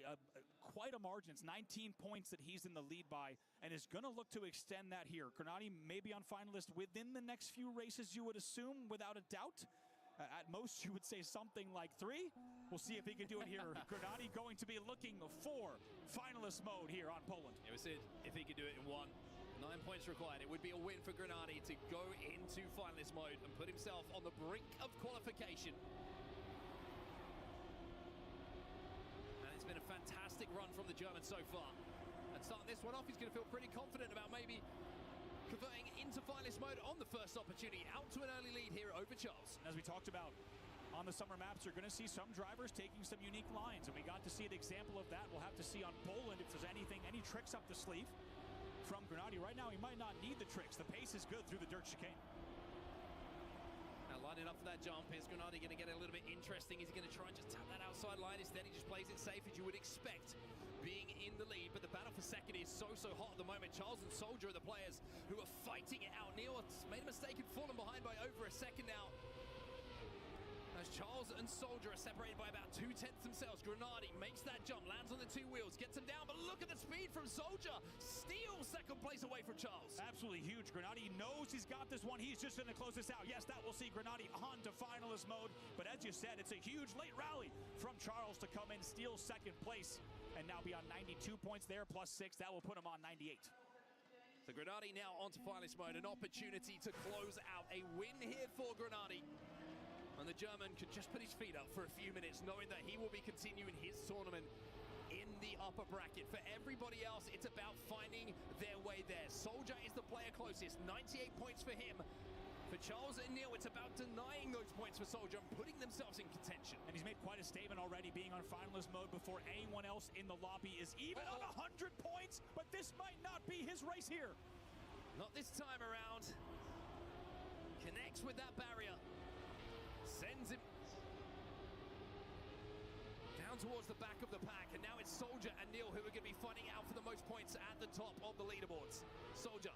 quite a margin. It's 19 points that he's in the lead by, and is going to look to extend that here. Grenady may be on finalist within the next few races, you would assume, without a doubt. At most, you would say something like 3. We'll see if he can do it here. Grenady going to be looking for finalist mode here on Poland. It was it if he could do it in 1. 9 points required. It would be a win for Grenady to go into finalist mode and put himself on the brink of qualification. And it's been a fantastic run from the German so far. And starting this one off, he's going to feel pretty confident about maybe converting into finalist mode on the first opportunity, out to an early lead here over Charles. As we talked about on the summer maps, you're going to see some drivers taking some unique lines, and we got to see an example of that. We'll have to see on Poland if there's any tricks up the sleeve from Grenady. Right now, he might not need the tricks. The pace is good through the dirt chicane. Now lining up for that jump, is Grenady going to get a little bit interesting? Is he going to try and just tap that outside line? Instead, he just plays it safe, as you would expect, being in the lead. But the battle for second is so hot at the moment. Charles and Soulja are the players who are fighting it out. Neil has made a mistake and fallen behind by over a second now, as Charles and Soulja are separated by about 2/10 themselves. Grenady makes that jump, lands on the 2 wheels, gets him down, but look at the speed from Soulja. Steals second place away from Charles. Absolutely huge. Grenady knows he's got this one. He's just going to close this out. Yes, that will see Grenady on to finalist mode. But as you said, it's a huge late rally from Charles to come in, steal second place, and now be on 92 points there, plus 6. That will put him on 98. So Grenady now onto finalist mode, an opportunity to close out. A win here for Grenady. And the German could just put his feet up for a few minutes, knowing that he will be continuing his tournament in the upper bracket. For everybody else, it's about finding their way there. Soulja is the player closest, 98 points for him. For Charles and Neil, it's about denying those points for Soulja and putting themselves in contention. And he's made quite a statement already, being on finalist mode before anyone else in the lobby is even on 100 points, but this might not be his race here. Not this time around. Connects with that barrier. Sends him down towards the back of the pack, and now it's Soulja and Neil who are going to be fighting out for the most points at the top of the leaderboards. Soulja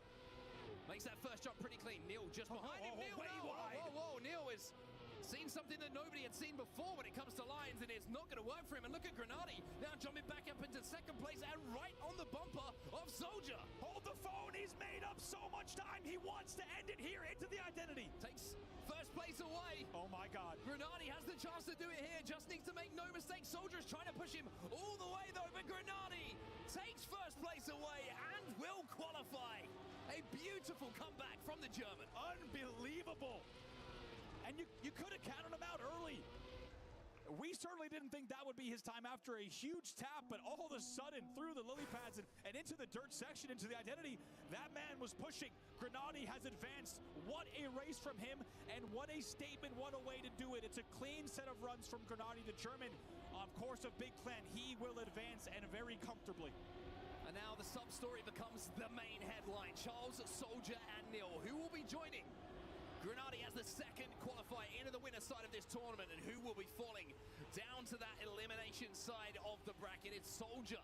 makes that first jump pretty clean. Neil just behind him. Neil, whoa, Neil is seen something that nobody had seen before when it comes to lines, and it's not going to work for him. And look at Grenady now jumping back up into second place and right on the bumper of Soulja. Hold the phone. He's made up so much time. He wants to end it here into the identity. Takes first place away. Oh my God. Grenady has the chance to do it here. Just needs to make no mistake. Soulja is trying to push him all the way though, but Grenady takes first place away and will qualify. A beautiful comeback from the German. Unbelievable. And you could have counted him out early. We certainly didn't think that would be his time after a huge tap, but all of a sudden, through the lily pads and into the dirt section, into the identity, that man was pushing. Grenady has advanced. What a race from him, and what a statement, what a way to do it. It's a clean set of runs from Grenady, the German. Of course, of Big Clan, he will advance, and very comfortably. And now the sub-story becomes the main headline. Charles, Soulja, and Neil, who will be joining Grenady as the second qualifier into the winner's side of this tournament, and who will be falling down to that elimination side of the bracket. It's Soulja,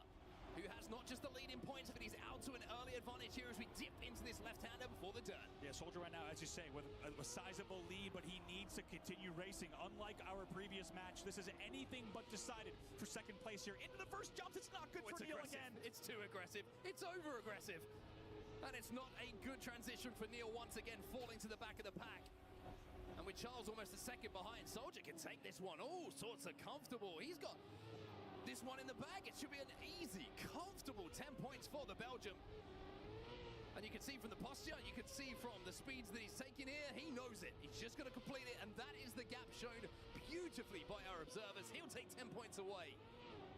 who has not just the lead in points, but he's out to an early advantage here as we dip into this left-hander before the turn. Yeah, Soulja right now, as you say, with a sizable lead, but he needs to continue racing. Unlike our previous match, this is anything but decided for second place here. Into the first jump, it's not good for Neil again. It's too aggressive. It's over-aggressive. And it's not a good transition for Neil, once again falling to the back of the pack. And with Charles almost a second behind, Soulja can take this one all sorts of comfortable. He's got this one in the bag. It should be an easy, comfortable 10 points for the Belgium. And you can see from the posture, you can see from the speeds that he's taking here, he knows it. He's just going to complete it, and that is the gap shown beautifully by our observers. He'll take 10 points away.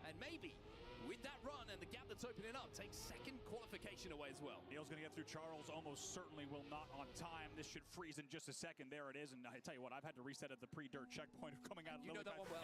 And maybe with that run and the gap that's opening up, takes second qualification away as well. Neil's going to get through. Charles almost certainly will not on time. This should freeze in just a second. There it is. And I tell you what, I've had to reset at the pre-dirt checkpoint of coming out of the know that one well.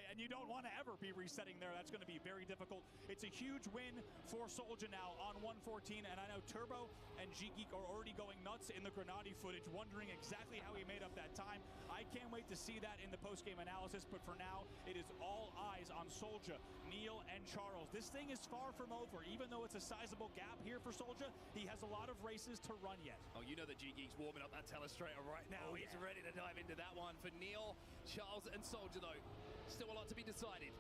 And you don't want to ever be resetting there. That's going to be very difficult. It's a huge win for Soulja now on 114, and I know Turbo and G-Geek are already going nuts in the Grenade footage, wondering exactly how he made up that time. I can't wait to see that in the post-game analysis, but for now, it is all eyes on Soulja, Neil, and Charles. This thing is far from over. Even though it's a sizable gap here for Soulja, he has a lot of races to run yet. Oh, you know that G-Geek's warming up that telestrator right now. Oh, He's ready to dive into that one. For Neil, Charles, and Soulja, though, still a lot to be decided.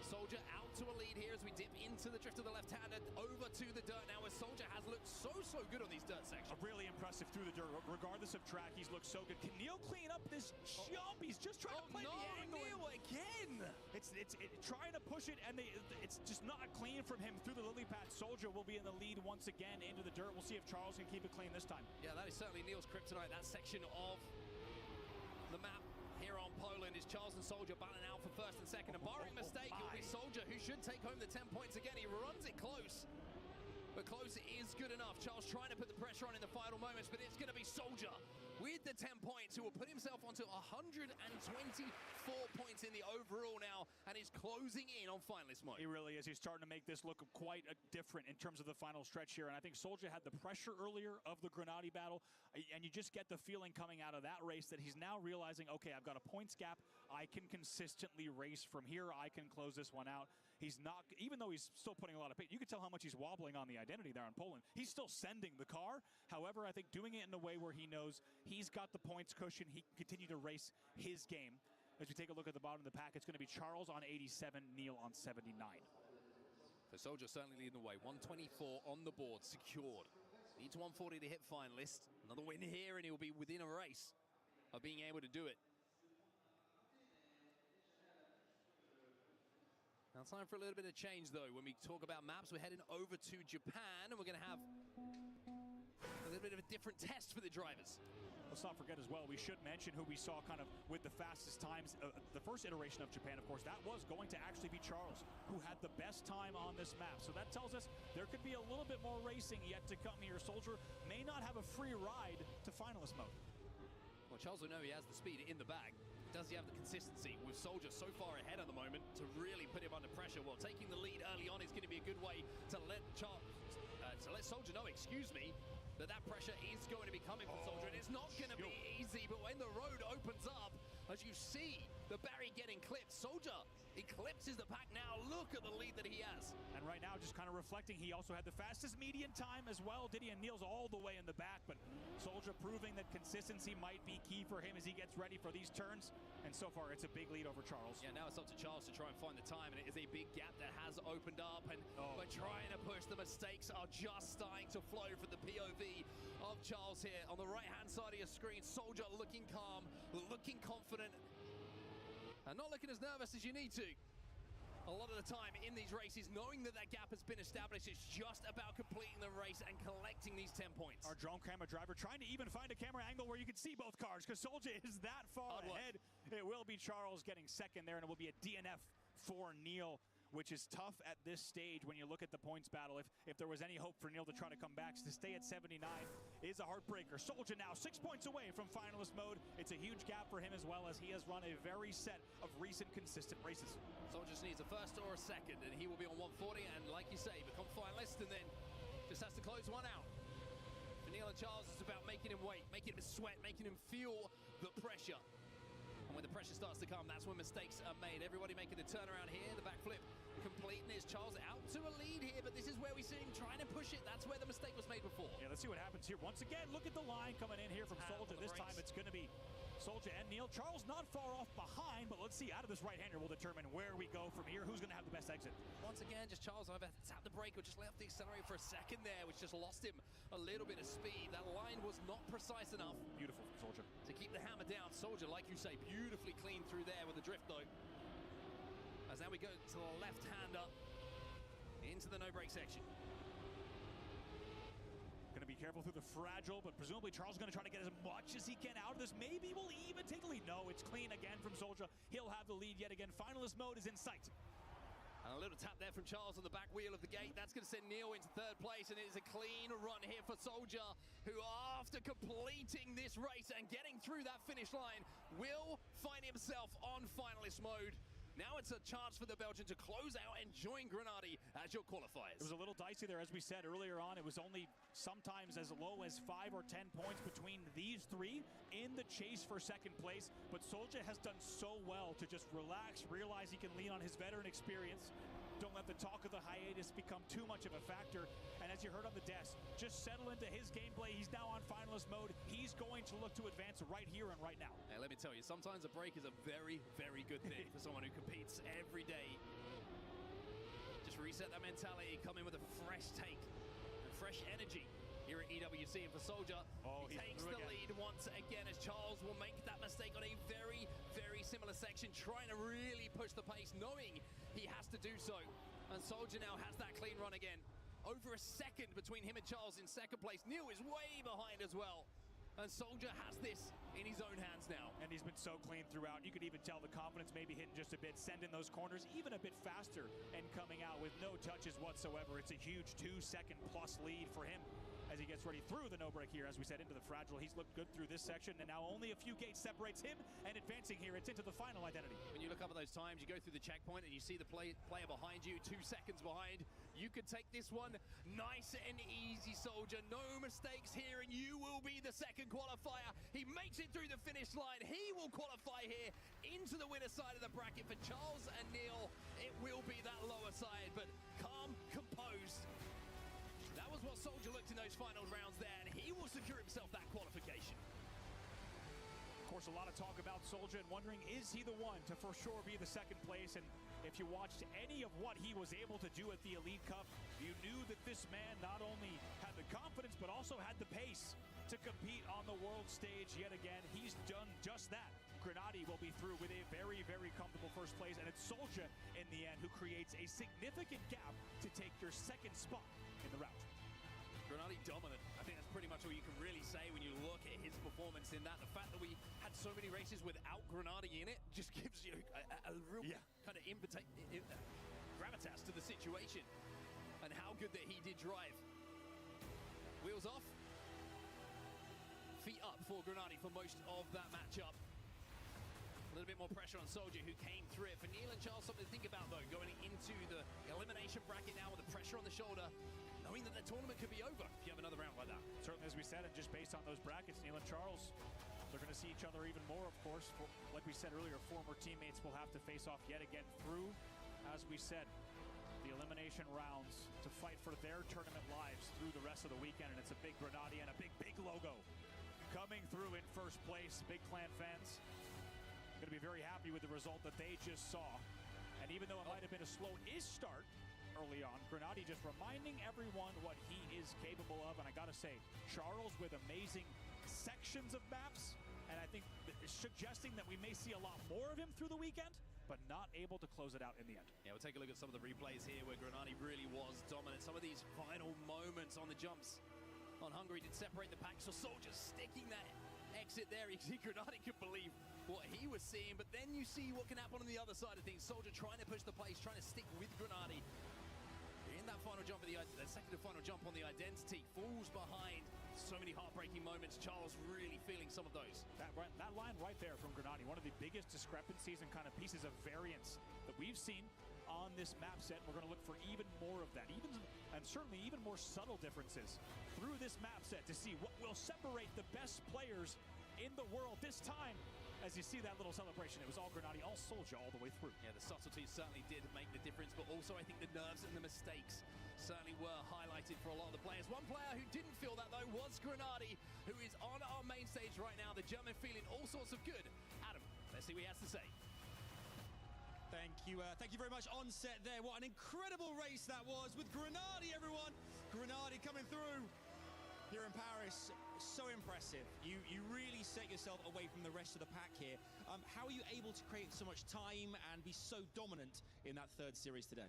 Soulja out to a lead here as we dip into the drift of the left-hander, over to the dirt now, as Soulja has looked so good on these dirt sections. Really impressive through the dirt. Regardless of track, he's looked so good. Can Neil clean up this jump? He's just trying to play the angle. Neil again! It's trying to push it, and it's just not clean from him through the lily pad. Soulja will be in the lead once again into the dirt. We'll see if Charles can keep it clean this time. Yeah, that is certainly Neil's kryptonite, that section of the map. Here on Poland is Charles and Soulja battling out for first and second, and barring mistake, it will be Soulja who should take home the 10 points again. He runs it close, but close is good enough. Charles trying to put the pressure on in the final moments, but it's going to be Soulja with the 10 points, who will put himself onto 124 points in the overall now, and is closing in on finalist mode. He really is. He's starting to make this look quite different in terms of the final stretch here, and I think Soulja had the pressure earlier of the Grenade battle, and you just get the feeling coming out of that race that he's now realizing, okay, I've got a points gap. I can consistently race from here. I can close this one out. He's not, even though he's still putting a lot of pace, you can tell how much he's wobbling on the identity there on Poland. He's still sending the car. However, I think doing it in a way where he knows he's got the points cushion, he can continue to race his game. As we take a look at the bottom of the pack, it's going to be Charles on 87, Neil on 79. So Soulja certainly leading the way. 124 on the board, secured. Needs 140 to hit finalist. Another win here, and he'll be within a race of being able to do it. Now, time for a little bit of change, though. When we talk about maps, we're heading over to Japan, and we're going to have a little bit of a different test for the drivers. Let's not forget as well, we should mention who we saw kind of with the fastest times. The first iteration of Japan, of course, that was going to actually be Charles, who had the best time on this map. So that tells us there could be a little bit more racing yet to come here. Soulja may not have a free ride to finalist mode. Well, Charles will know he has the speed in the bag. Does he have the consistency with Soulja so far ahead at the moment to really put him under pressure? Well, taking the lead early on is going to be a good way to let Soulja know, that that pressure is going to be coming from Soulja, and it's not going to be easy. But when the road opens up, as you see the barrier getting clipped, Soulja eclipses the pack now. Look at the lead that he has. And right now, just kind of reflecting, he also had the fastest median time as well. Diddy and Neil's all the way in the back, but Soulja proving that consistency might be key for him as he gets ready for these turns. And so far, it's a big lead over Charles. Yeah, now it's up to Charles to try and find the time, and it is a big gap that has opened up, and we're trying to push. The mistakes are just starting to flow from the POV of Charles here. On the right-hand side of your screen, Soulja looking calm, looking confident, and not looking as nervous as you need to. A lot of the time in these races, knowing that that gap has been established, it's just about completing the race and collecting these 10 points. Our drone camera driver trying to even find a camera angle where you can see both cars, because Soulja is that far ahead. It will be Charles getting second there, and it will be a DNF for Neil, which is tough at this stage when you look at the points battle. If there was any hope for Neil to try to come back, to stay at 79 is a heartbreaker. Soulja now 6 points away from finalist mode. It's a huge gap for him, as well as he has run a very set of recent consistent races. Soulja just needs a first or a second, and he will be on 140, and like you say, become finalist, and then just has to close one out. For Neil and Charles, it's about making him wait, making him sweat, making him feel the pressure. And when the pressure starts to come, that's when mistakes are made. Everybody making the turnaround here, the backflip complete, and is Charles out to a lead here, but this is where we see him trying to push it. That's where the mistake was made before. Yeah, let's see what happens here. Once again, look at the line coming in here from Soulja. This time it's going to be Soulja and Neil. Charles not far off behind, but let's see, out of this right-hander will determine where we go from here. Who's going to have the best exit? Once again, just Charles either tapped the brake or just let off the accelerator for a second there, which just lost him a little bit of speed. That line was not precise enough. Beautiful from Soulja. To keep the hammer down. Soulja, like you say, beautifully clean through there with the drift, though. As now we go to the left-hander into the no-brake section. Going to be careful through the fragile, but presumably Charles is going to try to get as much as he can out of this. Maybe we'll even take the lead. No, it's clean again from Soulja. He'll have the lead yet again. Finalist mode is in sight. And a little tap there from Charles on the back wheel of the gate. That's going to send Neil into third place, and it is a clean run here for Soldier, who after completing this race and getting through that finish line, will find himself on finalist mode. Now it's a chance for the Belgian to close out and join Grenady as your qualifiers. It was a little dicey there, as we said earlier on. It was only sometimes as low as 5 or 10 points between these three in the chase for second place. But Soldier has done so well to just relax, realize he can lean on his veteran experience. Don't let the talk of the hiatus become too much of a factor. And as you heard on the desk, just settle into his gameplay. He's now on finalist mode. He's going to look to advance right here and right now. Hey, let me tell you, sometimes a break is a very, very good thing for someone who competes every day. Just reset that mentality, come in with a fresh take and fresh energy here at EWC. And for Soldier, he takes the lead once again as Charles will make that mistake on a very, very similar section, trying to really push the pace, knowing he has to do so. And Soldier now has that clean run again. Over a second between him and Charles in second place. Neil is way behind as well. And Soldier has this in his own hands now. And he's been so clean throughout. You could even tell the confidence maybe hitting just a bit, sending those corners even a bit faster and coming out with no touches whatsoever. It's a huge 2-second plus lead for him as he gets ready through the no break here, as we said, into the fragile. He's looked good through this section, and now only a few gates separates him and advancing here. It's into the final identity. When you look up at those times, you go through the checkpoint and you see the player behind you, 2 seconds behind. You could take this one nice and easy, Soldier. No mistakes here, and you will be the second qualifier. He makes it through the finish line. He will qualify here into the winner side of the bracket. For Charles and Neil, it will be that lower side, but calm, composed. That was what Soldier looked in those final rounds there, and he will secure himself that qualification. Of course, a lot of talk about Soldier and wondering, is he the one to for sure be the second place? And if you watched any of what he was able to do at the Elite Cup, you knew that this man not only had the confidence, but also had the pace to compete on the world stage yet again. He's done just that. Grenady will be through with a very, very comfortable first place, and it's Soldier in the end who creates a significant gap to take your second spot in the route. Grenady dominant. I think that's pretty much all you can really say when you look at his performance in that. The fact that we had so many races without Grenady in it just gives you a real kind of gravitas to the situation and how good that he did drive. Wheels off. Feet up for Grenady for most of that matchup. A little bit more pressure on Soldier, who came through it. For Neil and Charles, something to think about, though, going into the elimination bracket now with the pressure on the shoulder, knowing that the tournament could be over if you have another round like that. Certainly, as we said, and just based on those brackets, Neil and Charles, they're going to see each other even more, of course. Like we said earlier, former teammates will have to face off yet again through, as we said, the elimination rounds to fight for their tournament lives through the rest of the weekend. And it's a big Grenady and a big, big logo coming through in first place. Big Clan fans going to be very happy with the result that they just saw. And even though it might have been a slow-ish start early on, Grenady just reminding everyone what he is capable of. And I got to say, Charles with amazing sections of maps, and I think suggesting that we may see a lot more of him through the weekend, but not able to close it out in the end. Yeah, we'll take a look at some of the replays here where Grenady really was dominant. Some of these final moments on the jumps on Hungary did separate the pack, so Soldier sticking that exit there. You see Grenady could believe what he was seeing, but then you see what can happen on the other side of things. Soldier trying to push the pace, trying to stick with Grenady. In that final jump, the second to final jump on the identity, falls behind. So many heartbreaking moments. Charles really feeling some of those. That line right there from Grenady, one of the biggest discrepancies and kind of pieces of variance that we've seen on this map set. We're going to look for even more of that, and certainly even more subtle differences through this map set to see what will separate the best players in the world this time. As you see that little celebration, it was all Grenady, all Soldier, all the way through. Yeah, the subtleties certainly did make the difference, but also I think the nerves and the mistakes certainly were highlighted for a lot of the players. One player who didn't feel that, though, was Grenady, who is on our main stage right now. The German feeling all sorts of good. Adam, let's see what he has to say. Thank you very much on set there. What an incredible race that was with Grenady, everyone. Grenady coming through here in Paris. So impressive. You really set yourself away from the rest of the pack here. How are you able to create so much time and be so dominant in that third series today?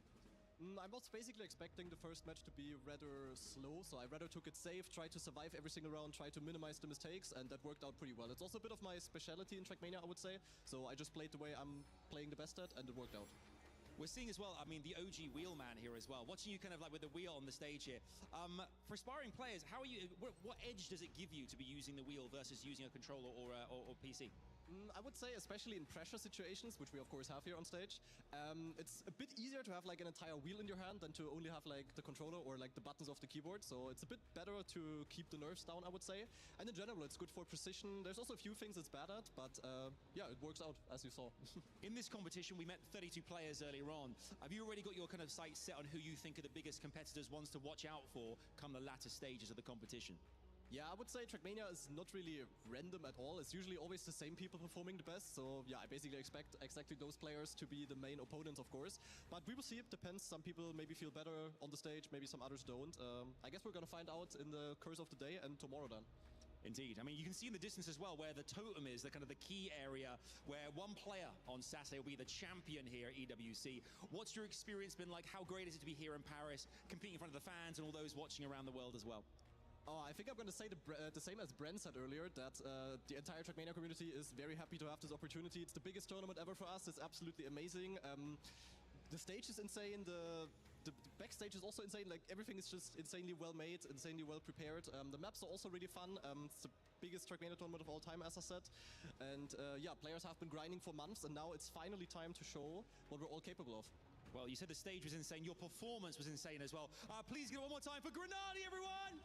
I was basically expecting the first match to be rather slow, so I rather took it safe, tried to survive every single round, tried to minimize the mistakes, and that worked out pretty well. It's also a bit of my specialty in Trackmania, I would say, so I just played the way I'm playing the best at, and it worked out. We're seeing as well, I mean, the OG wheelman here as well. Watching you kind of like with the wheel on the stage here. For aspiring players, how are you? What edge does it give you to be using the wheel versus using a controller or PC? I would say, especially in pressure situations, which we of course have here on stage, it's a bit easier to have like an entire wheel in your hand than to only have like the controller or like the buttons of the keyboard. So it's a bit better to keep the nerves down, I would say. And in general, it's good for precision. There's also a few things it's bad at, but yeah, it works out, as you saw. In this competition, we met 32 players earlier on. Have you already got your kind of sights set on who you think are the biggest competitors, ones to watch out for come the latter stages of the competition? Yeah, I would say Trackmania is not really random at all. It's usually always the same people performing the best. So yeah, I basically expect exactly those players to be the main opponents, of course. But we will see. It depends. Some people maybe feel better on the stage, maybe some others don't. I guess we're going to find out in the course of the day and tomorrow then. Indeed. I mean, you can see in the distance as well where the totem is, the kind of the key area where one player on Saturday will be the champion here at EWC. What's your experience been like? How great is it to be here in Paris, competing in front of the fans and all those watching around the world as well? Oh, I think I'm going to say the same as Bren said earlier, that the entire Trackmania community is very happy to have this opportunity. It's the biggest tournament ever for us. It's absolutely amazing. The stage is insane. The backstage is also insane. Like, everything is just insanely well made, insanely well prepared. The maps are also really fun. It's the biggest Trackmania tournament of all time, as I said. And yeah, players have been grinding for months, and now it's finally time to show what we're all capable of. Well, you said the stage was insane. Your performance was insane as well. Please give it one more time for Grenadi, everyone!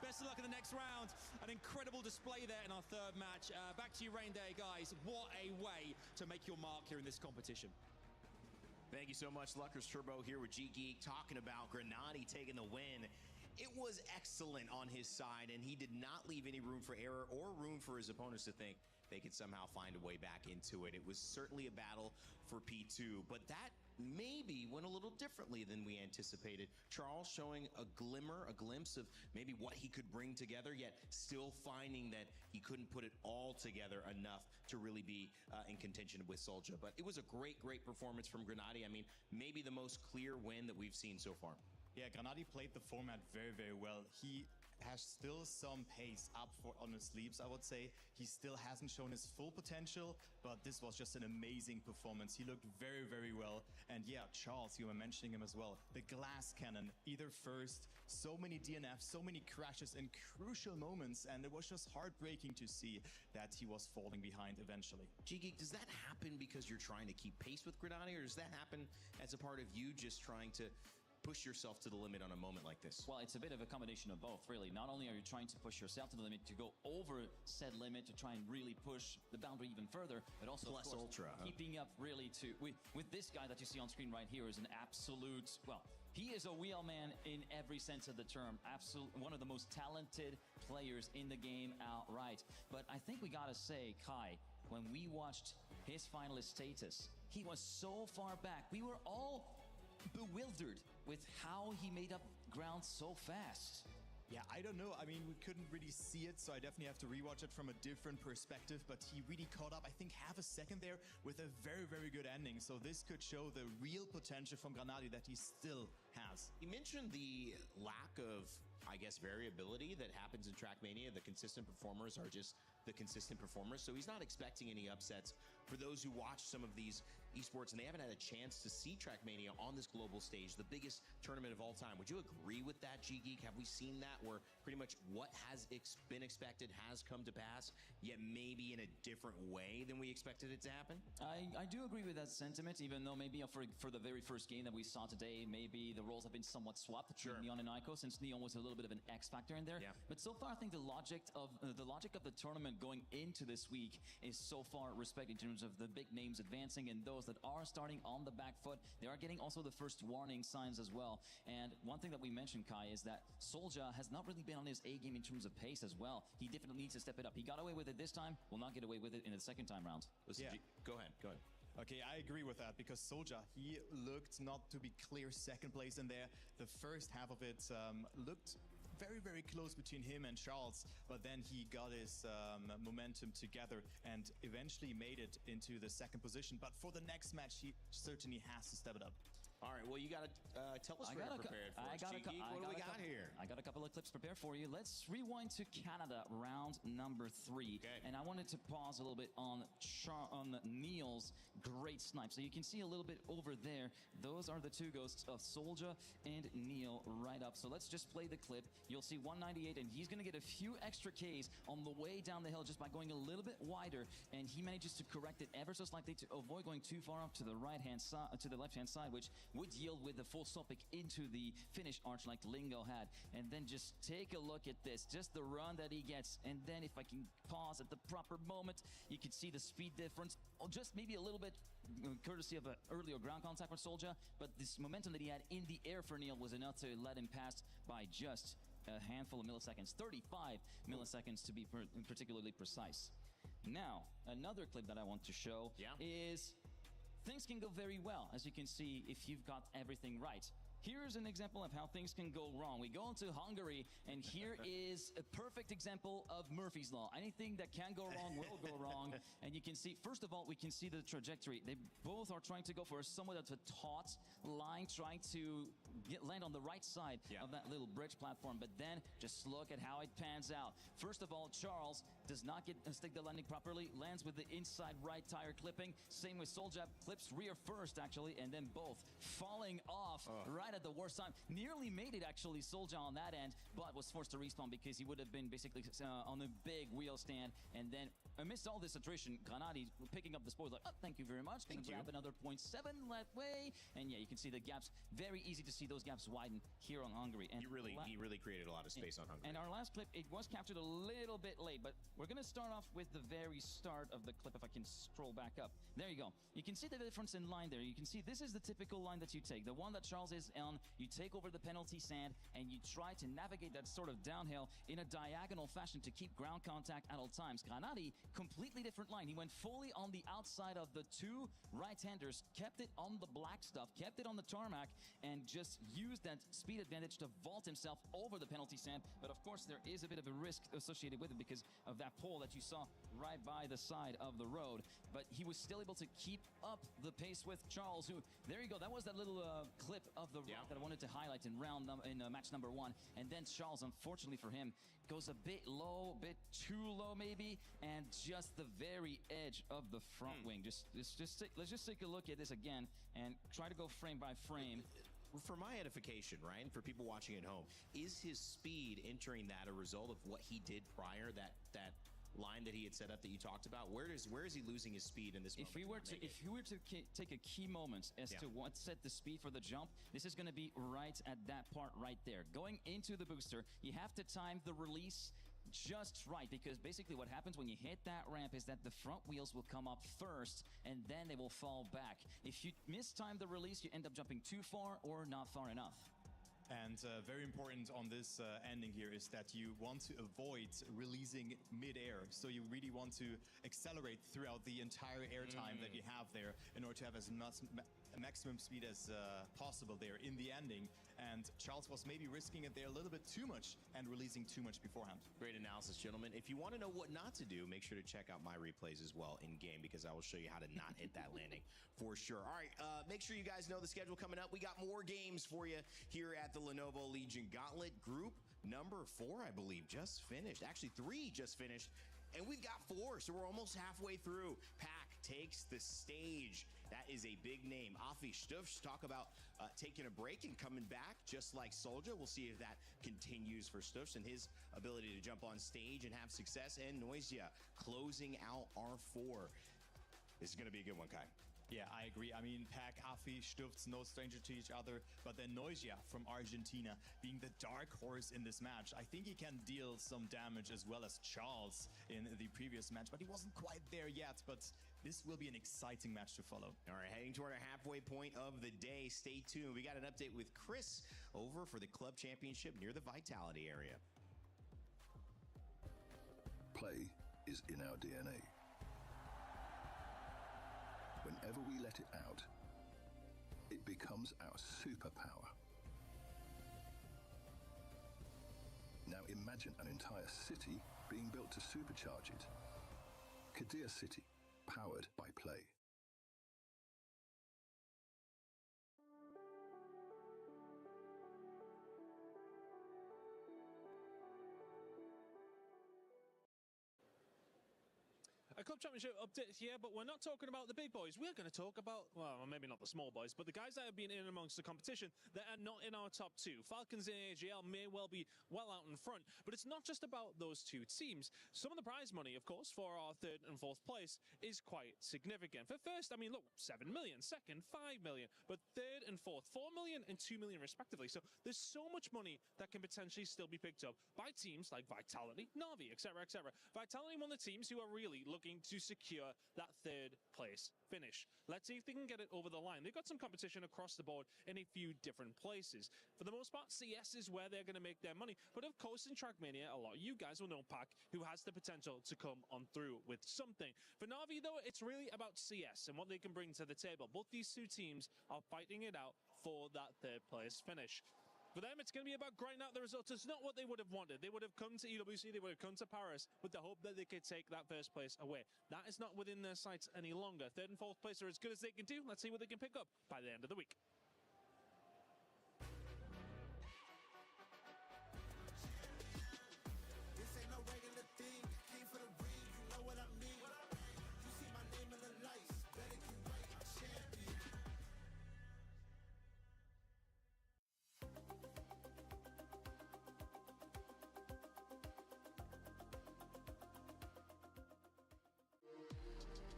Best of luck in the next round. An incredible display there in our third match. Back to you, Rain Day, guys. What a way to make your mark here in this competition. Thank you so much, Luckers Turbo here with G-Geek talking about Grenadi taking the win. It was excellent on his side, and he did not leave any room for error or room for his opponents to think they could somehow find a way back into it. It was certainly a battle for P2, but that maybe went a little differently than we anticipated. Charles showing a glimmer, a glimpse of maybe what he could bring together, yet still finding that he couldn't put it all together enough to really be in contention with Soulja. But it was a great performance from Grenadi. I mean, maybe the most clear win that we've seen so far. Yeah, Grenadi played the format very well. He has still some pace up on his sleeves, I would say. He still hasn't shown his full potential, but this was just an amazing performance. He looked very well. And yeah, Charles, you were mentioning him as well. The glass cannon, either first, so many DNFs, so many crashes in crucial moments, and it was just heartbreaking to see that he was falling behind eventually. G-Geek, does that happen because you're trying to keep pace with Grenadi, or does that happen as a part of you just trying to push yourself to the limit on a moment like this? Well, it's a bit of a combination of both, really. Not only are you trying to push yourself to the limit, to go over said limit, to try and really push the boundary even further, but also, plus of course, ultra, keeping up really to... With this guy that you see on screen right here is an absolute... Well, he is a wheelman in every sense of the term. One of the most talented players in the game outright. But I think we gotta say, Kai, when we watched his finalist status, he was so far back. We were all bewildered with how he made up ground so fast. Yeah, I don't know. I mean, we couldn't really see it, so I definitely have to rewatch it from a different perspective, but he really caught up, I think, half a second there with a very good ending. So this could show the real potential from Grenadi that he still has. You mentioned the lack of, I guess, variability that happens in Trackmania. The consistent performers are just the consistent performers, so he's not expecting any upsets. For those who watch some of these esports and they haven't had a chance to see Trackmania on this global stage, the biggest tournament of all time, would you agree with that, G-Geek? Have we seen that where pretty much what has been expected has come to pass, yet maybe in a different way than we expected it to happen? I do agree with that sentiment, even though maybe for the very first game that we saw today, maybe the roles have been somewhat swapped between Neon and Ico, since Neon was a little bit of an X factor in there. Yeah. But so far, I think the logic of the tournament going into this week is so far respected in terms of the big names advancing and those that are starting on the back foot. They are getting also the first warning signs as well. And one thing that we mentioned, Kai, is that Soulja has not really been on his A game in terms of pace as well. He definitely needs to step it up. He got away with it this time, will not get away with it in the second time round. Listen, Yeah. Go ahead. Okay, I agree with that, because Soulja, he looked not to be clear second place in there. The first half of it looked very close between him and Charles, but then he got his momentum together and eventually made it into the second position. But for the next match, he certainly has to step it up. All right, well, you got to tell us what you're prepared for. Cheeky, what do we got here? I got a couple of clips prepared for you. Let's rewind to Canada, round number 3. Okay. And I wanted to pause a little bit on Neil's great snipe. So you can see a little bit over there. Those are the 2 ghosts of Soulja and Neil right up. So let's just play the clip. You'll see 198, and he's going to get a few extra Ks on the way down the hill just by going a little bit wider. And he manages to correct it ever so slightly to avoid going too far off to the right-hand side, to the left-hand side, which would yield with the full stop pick into the finish arch like Lingo had. And then just take a look at this, just the run that he gets. And then if I can pause at the proper moment, you can see the speed difference, or just maybe a little bit courtesy of an earlier ground contact for Soulja, but this momentum that he had in the air for Neil was enough to let him pass by just a handful of milliseconds, 35 milliseconds to be particularly precise. Now, another clip that I want to show is things can go very well, as you can see, if you've got everything right. Here's an example of how things can go wrong. We go into Hungary, and here is a perfect example of Murphy's Law. Anything that can go wrong will go wrong. And you can see, first of all, we can see the trajectory. They both are trying to go for somewhat of a taut line, trying to land on the right side of that little bridge platform. But then just look at how it pans out. First of all, Charles does not stick the landing properly, lands with the inside right tire clipping. Same with Soulja, clips rear first, actually, and then both falling off right at the worst time. Nearly made it, actually, Soulja on that end, but was forced to respawn because he would have been basically on a big wheel stand. And then amidst all this attrition, Granadi picking up the spoils like, oh, thank you very much. Gonna grab another 0.7 left way. And yeah, you can see the gaps. Very easy to see those gaps widen here on Hungary. And he really created a lot of space on Hungary. And our last clip, it was captured a little bit late, but we're gonna start off with the very start of the clip. If I can scroll back up. There you go. You can see the difference in line there. You can see this is the typical line that you take. The one that Charles is on, you take over the penalty sand and you try to navigate that sort of downhill in a diagonal fashion to keep ground contact at all times. Granadi, completely different line. He went fully on the outside of the 2 right-handers, kept it on the black stuff, kept it on the tarmac, and just used that speed advantage to vault himself over the penalty sand. But of course, there is a bit of a risk associated with it because of that pole that you saw right by the side of the road. But he was still able to keep up the pace with Charles, who, there you go, that was that little clip of the rock that I wanted to highlight in match number 1. And then Charles, unfortunately for him, goes a bit low, a bit too low maybe, and just the very edge of the front wing. Let's just take a look at this again and try to go frame by frame. For my edification, right, and for people watching at home, is his speed entering that a result of what he did prior, that line that he had set up that you talked about? Where is he losing his speed in this moment? If you were to take a key moment as to what set the speed for the jump, this is going to be right at that part right there. Going into the booster, you have to time the release just right, because basically what happens when you hit that ramp is that the front wheels will come up first and then they will fall back. If you mistime the release, you end up jumping too far or not far enough. And very important on this ending here is that you want to avoid releasing mid-air. So you really want to accelerate throughout the entire airtime that you have there in order to have as much maximum speed as possible there in the ending. And Charles was maybe risking it there a little bit too much and releasing too much beforehand. Great analysis, gentlemen. If you want to know what not to do, make sure to check out my replays as well in game, because I will show you how to not hit that landing for sure. All right, make sure you guys know the schedule coming up. We got more games for you here at the Lenovo Legion Gauntlet. Group number 4, I believe, just finished. Actually, 3 just finished. And we've got 4, so we're almost halfway through. Pack takes the stage. That is a big name. Afi Stufs talk about taking a break and coming back, just like Soulja. We'll see if that continues for Stufs and his ability to jump on stage and have success. And Noisia closing out R4. This is going to be a good one, Kai. Yeah, I agree. I mean, Pack, Afi, Stufts, no stranger to each other, but then Noisia from Argentina being the dark horse in this match. I think he can deal some damage as well as Charles in the previous match, but he wasn't quite there yet. But this will be an exciting match to follow. All right, heading toward our halfway point of the day. Stay tuned. We got an update with Chris over for the club championship near the Vitality area. Play is in our DNA. Whenever we let it out, it becomes our superpower. Now imagine an entire city being built to supercharge it. Kadir City, powered by Play. Club Championship update here, but we're not talking about the big boys. We're going to talk about, well, maybe not the small boys, but the guys that have been in amongst the competition that are not in our top two. Falcons and AGL may well be well out in front, but it's not just about those two teams. Some of the prize money, of course, for our third and fourth place is quite significant. For first, I mean, look, 7 million. Second, 5 million. But third and fourth, 4 million and 2 million respectively. So there's so much money that can potentially still be picked up by teams like Vitality, Na'Vi, etc., etc. Vitality, one of the teams who are really looking to secure that third place finish. Let's see if they can get it over the line. They've got some competition across the board in a few different places. For the most part, CS is where they're going to make their money. But of course, in Trackmania, a lot of you guys will know Pac, who has the potential to come on through with something. For Na'Vi, though, it's really about CS and what they can bring to the table. Both these two teams are fighting it out for that third place finish. For them, it's going to be about grinding out the results. It's not what they would have wanted. They would have come to EWC, they would have come to Paris with the hope that they could take that first place away. That is not within their sights any longer. Third and fourth place are as good as they can do. Let's see what they can pick up by the end of the week. This ain't no regular thing. Came for the ring, you know what I mean. You see my name in the lights. Better get right, I'm champion.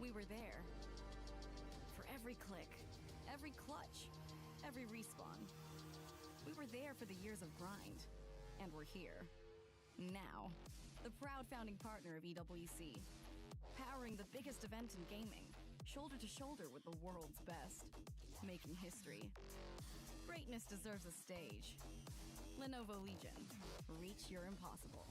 We were there. For every click, every clutch, every respawn. We were there for the years of grind. And we're here. Now. The proud founding partner of EWC. Powering the biggest event in gaming. Shoulder to shoulder with the world's best. Making history. Greatness deserves a stage. Lenovo Legion. Reach your impossible.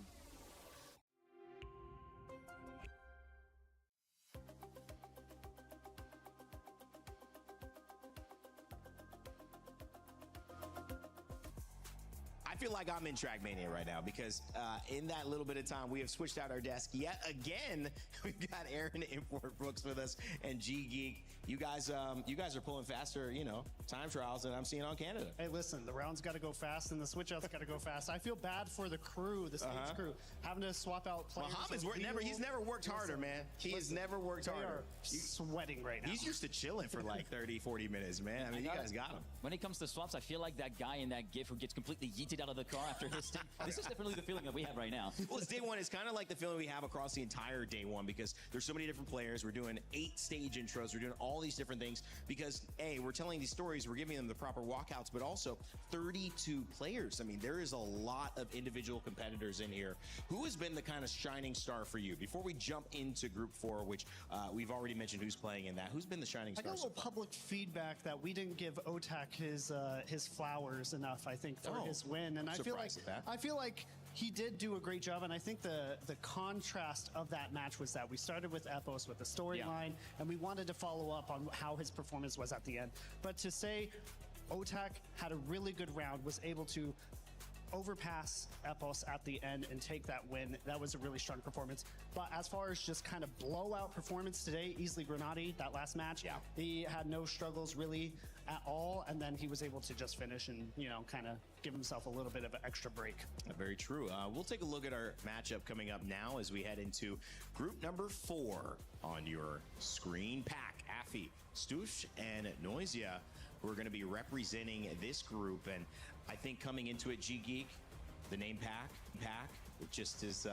I feel like I'm in Trackmania right now because in that little bit of time, we have switched out our desk yet again. We've got Aaron Import Brooks with us and G Geek. You guys are pulling faster, you know, time trials than I'm seeing on Canada. Hey, listen, the rounds got to go fast and the switch outs got to go fast. I feel bad for the crew, the stage crew, having to swap out players. He's never worked harder, man. He has never worked harder. He's sweating right now. He's used to chilling for like 30, 40 minutes, man. I mean, you guys got him. When it comes to swaps, I feel like that guy in that GIF who gets completely yeeted out of the car after his stint. This is definitely the feeling that we have right now. Well, it's day one. It's kind of like the feeling we have across the entire day one because there's so many different players. We're doing 8 stage intros. We're doing all these different things because, A, we're telling these stories. We're giving them the proper walkouts, but also 32 players. I mean, there is a lot of individual competitors in here. Who has been the kind of shining star for you? Before we jump into Group 4, which we've already mentioned who's playing in that, who's been the shining star? I got a little public feedback that we didn't give Otak his flowers enough, I think, for his win. And I feel like he did do a great job, and I think the contrast of that match was that we started with Epos with the storyline, and we wanted to follow up on how his performance was at the end. But to say Otak had a really good round, was able to overpass Epos at the end and take that win. That was a really strong performance. But as far as just kind of blowout performance today, easily Grenade, that last match, he had no struggles really at all, and then he was able to just finish and, you know, kind of give himself a little bit of an extra break. Very true. We'll take a look at our matchup coming up now as we head into group number 4 on your screen. Pack, Affy, Stoosh, and Noisia, who are going to be representing this group. And I think coming into it, G Geek, the name Pack, it just is,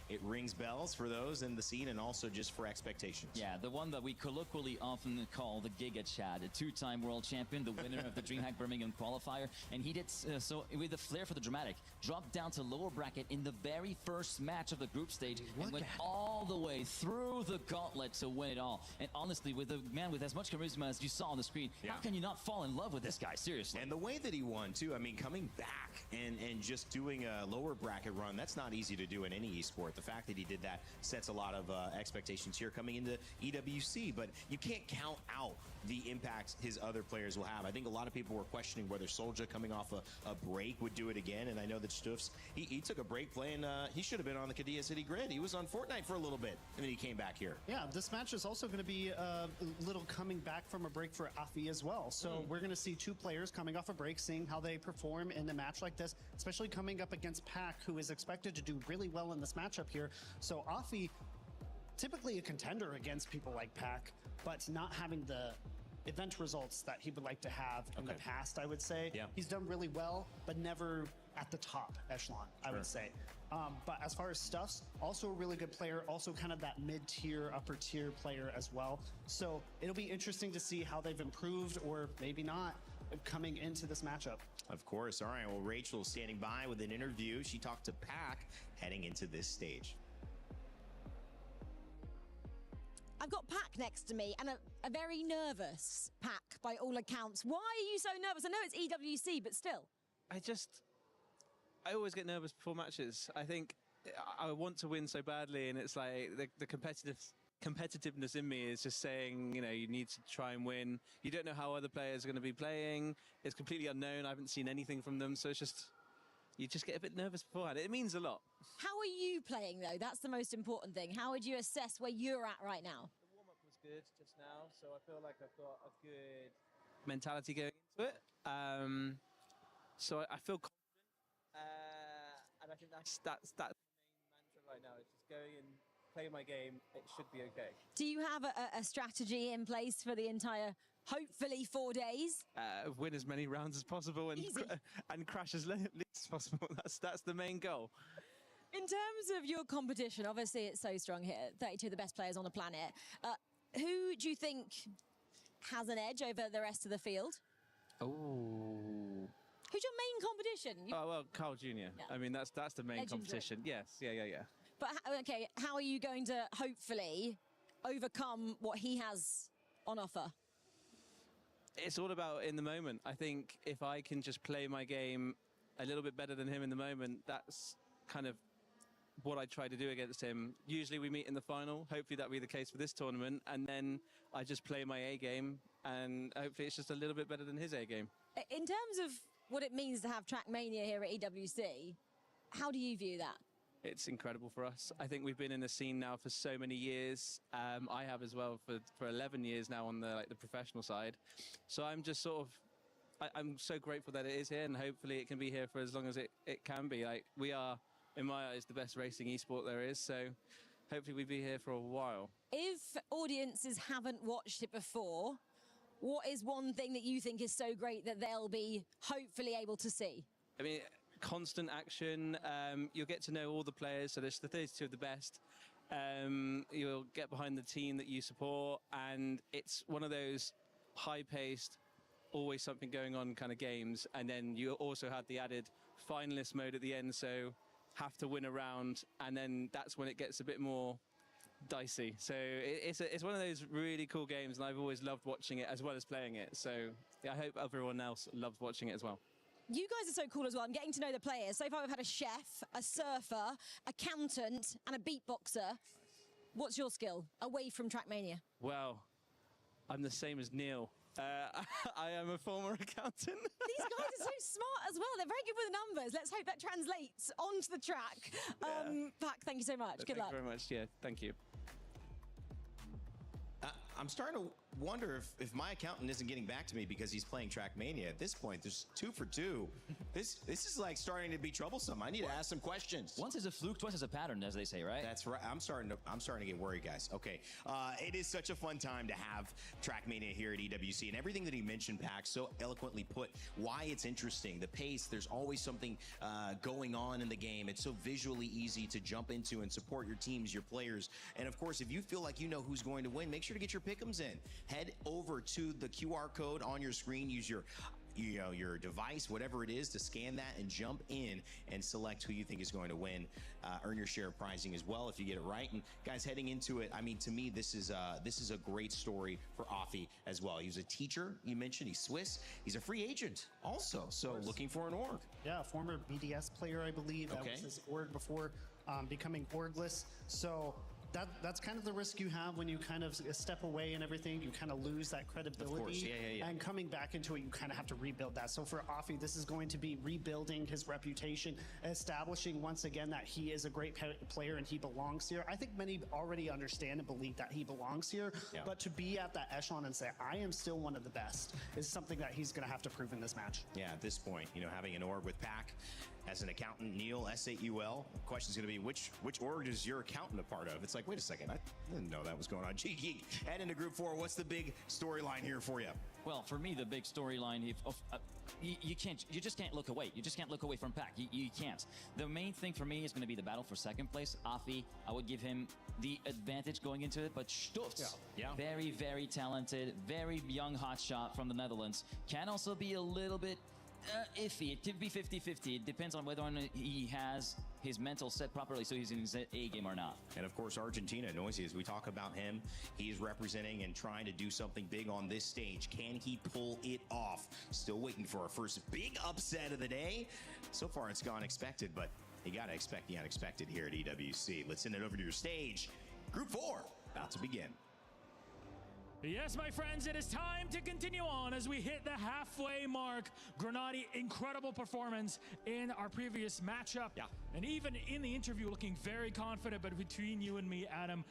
it rings bells for those in the scene and also just for expectations. Yeah, the one that we colloquially often call the Giga Chad, a 2-time world champion, the winner of the DreamHack Birmingham qualifier, and he did so with a flair for the dramatic, dropped down to lower bracket in the very first match of the group stage and went all the way through the gauntlet to win it all. And honestly, with a man with as much charisma as you saw on the screen, how can you not fall in love with this guy, seriously? And the way that he won, too, I mean, coming back and just doing a lower bracket run, that's not easy to do in any esport. The fact that he did that sets a lot of expectations here coming into EWC, but you can't count out the impact his other players will have. I think a lot of people were questioning whether Soldier coming off a break would do it again, and I know that Stuffs, he took a break playing, he should have been on the Qiddiya City grid. He was on Fortnite for a little bit, and then he came back here. Yeah, this match is also going to be a little coming back from a break for Affy as well. So we're going to see 2 players coming off a break, seeing how they perform in a match like this, especially coming up against Pack, who is expected to do really well in this matchup here. So Affy typically a contender against people like Pac, but not having the event results that he would like to have in the past, I would say. Yeah. He's done really well, but never at the top echelon, I would say. But as far as Stuffs, also a really good player, also kind of that mid-tier, upper-tier player as well. So it'll be interesting to see how they've improved, or maybe not, coming into this matchup. Of course. All right. Well, Rachel's standing by with an interview. She talked to Pac heading into this stage. I've got Pac next to me, and a very nervous Pac by all accounts. Why are you so nervous? I know it's EWC, but still. I always get nervous before matches. I think I want to win so badly, and it's like the competitiveness in me is just saying, you know, you need to try and win. You don't know how other players are going to be playing. It's completely unknown. I haven't seen anything from them, so it's just, you just get a bit nervous beforehand. It means a lot. How are you playing, though? That's the most important thing. How would you assess where you're at right now? The warm-up was good just now, so I feel like I've got a good mentality going into it. So I feel confident. And I think that's the main mantra right now. It's just going and play my game. It should be okay. Do you have a strategy in place for the entire, hopefully, 4 days? Win as many rounds as possible and crash as least as possible. That's the main goal. In terms of your competition, obviously it's so strong here. 32 of the best players on the planet. Who do you think has an edge over the rest of the field? Oh. Who's your main competition? Oh, well, Carl Jr. Yeah. I mean, that's the main competition. Yes, yeah. But, okay, how are you going to hopefully overcome what he has on offer? It's all about in the moment. I think if I can just play my game a little bit better than him in the moment, that's kind of what I try to do against him. Usually we meet in the final. Hopefully that'll be the case for this tournament. And then I just play my A game, and hopefully it's just a little bit better than his A game. In terms of what it means to have Trackmania here at EWC, how do you view that? It's incredible for us. I think we've been in the scene now for so many years. I have as well for 11 years now on the professional side. So I'm just sort of, I'm so grateful that it is here, and hopefully it can be here for as long as it can be. Like, we are, in my eyes, the best racing esport there is. So hopefully we'll be here for a while. If audiences haven't watched it before, what is one thing that you think is so great that they'll be hopefully able to see? I mean, constant action. You'll get to know all the players, so there's the 32 of the best. You'll get behind the team that you support, and it's one of those high-paced, always something going on kind of games. And then you also have the added finalist mode at the end, so have to win a round, and then that's when it gets a bit more dicey. So it's one of those really cool games, and I've always loved watching it as well as playing it. So yeah, I hope everyone else loves watching it as well. You guys are so cool as well. I'm getting to know the players. So far we've had a chef, a surfer, accountant, and a beatboxer. What's your skill away from Trackmania? Well, I'm the same as Neil. I am a former accountant. These guys are so smart as well. They're very good with numbers. Let's hope that translates onto the track. Pac, thank you so much. Good luck. Thank you very much. Yeah, thank you. I'm starting to wonder if my accountant isn't getting back to me because he's playing Trackmania. At this point, there's 2 for 2. This is like starting to be troublesome. I need to ask some questions. Once is a fluke, twice is a pattern, as they say, right? That's right. I'm starting to get worried, guys. Okay, it is such a fun time to have Trackmania here at EWC, and everything that he mentioned, Pac, so eloquently put. Why it's interesting, the pace. There's always something going on in the game. It's so visually easy to jump into and support your teams, your players, and of course, if you feel like you know who's going to win, make sure to get your pick'ems in. Head over to the QR code on your screen. Use your device, whatever it is, to scan that and jump in and select who you think is going to win. Earn your share of prizing as well if you get it right. And guys, heading into it, I mean, to me, this is a great story for Afi as well. He was a teacher. You mentioned he's Swiss. He's a free agent also. So looking for an org. Yeah, former BDS player, I believe. That was his org before becoming orgless. So that's kind of the risk you have when you kind of step away and everything. You kind of lose that credibility. Of course. Yeah. And coming back into it, you kind of have to rebuild that. So for Afi, this is going to be rebuilding his reputation, establishing once again that he is a great player and he belongs here. I think many already understand and believe that he belongs here, but to be at that echelon and say, I am still one of the best, is something that he's going to have to prove in this match. Yeah, at this point, having an org with Pac, as an accountant, Neil, S-A-U-L. Question's going to be, which org is your accountant a part of? It's like, wait a second, I didn't know that was going on. G-Geek, head into Group 4. What's the big storyline here for you? Well, for me, the big storyline, you just can't look away. You just can't look away from Pac. You can't. The main thing for me is going to be the battle for second place. Afi, I would give him the advantage going into it, but Stutz, very, very talented, very young hotshot from the Netherlands, can also be a little bit iffy. It could be 50-50. It depends on whether or not he has his mental set properly so he's in his A game or not. And of course, Argentina, Noisy, as we talk about him, he's representing and trying to do something big on this stage. Can he pull it off? Still waiting for our first big upset of the day. So far, it's gone expected, but you got to expect the unexpected here at EWC. Let's send it over to your stage. Group 4, about to begin. Yes, my friends, it is time to continue on as we hit the halfway mark. Grenade, incredible performance in our previous matchup. Yeah. And even in the interview, looking very confident, but between you and me, Adam,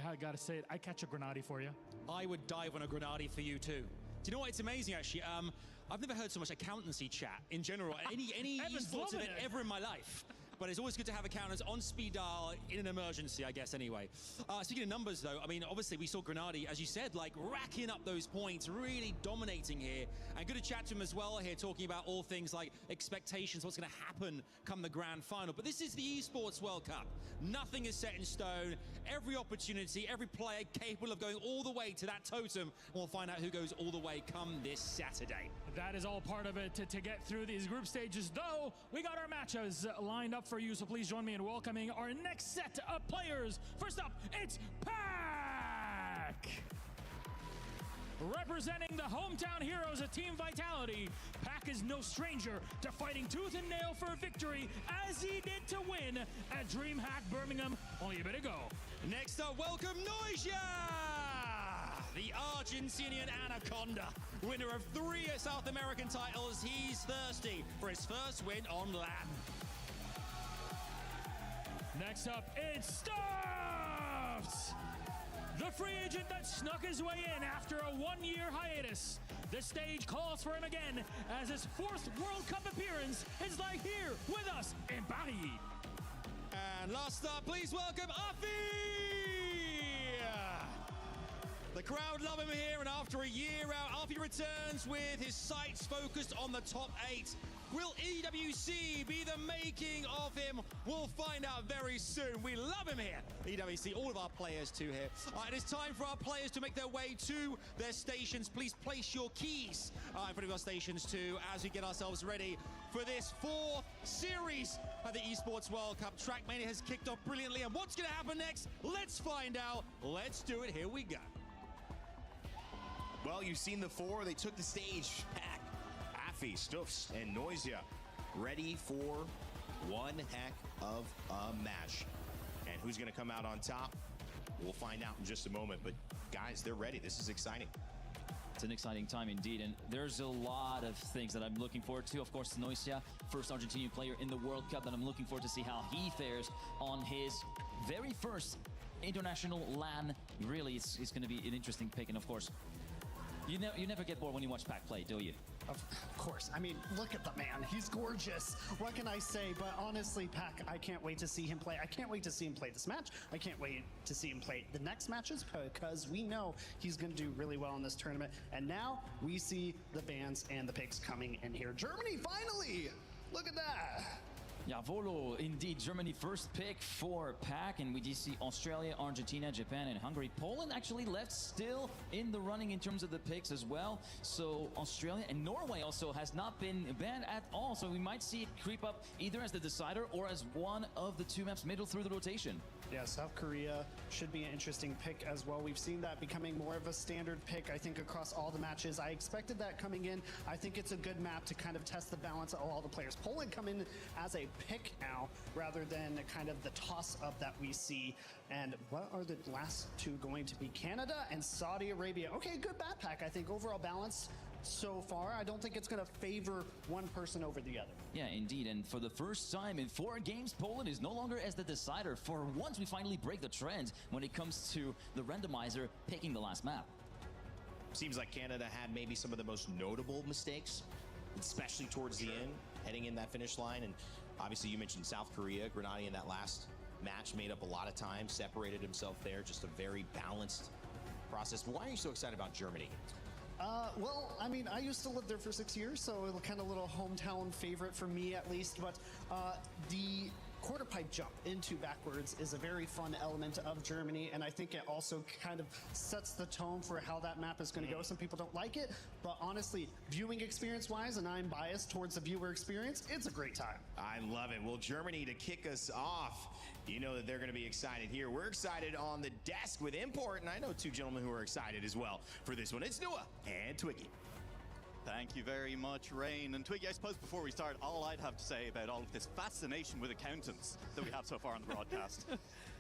I gotta say it, I catch a Grenade for you. I would dive on a Grenade for you too. Do you know what? It's amazing, actually. I've never heard so much accountancy chat in general, any esports event ever in my life. But it's always good to have accountants on speed dial in an emergency, I guess, anyway. Speaking of numbers, though, I mean, obviously, we saw Grenade, as you said, like, racking up those points, really dominating here. And good to chat to him as well here, talking about all things like expectations, what's going to happen come the grand final. But this is the Esports World Cup. Nothing is set in stone. Every opportunity, every player capable of going all the way to that totem. We'll find out who goes all the way come this Saturday. That is all part of it to get through these group stages, though we got our matches lined up for you, so please join me in welcoming our next set of players. First up, it's Pac! Representing the hometown heroes of Team Vitality, Pac is no stranger to fighting tooth and nail for victory, as he did to win at DreamHack Birmingham only a bit ago. Next up, welcome Noisia! The Argentinian Anaconda, winner of 3 South American titles. He's thirsty for his first win on land. Next up, it's Stuffed! The free agent that snuck his way in after a 1-year hiatus. The stage calls for him again as his 4th World Cup appearance is like here with us in Paris. And last up, please welcome Afi! The crowd love him here, and after a year out, Afi returns with his sights focused on the top 8. Will EWC be the making of him? We'll find out very soon. We love him here. EWC, all of our players too here. All right, it is time for our players to make their way to their stations. Please place your keys in front of your stations too as we get ourselves ready for this 4th series of the Esports World Cup. Trackmania has kicked off brilliantly, and what's going to happen next? Let's find out. Let's do it. Here we go. Well, you've seen the 4. They took the stage. Pac, Afi, Stuffs, and Noisia ready for one heck of a match. And who's going to come out on top? We'll find out in just a moment. But guys, they're ready. This is exciting. It's an exciting time indeed, and there's a lot of things that I'm looking forward to. Of course, Noisia, first Argentinian player in the World Cup, that I'm looking forward to see how he fares on his very first international LAN. Really, it's going to be an interesting pick, and of course, you never get bored when you watch Pac play, do you? Of course. I mean, look at the man. He's gorgeous. What can I say? But honestly, Pac, I can't wait to see him play. I can't wait to see him play this match. I can't wait to see him play the next matches because we know he's going to do really well in this tournament. And now we see the bans and the picks coming in here. Germany, finally! Look at that. Yeah, Volo, indeed, Germany first pick for Pac, and we do see Australia, Argentina, Japan, and Hungary. Poland actually left still in the running in terms of the picks as well. So Australia and Norway also has not been banned at all. So we might see it creep up either as the decider or as one of the 2 maps middle through the rotation. Yeah, South Korea should be an interesting pick as well. We've seen that becoming more of a standard pick, I think, across all the matches. I expected that coming in. I think it's a good map to kind of test the balance of all the players. Poland come in as a pick now rather than kind of the toss-up that we see. And what are the last 2 going to be? Canada and Saudi Arabia. Okay, good backpack. I think overall balance so far. I don't think it's going to favor one person over the other. Yeah, indeed. And for the first time in 4 games, Poland is no longer as the decider. For once, we finally break the trend when it comes to the randomizer picking the last map. Seems like Canada had maybe some of the most notable mistakes, especially towards the end. heading in that finish line. And obviously you mentioned South Korea. Grenadier in that last match made up a lot of time, separated himself there, just a very balanced process. But why are you so excited about Germany? Well, I mean, I used to live there for 6 years, so a kind of little hometown favorite for me at least, but the quarter pipe jump into backwards is a very fun element of Germany, and I think it also kind of sets the tone for how that map is going to go. Some people don't like it, but honestly, viewing experience-wise, and I'm biased towards the viewer experience, it's a great time. I love it. Well, Germany to kick us off. You know that they're going to be excited here. We're excited on the desk with Import, and I know two gentlemen who are excited as well for this one. It's Noah and Twiggy. Thank you very much, Rain. And Twiggy, I suppose before we start, all I'd have to say about all of this fascination with accountants that we have so far on the broadcast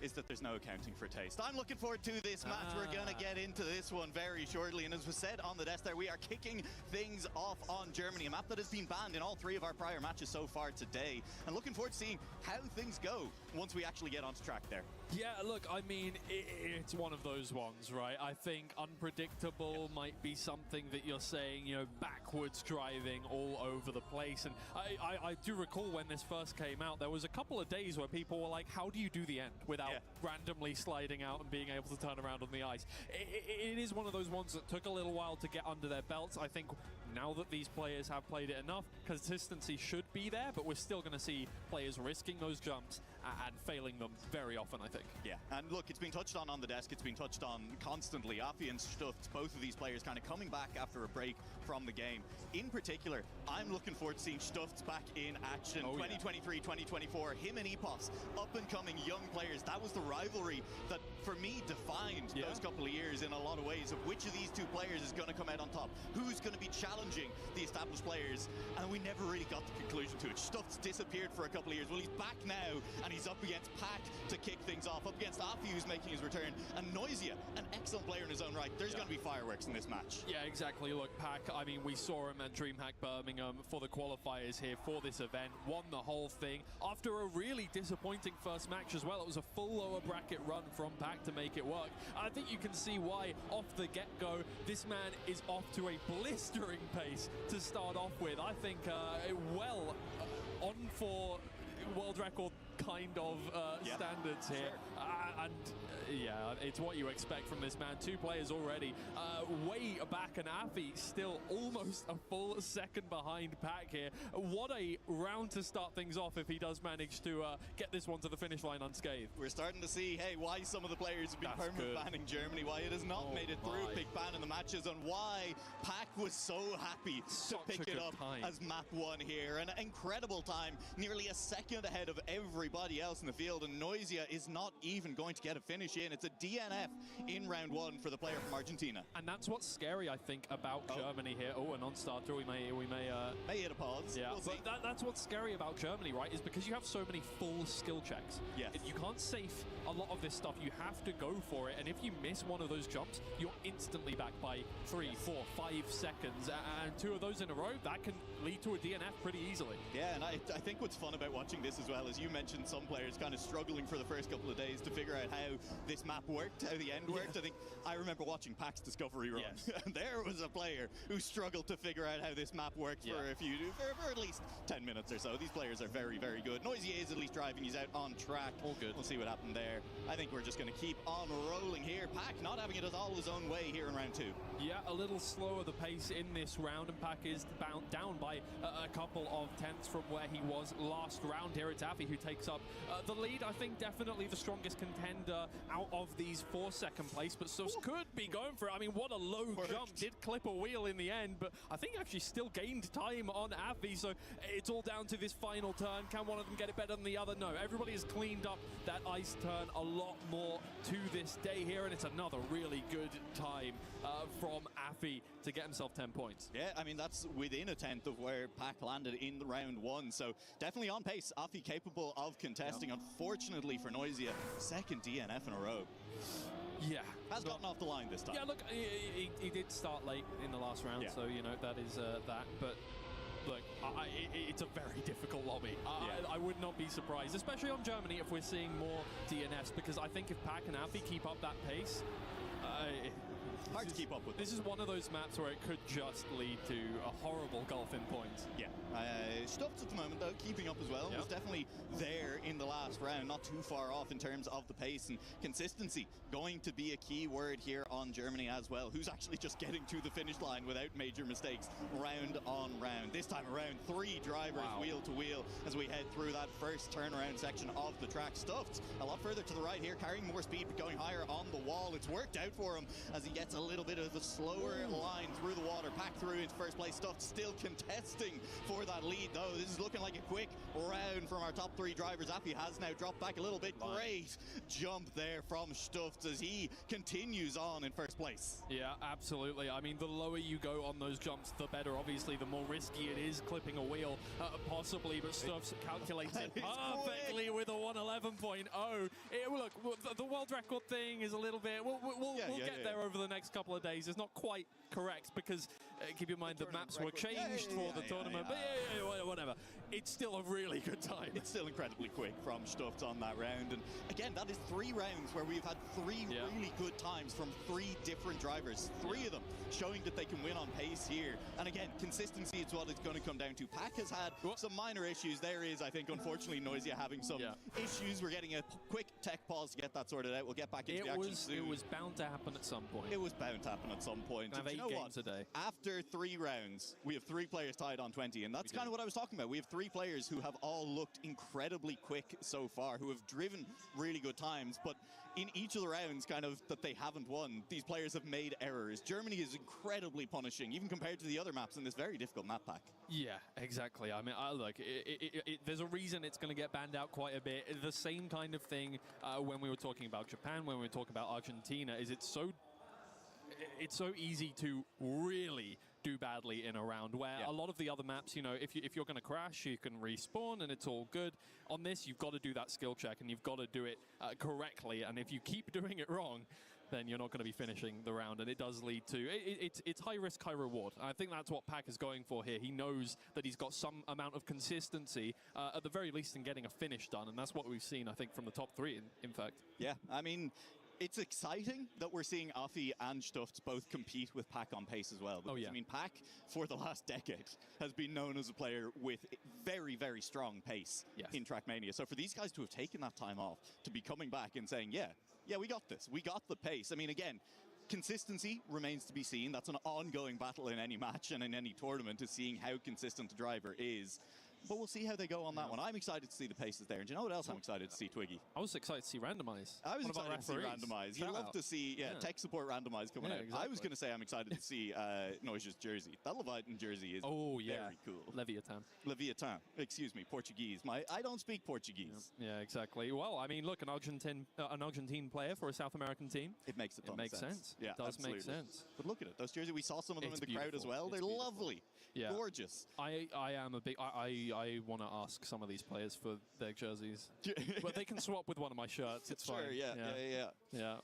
is that there's no accounting for taste. I'm looking forward to this match. We're going to get into this one very shortly. And as was said on the desk there, we are kicking things off on Germany, a map that has been banned in all 3 of our prior matches so far today. And looking forward to seeing how things go once we actually get onto track there. Yeah, look, I mean, it's one of those ones, right? I think unpredictable might be something that you're saying, you know, backwards driving all over the place. And I do recall when this first came out, there was a couple of days where people were like, how do you do the end without randomly sliding out and being able to turn around on the ice? It is one of those ones that took a little while to get under their belts. I think now that these players have played it enough, consistency should be there, but we're still going to see players risking those jumps and failing them very often, I think. Yeah, and look, it's been touched on the desk, it's been touched on constantly. Afi and Stuft, both of these players kind of coming back after a break from the game. In particular, I'm looking forward to seeing Stuft back in action. 2023, 2024, him and Epos, up-and-coming young players. That was the rivalry that, for me, defined those couple of years in a lot of ways, of which of these two players is going to come out on top. Who's going to be challenging the established players? And we never really got the conclusion to it. Stuft's disappeared for a couple of years. Well, he's back now, and he's up against Pack to kick things off, up against Afi, who's making his return, and Noisia, an excellent player in his own right. There's going to be fireworks in this match. Yeah, exactly. Look, Pack, I mean, we saw him at DreamHack Birmingham for the qualifiers here for this event, won the whole thing after a really disappointing first match as well. It was a full lower bracket run from Pack to make it work. I think you can see why off the get-go, this man is off to a blistering pace to start off with. I think on for world record kind of standards here. Yeah, it's what you expect from this man. 2 players already way back, and Afi still almost a full second behind Pack here. What a round to start things off if he does manage to get this one to the finish line unscathed. We're starting to see, hey, why some of the players have been permanent banning Germany, why it has not made it through a big ban in the matches, and why Pack was so happy to pick it up as map 1 here. An incredible time, nearly a second ahead of everybody else in the field, and Noisia is not even going to get a finish in. It's a DNF in round 1 for the player from Argentina. And that's what's scary, I think, about Germany here. Oh, a non-starter. We may hit a pause. Yeah, we'll but that's what's scary about Germany, right? Is because you have so many full skill checks. Yes. You can't safe a lot of this stuff. You have to go for it. And if you miss one of those jumps, you're instantly back by 3, 4, 5 seconds. And 2 of those in a row, that can lead to a DNF pretty easily. Yeah, and I think what's fun about watching this as well is you mentioned some players kind of struggling for the first couple of days to figure out how this map worked, how the end worked. I remember watching Pack's Discovery run. And there was a player who struggled to figure out how this map worked for at least 10 minutes or so. These players are very, very good. Noisia is at least driving. He's out on track. All good. We'll see what happened there. I think we're just going to keep on rolling here. Pack not having it all his own way here in round 2. Yeah, a little slower the pace in this round, and Pack is down by a couple of tenths from where he was last round. Here it's Afi who takes up the lead. I think definitely the strongest contender out of these for second place, but Sus could be going for it. I mean, what a low jump. Did clip a wheel in the end, but I think actually still gained time on Afi, so it's all down to this final turn. Can one of them get it better than the other? No, everybody has cleaned up that ice turn a lot more to this day here, and it's another really good time from Afi to get himself 10 points. Yeah, I mean, that's within a tenth of where Pack landed in the round 1, so definitely on pace. Afi capable of contesting. Unfortunately for Noisia, second DNF in a row. Yeah. Has gotten off the line this time. Yeah, look, he did start late in the last round, so, you know, that is that. But, look, it's a very difficult lobby. I would not be surprised, especially on Germany, if we're seeing more DNFs, because I think if Pack and Afi keep up that pace, Hard to keep up with. This is one of those maps where it could just lead to a horrible gulf in points. Yeah. Stuffed at the moment, though, keeping up as well. Yep. Was definitely there in the last round, not too far off in terms of the pace and consistency. Going to be a key word here on Germany as well, who's actually just getting to the finish line without major mistakes round on round. This time around, 3 drivers wheel to wheel as we head through that first turnaround section of the track. Stuffed a lot further to the right here, carrying more speed but going higher on the wall. It's worked out for him as he gets a little bit of a slower line through the water. Pack through into first place. Stuffed still contesting for that lead, though. This is looking like a quick round from our top 3 drivers. Appy has now dropped back a little bit. Great jump there from Stuffed as he continues on in first place. Yeah, absolutely. I mean, the lower you go on those jumps, the better. Obviously, the more risky it is clipping a wheel, possibly, but Stuff's calculates it perfectly with a 111.0. Look, the world record thing is a little bit, we'll get there over the next couple of days. It's not quite correct because keep in mind the maps were changed for the tournament, but whatever. It's still a really good time. It's still incredibly quick from Stuffed on that round, and again, that is 3 rounds where we've had 3 really good times from 3 different drivers. 3 of them showing that they can win on pace here, and again, consistency is what it's going to come down to. Pack has had some minor issues. There is, I think, unfortunately, Noisia having some issues. We're getting a quick tech pause to get that sorted out. We'll get back into the action soon. It was bound to happen at some point. It was bound to happen at some point. Have 8 games a day. After 3 rounds, we have 3 players tied on 20, and that's kind of what I was talking about. We have 3 players who have all looked incredibly quick so far, who have driven really good times, but in each of the rounds kind of that they haven't won, these players have made errors. Germany is incredibly punishing, even compared to the other maps in this very difficult map pack. Yeah, exactly. I mean, look, there's a reason it's going to get banned out quite a bit. The same kind of thing when we were talking about Japan, when we were talking about Argentina, is it's so easy to really do badly in a round, where a lot of the other maps, you know, if you're going to crash, you can respawn and it's all good. On this, you've got to do that skill check and you've got to do it correctly, and if you keep doing it wrong, then you're not going to be finishing the round, and it does lead to it's high risk, high reward. I think that's what Pack is going for here. He knows that he's got some amount of consistency, at the very least, in getting a finish done, and that's what we've seen, I think, from the top 3, in fact. Yeah, I mean, it's exciting that we're seeing Afi and Stuffed both compete with Pack on pace as well. Because, I mean, Pack, for the last decade, has been known as a player with very, very strong pace in Trackmania. So for these guys to have taken that time off, to be coming back and saying, yeah, we got this. We got the pace. I mean, again, consistency remains to be seen. That's an ongoing battle in any match and in any tournament, is seeing how consistent the driver is. But we'll see how they go on that one. I'm excited to see the paces there. And do you know what else I'm excited to see, Twiggy? I was excited to see Randomize. I was excited to see Randomize. You love to see tech support Randomize coming out. Exactly. I was going to say I'm excited to see Noisa's jersey. That Leviathan jersey is very cool. Leviathan. Excuse me, Portuguese. I don't speak Portuguese. Yeah, exactly. Well, I mean, look, an Argentine player for a South American team. It makes a ton of sense. Yeah, it does make sense. But look at it. Those jerseys, we saw some of them in the crowd as well. They're lovely. Yeah. Gorgeous. I am a big... I want to ask some of these players for their jerseys. But they can swap with one of my shirts. It's fine. Yeah.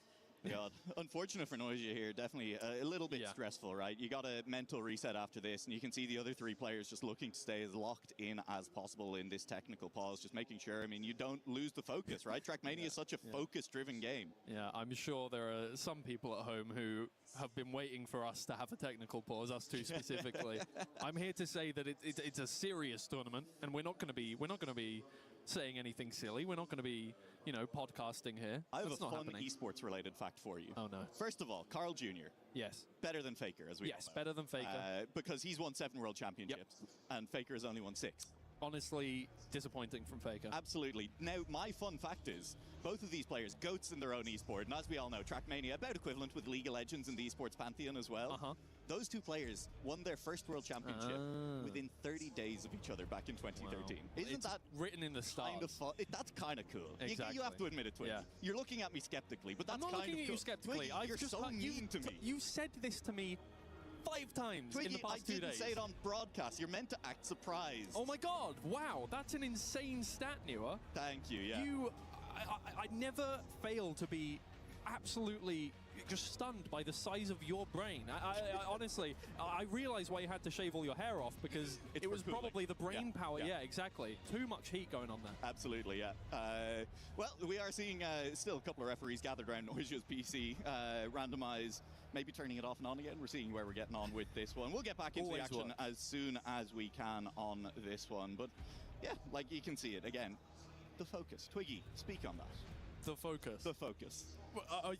God, unfortunate for Noisia here. Definitely a little bit stressful, right? You got a mental reset after this, and you can see the other 3 players just looking to stay as locked in as possible in this technical pause, just making sure, I mean, you don't lose the focus, right? Trackmania is such a focus-driven game. Yeah, I'm sure there are some people at home who have been waiting for us to have a technical pause, us 2 specifically. I'm here to say that it's a serious tournament, and we're not going to be saying anything silly. We're not going to be, you know, podcasting here. I have a fun esports related fact for you. Oh no. First of all, Carl Jr. Yes. Better than Faker, as we all know. Better than Faker. Because he's won 7 world championships, and Faker has only won 6. Honestly, disappointing from Faker. Absolutely. Now, my fun fact is, both of these players, goats in their own esport, and as we all know, Trackmania, about equivalent with League of Legends in the esports pantheon as well. Those 2 players won their first world championship within 30 days of each other back in 2013. Wow. Isn't that written in the stars? Kind of fun? That's kind of cool. Exactly. You have to admit it, Twiggy. You're looking at me skeptically, but that's kind of cool. I'm not looking at you skeptically. Twiggy, you're so mean to me. You said this to me 5 times Twiggy, in the past 2 days. I didn't say it on broadcast. You're meant to act surprised. Oh my god, wow, that's an insane stat, Newer. Thank you, I never fail to be absolutely just stunned by the size of your brain. I honestly, I realize why you had to shave all your hair off, because it was probably the brain power. Yeah, exactly. Too much heat going on there. Absolutely, yeah. Well, we are seeing still a couple of referees gathered around Noisia's PC. Randomize maybe turning it off and on again. We're seeing where we're getting on with this one. We'll get back into the action as soon as we can on this one. But yeah, like you can see it again. The focus. Twiggy, speak on that. The focus. The focus.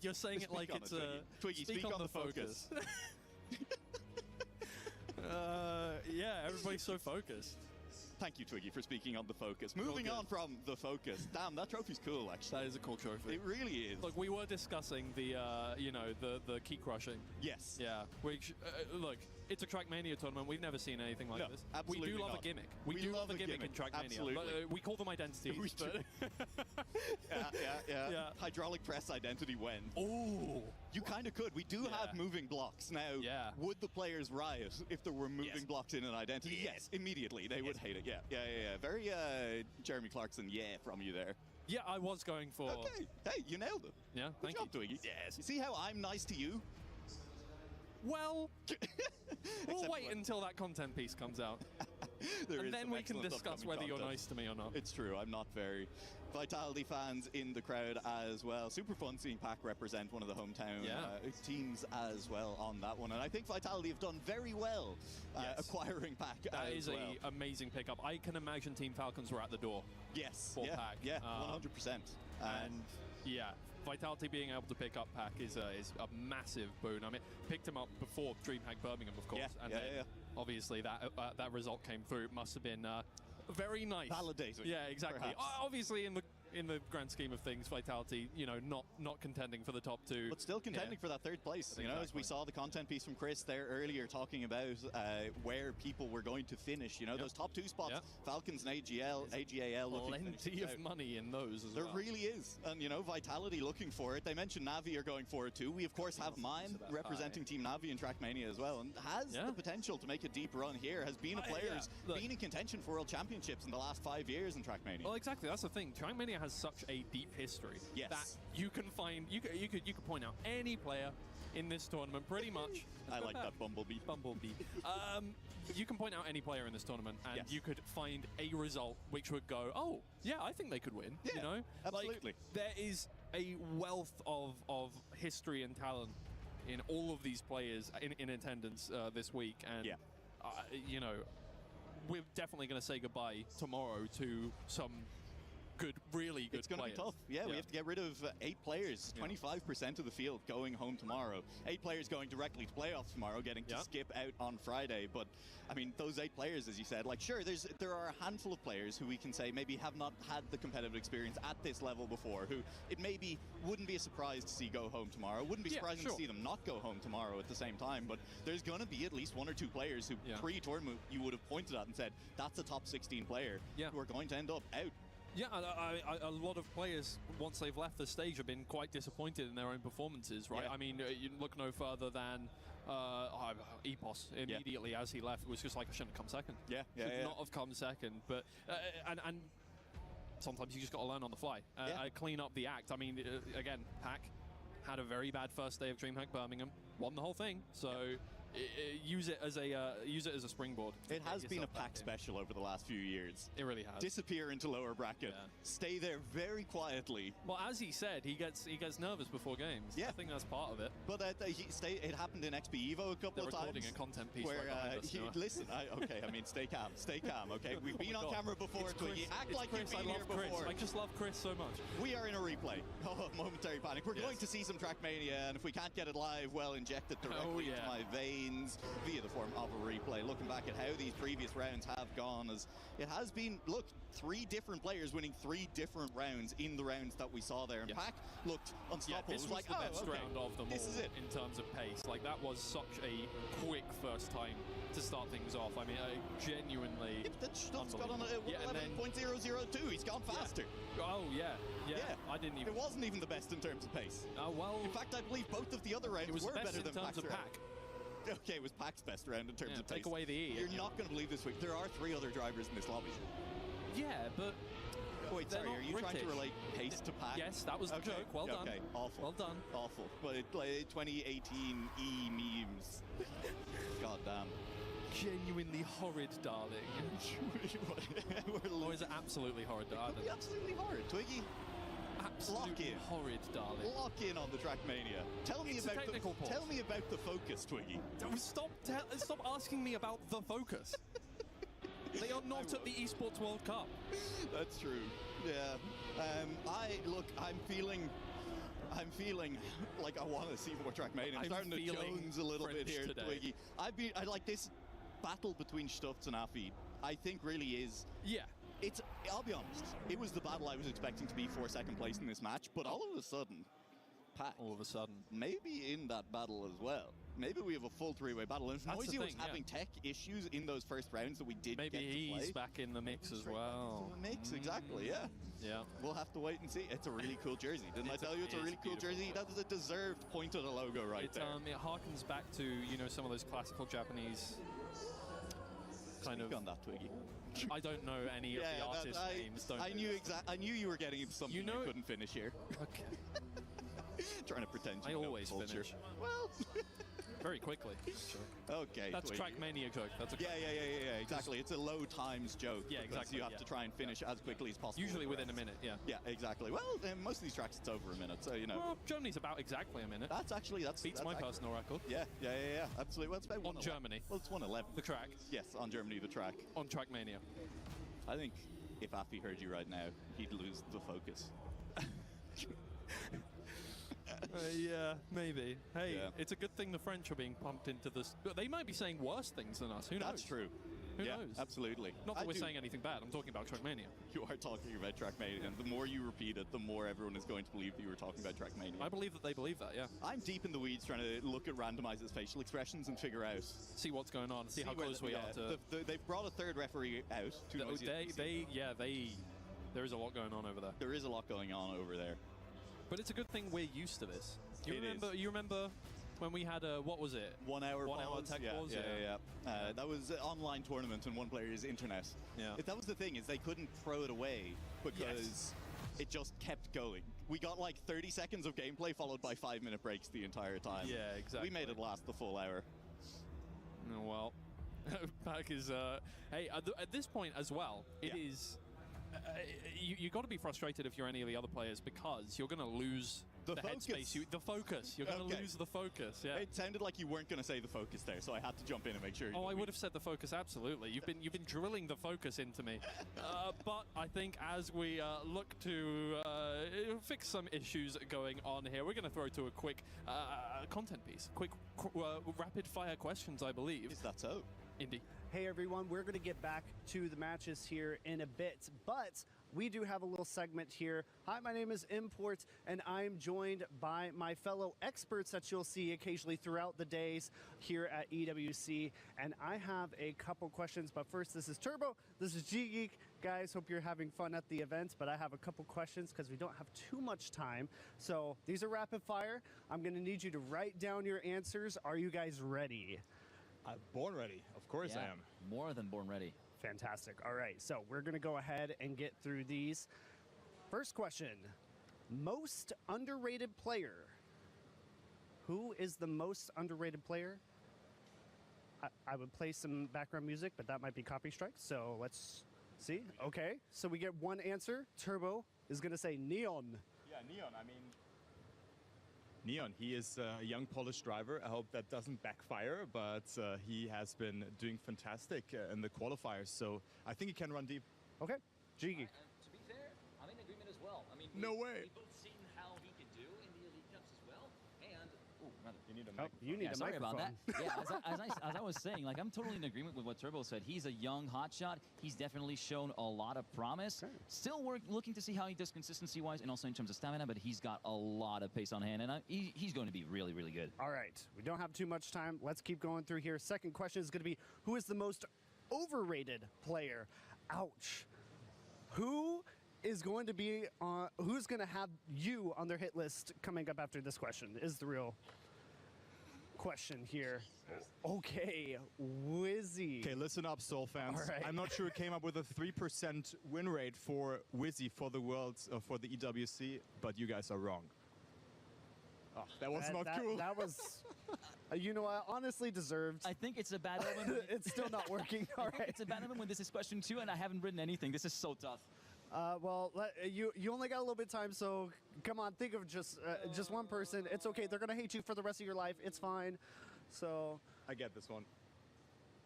You're saying it like it's a... Twiggy, speak on the focus. Yeah, everybody's so focused. Thank you, Twiggy, for speaking on the focus. Moving on from the focus. Damn, that trophy's cool, actually. That is a cool trophy. It really is. Look, we were discussing the, you know, the key crushing. Yes. Yeah. Which, look, it's a Trackmania tournament. We've never seen anything like this. Absolutely we do love not. a gimmick. We do love a gimmick in Trackmania. Absolutely. We call them identities. Yeah. Hydraulic press identity when. Oh. You kind of could. We do have moving blocks. Now, would the players riot if there were moving blocks in an identity? Yes, immediately. They would hate it. Yeah. Very Jeremy Clarkson, from you there. Yeah, I was going for... Okay. Hey, you nailed it. Yeah, Good job, Twiggy. Yes. You see how I'm nice to you? Well, we'll wait until that content piece comes out. And then we can discuss whether you're nice to me or not. It's true, I'm not very. Vitality fans in the crowd as well. Super fun seeing PAC represent one of the hometown teams as well on that one. And I think Vitality have done very well acquiring PAC That is an amazing pickup. I can imagine Team Falcons were at the door. Yes. For PAC. Yeah, 100%. And yeah, Vitality being able to pick up PAC is a massive boon. I mean, picked him up before DreamHack Birmingham, of course. And then obviously that result came through. It must have been very nice. Validating. Yeah, exactly. Obviously, in the grand scheme of things, Vitality, you know, not contending for the top two, but still contending for that third place. You know, as we saw the content piece from Chris there earlier, talking about where people were going to finish. You know, those top two spots, Falcons and AGAL. Plenty of money in those as well. There really is, and you know, Vitality looking for it. They mentioned Navi are going for it too. We of course have Mime representing Team Navi in Trackmania as well, and has the potential to make a deep run here. Has been a player who's been in contention for World Championships in the last 5 years in Trackmania. Well, exactly. That's the thing. Trackmania has such a deep history that you can find. You could point out any player in this tournament, pretty much. I like that Bumblebee. You can point out any player in this tournament, and you could find a result which would go, oh, yeah, I think they could win. Yeah, you know, absolutely. Like, there is a wealth of history and talent in all of these players in attendance this week, and you know, we're definitely going to say goodbye tomorrow to some really good It's going to be players. tough. Yeah, we have to get rid of 8 players, 25% of the field going home tomorrow. 8 players going directly to playoffs tomorrow, getting to skip out on Friday. But, I mean, those 8 players, as you said, like, sure, there are a handful of players who we can say maybe have not had the competitive experience at this level before, who it maybe wouldn't be a surprise to see go home tomorrow. Wouldn't be surprising to see them not go home tomorrow at the same time. But there's going to be at least 1 or 2 players who pre-tournament you would have pointed at and said, that's a top 16 player who are going to end up out. Yeah, a lot of players, once they've left the stage, have been quite disappointed in their own performances, right? I mean, you look no further than Epos immediately as he left. It was just like, I shouldn't have come second. Should not have come second. But and sometimes you just got to learn on the fly. Clean up the act. I mean, again, PAC had a very bad first day of DreamHack Birmingham, won the whole thing. So. Use it as a springboard. It has been a PAC special over the last few years. It really has. Disappear into lower bracket. Stay there very quietly. Well, as he said, he gets nervous before games. I think that's part of it. But it happened in XP Evo a couple of times. Recording a content piece where listen. I mean, stay calm. Okay, we've been on camera before. Twiggy, act like you've been here before. I just love Chris so much. We are in a replay. Oh, momentary panic. We're going to see some Trackmania, and if we can't get it live, well, inject it directly into my veins via the form of a replay. Looking back at how these previous rounds have gone, as it has been, look, 3 different players winning 3 different rounds in the rounds that we saw there. And PAC looked unstoppable. This it was was like, the best round of them this all is it. in terms of pace. Like, that was such a quick first time to start things off. I mean, genuinely that stuff's got on 11.002. He's gone faster. Oh, yeah. I didn't even... It wasn't even the best in terms of pace. Well... In fact, I believe both of the other rounds were better than PAC's round. PAC. Okay, it was PAC's best round in terms of pace. Take away the E. You're not going to believe this week. There are 3 other drivers in this lobby. Yeah, but... Wait, sorry, are you trying to relate pace to PAC? Yes, that was the joke. Well done. Okay, awful. Well done. Awful. But 2018 E memes. God damn. Genuinely horrid, darling. Or is it absolutely horrid, darling? Absolutely horrid. Twiggy? Lock in. Horrid, darling. Lock in on the Trackmania. Tell me about the focus, Twiggy. Stop asking me about the focus. They are not at the Esports World Cup. That's true. Yeah. I'm feeling like I want to see more Trackmania. I'm starting to Jones a little bit here, today. Twiggy. I like this battle between Stutz and Afi. I think really is. Yeah. I'll be honest. It was the battle I was expecting to be for second place in this match, but all of a sudden, Pack. All of a sudden. Maybe in that battle as well. Maybe we have a full three-way battle. And if Noisy was having tech issues in those first rounds that we did get to play. Maybe he's back in the mix as well. In the mix, exactly, yeah. Yeah. We'll have to wait and see. It's a really cool jersey. Didn't I tell you it's a really cool jersey? That is a deserved point of the logo right there. It harkens back to, you know, some of those classical Japanese kind of... on that, Twiggy. I don't know any of the artists' names. I knew you were getting into something you couldn't finish here. Okay. Trying to pretend you I know always culture. finish. Well... Very quickly. Okay. That's Twiggy. Trackmania joke. That's a yeah, exactly. It's a low times joke. Yeah, exactly. You have to try and finish as quickly as possible. Usually within a minute, yeah. Yeah, exactly. Well, most of these tracks it's over a minute, so you know. Well, Germany's about exactly a minute. Beats my personal record. Yeah, absolutely. Well, it's about on Germany. Well, it's 111. The track. Yes, on Germany, the track. On Trackmania. I think if Afi heard you right now, he'd lose the focus. Yeah, maybe. Hey, it's a good thing the French are being pumped into this. But they might be saying worse things than us. Who knows? That's true. Who knows? Absolutely. Not that we're saying anything bad. I'm talking about Trackmania. You are talking about Trackmania, and the more you repeat it, the more everyone is going to believe that you were talking about Trackmania. I believe that they believe that, yeah. I'm deep in the weeds trying to look at Randomizer's facial expressions and figure out... See what's going on, see how close we are to... They've brought a third referee out. There is a lot going on over there. There is a lot going on over there. But it's a good thing we're used to this. You remember when we had a, what was it? 1 hour tech pause? Yeah. That was an online tournament on one player's internet. Yeah. That was the thing, is they couldn't throw it away because it just kept going. We got like 30 seconds of gameplay followed by 5-minute breaks the entire time. Yeah, exactly. We made it last the full hour. Oh, well, Pack is, hey, at this point as well, it is... you got to be frustrated if you're any of the other players because you're going to lose the headspace. The focus. You're going to lose the focus. Yeah. It sounded like you weren't going to say the focus there, so I had to jump in and make sure. Oh, I would have said the focus. Absolutely. You've been drilling the focus into me. But I think as we look to fix some issues going on here, we're going to throw to a quick content piece. Quick rapid fire questions, I believe. Is that so? Indy. Hey everyone, we're going to get back to the matches here in a bit, but we do have a little segment here. Hi, my name is Import, and I'm joined by my fellow experts that you'll see occasionally throughout the days here at EWC, and I have a couple questions, but first, this is Turbo, this is G-Geek. Guys, hope you're having fun at the event, but I have a couple questions because we don't have too much time. So these are rapid fire. I'm going to need you to write down your answers. Are you guys ready? Born ready. Of course I am. More than born ready. Fantastic. All right, so we're going to go ahead and get through these. First question. Most underrated player. Who is the most underrated player? I would play some background music, but that might be copy strike, so let's see. Okay, so we get one answer. Turbo is going to say Neon. Yeah, Neon. I mean... Neon, he is a young Polish driver. I hope that doesn't backfire, but he has been doing fantastic in the qualifiers, so I think he can run deep. Okay, Jiggy. To be fair, I'm in agreement as well. I mean, no way. We've both seen how he can do in the Elite Cups as well, and you need a microphone. You need a sorry microphone. about that. Yeah, as I was saying, like I'm totally in agreement with what Turbo said. He's a young hotshot. He's definitely shown a lot of promise. Okay. Still looking to see how he does consistency-wise and also in terms of stamina, but he's got a lot of pace on hand, and he's going to be really, really good. All right, we don't have too much time. Let's keep going through here. Second question is going to be, who is the most overrated player? Ouch. Who is going to be who's going to have you on their hit list coming up after this question is the real question here. Okay, Wizzy. Okay, listen up, Soul fans. All right. I'm not sure who came up with a 3% win rate for Wizzy for the Worlds, for the EWC, but you guys are wrong. Oh, that was not cool. That was, you know, I honestly deserved. I think it's a bad omen. It's still not working. All right. It's a bad omen when this is question 2 and I haven't written anything. This is so tough. Well, you only got a little bit of time, so come on, think of just one person. It's okay. They're gonna hate you for the rest of your life. It's fine. So I get this one.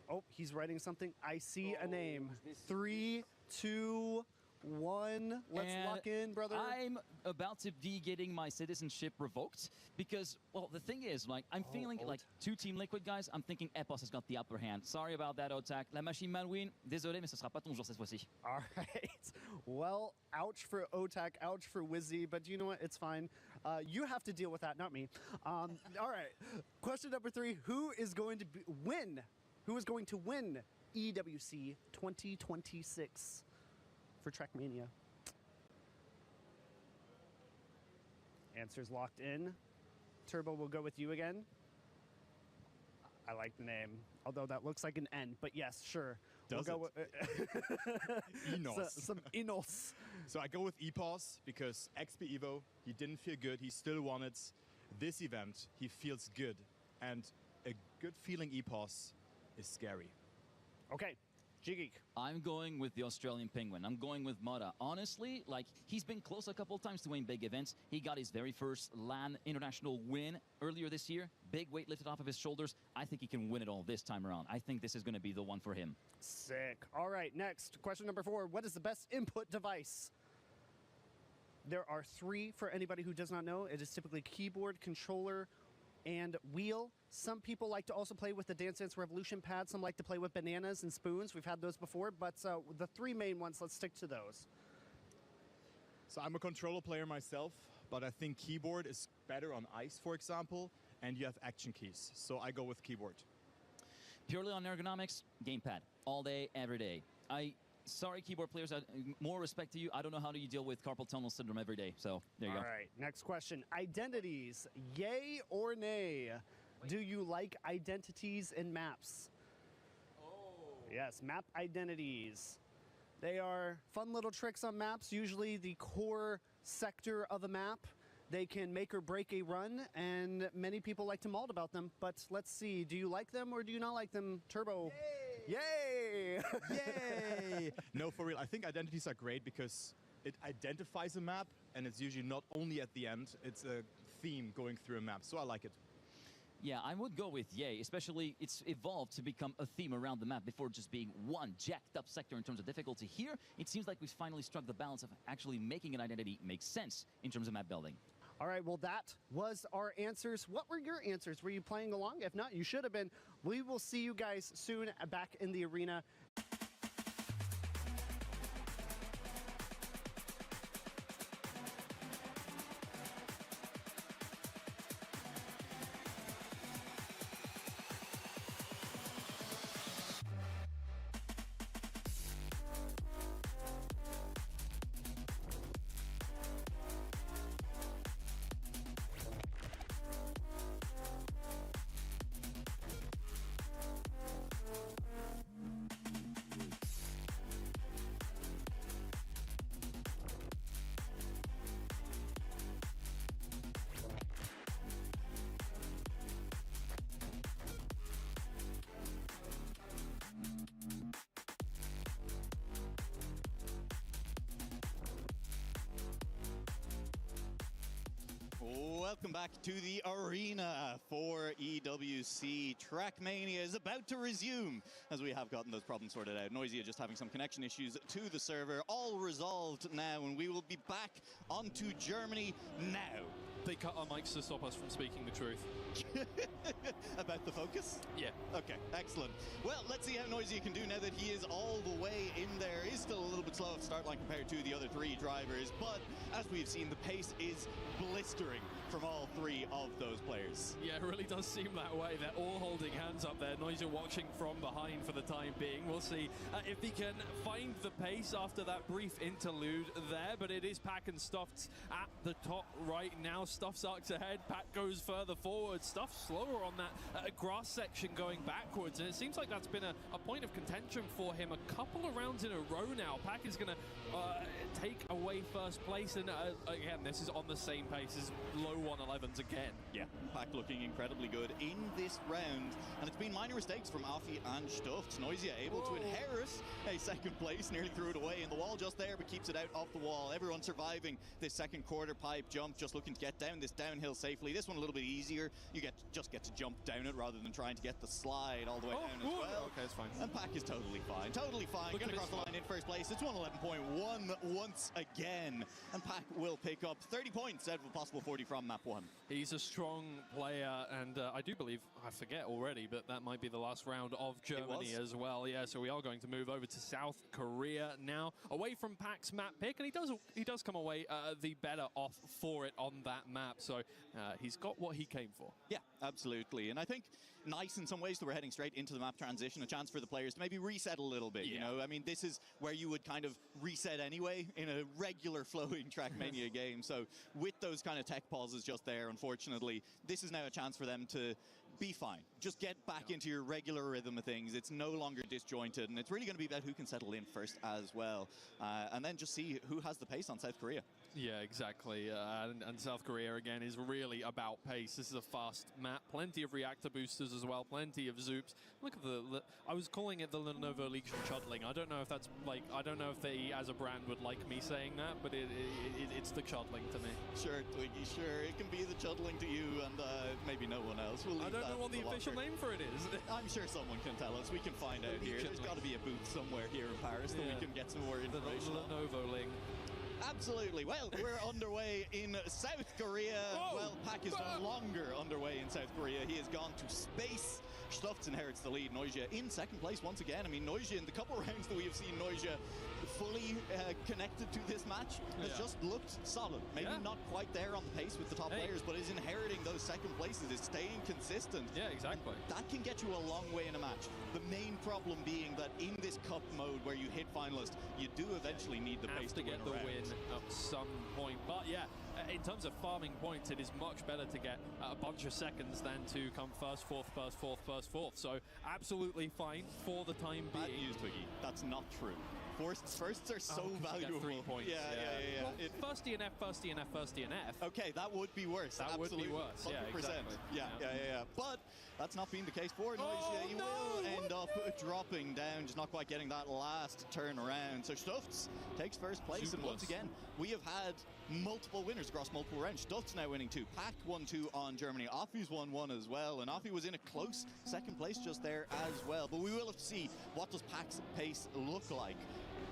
Oh, he's writing something. I see a name. 3, 2, 1. Let's lock in, brother. I'm about to be getting my citizenship revoked because, well, the thing is, like, I'm feeling like two Team Liquid guys. I'm thinking Epos has got the upper hand. Sorry about that, Otak. La machine man win. Désolé, mais ce sera pas ton jour cette fois-ci. All right. Well, ouch for Otak, ouch for Wizzy, but you know what? It's fine. You have to deal with that, not me. All right. Question number 3. Who is going to win? Who is going to win EWC 2026 for Trackmania? Answers locked in. Turbo will go with you again. I like the name, although that looks like an N, but yes, sure. Does we'll go with Enos. some Enos. So I go with EPOS because XP Evo, he didn't feel good. He still won it. This event, he feels good. And a good feeling EPOS is scary. Okay, G-Geek. I'm going with the Australian Penguin. I'm going with Mata. Honestly, like, he's been close a couple of times to win big events. He got his very first LAN international win earlier this year. Big weight lifted off of his shoulders. I think he can win it all this time around. I think this is going to be the one for him. Sick. All right, next. Question number 4. What is the best input device? There are 3 for anybody who does not know. It is typically keyboard, controller, and wheel. Some people like to also play with the Dance Dance Revolution pad. Some like to play with bananas and spoons. We've had those before, but the 3 main ones, let's stick to those. So I'm a controller player myself, but I think keyboard is better on ice, for example, and you have action keys. So I go with keyboard. Purely on ergonomics, gamepad. All day, every day. Sorry, keyboard players, more respect to you. I don't know how do you deal with carpal tunnel syndrome every day. So there you go. All right, next question. Identities, yay or nay? Do you like identities in maps? Yes, map identities. They are fun little tricks on maps, usually the core sector of a map. They can make or break a run, and many people like to mault about them. But let's see, do you like them or do you not like them? Turbo. Yay! Yay! No, for real. I think identities are great because it identifies a map, and it's usually not only at the end. It's a theme going through a map, so I like it. Yeah, I would go with yay, especially it's evolved to become a theme around the map before just being one jacked up sector in terms of difficulty. Here, it seems like we've finally struck the balance of actually making an identity make sense in terms of map building. All right, well, that was our answers. What were your answers? Were you playing along? If not, you should have been. We will see you guys soon back in the arena. Welcome back to the arena for EWC. Trackmania is about to resume as we have gotten those problems sorted out. Noisy just having some connection issues to the server, all resolved now, and we will be back onto Germany now. They cut our mics to stop us from speaking the truth. About the focus? Yeah. Okay, excellent. Well, let's see how Noisy can do now that he is all the way in there. He's still a little bit slow at start line compared to the other 3 drivers, but as we've seen, the pace is blistering from all 3 of those players. Yeah, it really does seem that way. They're all holding hands up there. Noisy watching from behind for the time being. We'll see if he can find the pace after that brief interlude there, but it is Pack and Stuffed at the top right now. Stuff's arcs ahead, Pack goes further forward. Stuff's slower on that grass section going backwards, and it seems like that's been a point of contention for him a couple of rounds in a row now. Pack is going to take away first place, and again, this is on the same pace as low 1-11s again. Yeah, Pack looking incredibly good in this round, and it's been minor mistakes from Afi and Stuft. Noisia able to inherit a second place, nearly threw it away in the wall just there, but keeps it out off the wall. Everyone surviving this second quarter pipe jump, just looking to get down this downhill safely. This one a little bit easier. You just get to jump down it rather than trying to get the slide all the way down as well. Okay, it's fine. And Pack is totally fine. Totally fine. Going to cross the line in first place. It's 111.1 once again. And Pack will pick up 30 points out of a possible 40 from map 1. He's a strong player, and I do believe, I forget already, but that might be the last round of Germany as well. Yeah, so we are going to move over to South Korea now, away from Pack's map pick, and he does come away the better off for it on that map. So he's got what he came for. Yeah, absolutely. And I think nice in some ways that we're heading straight into the map transition, a chance for the players to maybe reset a little bit. You know, I mean, this is where you would kind of reset anyway in a regular flowing Trackmania game. So with those kind of tech pauses just there, unfortunately, this is now a chance for them to be fine. Just get back into your regular rhythm of things. It's no longer disjointed, and it's really going to be about who can settle in first as well. And then just see who has the pace on South Korea. Yeah, exactly. And South Korea, again, is really about pace. This is a fast map. Plenty of reactor boosters as well. Plenty of zoops. Look at the I was calling it the Lenovo Legion Chuddling. I don't know if that's, like, I don't know if they, as a brand, would like me saying that, but it's the Chuddling to me. Sure, Twiggy, sure. It can be the Chuddling to you and maybe no one else. We'll I don't know what the official name for it is. I'm sure someone can tell us. We can find out here. There's got to be a booth somewhere here in Paris that we can get some more information on. The Lenovo link. Absolutely. Well, we're underway in South Korea. Well, Pack is no longer underway in South Korea. He has gone to space. Stuft inherits the lead. Noisia in second place once again. I mean, Noisia, in the couple rounds that we have seen Noisia fully connected to this match, has just looked solid. Maybe not quite there on the pace with the top players, but is inheriting those second places, is staying consistent. Yeah, exactly. And that can get you a long way in a match. The main problem being that in this cup mode where you hit finalist, you do eventually need the pace to get the win at some point. But yeah, in terms of farming points, it is much better to get a bunch of seconds than to come first, fourth, first, fourth, first, fourth. So absolutely fine for the time being. Bad news, Twiggy. That's not true. Firsts are so valuable. 3 points. Yeah. Well, first DNF, first DNF, first DNF. Okay, that would be worse. That would be worse. 100%. Yeah, exactly. Yeah. But that's not been the case for Noisia. He will end up dropping down, just not quite getting that last turn around. So Stufts takes first place, and once again, we have had multiple winners across multiple rounds. Stufts now winning 2. Pack 1-2 on Germany. Afi's won 1 as well, and Afi was in a close second place just there as well. But we will have to see what does Pack's pace look like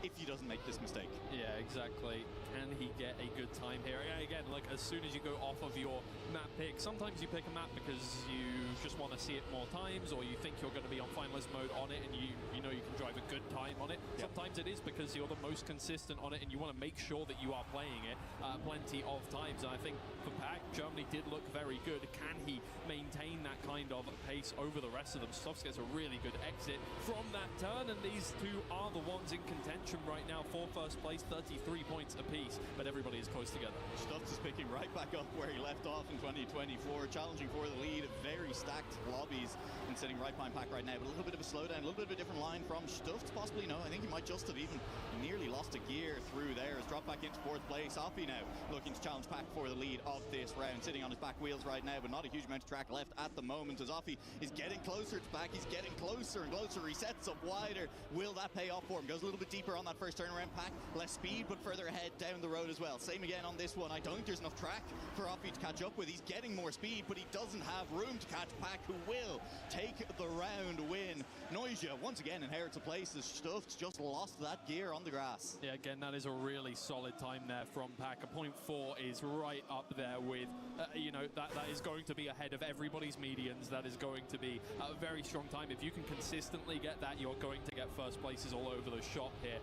if he doesn't make this mistake. Yeah, exactly. Can he get a good time here? Again, like, as soon as you go off of your map pick, sometimes you pick a map because you just want to see it more times, or you think you're going to be on finalist mode on it and you know you can drive a good time on it. Sometimes it is because you're the most consistent on it and you want to make sure that you are playing it plenty of times. And I think for Pack, Germany did look very good. Can he maintain that kind of pace over the rest of them? Stufts gets a really good exit from that turn, and these two are the ones in contention right now for first place, 33 points apiece, but everybody is close together. Stufts is picking right back up where he left off in 2024, challenging for the lead. Very stacked lobbies and sitting right behind Pack right now, but a little bit of a slowdown, a little bit of a different line from Stufts, possibly. No, I think he might just have even nearly lost a gear through there. Has dropped back into fourth place. Afi now looking to challenge Pack for the lead of this round, sitting on his back wheels right now, but not a huge amount of track left at the moment as Afi is getting closer to Pack. He's getting closer and closer. He sets up wider. Will that pay off for him? Goes a little bit deeper on that first turnaround. Pack less speed, but further ahead down the road as well. Same again on this one. I don't think there's enough track for Afi to catch up with. He's getting more speed, but he doesn't have room to catch Pack, who will take the round win. Noisia once again inherits a place as Stufts just lost that gear on the grass. Yeah, again, that is a really solid time there from Pack. A 0.4 is right up there with, you know, that is going to be ahead of everybody's medians. That is going to be a very strong time. If you can consistently get that, you're going to get first places all over the shop here.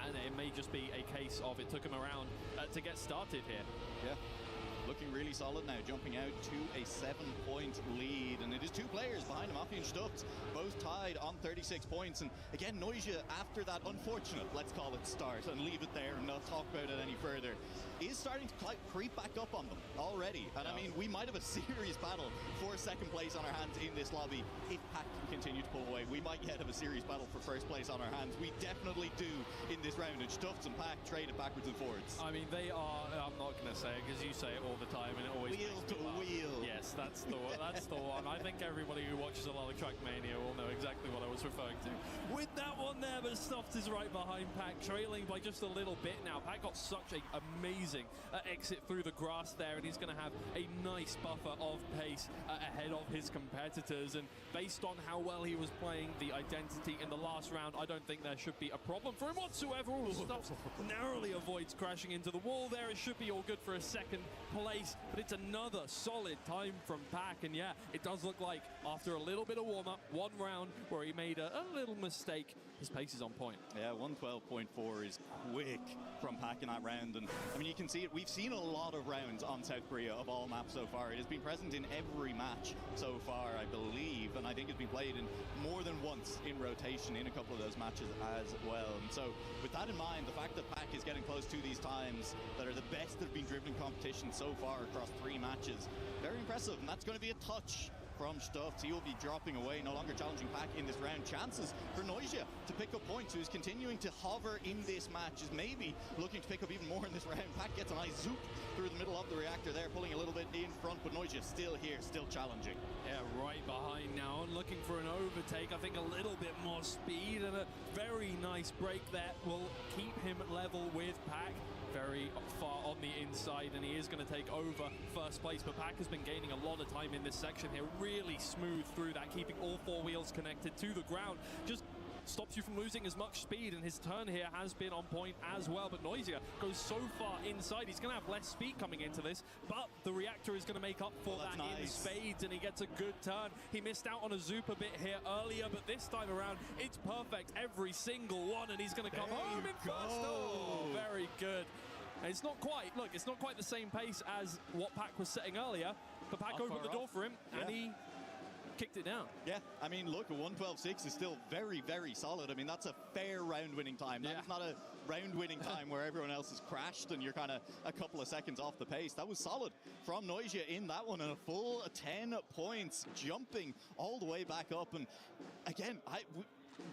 And it may just be a case of it took him around to get started here. Yeah. Looking really solid now, jumping out to a 7-point lead, and it is 2 players behind him, Afi and Stufts, both tied on 36 points. And again, Noisia, after that unfortunate, let's call it, start and leave it there and not talk about it any further, is starting to creep back up on them already. And I mean, we might have a serious battle for second place on our hands in this lobby if Pack can continue to pull away. We might yet have a serious battle for first place on our hands. We definitely do in this round, and Stufts and Pack trade it backwards and forwards. I mean, they are, I'm not going to say it because you say it all the time, and it always wheel makes to me laugh. wheel. Yes, that's the one. I think everybody who watches a lot of Trackmania will know exactly what I was referring to. With that one there, but Stuffed is right behind Pack, trailing by just a little bit now. Pack got such an amazing exit through the grass there, and he's going to have a nice buffer of pace ahead of his competitors. And based on how well he was playing the identity in the last round, I don't think there should be a problem for him whatsoever. Stuffed narrowly avoids crashing into the wall there. It should be all good for a second place, but it's another solid time from Pack. And yeah, it does look like after a little bit of warm-up, one round where he made a little mistake, his pace is on point. Yeah, 112.4 is quick from Pack in that round. And I mean, you can see it. We've seen a lot of rounds on South Korea of all maps so far. It has been present in every match so far, I believe. And I think it's been played in more than once in rotation in a couple of those matches as well. And so with that in mind, the fact that Pack is getting close to these times that are the best that have been driven in competition so far across 3 matches, very impressive. And that's going to be a touch from Stuffed. He will be dropping away, no longer challenging Pack in this round. Chances for Noisia to pick up points, who's continuing to hover in this match, is maybe looking to pick up even more in this round. Pack gets a nice zoop through the middle of the reactor there, pulling a little bit in front, but Noisia still here, still challenging. Yeah, right behind now, and looking for an overtake. I think a little bit more speed, and a very nice break that will keep him level with Pack. Very far on the inside, and he is going to take over first place, but Pack has been gaining a lot of time in this section here, really smooth through that, keeping all 4 wheels connected to the ground, just stops you from losing as much speed, and his turn here has been on point as well. But Noisia goes so far inside, he's going to have less speed coming into this, but the reactor is going to make up for that in spades, and he gets a good turn. He missed out on a zoop a bit here earlier, but this time around, it's perfect every single one, and he's going to come home in first. Oh, very good. And it's not quite, look, it's not quite the same pace as what Pack was setting earlier, but Pack opened the door for him, and he kicked it down. Yeah, I mean, look, a 112.6 is still very, very solid. I mean, that's a fair round-winning time. That is not a round-winning time where everyone else has crashed and you're kind of a couple of seconds off the pace. That was solid from Noisia in that one, and a full 10 points, jumping all the way back up. And again,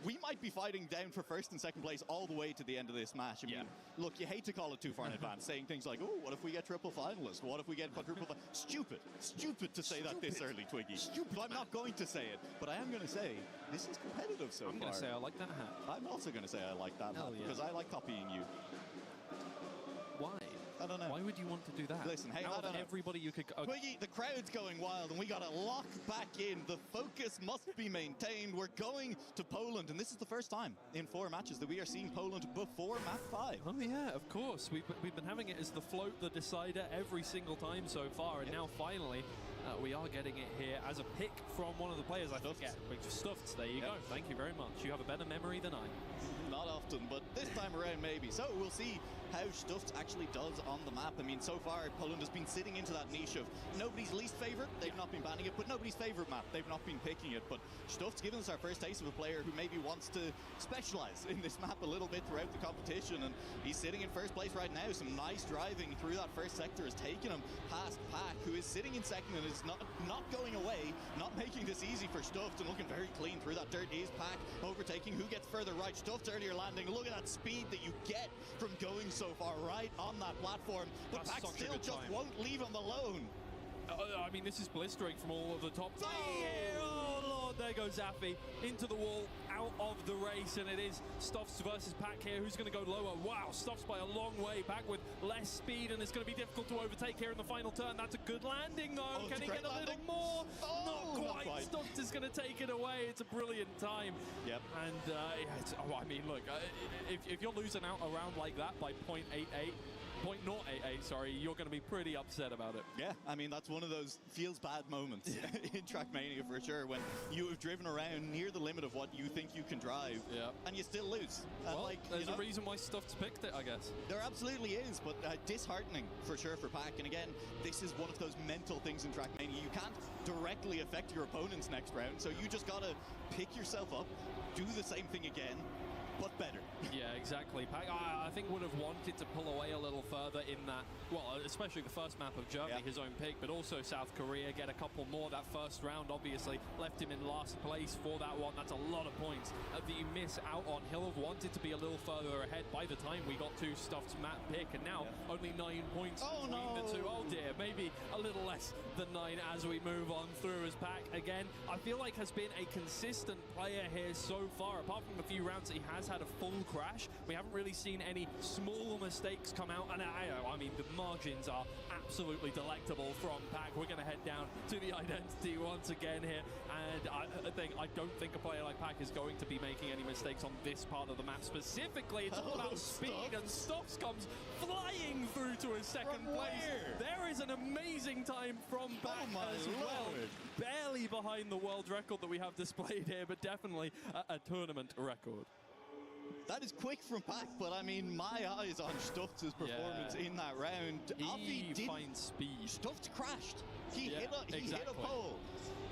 we might be fighting down for first and second place all the way to the end of this match. I mean, look, you hate to call it too far in advance, saying things like, oh, what if we get triple finalists? What if we get quadruple Stupid. Stupid to say that this early, Twiggy. Stupid. I'm not going to say it, but I am going to say this is competitive so far. I'm going to say I like that hat. I'm also going to say I like that hat because I like copying you. Why? I don't know. Why would you want to do that? Listen, hey, out of everybody you could... Twiggy, the crowd's going wild, and we got to lock back in. The focus must be maintained. We're going to Poland, and this is the first time in 4 matches that we are seeing Poland before map 5. Oh, yeah, of course. We've been having it as the float, the decider, every single time so far, and now finally... we are getting it here as a pick from one of the players. I forget, which is Stuffed. There you go. Thank you very much. You have a better memory than I. Not often, but this time around maybe. So we'll see how Stuffed actually does on the map. I mean, so far Poland has been sitting into that niche of nobody's least favorite. They've not been banning it, but nobody's favorite map. They've not been picking it. But Stuffed's given us our first taste of a player who maybe wants to specialize in this map a little bit throughout the competition, and he's sitting in first place right now. Some nice driving through that first sector has taken him past Pack, who is sitting in second and is not going away, not making this easy for Stuffed, and looking very clean through that dirt is Pack, overtaking who gets further right. Stuffed earlier landing. Look at that speed that you get from going so far right on that platform, but Pack still just won't leave him alone. I mean, this is blistering from all of the top. Oh, Lord, there goes Zaffy into the wall, out of the race, and it is Stuffed versus Pack here. Who's going to go lower? Wow, Stuffed by a long way, Pack with less speed, and it's going to be difficult to overtake here in the final turn. That's a good landing, though. Can he get a little more? Not quite. Stuffed is going to take it away. It's a brilliant time. Yep. And, I mean, look, if you're losing out around like that by 0.88, sorry, you're going to be pretty upset about it. Yeah, I mean, that's one of those feels bad moments in Trackmania for sure, when you have driven around near the limit of what you think you can drive, and you still lose. Well, there's a reason why Stuffed's picked it, I guess. There absolutely is, but disheartening for sure for Pack. And again, this is one of those mental things in Trackmania. You can't directly affect your opponent's next round, so you just got to pick yourself up, do the same thing again, but better. Yeah, exactly. Pack, I think, would have wanted to pull away a little further in that, well, especially the first map of Germany, his own pick, but also South Korea, get a couple more. That first round, obviously, left him in last place for that one. That's a lot of points that you miss out on. He'll have wanted to be a little further ahead by the time we got to Stuff's map pick, and now only 9 points between the two. Oh dear, maybe a little less than 9 as we move on through as Pack, again, I feel like has been a consistent player here so far. Apart from a few rounds, he has had a full crash. We haven't really seen any small mistakes come out, and I mean, the margins are absolutely delectable from Pack. We're going to head down to the identity once again here, and I don't think a player like Pack is going to be making any mistakes on this part of the map specifically. It's all about speed, and Stuffs comes flying through to his second place. There is an amazing time from Pack as well. Barely behind the world record that we have displayed here, but definitely a tournament record. That is quick from Pack, but I mean, my eyes on Stuff's performance in that round. He finds speed. Stuff's crashed. He hit a pole.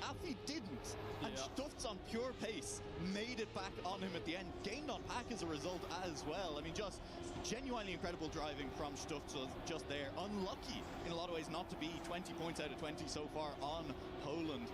Afi didn't, and Stuff's on pure pace made it back on him at the end, gained on Pack as a result as well. I mean, just genuinely incredible driving from Stuff's just there. Unlucky in a lot of ways not to be 20 points out of 20 so far on Poland.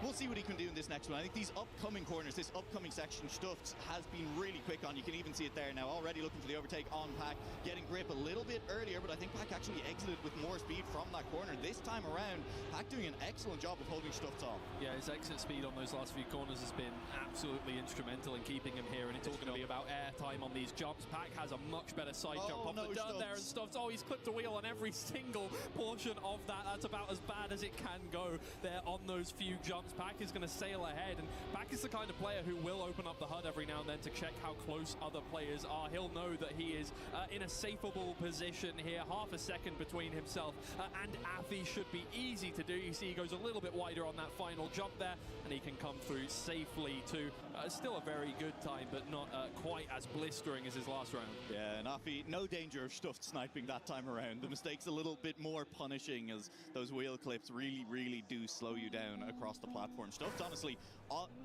We'll see what he can do in this next one. I think these upcoming corners, this upcoming section, Stuffs has been really quick on. You can even see it there now, already looking for the overtake on Pack, getting grip a little bit earlier, but I think Pack actually exited with more speed from that corner. This time around, Pack doing an excellent job of holding Stuffs off. Yeah, his exit speed on those last few corners has been absolutely instrumental in keeping him here, and it's all going to be about air time on these jumps. Pack has a much better side jump off the dirt there, and Stuffs, he's clipped a wheel on every single portion of that. That's about as bad as it can go there on those few jumps. Pack is going to sail ahead, and Pack is the kind of player who will open up the HUD every now and then to check how close other players are. He'll know that he is in a safeable position here, half a second between himself and Afi should be easy to do. You see he goes a little bit wider on that final jump there, and he can come through safely too. Still a very good time, but not quite as blistering as his last round. Yeah, and Afi, no danger of Stuffed sniping that time around. The mistake's a little bit more punishing, as those wheel clips really do slow you down across the platform. Stuffed, honestly,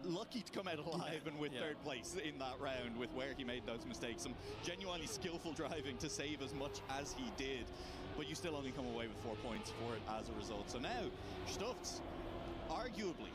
lucky to come out alive and with third place in that round with where he made those mistakes. Some genuinely skillful driving to save as much as he did, but you still only come away with 4 points for it as a result. So now, Stuffed, arguably,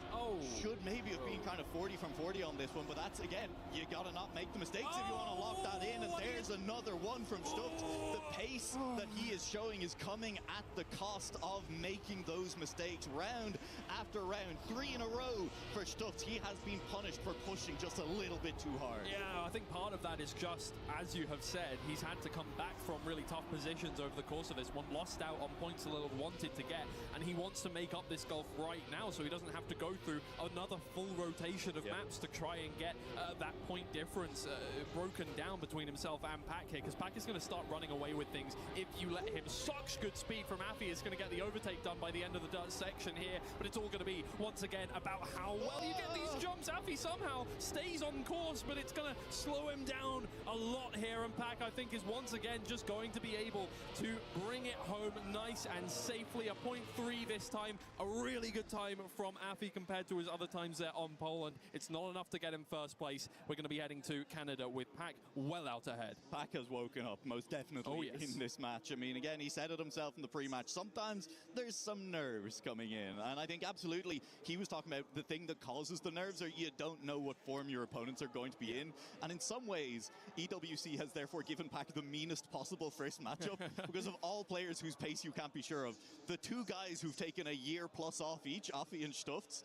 should maybe have been kind of 40 from 40 on this one, but that's, again, you gotta not make the mistakes if you want to lock that in, and there's another one from Stuffed. The pace that he is showing is coming at the cost of making those mistakes round after round. 3 in a row for Stuffed. He has been punished for pushing just a little bit too hard. Yeah, I think part of that is just, as you have said, he's had to come back from really tough positions over the course of this one, lost out on points Lil wanted to get, and he wants to make up this gulf right now, so he doesn't have to go through another full rotation of maps to try and get that point difference broken down between himself and Pack here, because Pack is going to start running away with things if you let him. Such good speed from Afi is going to get the overtake done by the end of the dirt section here, but it's all going to be, once again, about how well you get these jumps. Afi somehow stays on course, but it's going to slow him down a lot here, and Pack, I think, is once again just going to be able to bring it home nice and safely. A 0.3 this time, a really good time from Afi compared to his other times there on Poland. It's not enough to get him first place. We're going to be heading to Canada with Pack well out ahead. Pack has woken up most definitely in this match. I mean, again, he said it himself in the pre-match. Sometimes there's some nerves coming in, and I think absolutely he was talking about the thing that causes the nerves, or you don't know what form your opponents are going to be in. And in some ways, EWC has therefore given Pack the meanest possible first matchup because of all players whose pace you can't be sure of. The two guys who've taken a year plus off each, Afi and Stuffed,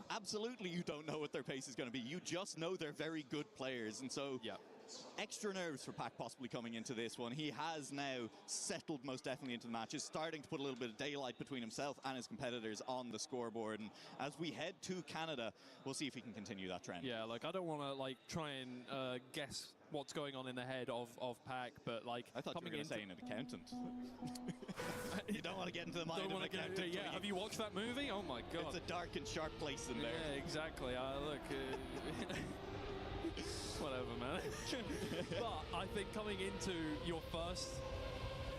absolutely you don't know what their pace is going to be. You just know they're very good players, and so extra nerves for Pack possibly coming into this one. He has now settled most definitely into the match, is starting to put a little bit of daylight between himself and his competitors on the scoreboard, and as we head to Canada, we'll see if he can continue that trend. Yeah, like, I don't want to like try and guess what's going on in the head of Pack, but like, I thought you were going to say an accountant. You don't want to get into the mind of an accountant. Yeah, have you watched that movie? Oh my god. It's a dark and sharp place in there. Yeah, exactly. Look, whatever, man. But I think coming into your first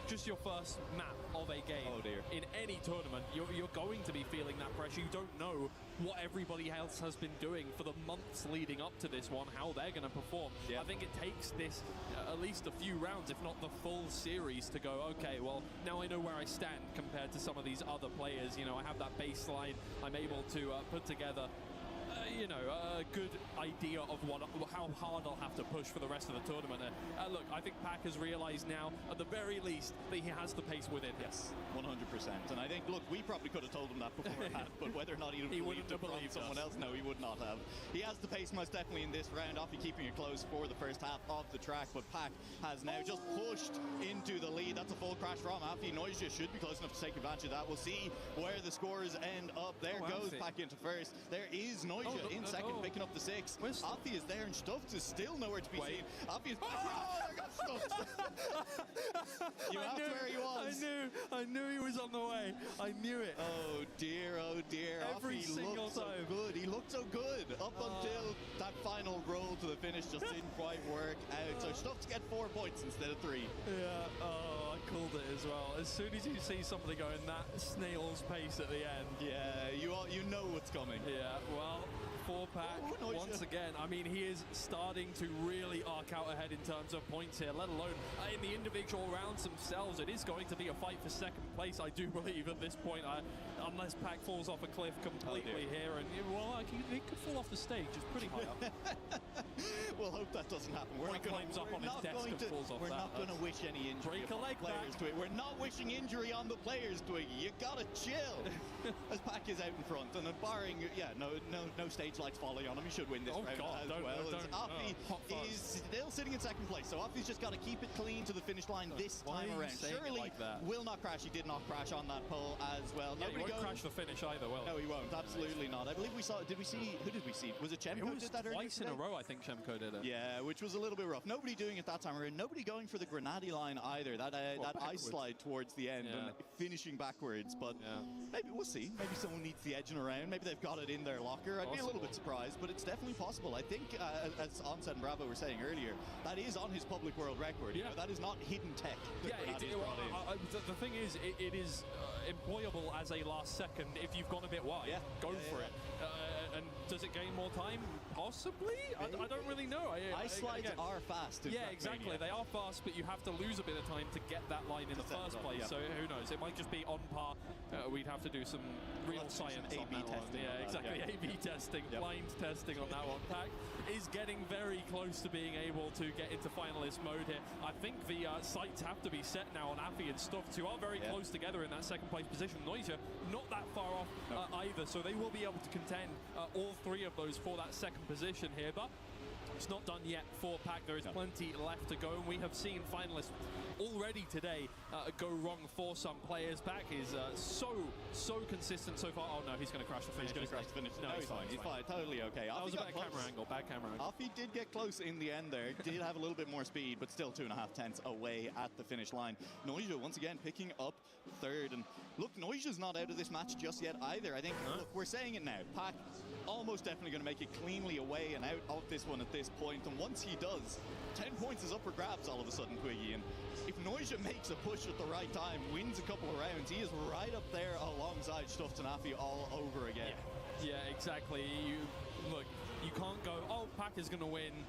just your first map of a game in any tournament, you're going to be feeling that pressure. You don't know what everybody else has been doing for the months leading up to this one, how they're going to perform. I think it takes this at least a few rounds, if not the full series, to go, okay, well, now I know where I stand compared to some of these other players. You know, I have that baseline. I'm able to put together you know, a good idea of how hard I'll have to push for the rest of the tournament. Look, I think Pac has realized now, at the very least, that he has the pace within. Yes, 100%. And I think, look, we probably could have told him that beforehand, but whether or not he wouldn't have believed someone else, no, he would not have. He has the pace most definitely in this round, Offie keeping it close for the first half of the track, but Pac has now just pushed into the lead. That's a full crash from Offie. Noisia should be close enough to take advantage of that. We'll see where the scores end up. There goes Pac into first. There is Noisia in second, picking up the 6. Offie is there, and Stuffed is still nowhere to be seen. Offie is... I got Stuffed! You asked where he was. I knew he was on the way. I knew it. Oh dear, oh dear. Every single time. So good. He looked so good up until that final roll to the finish just didn't quite work out. So Stuffed get 4 points instead of 3. Yeah, oh, I called it as well. As soon as you see somebody going that snail's pace at the end. Yeah, you know what's coming. Yeah, well, for Pac, once again, I mean, he is starting to really arc out ahead in terms of points here, let alone in the individual rounds themselves. It is going to be a fight for second place, I do believe, at this point, unless Pac falls off a cliff completely here. And, well, he could fall off the stage. It's pretty high up. We'll hope that doesn't happen. We're not going to wish any injury on players to it. We're not wishing injury on the players, Twiggy. You gotta chill. As Pac is out in front, and barring, no stage lights falling on him, he should win this round as well. Offie is still sitting in second place, so Offie's just got to keep it clean to the finish line this time around. Surely will not crash. He did not crash on that pole as well. Yeah, he won't crash the finish either, will he? No, he won't. Absolutely not. I believe we saw, who did we see? Was it Chemko did that earlier? Twice in a row, I think Chemko did it. Yeah, which was a little bit rough. Nobody doing it that time around. Nobody going for the Grenade line either. That ice slide towards the end and finishing backwards. But maybe we'll see. Maybe someone needs the edging around. Maybe they've got it in their locker. I'd be a little bit surprised, but it's definitely possible. I think, as Onset and Bravo were saying earlier, that is on his public world record. You know, that is not hidden tech. The thing is, it is employable as a last second if you've gone a bit wide. Go for it. And does it gain more time? Possibly? I don't really know. Ice slides are fast. Yeah, exactly. They are fast, but you have to lose a bit of time to get that line in the first place. So who knows? It might just be on par. We'd have to do some real science on that one. Yeah, exactly. A/B testing, blind testing on that one. Pac is getting very close to being able to get into finalist mode here. I think the sights have to be set now on Offie and Stuffed, who are very close together in that second place position. Noisia not that far off either, so they will be able to contend all 3 of those for that second position here. But it's not done yet for Pac. There is plenty left to go, and we have seen finalists already today go wrong for some players. Pac is so consistent so far. Oh no, he's going to crash the finish. He's going to crash the finish. No, he's fine. He's fine. Totally okay. That was a bad camera angle. Bad camera angle. Offie did get close in the end there. Did have a little bit more speed, but still 2.5 tenths away at the finish line. Noisia once again picking up third. And look, Noisia's not out of this match just yet either. I think, look, we're saying it now. Pac almost definitely going to make it cleanly away and out of this one at this point. And once he does, 10 points is up for grabs all of a sudden, Twiggy. And if Noisia makes a push at the right time, wins a couple of rounds, he is right up there alongside Stuffed and Offie all over again. Yeah, exactly. Look, you can't go, oh, Pac is going to win.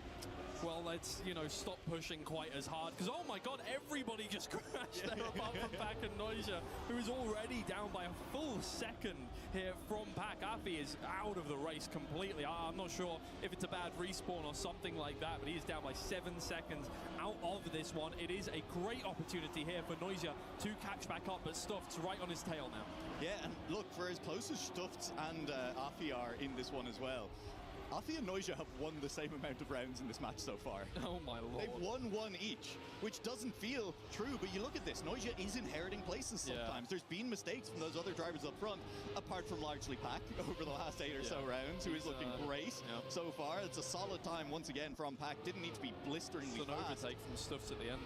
Well, let's, stop pushing quite as hard. Because, oh my God, everybody just crashed there apart from Pac and Noisia, who is already down by a full second here from Pac. Offie is out of the race completely. I'm not sure if it's a bad respawn or something like that, but he is down by 7 seconds out of this one. It is a great opportunity here for Noisia to catch back up, but Stuffed's right on his tail now. Yeah, and look, for as close as Stuffed and Offie are in this one as well, Offie and Noisia have won the same amount of rounds in this match so far. Oh my Lord. They've won 1 each, which doesn't feel true, but you look at this, Noisia is inheriting places sometimes. There's been mistakes from those other drivers up front, apart from largely Pac over the last 8 or so rounds, who is looking great so far. It's a solid time once again from Pac. Didn't need to be blisteringly fast. It's an overtake from Stuffed at the end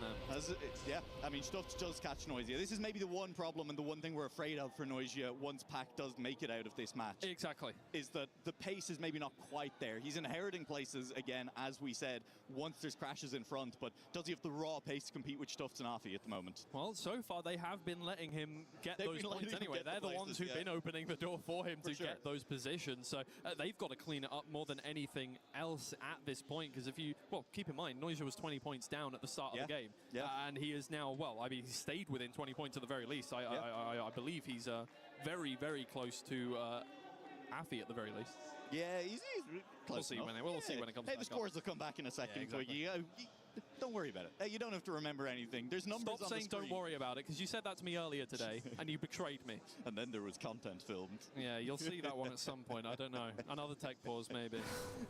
there. I mean, Stuffed does catch Noisia. This is maybe the one problem and the one thing we're afraid of for Noisia once Pac does make it out of this match. Exactly. Is that the pace is maybe not quite there. He's inheriting places again, as we said, once there's crashes in front, but does he have the raw pace to compete with Stuffed and Afi at the moment? Well, so far they have been letting him get those points anyway. They're the ones who've been opening the door for him to get those positions. So they've got to clean it up more than anything else at this point. Because if you, well, keep in mind, Noisia was 20 points down at the start of the game. And he is now, well, I mean, he stayed within 20 points at the very least. I believe he's very, very close to Afi at the very least. Yeah, he's close enough. We'll see when it comes back. Hey, the scores will come back in a second. Yeah, exactly. Don't worry about it. You don't have to remember anything. There's numbers on the screen. Stop saying don't worry about it, because you said that to me earlier today, and you betrayed me. And then there was content filmed. Yeah, you'll see that one at some point. I don't know. Another tech pause, maybe.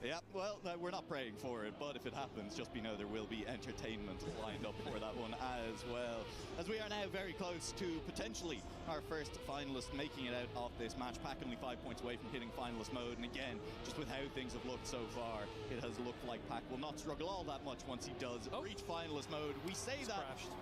Yeah, well, we're not praying for it, but if it happens, just know there will be entertainment lined up for that one as well. As we are now very close to potentially our first finalist making it out of this match. Pack only 5 points away from hitting finalist mode, and again, just with how things have looked so far, it has looked like Pack will not struggle all that much once he does reach finalist mode. We say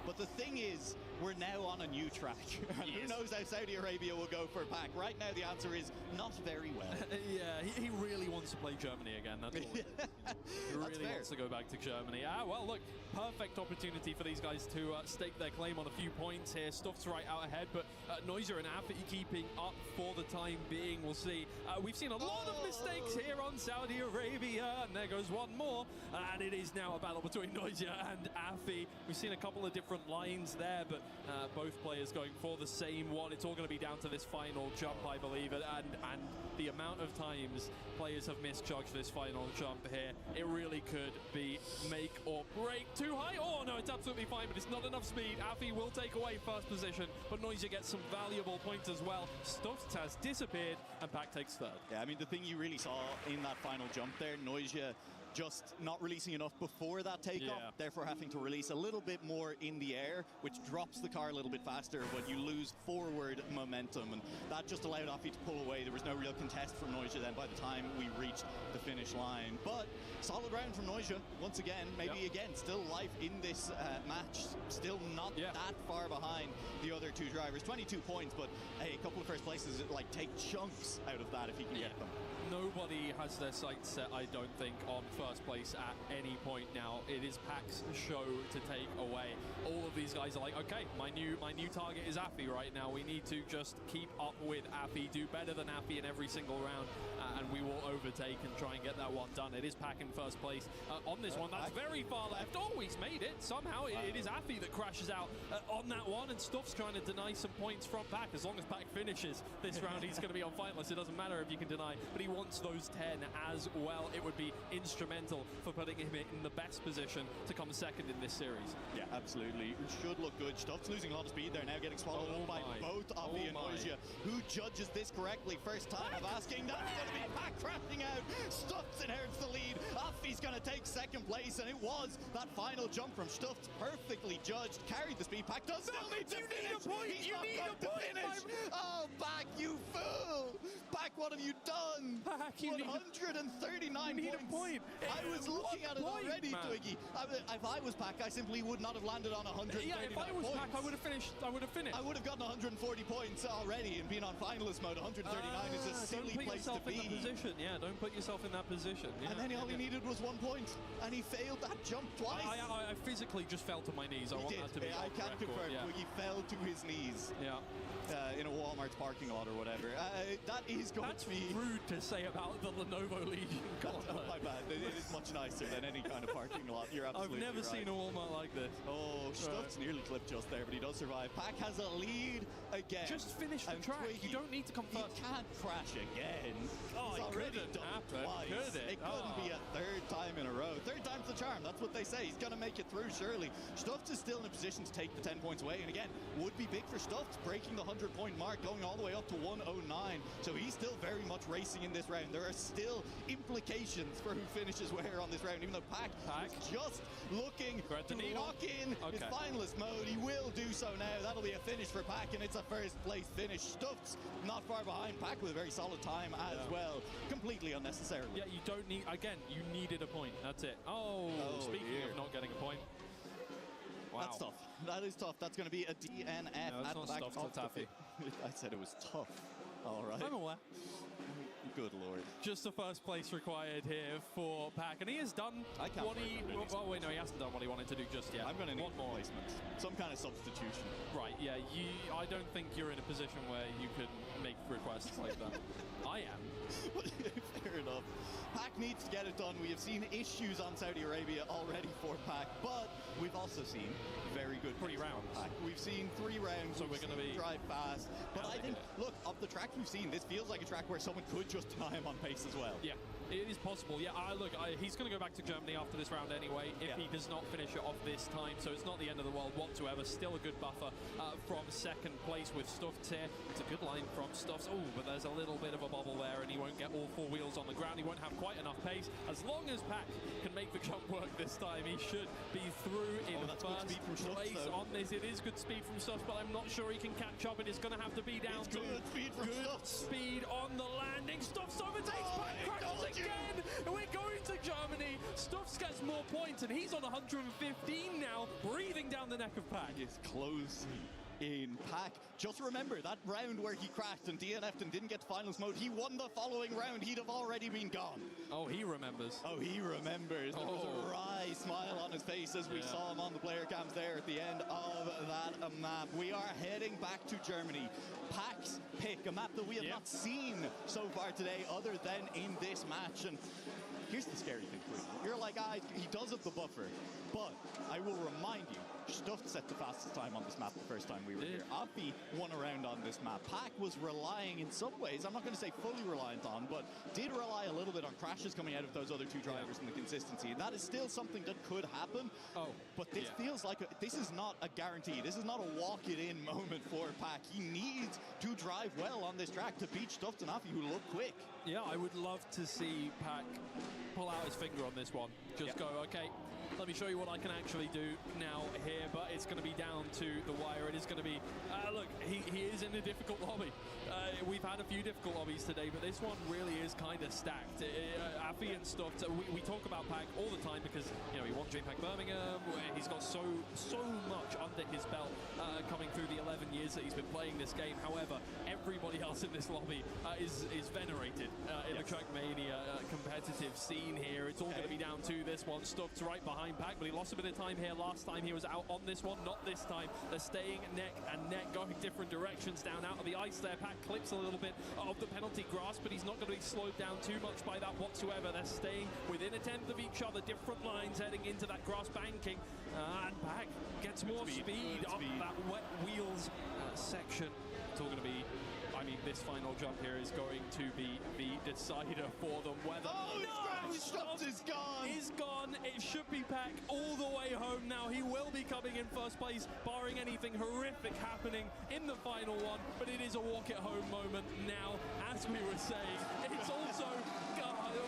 but the thing is, we're now on a new track. Who knows how Saudi Arabia will go for Pack? Right now, the answer is not very well. Yeah, he really wants to play Germany again. That's all. He really wants to go back to Germany. Well, look, perfect opportunity for these guys to stake their claim on a few points here. Stuff's right out ahead, but Noisia and Afi keeping up for the time being. We'll see. We've seen a lot of mistakes here on Saudi Arabia, and there goes one more. And it is now a battle between Noisia and Afi. We've seen a couple of different lines there, but both players going for the same one. It's all going to be down to this final jump, I believe, and the amount of times players have misjudged this final jump here. It really could be make or break. Too high? Oh no, it's absolutely fine, but it's not enough speed. Afi will take away first position, but Noisia gets some valuable points as well. Stuffed has disappeared, and Pack takes third. Yeah, I mean, the thing you really saw in that final jump there, Noisia just not releasing enough before that takeoff, therefore having to release a little bit more in the air, which drops the car a little bit faster, but you lose forward momentum, and that just allowed Afi to pull away. There was no real contest from Noisia then by the time we reached the finish line. But solid round from Noisia, once again, maybe again, still life in this match, still not that far behind the other two drivers. 22 points, but hey, a couple of first places, like, take chunks out of that if he can get them. Nobody has their sights set, I don't think, on first place at any point now. It is Pack's show to take away. All of these guys are like, okay, my new target is Afi right now. We need to just keep up with Afi, do better than Afi in every single round, and we will overtake and try and get that one done. It is Pack in first place on this one. That's very far left. Oh, he's made it. Somehow it is Afi that crashes out on that one, and Stuff's trying to deny some points from Pack. As long as Pack finishes this round, he's going to be on finalist. It doesn't matter if you can deny, but he wants those 10 as well. It would be instrumental for putting him in the best position to come second in this series. Yeah, absolutely. Should look good. Stuff's losing a lot of speed there now, getting swallowed up by both Afi and Noisia. Who judges this correctly? First time of asking. That's going to be Pack crashing out. Stuff's inherits the lead. Afi's going to take second place, and it was that final jump from Stuff's perfectly judged. Carried the speed. Pack does still need to finish. He's not going to finish. Oh, Pack, you fool. Pack, what have you done? Pack, you 139 need points. A point. I was looking at it already, Twiggy. If I was Pack, I simply would not have landed on 139 Yeah, if I was points. Pack, I would have finished. I would have gotten 140 points already and been on finalist mode. 139 is a silly place to be. Don't put yourself in that position. And then all he needed was 1 point, and he failed that jump twice. I physically just fell to my knees. I want that to be I can confirm. Twiggy fell to his knees. In a Walmart parking lot or whatever. That is going to be rude to say about the Lenovo Legion. My bad. It is much nicer than any kind of parking lot. You're absolutely I've never seen a Walmart like this. Oh, Stuff's nearly clipped just there, but he does survive. Pack has a lead again. Just finish the track. Twiggy, you don't need to come first. He can't crash again. Oh, He's already done happen. twice. It couldn't be a third time in a row. Third time's the charm. That's what they say. He's going to make it through, surely. Stuff's is still in a position to take the 10 points away. And again, would be big for Stuff's, breaking the 100-point mark, going all the way up to 109. So he's still very much racing in this round. There are still implications for who finishes where on this round, even though Pack is just looking to lock in his finalist mode. He will do so now. That'll be a finish for Pack, and it's a first place finish. Stuff's not far behind Pack with a very solid time as well. Completely unnecessary. Yeah, you don't need, again, you needed a point. That's it. Oh speaking of not getting a point. Wow. That's tough. That is tough. That's going to be a DNF at the back of the I said it was tough. All right. I'm aware. Good lord. Just the first place required here for Pack, and he has done what he... Oh, wait, no, he hasn't done what he wanted to do just yet. I'm going to need more placement. Some kind of substitution. Right, yeah, I don't think you're in a position where you can make requests like that. I am. Fair enough. Pack needs to get it done. We have seen issues on Saudi Arabia already for Pack, but we've also seen very good 3 rounds. Pack. We've seen 3 rounds, so we're going to be drive fast. But I think, look, of the track we've seen, this feels like a track where someone could just deny him on pace as well. Yeah, it is possible. Yeah, look, he's going to go back to Germany after this round anyway, if he does not finish it off this time. So it's not the end of the world whatsoever. Still a good buffer from second place with Stuffed here. It's a good line from Stuffs. Oh, but there's a little bit of a bubble there, and he won't get all 4 wheels on the ground. He won't have quite enough pace. As long as Pack can make the jump work this time, he should be through in first place on this. It is good speed from Stuffs, but I'm not sure he can catch up. It is going to have to be down to good speed from Stuffs. Speed on the landing. Stuffs overtakes Pack, crashes again. And we're going to Germany. Stuffs gets more points, and he's on 115 now, breathing down the neck of Pack. It's close in Pack. Just remember that round where he crashed and DNF'd and didn't get to finals mode, he won the following round. He'd have already been gone. Oh, he remembers. Oh, he remembers. There was a wry smile on his face as we saw him on the player cams there at the end of that map. We are heading back to Germany. Pack's pick, a map that we have not seen so far today other than in this match. And here's the scary thing, Queen. You're like, he does have the buffer, but I will remind you, Stuffed set the fastest time on this map the first time we were here. Afi won around on this map. Pack was relying in some ways, I'm not going to say fully reliant on, but did rely a little bit on crashes coming out of those other 2 drivers and the consistency. And that is still something that could happen. But this feels like, this is not a guarantee. This is not a walk-it-in moment for Pack. He needs to drive well on this track to beat Stuffed and Afi, who look quick. Yeah, I would love to see Pack pull out his finger on this one. Just go, okay, let me show you what I can actually do now here, but it's going to be down to the wire. It is going to be, look, he is in a difficult lobby. We've had a few difficult lobbies today, but this one really is kind of stacked. Afi and Stuffed, we talk about Pack all the time because, you know, he won DreamHack Birmingham. He's got so much under his belt coming through the 11 years that he's been playing this game. However, everybody else in this lobby is venerated in the Trackmania competitive scene here. It's all going to be down to this one. Stuffed right behind Pack, but he lost a bit of time here last time he was out on this one. Not this time. They're staying neck and neck, going different directions down out of the ice there. Pack clips a little bit of the penalty grass, but he's not going to be slowed down too much by that whatsoever. They're staying within a tenth of each other, different lines heading into that grass banking, and Pack gets more speed up that wet wheels section. It's all going to be, I mean, this final jump here is going to be the decider for them. Whether Stuffed is gone. He's gone. It should be Pack all the way home now. He will be coming in first place, barring anything horrific happening in the final one. But it is a walk-it-home moment now, as we were saying. It's also,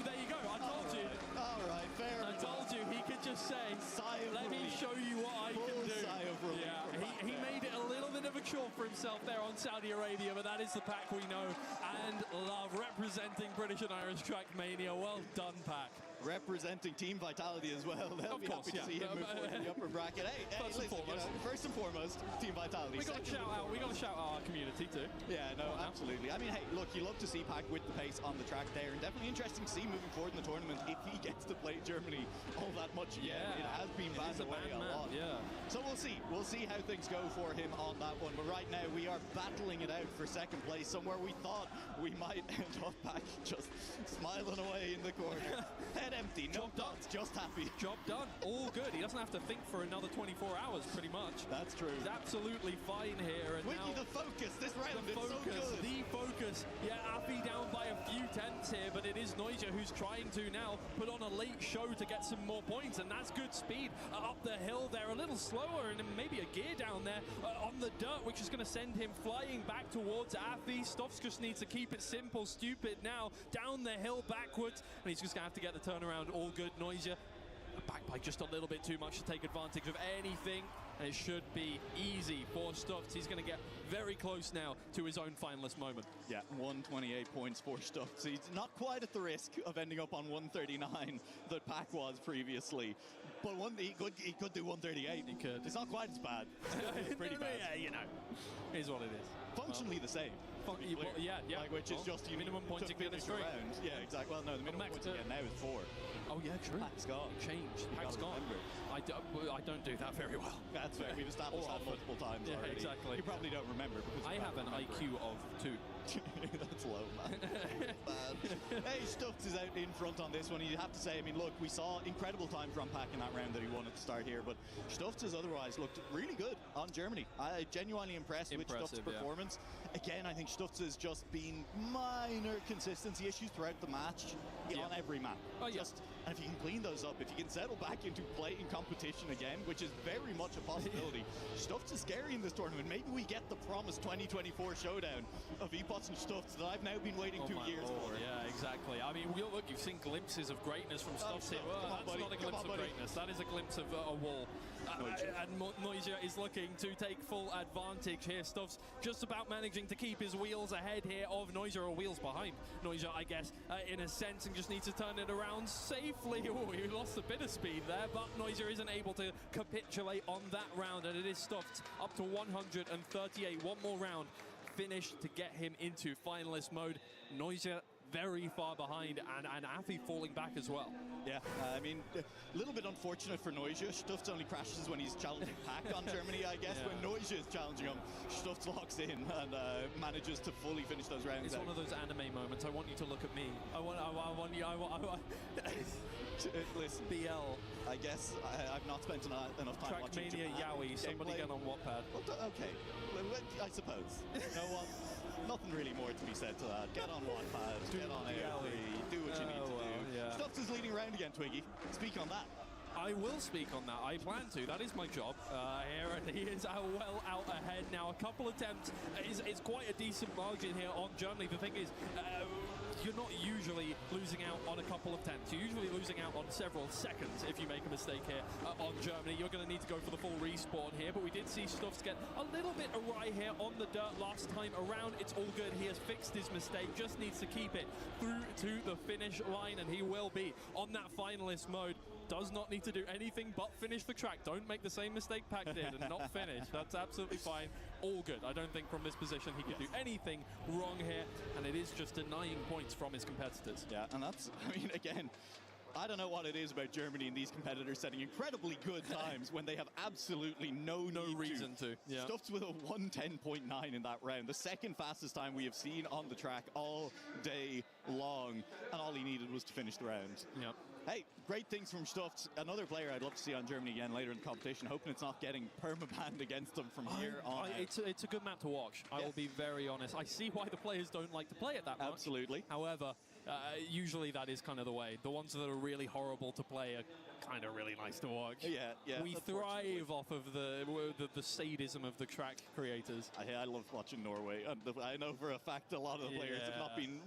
there you go. I told you. All right, fair enough. I told you he could just say, let me show you what I can do. Yeah, he made it a little bit of a chore for himself there on Saudi Arabia, but that is the Pack we know and love, representing British and Irish Trackmania. Well done, Pack. Representing Team Vitality as well. They'll be happy to see him move forward in the upper bracket. Hey, listen, first and foremost, Team Vitality. We got to shout out our community too. Yeah, no, absolutely. I mean, hey, look, you love to see Pack with the pace on the track there, and definitely interesting to see moving forward in the tournament if he gets to play Germany all that much again. It has been banned away a lot. So we'll see. We'll see how things go for him on that one. But right now, we are battling it out for second place, somewhere we thought we might end up Pack just smiling away in the corner. Head empty, no dots, just happy. Job done, all good. He doesn't have to think for another 24 hours, pretty much. That's true. He's absolutely fine here. And Wiki, the focus, this round is so good. The focus. Yeah, Afi down by a few tenths here, but it is Noisia who's trying to now put on a late show to get some more points, and that's good speed up the hill there. A little slower, and maybe a gear down there on the dirt, which is going to send him flying back towards Afi. Stuffs just needs to keep it simple, stupid now, down the hill backwards, and he's just going to have to get the turnaround. All good. Noisia back by just a little bit too much to take advantage of anything, and it should be easy for Stuffed. He's going to get very close now to his own finalist moment. Yeah, 128 points for Stuffed. He's not quite at the risk of ending up on 139 that Pack was previously, but he could do 138. He could. It's not quite as bad. It's pretty bad. Yeah, you know, is what it is. Functionally the same. Yeah. Like, which is just you minimum points to you get finish is the 3. round. Yeah, exactly. Well, no, the minimum points you get now is 4. Oh yeah, true. Pack's gone. Changed. Pack's gone. I don't do that very well. That's fair. We've established that multiple times already. Exactly. You probably don't remember because I have an IQ of 2. That's low, man. Hey, Stuffs is out in front on this one. You have to say, I mean, look, we saw incredible time from Pack in that round that he won at the start here, but Stuffs has otherwise looked really good on Germany. I genuinely impressed with Stuffs' performance. Again, I think Stuffs has just been minor consistency issues throughout the match on every map. And if you can clean those up, if you can settle back into play in competition again, which is very much a possibility, Stuffs is scary in this tournament. Maybe we get the promised 2024 showdown of Epots and Stuffs that I've now been waiting 2 years for. Yeah, exactly. I mean, look, you've seen glimpses of greatness from Stuffs here. Well, that's not a glimpse of greatness. That is a glimpse of a wall. And Noisia is looking to take full advantage here. Stuffs just about managing to keep his wheels ahead here of Noisia, or wheels behind Noisia, I guess, in a sense, and just needs to turn it around safely. Oh, he lost a bit of speed there, but Noisia isn't able to capitulate on that round, and it is Stuffs up to 138. One more round finish to get him into finalist mode. Noisia very far behind, and Afi falling back as well. Yeah, I mean, a little bit unfortunate for Noisia. Stuffs only crashes when he's challenging Pack on Germany, I guess. When Noisia is challenging him, Stuffs locks in and manages to fully finish those rounds. It's one of those anime moments. I want you to look at me. I want you. Listen, BL. I guess I've not spent enough time watching Trackmania Yaoi. Somebody get on Wattpad. Okay, I suppose. You know what? Nothing really more to be said to that. Get on Wattpad, get on AO3, do what you need to do. Yeah. Stuffs is leading around again, Twiggy. Speak on that. I will speak on that. I plan to. That is my job here, and he is well out ahead now. A couple attempts is quite a decent margin here on Germany. The thing is, you're not usually losing out on a couple of attempts. You're usually losing out on several seconds if you make a mistake here on Germany. You're going to need to go for the full respawn here, but we did see Stuffs get a little bit awry here on the dirt last time around. It's all good. He has fixed his mistake, just needs to keep it through to the finish line, and he will be on that finalist mode. Does not need to do anything but finish the track. Don't make the same mistake Pack did and not finish. That's absolutely fine. All good. I don't think from this position he could do anything wrong here, and it is just denying points from his competitors. Yeah, and that's, I mean, again, I don't know what it is about Germany and these competitors setting incredibly good times when they have absolutely no reason to. Yeah. Stuffs with a 1:10.9 in that round, the second fastest time we have seen on the track all day long, and all he needed was to finish the round. Yep. Hey, great things from Stuffs. Another player I'd love to see on Germany again later in the competition, hoping it's not getting permabanned against them from here on. It's a good map to watch. I will be very honest. I see why the players don't like to play it that much. Absolutely. However, usually that is kind of the way. The ones that are really horrible to play are kind of really nice to watch. Yeah. We thrive off of the sadism of the track creators. I love watching Norway. I know for a fact a lot of the players have not been...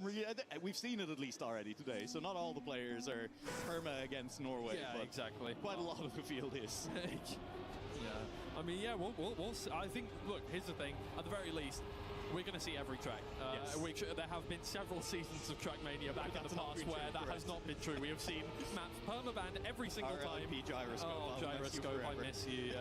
We've seen it at least already today, so not all the players are perma against Norway. Yeah, but exactly. Quite a lot of the field is. Yeah. I mean, yeah, we'll see. I think, look, here's the thing. At the very least, we're going to see every track. Which there have been several seasons of Trackmania back in the past where that has not been true. We have seen maps permabanned every single time. Gyroscope. Oh, Gyroscope, I miss you.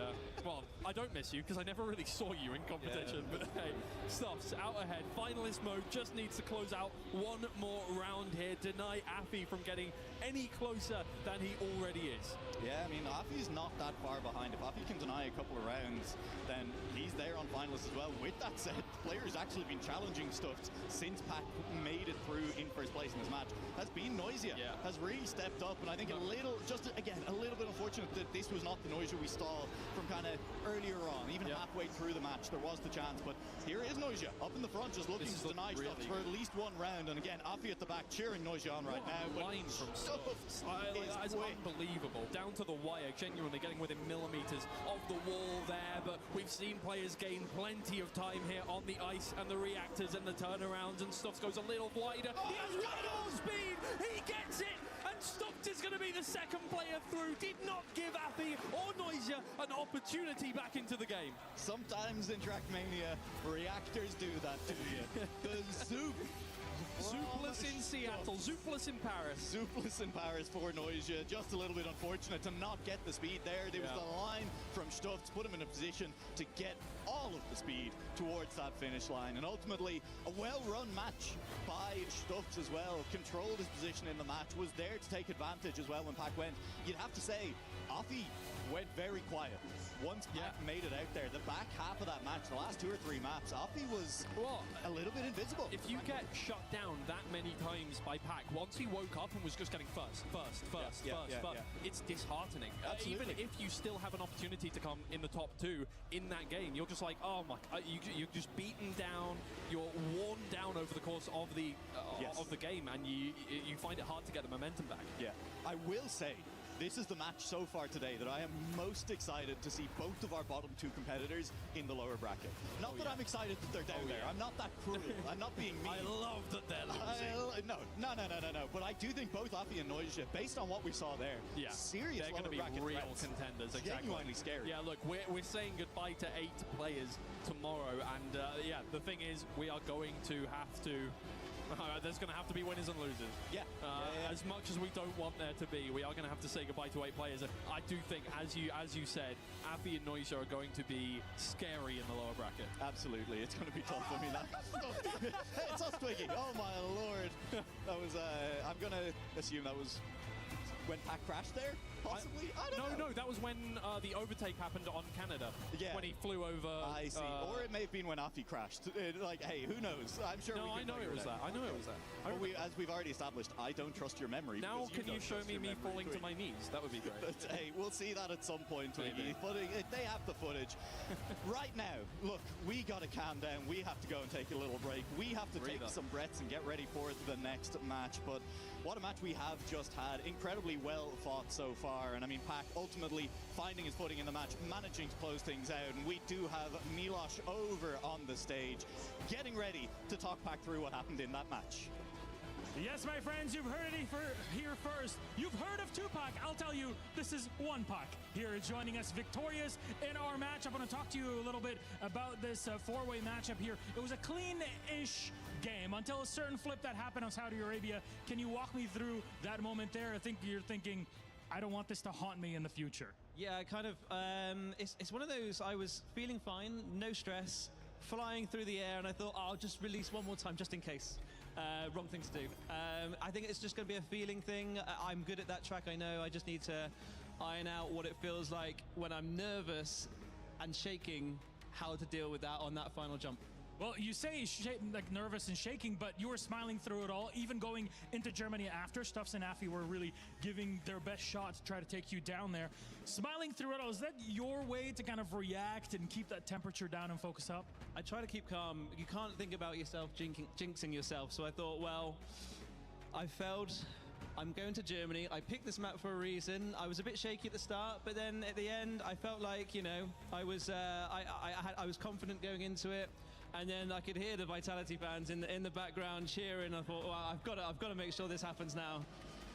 Well, I don't miss you because I never really saw you in competition. But hey, Stuffs out ahead. Finalist mode just needs to close out one more round here. Deny Afi from getting any closer than he already is. Yeah, I mean, Afi's not that far behind. If Afi can deny a couple of rounds, then he's there on finalists as well. With that said, players actually been challenging Stuffs since Pack made it through in first place in this match. Has been Noisia. Has really stepped up, and I think a little bit unfortunate that this was not the Noisia we saw from kind of earlier on. Even halfway through the match, there was the chance, but here is Noisia up in the front, just looking to deny Stuffs for at least one round. And again, Afi at the back cheering Noisia on right now. Line from Stuffs is unbelievable. Down to the wire, genuinely getting within millimeters of the wall there. But we've seen players gain plenty of time here on the ice and the reactors and the turnarounds, and Stuffs goes a little wider. He has way more speed. He gets it, and Stuffs is going to be the second player through. Did not give Afi or Noisia an opportunity back into the game. Sometimes in Trackmania, reactors do that to you. The Zoop. Zoopless in Seattle, Zoopless in Paris. Zoopless in Paris for Noisia. Just a little bit unfortunate to not get the speed there. There was the line from Shxrk, put him in a position to get all of the speed towards that finish line. And ultimately, a well-run match by Shxrk as well. Controlled his position in the match, was there to take advantage as well when Pac went. You'd have to say, Afi went very quiet. Once Pac made it out there, the back half of that match, the last 2 or 3 maps, Afi was a little bit invisible. If you get shut down that many times by Pac, once he woke up and was just getting first, it's disheartening. Even if you still have an opportunity to come in the top 2 in that game, you're just like, oh my, you're just beaten down, you're worn down over the course of the game, and you find it hard to get the momentum back. Yeah, I will say, this is the match so far today that I am most excited to see both of our bottom 2 competitors in the lower bracket. Not that I'm excited that they're down there. I'm not that cruel. I'm not being mean. I love that they're losing. No. But I do think both Afi and Noisia, based on what we saw there, serious they're going to be real contenders. Genuinely scary. Yeah, look, we're saying goodbye to 8 players tomorrow, and the thing is, we are going to have to. There's going to have to be winners and losers. As much as we don't want there to be, we are going to have to say goodbye to 8 players. I do think, as you said, Afi and Noisia are going to be scary in the lower bracket. Absolutely, it's going to be tough. I mean, it's us, Twiggy. Oh my lord, that was. I'm going to assume that was when Pac crashed there. Possibly? I don't know. No, that was when the overtake happened on Canada. Yeah. When he flew over. I see. Or it may have been when Afi crashed. Like, hey, who knows? I'm sure No, I know it was that. I know it was that. But as we've already established, I don't trust your memory. Now, can you show me falling to my knees? That would be great. But, hey, we'll see that at some point, Twiggy. They have the footage. Right now, look, we got to calm down. We have to go and take a little break. We have to take some breaths and get ready for the next match. But what a match we have just had. Incredibly well fought so far. And I mean, Pac ultimately finding his footing in the match, managing to close things out. And we do have Milosh over on the stage, getting ready to talk Pac through what happened in that match. Yes, my friends, you've heard it here first. You've heard of 2 Pac. I'll tell you, this is 1 Pac here joining us victorious in our match. I'm going to talk to you a little bit about this 4-way matchup here. It was a clean-ish game until a certain flip that happened on Saudi Arabia. Can you walk me through that moment there? I think you're thinking, I don't want this to haunt me in the future. Yeah, kind of. It's one of those, I was feeling fine, no stress, flying through the air, and I thought, I'll just release one more time just in case. Wrong thing to do. I think it's just going to be a feeling thing. I'm good at that track, I know. I just need to iron out what it feels like when I'm nervous and shaking, how to deal with that on that final jump. Well, you say like nervous and shaking, but you were smiling through it all, even going into Germany after. Stuffs and Afi were really giving their best shot to try to take you down there. Smiling through it all, is that your way to kind of react and keep that temperature down and focus up? I try to keep calm. You can't think about yourself jinxing yourself. So I thought, well, I failed. I'm going to Germany. I picked this map for a reason. I was a bit shaky at the start, but then at the end, I felt like, you know, I was confident going into it. And then I could hear the Vitality fans in the background cheering. I thought, well, I've got to make sure this happens now.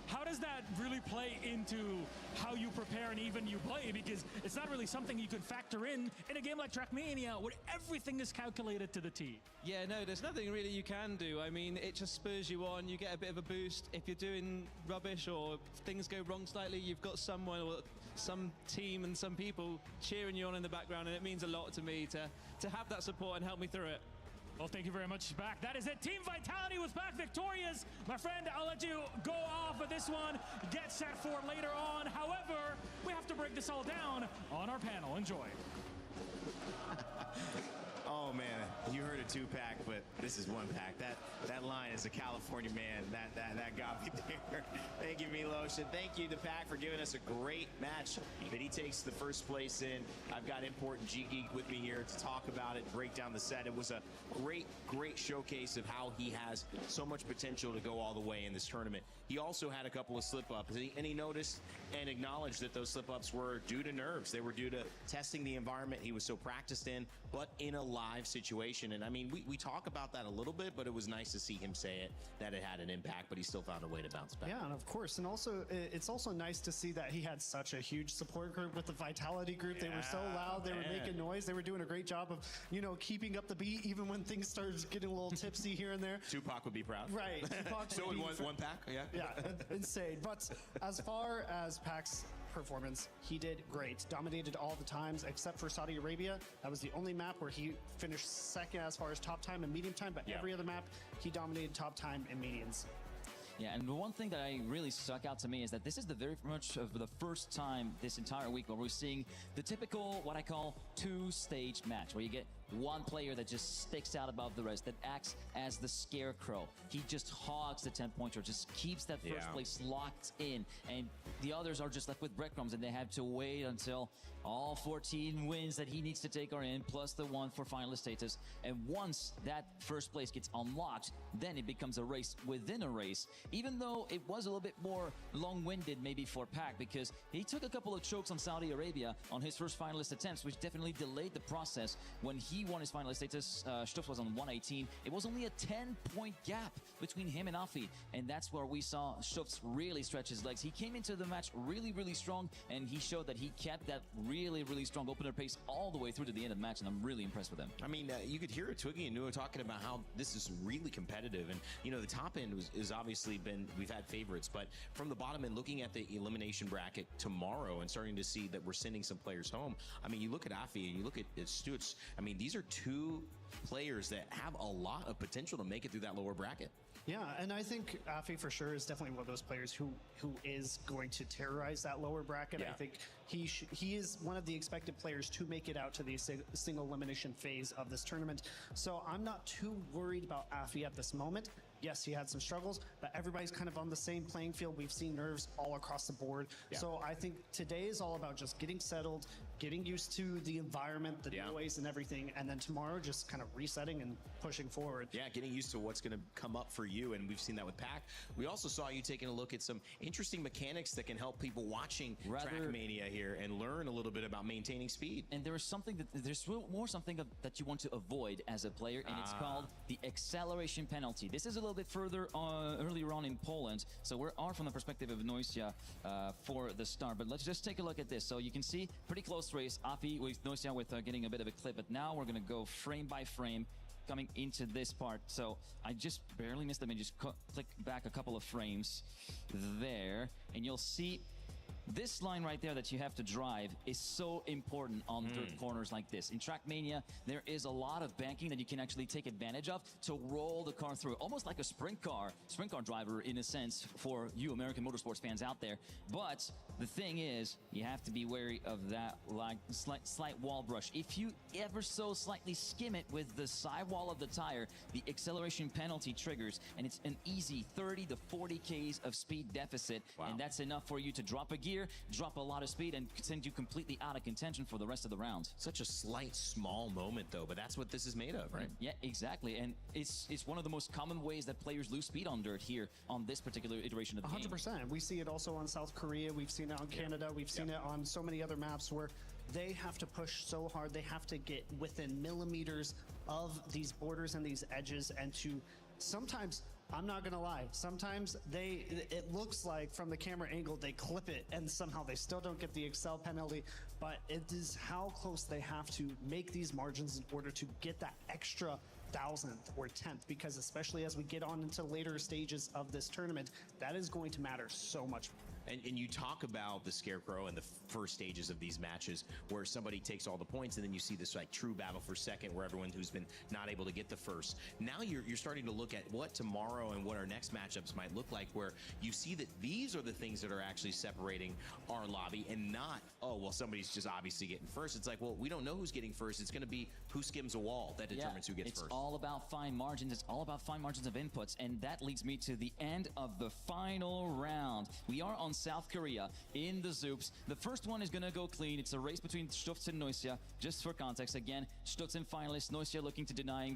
How does that really play into how you prepare and even you play? Because it's not really something you can factor in a game like Trackmania where everything is calculated to the T. Yeah, no, there's nothing really you can do. I mean, it just spurs you on. You get a bit of a boost. If you're doing rubbish or things go wrong slightly, you've got someone or some team and some people cheering you on in the background, and it means a lot to me to have that support and help me through it. Well, thank you very much, Back. That is it. Team Vitality was back victorious. My friend, I'll let you go off of this one. Get set for later on. However, we have to break this all down on our panel. Enjoy. Oh man, you heard a 2-pack, but this is 1-pack. That line as a California man, that got me there. Thank you, Milosh, and thank you to Pac for giving us a great match that he takes the first place in. I've got Import and G Geek with me here to talk about it, break down the set. It was a great showcase of how he has so much potential to go all the way in this tournament. He also had a couple of slip-ups, and he noticed and acknowledged that those slip-ups were due to nerves. They were due to testing the environment he was so practiced in, but in a live situation. And I mean, we talk about that a little bit, but it was nice to see him say it, that it had an impact, but he still found a way to bounce back. Yeah, and of course. And also, it's also nice to see that he had such a huge support group with the Vitality group. They were so loud, they were making noise, they were doing a great job of, you know, keeping up the beat, even when things started getting a little tipsy here and there. 2-pack would be proud. Right. So in 1-pack, yeah. Yeah, insane. But as far as Pac's performance, he did great. Dominated all the times except for Saudi Arabia. That was the only map where he finished second as far as top time and medium time, but every other map, he dominated top time and medians. Yeah, and the one thing that I really stuck out to me is that this is the very much of the first time this entire week where we're seeing the typical, what I call, two-stage match, where you get one player that just sticks out above the rest, that acts as the scarecrow. He just hogs the 10-pointer, just keeps that first place locked in, and the others are just left with breadcrumbs, and they have to wait until all 14 wins that he needs to take are in, plus the one for finalist status. And once that first place gets unlocked, then it becomes a race within a race, even though it was a little bit more long-winded maybe for Pac, because he took a couple of chokes on Saudi Arabia on his first finalist attempts, which definitely delayed the process. When he won his finalist status, Shxrk was on 118. It was only a 10-point gap between him and Afi, and that's where we saw Shxrk really stretch his legs. He came into the match really, really strong, and he showed that he kept that really, really strong opener pace all the way through to the end of the match, and I'm really impressed with him. I mean, you could hear it, Twiggy and Nuo talking about how this is really competitive, and you know, the top end is obviously been, we've had favorites, but from the bottom end, looking at the elimination bracket tomorrow and starting to see that we're sending some players home. I mean, you look at Afi and you look at Stutz. I mean, these are two players that have a lot of potential to make it through that lower bracket. Yeah, and I think Afi for sure is definitely one of those players who is going to terrorize that lower bracket. I think he is one of the expected players to make it out to the single elimination phase of this tournament. So I'm not too worried about Afi at this moment. Yes, he had some struggles, but everybody's kind of on the same playing field. We've seen nerves all across the board. So I think today is all about just getting settled, getting used to the environment, the noise and everything, and then tomorrow just kind of resetting and pushing forward. Yeah, getting used to what's going to come up for you, and we've seen that with Pac. We also saw you taking a look at some interesting mechanics that can help people watching Trackmania here and learn a little bit about maintaining speed. And there is something there's more something that you want to avoid as a player, and it's called the acceleration penalty. This is a little bit further earlier on in Poland, so we are from the perspective of Noisia for the start. But let's just take a look at this. So you can see pretty close race. Afi with Noisia with getting a bit of a clip, but now we're going to go frame by frame coming into this part. So I just barely missed them and just click back a couple of frames there, and you'll see this line right there that you have to drive is so important on dirt corners like this. In Trackmania, there is a lot of banking that you can actually take advantage of to roll the car through, almost like a sprint car driver in a sense for you American motorsports fans out there. But the thing is, you have to be wary of that like slight wall brush. If you ever so slightly skim it with the sidewall of the tire, the acceleration penalty triggers, and it's an easy 30 to 40 Ks of speed deficit, and that's enough for you to drop a gear, drop a lot of speed, and send you completely out of contention for the rest of the round. Such a slight, small moment, though, but that's what this is made of, right? Yeah, exactly, and it's one of the most common ways that players lose speed on dirt here on this particular iteration of the game. 100%. We see it also on South Korea. We've seen it on Canada. We've seen it on so many other maps where they have to push so hard. They have to get within millimeters of these borders and these edges, and to sometimes, I'm not gonna lie, sometimes it looks like from the camera angle they clip it and somehow they still don't get the excel penalty, but it is how close they have to make these margins in order to get that extra 1,000th or 10th, because especially as we get on into later stages of this tournament, that is going to matter so much. And you talk about the Scarecrow and the first stages of these matches where somebody takes all the points, and then you see this like true battle for second where everyone who's been not able to get the first. Now you're starting to look at what tomorrow and what our next matchups might look like, where you see that these are the things that are actually separating our lobby, and not, oh, well, somebody's just obviously getting first. It's like, well, we don't know who's getting first. It's going to be who skims a wall that determines who gets first. It's all about fine margins. It's all about fine margins of inputs, and that leads me to the end of the final round. We are on South Korea in the Zoops. The first one is going to go clean. It's a race between Shxrk and Noisia. Just for context, again, Shxrk in finalists, Noisia looking to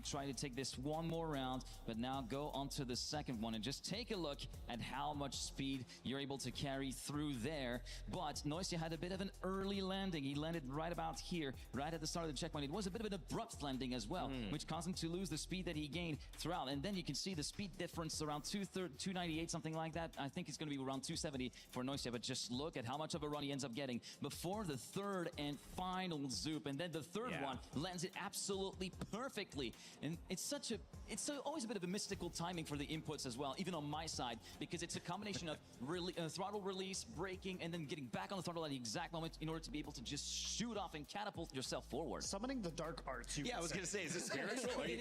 try to take this one more round, but now go on to the second one and just take a look at how much speed you're able to carry through there. But Noisia had a bit of an early landing. He landed right about here, right at the start of the checkpoint. It was a bit of an abrupt landing as well, which caused him to lose the speed that he gained throughout. And then you can see the speed difference around 298, something like that. I think it's going to be around 270 for Noisia, but just look at how much of a run he ends up getting before the third and final zoop, and then the third one lands it absolutely perfectly. And it's always a bit of a mystical timing for the inputs as well, even on my side, because it's a combination of throttle release, braking, and then getting back on the throttle at the exact moment in order to be able to just shoot off and catapult yourself forward. Summoning the dark arts. Yeah, I was gonna say, is this spiritual? Are you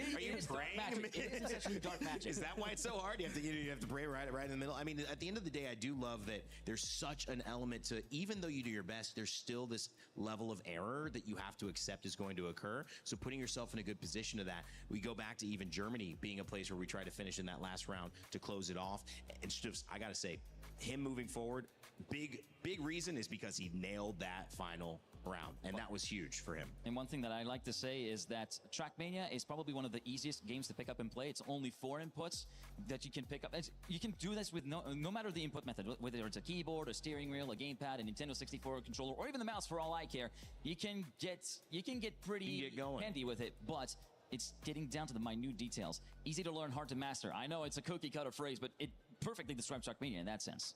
praying? It is essentially dark magic. Is that why it's so hard? You have to pray right in the middle. I mean, at the end of the day, I do love that there's such an element to, even though you do your best, there's still this level of error that you have to accept is going to occur. So putting yourself in a good position to that. We go back to even Germany being a place where we try to finish in that last round to close it off. It's just, I gotta say, him moving forward, big reason is because he nailed that final round, and that was huge for him. And one thing that I like to say is that Trackmania is probably one of the easiest games to pick up and play. It's only 4 inputs that you can pick up. You can do this with no matter the input method, whether it's a keyboard, a steering wheel, a gamepad, a Nintendo 64 controller, or even the mouse for all I care. You can get pretty handy with it, but it's getting down to the minute details. Easy to learn, hard to master. I know it's a cookie cutter phrase, but it perfectly describes Trackmania in that sense.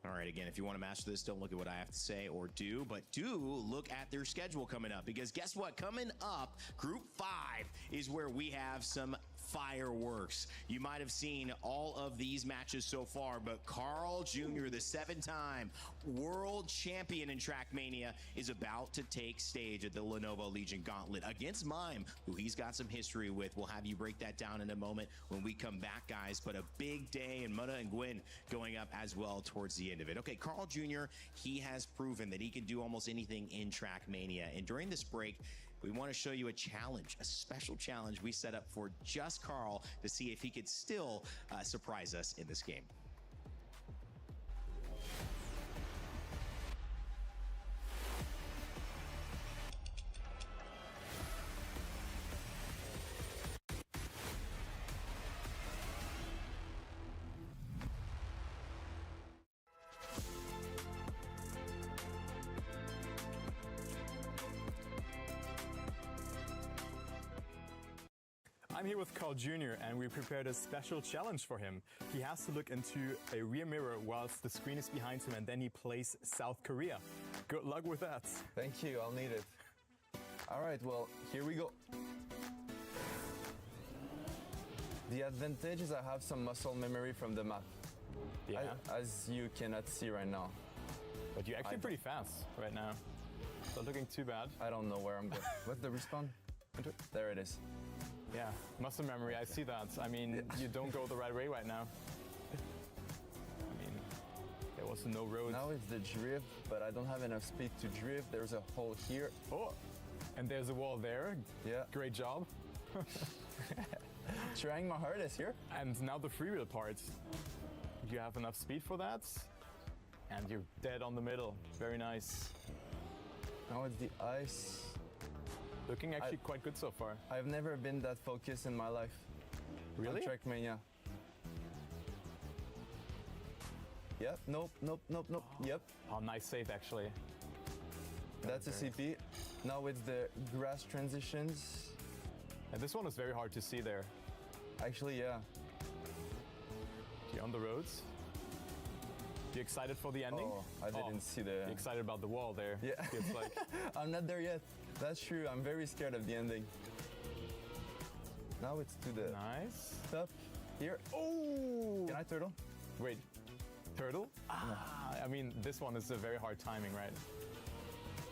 All right, again, if you want to master this, don't look at what I have to say or do, but do look at their schedule coming up, because guess what? Coming up, Group 5 is where we have some fireworks. You might have seen all of these matches so far, but Carl Jr., the 7-time world champion in Trackmania, is about to take stage at the Lenovo Legion Gauntlet against Mime, who he's got some history with. We'll have you break that down in a moment when we come back, guys, but a big day, and Muna and Gwyn going up as well towards the end of it. Okay, Carl Jr., he has proven that he can do almost anything in Trackmania, and during this break, we want to show you a challenge, a special challenge we set up for just Carl to see if he could still surprise us in this game. I'm here with Carl Jr. and we prepared a special challenge for him. He has to look into a rear mirror whilst the screen is behind him, and then he plays South Korea. Good luck with that. Thank you, I'll need it. All right, well, here we go. The advantage is I have some muscle memory from the map. Yeah. As you cannot see right now. But you're actually pretty fast right now. Not looking too bad. I don't know where I'm going. What's the respawn? There it is. Yeah, muscle memory, I see that. I mean, you don't go the right way right now. I mean, there was no road. Now it's the drift, but I don't have enough speed to drift. There's a hole here. Oh, and there's a wall there. Yeah. Great job. Trying my hardest here. And now the freewheel part. You have enough speed for that? And you're dead on the middle. Very nice. Now it's the ice. Looking actually quite good so far. I've never been that focused in my life. Really? On Trackmania. Yep, nope. Yep. Oh, nice save actually. That's a CP. Now it's the grass transitions. And this one is very hard to see there. Actually, yeah. You're on the roads. You excited for the ending? Oh, I didn't see the... You're excited about the wall there. Yeah. Feels like. I'm not there yet. That's true. I'm very scared of the ending. Now it's to the... Nice. Stop. Here. Oh! Can I turtle? Wait. Turtle? Ah, I mean, this one is a very hard timing, right?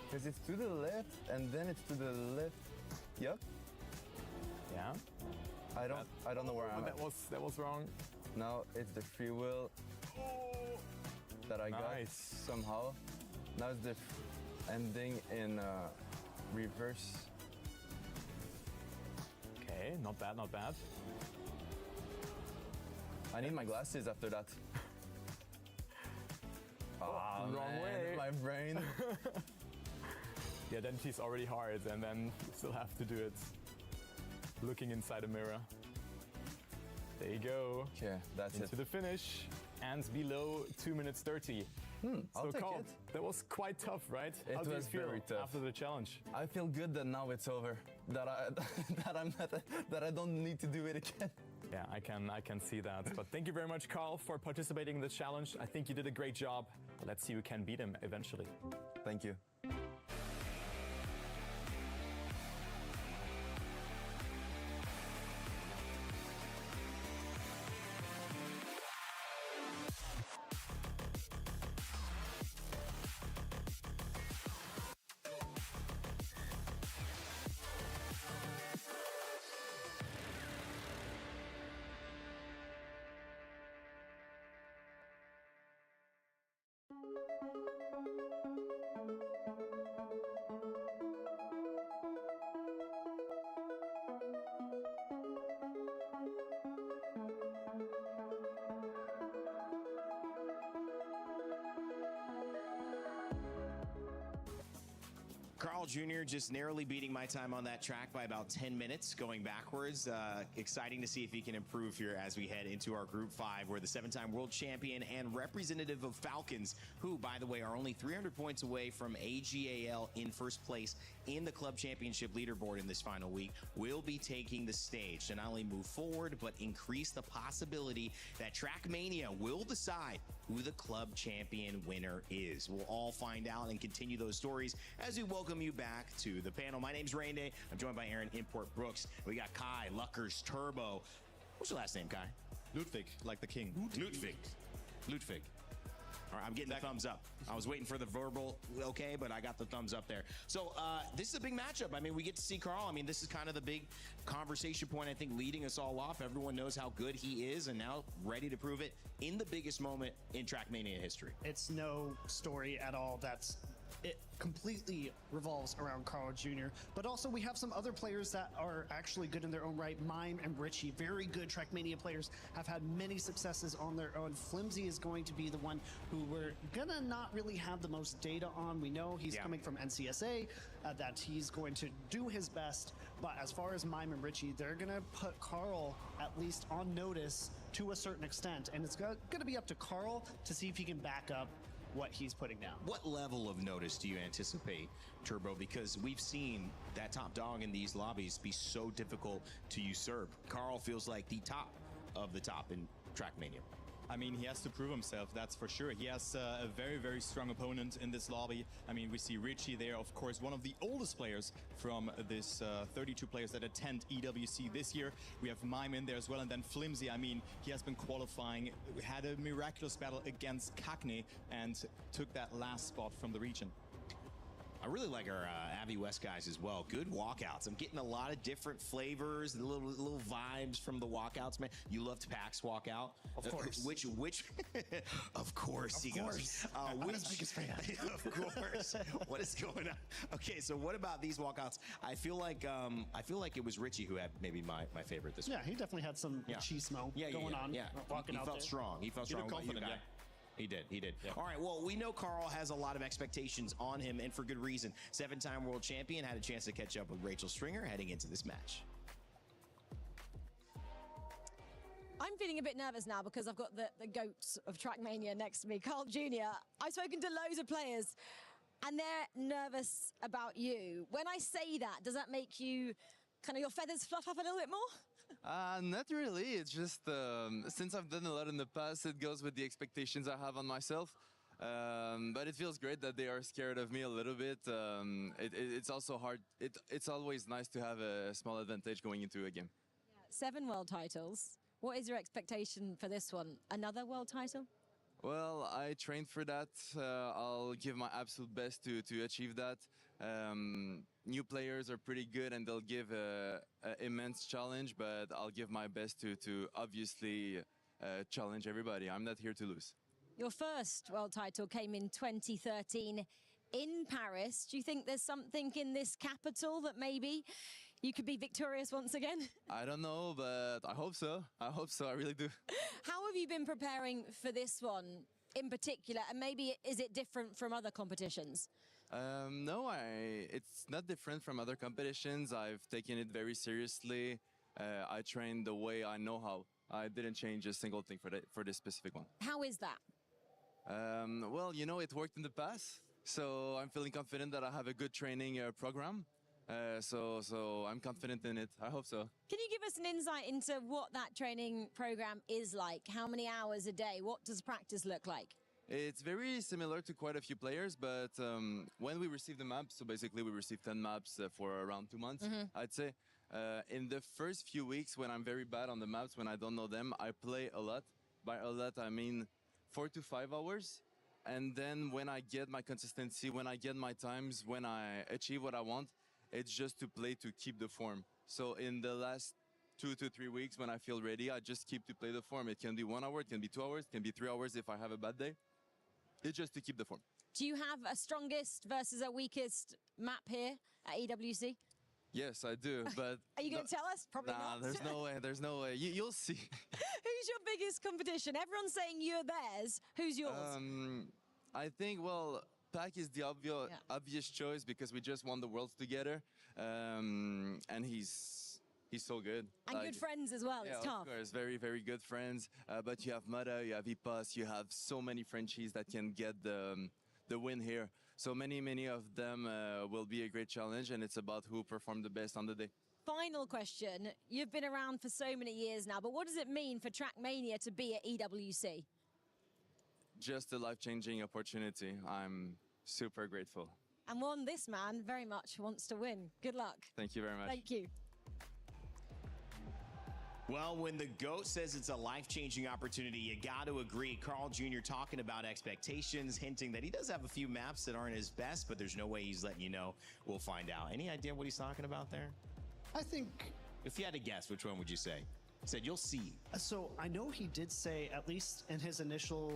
Because it's to the left, and then it's to the left. Yep. Yeah. I don't know where I'm at. That was wrong. Now it's the free will that I got somehow. Now it's the ending in reverse. Okay, not bad, not bad. I need my glasses after that. Wrong way. My brain. Yeah, then she's already hard, and then you still have to do it looking inside a mirror. There you go. Okay, that's into the finish, and below 2 minutes 30. I'll take Carl, it. that was quite tough, right? It How was do you feel very tough after the challenge? I feel good that now it's over. That I don't need to do it again. Yeah, I can see that. But thank you very much, Carl, for participating in the challenge. I think you did a great job. Let's see who can beat him eventually. Thank you. Carl Jr. just narrowly beating my time on that track by about 10 minutes going backwards. Exciting to see if he can improve here as we head into our Group 5, where the 7-time world champion and representative of Falcons, who, by the way, are only 300 points away from AGAL in first place in the club championship leaderboard in this final week, will be taking the stage to not only move forward, but increase the possibility that Trackmania will decide who the club champion winner is. We'll all find out and continue those stories as we welcome you back to the panel. My name's Rain Day. I'm joined by Aaron Import Brooks. We got Kai, Luckers, Turbo. What's your last name, Kai? Ludwig, like the king. Ludwig. All right, I'm getting the thumbs up. I was waiting for the verbal okay, but I got the thumbs up there. So this is a big matchup. I mean, we get to see Carl. I mean, this is kind of the big conversation point, I think, leading us all off. Everyone knows how good he is and now ready to prove it in the biggest moment in Trackmania history. It's no story at all. It completely revolves around Carl Jr. But also we have some other players that are actually good in their own right. Mime and Richie, very good Trackmania players, have had many successes on their own. Flimsy is going to be the one who we're gonna not really have the most data on. We know he's coming from NCSA, that he's going to do his best. But as far as Mime and Richie, they're gonna put Carl at least on notice to a certain extent. And it's gonna be up to Carl to see if he can back up what he's putting down. What level of notice do you anticipate, Turbo? Because we've seen that top dog in these lobbies be so difficult to usurp. Carl feels like the top of the top in Trackmania. I mean, he has to prove himself, that's for sure. He has a very, very strong opponent in this lobby. I mean, we see Richie there, of course, one of the oldest players from this 32 players that attend EWC this year. We have Mime in there as well, and then Flimsy. I mean, he has been qualifying, had a miraculous battle against Kakne, and took that last spot from the region. I really like our Avi West guys as well. Good walkouts. I'm getting a lot of different flavors, little vibes from the walkouts, man. You loved Pax walkout. Of course. Which of course he goes. I'm his biggest fan. Of course. What is going on? Okay, so what about these walkouts? I feel like it was Richie who had maybe my favorite this week. Yeah, he definitely had some machismo going on. Yeah, walking he out felt there. strong. He felt strong. confident, yeah. He did. Yeah. All right, well, we know Carl has a lot of expectations on him, and for good reason. 7-time world champion had a chance to catch up with Rachel Stringer heading into this match. I'm feeling a bit nervous now because I've got the goat of Trackmania next to me, Carl Jr. I've spoken to loads of players, and they're nervous about you. When I say that, does that make you kind of your feathers fluff up a little bit more? Not really. It's just since I've done a lot in the past, it goes with the expectations I have on myself. But it feels great that they are scared of me a little bit. It's also hard. It's always nice to have a small advantage going into a game. Yeah, 7 world titles. What is your expectation for this one? Another world title? Well, I trained for that. I'll give my absolute best to achieve that. New players are pretty good and they'll give an immense challenge, but I'll give my best to obviously challenge everybody. I'm not here to lose. Your first world title came in 2013 in Paris. Do you think there's something in this capital that maybe you could be victorious once again? I don't know, but I hope so. I hope so, I really do. How have you been preparing for this one in particular? And maybe is it different from other competitions? No, it's not different from other competitions. I've taken it very seriously. I trained the way I know how. I didn't change a single thing for this specific one. How is that? Well, you know, it worked in the past, so I'm feeling confident that I have a good training program. So I'm confident in it. I hope so. Can you give us an insight into what that training program is like? How many hours a day? What does practice look like? It's very similar to quite a few players, but when we receive the maps, so basically we receive 10 maps for around 2 months, I'd say. In the first few weeks when I'm very bad on the maps, when I don't know them, I play a lot. By a lot, I mean 4 to 5 hours. And then when I get my consistency, when I get my times, when I achieve what I want, it's just to play to keep the form. So in the last 2 to 3 weeks when I feel ready, I just keep to play the form. It can be 1 hour, it can be 2 hours, it can be 3 hours if I have a bad day. It's just to keep the form. Do you have a strongest versus a weakest map here at EWC? Yes, I do, but... Are you going to tell us? Probably not. There's no way, there's no way. You'll see. Who's your biggest competition? Everyone's saying you're theirs. Who's yours? I think, well, Pac is the obvious choice because we just won the Worlds together. And he's so good. And good friends as well, it's tough. Of course, very, very good friends. But you have Mada, you have Ipos, you have so many Frenchies that can get the win here. So many of them will be a great challenge, and it's about who performed the best on the day. Final question. You've been around for so many years now, but what does it mean for Trackmania to be at EWC? Just a life-changing opportunity. I'm super grateful. And one, this man very much wants to win. Good luck. Thank you very much. Thank you. Well, when the GOAT says it's a life-changing opportunity, you got to agree. Carl Jr. talking about expectations, hinting that he does have a few maps that aren't his best, but there's no way he's letting you know. We'll find out. Any idea what he's talking about there? I think... If you had to guess, which one would you say? He said, you'll see. So I know he did say, at least in his initial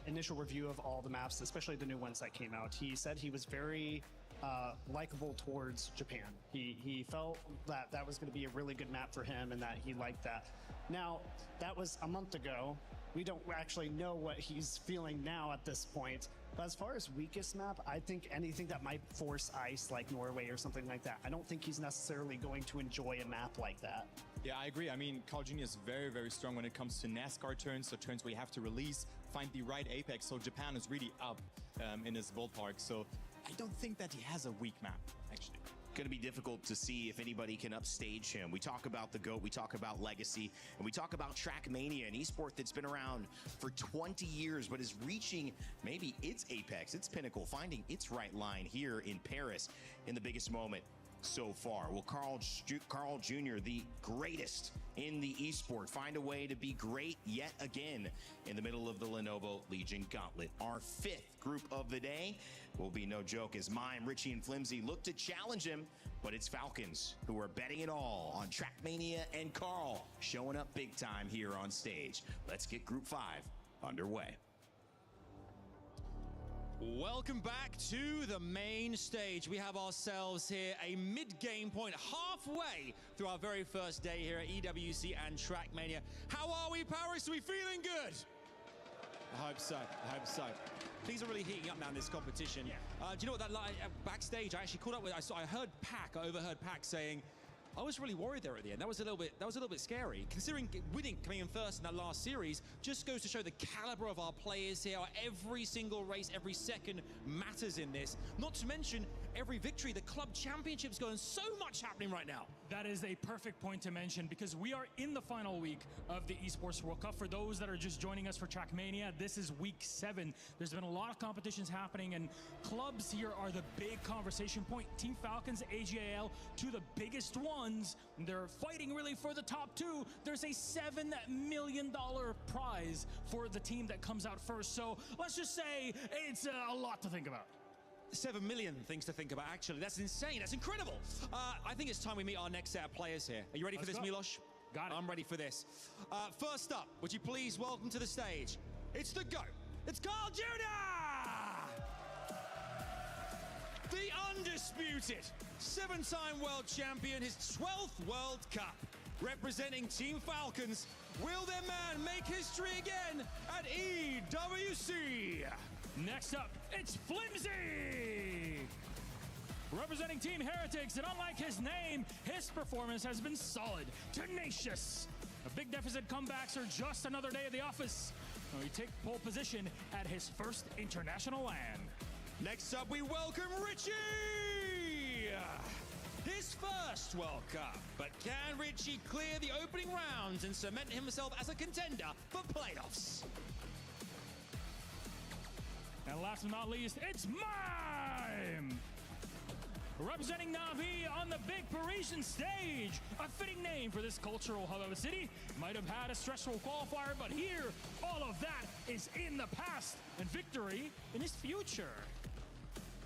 initial review of all the maps, especially the new ones that came out, he said he was very likable towards Japan. He felt that that was going to be a really good map for him and that he liked that. Now, that was a month ago. We don't actually know what he's feeling now at this point. But as far as weakest map, I think anything that might force ice, like Norway or something like that, I don't think he's necessarily going to enjoy a map like that. Yeah, I agree. I mean, Carl Jr. is very, very strong when it comes to NASCAR turns, so turns where you have to release, find the right apex. So Japan is really up in his ballpark. So I don't think that he has a weak map, actually. Going to be difficult to see if anybody can upstage him. We talk about the GOAT, we talk about legacy, and we talk about Trackmania, an esport that's been around for 20 years, but is reaching maybe its apex, its pinnacle, finding its right line here in Paris in the biggest moment so far. Will Carl Jr., the greatest in the esport, find a way to be great yet again in the middle of the Lenovo Legion Gauntlet? Our 5th group of the day will be no joke as Mime, Richie, and Flimsy look to challenge him, but it's Falcons who are betting it all on Trackmania and Carl showing up big time here on stage. Let's get Group 5 underway. Welcome back to the main stage. We have ourselves here a mid-game point, halfway through our very first day here at EWC and Trackmania. How are we, Paris? Are we feeling good? I hope so. I hope so. Things are really heating up now in this competition. Yeah. Do you know what that backstage? I actually caught up with. I heard Pac. I overheard Pac saying, I was really worried there at the end. That was a little bit scary. Considering winning, coming in first in that last series, just goes to show the caliber of our players here. Every single race, every second matters in this. Not to mention every victory, the club championship's going, so much happening right now. That is a perfect point to mention because we are in the final week of the Esports World Cup. For those that are just joining us for Trackmania, this is week 7. There's been a lot of competitions happening and clubs here are the big conversation point. Team Falcons, AGAL, two of the biggest ones. They're fighting really for the top 2. There's a $7 million prize for the team that comes out first. So let's just say it's a lot to think about. 7 million things to think about, actually. That's insane. That's incredible. I think it's time we meet our next set of players here. Are you ready for this, Milosh? Got it. I'm ready for this. First up, would you please welcome to the stage, it's the GOAT. It's Carl Jr. The undisputed 7-time world champion, his 12th World Cup. Representing Team Falcons, will their man make history again at EWC? Next up, it's Flimsy! Representing Team Heretics, and unlike his name, his performance has been solid, tenacious. The big deficit comebacks are just another day at the office. We take pole position at his first international LAN. Next up, we welcome Richie! Esports World Cup. But can Richie clear the opening rounds and cement himself as a contender for playoffs? And last but not least, it's Mime! Representing Na'Vi on the big Parisian stage. A fitting name for this cultural hub of a city. Might have had a stressful qualifier, but here, all of that is in the past and victory in his future.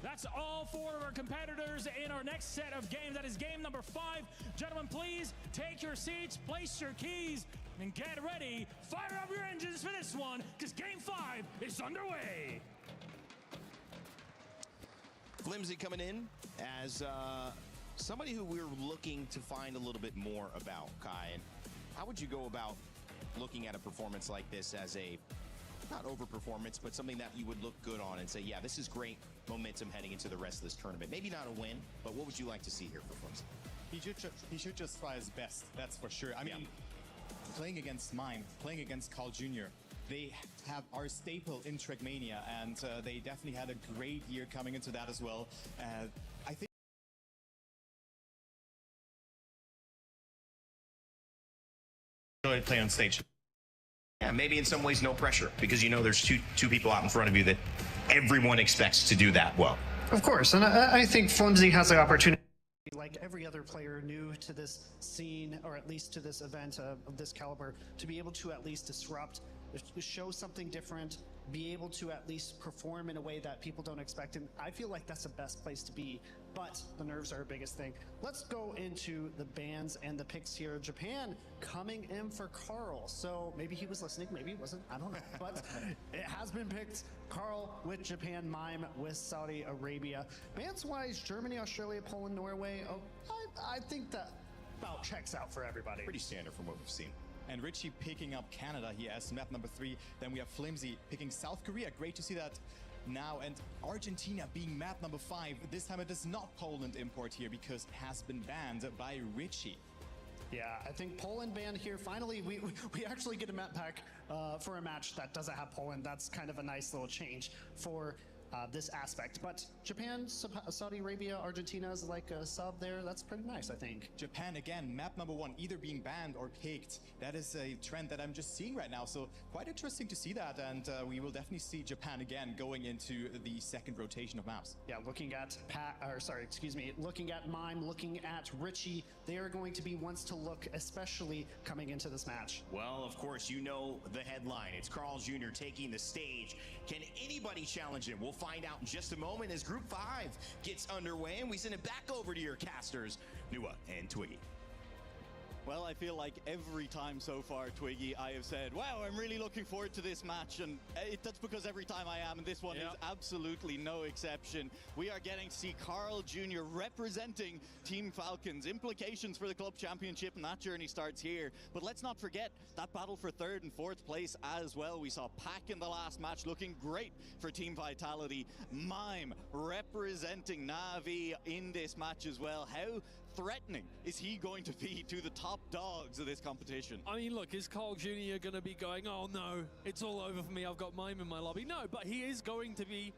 That's all 4 of our competitors in our next set of games. That is game number 5. Gentlemen, please take your seats, place your keys, and get ready. Fire up your engines for this one, because game 5 is underway. Flimsy coming in as somebody who we're looking to find a little bit more about, Kai. And how would you go about looking at a performance like this as a, not overperformance, but something that you would look good on and say, yeah, this is great momentum heading into the rest of this tournament? Maybe not a win, but what would you like to see here for Flimsy? He should just try his best, that's for sure. I mean, playing against Mime, playing against Carl Jr., they are staple in Trackmania, and they definitely had a great year coming into that as well. I think play on stage. Yeah, maybe in some ways no pressure, because you know there's two people out in front of you that everyone expects to do that well. Of course, and I think Flimsy has the opportunity, like every other player new to this scene, or at least to this event of this caliber, to be able to at least disrupt, show something different, be able to at least perform in a way that people don't expect. And I feel like that's the best place to be, but the nerves are our biggest thing. Let's go into the bans and the picks here. Japan coming in for Carl. So maybe he was listening, maybe he wasn't, I don't know. But it has been picked. Carl with Japan, Mime with Saudi Arabia. Bans-wise, Germany, Australia, Poland, Norway. Oh, I think that about checks out for everybody. Pretty standard from what we've seen. And Richie picking up Canada here as map number 3. Then we have Flimsy picking South Korea. Great to see that now. And Argentina being map number 5. This time it is not Poland import here because it has been banned by Richie. Yeah, I think Poland banned here. Finally, we actually get a map pack for a match that doesn't have Poland. That's kind of a nice little change for this aspect. But Japan, Saudi Arabia, Argentina is like a sub there. That's pretty nice, I think. Japan again, map number 1, either being banned or picked. That is a trend that I'm just seeing right now. So quite interesting to see that. And we will definitely see Japan again going into the second rotation of maps. Yeah, looking at looking at Mime, looking at Richie, they are going to be ones to look, especially coming into this match. Well, of course, you know the headline. It's Carl Jr. taking the stage. Can anybody challenge him? We'll find out in just a moment as Group 5 gets underway, and we send it back over to your casters, Nua and Twiggy. Well, I feel like every time so far, Twiggy, I have said, wow, I'm really looking forward to this match, and that's because every time I am, and this one is absolutely no exception. We are getting to see Carl Jr. representing Team Falcons. Implications for the club championship, and that journey starts here. But let's not forget that battle for 3rd and 4th place as well. We saw Pac in the last match looking great for Team Vitality. Mime representing Na'Vi in this match as well. How threatening is he going to be to the top dogs of this competition? I mean, look, is Carl Jr. going to be going, oh no, it's all over for me, I've got Mime in my lobby? No, but he is going to be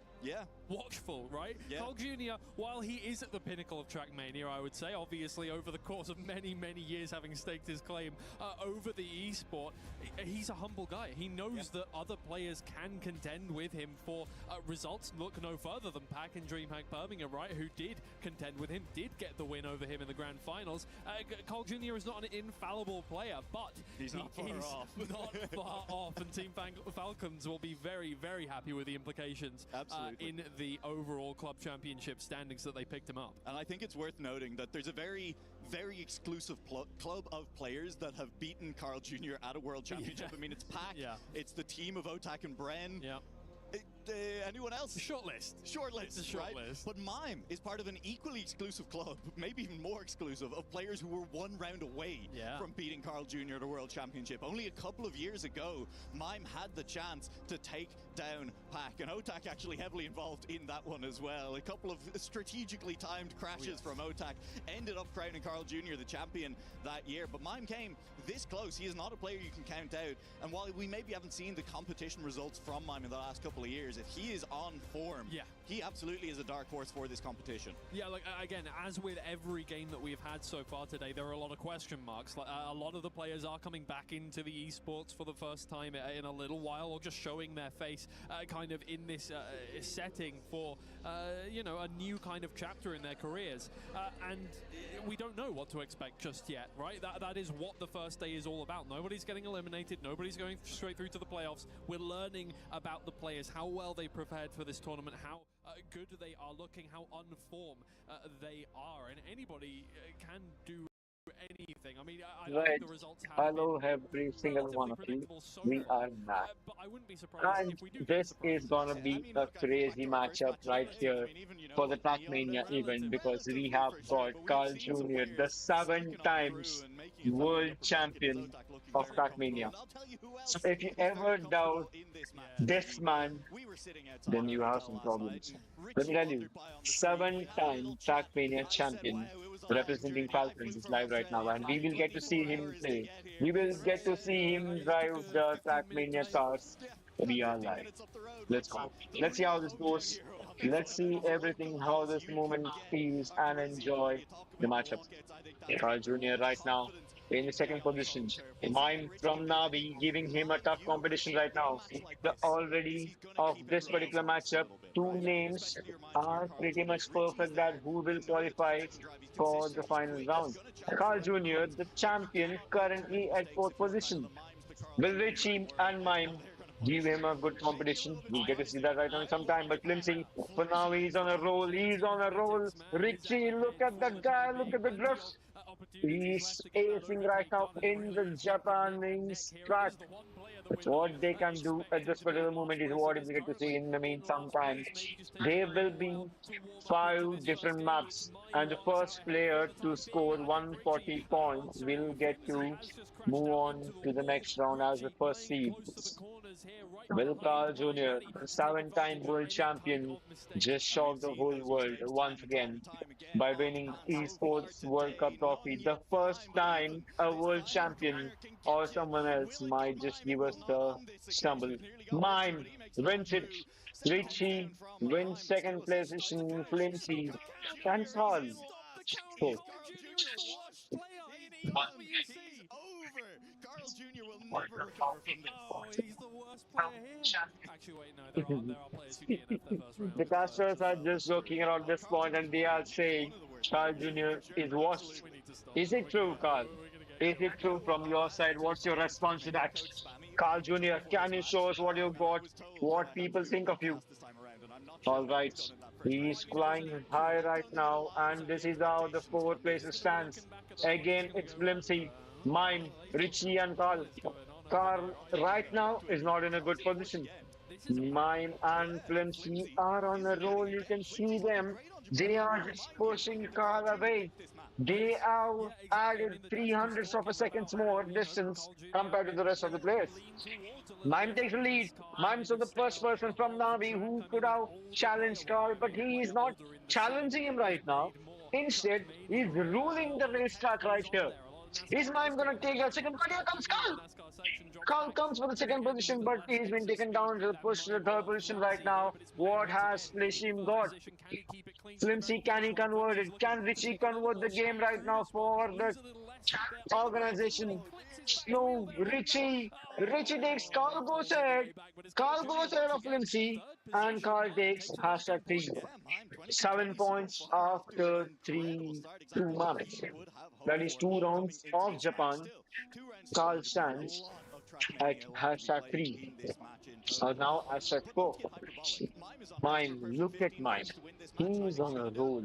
watchful, right? Carl Jr., while he is at the pinnacle of Trackmania, I would say, obviously over the course of many, many years having staked his claim over the esport, he's a humble guy. He knows that other players can contend with him for results. Look no further than Pac and DreamHack Birmingham, right, who did contend with him, did get the win over him in the grand finals. Carl Jr. is not an infallible player, but he's not far off. Not far off, and Team Falcons will be very, very happy with the implications in the overall club championship standings that they picked him up. And I think it's worth noting that there's a very, very exclusive club of players that have beaten Carl Jr. at a world championship. I mean, it's Pac, it's the team of Otak and Bren. Anyone else? Shortlist. Shortlist, it's a right? Shortlist. But Mime is part of an equally exclusive club, maybe even more exclusive, of players who were 1 round away from beating Carl Jr. at a World Championship. Only a couple of years ago, Mime had the chance to take down Pac, and Otak actually heavily involved in that one as well. A couple of strategically timed crashes from Otak ended up crowning Carl Jr. the champion that year, but Mime came this close. He is not a player you can count out, and while we maybe haven't seen the competition results from Mime in the last couple of years, it. He is on form. Yeah. He absolutely is a dark horse for this competition. Yeah, like again, as with every game that we've had so far today, there are a lot of question marks. Like a lot of the players are coming back into the esports for the first time in a little while, or just showing their face kind of in this setting for you know, a new kind of chapter in their careers. And we don't know what to expect just yet, right? That is what the first day is all about. Nobody's getting eliminated. Nobody's going straight through to the playoffs. We're learning about the players, how well they prepared for this tournament, how good they are looking, how on form they are, and anybody can do anything. I mean, I think the results have Hello, every single one of you. We are back. but I wouldn't be surprised And if we do. this is gonna be a crazy matchup right here for the Trackmania event, because we have got Carl Jr., the 7 times world champion of Trackmania. So if you ever doubt this man, then you have some problems. Let me tell you, 7-time Trackmania champion representing Falcons is live right now, and we will get to see him play. We will get to see him drive the Trackmania cars. We are live. Let's go. Let's see how this goes. Let's see everything, how this moment feels, and enjoy the matchup. Carl Jr. right now in the second position. Mime from Navi giving him a tough competition right now. The already of this particular matchup, 2 names are pretty much perfect that who will qualify for the final round. Carl Jr., the champion, currently at 4th position. Will Richie and Mime give him a good competition? We'll get to see that right now in some time. But Lindsay, for now, he's on a roll. He's on a roll. Richie, look at that guy. Look at the drift. He's acing right now in the Japanese track. What they can do at this particular moment is what we get to see in the meantime. There will be 5 different maps, and the first player to score 140 points will get to move on to the next round as the first seed. Will Carl Jr., 7-time world champion, just shocked the whole world once again by winning Esports World Cup trophy. The first time a world champion or someone else might just give us the stumble. Mime wins it. Richie wins 2nd position. Flimsy and Carl. So, Carl Jr. will never recover from this. Oh, he's the worst player here. Actually, wait, no, there are players who DNF their first round. the casters are just joking around this point, and they are saying Carl Jr. is washed. Is it true, Carl? Is it true from your side? What's your response to that? Carl Jr., can you show us what you got, what people think of you? All right, he's flying high right now, and this is how the 4 places stands. Again, it's Flimsy, Mime, Richie, and Carl. Carl right now is not in a good position. Mime and Flimsy are on a roll. You can see them. They are just pushing Carl away. They have added 300ths of a second more distance compared to the rest of the players. Mime takes the lead. Mime's the first person from Navi who could have challenged Carl, but he is not challenging him right now. Instead, he's ruling the racetrack right here. Is Mime gonna take a second? But here comes Carl! Carl comes for the 2nd position, but he's been taken down to push to the 3rd position right now. What has Flishim got? Flimsy, can he convert it? Can Richie convert the game right now for the organization? No, Richie takes, Carl goes ahead. Carl goes ahead of Flimsy, and Carl takes #3. 7 points after 2 maps. That is 2 rounds of Japan. Carl stands at #3. Now #4. Mime, look at Mime. He's on a roll.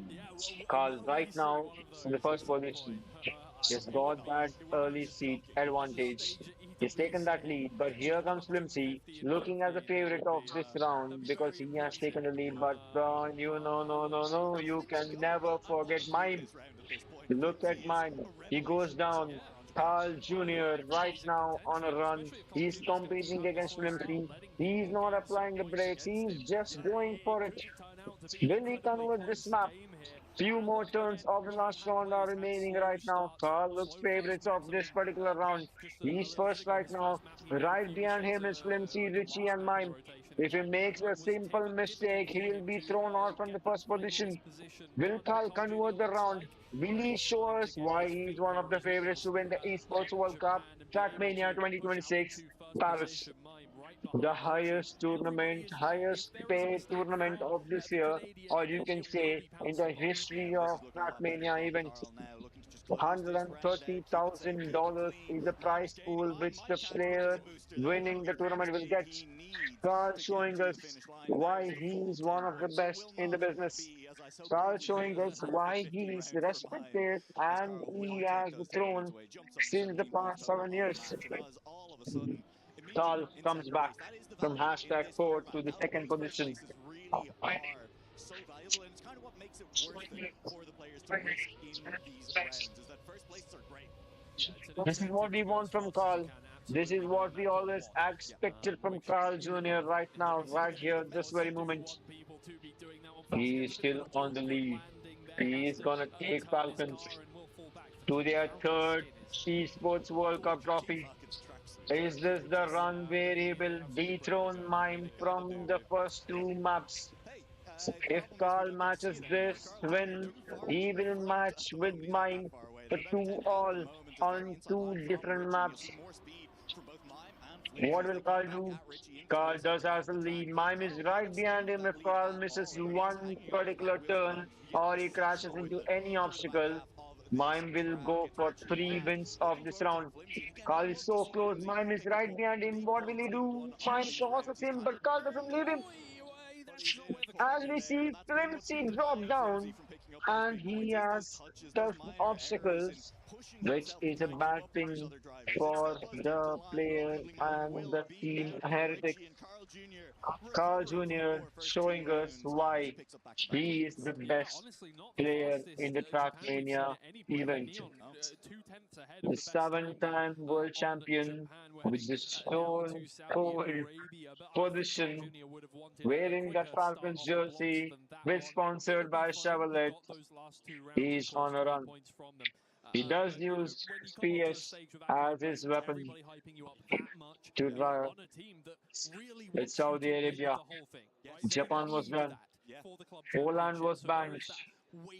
Carl right now in the 1st position. He's got that early seat advantage. He's taken that lead, but here comes Flimsy, looking as the favorite of this round because he has taken the lead. But no, you can never forget Mime. Look at Mime. He goes down. Carl Jr. right now on a run. He's competing against Flimsy. He's not applying the brakes. He's just going for it. Will he convert this map? Few more turns of the last round are remaining right now. Carl looks favorites of this particular round. He's first right now. Right behind him is Flimsy, Richie, and Mime. If he makes a simple mistake, he will be thrown out from the first position. Will Carl convert the round? Will he show us why he's one of the favorites to win the Esports World Cup Trackmania 2026 Paris? The highest tournament, highest paid tournament of this year, or you can say in the history of Trackmania events. $130,000 is the prize pool which the player winning the tournament will get. Carl showing us why he is one of the best in the business. Carl showing us why he is respected and he has the throne since the past 7 years. Carl comes back from hashtag 4 to the second position. So valuable, and it's kind of what makes it worth it for the players to risk in these rounds, is that first places are great. This is what we want from Carl. This is what we always expected from Carl Jr. right now, right here, this very moment. He is still on the lead. He is gonna take Falcons to their third Esports World Cup trophy. Is this the run where he will dethrone Mime from the first two maps? If Carl matches this win, he will match with Mime the two all on two different maps. What will Carl do? Carl does has the lead. Mime is right behind him. If Carl misses one particular turn or he crashes into any obstacle, Mime will go for 3 wins of this round. Carl is so close. Mime is right behind him. What will he do? Mime crosses him, but Carl doesn't leave him. As we see, Flimsy drop down and he has tough obstacles, which is a bad thing for the player and the team Heretic. Carl Jr. showing us why he is the best player in the Trackmania event. The 7-time world champion with the stone cold position, wearing the Falcons jersey, which sponsored by Chevrolet. He's on a run. He does use PS as his weapon to drive. It's Saudi Arabia. Japan was done. Poland was banished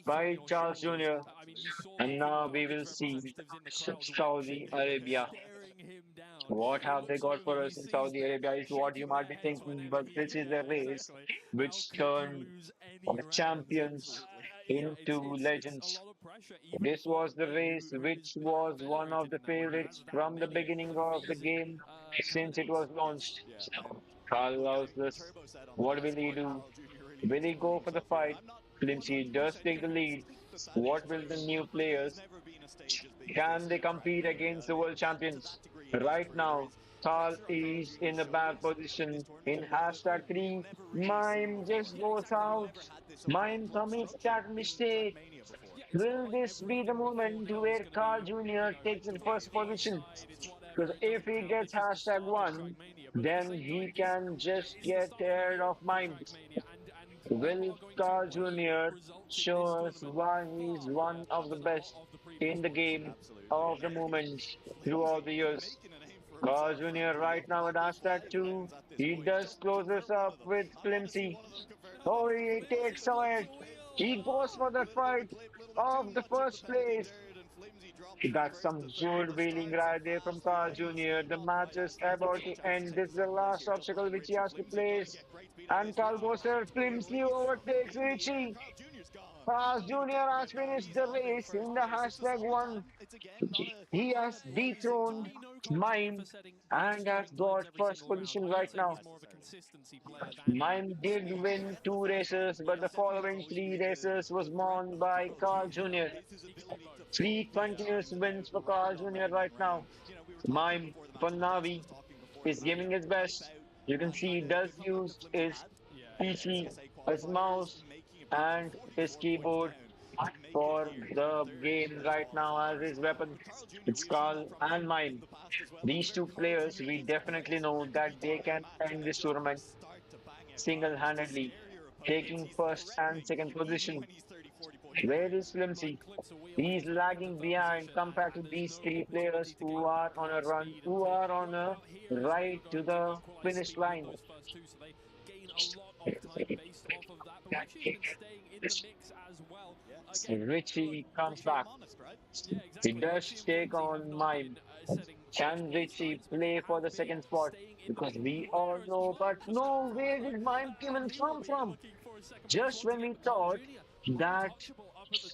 by Charles Jr. And now we will see Saudi Arabia. What have they got for us in Saudi Arabia is what you might be thinking, but this is a race which turned champions into legends. This was the race which was one of the favorites from the beginning of the game since it was launched. Carl loves this. What will he do? Will he go for the fight? Flimsy does take the lead. What will the new players? Can they compete against the world champions? Right now, Carl is in a bad position in hashtag 3. Mime just goes out. Mime commits that mistake. Will this be the moment where Carl Jr. takes the first position? Because if he gets hashtag 1, then he can just get ahead of Mime. Will Carl Jr. show us why he's one of the best in the game of the moment throughout the years? Carl Jr. right now at hashtag 2. He does close this up with Flimsy. Oh, he takes away. He goes for the fight of the first place. That's some good wheeling right there from Carl Jr. The match is about to end. This is the last obstacle which he has to place. And Carl goes there. Flimsy overtakes Richie. Carl Jr. has finished the race in the hashtag 1. He has dethroned Mime and has got first position right now. Mime did win 2 races, but the following 3 races was won by Carl Jr. 3 continuous wins for Carl Jr. right now. Mime for Navi is giving his best. You can see he does use his PC, his mouse, and his keyboard for the game right now as his weapon. It's Carl and Mime. These two players, we definitely know that they can end this tournament single-handedly, taking first and second position. Where is Flimsy? He's lagging behind compared to these three players who are on a run, who are on a right to the finish line. Gain a lot of time based off of that, but Richie's been staying in the mix as well. Richie comes back. He does take on Mime. Can Richie play for the second spot? Because we all know, but no, where did Mime even come from? Just when we thought that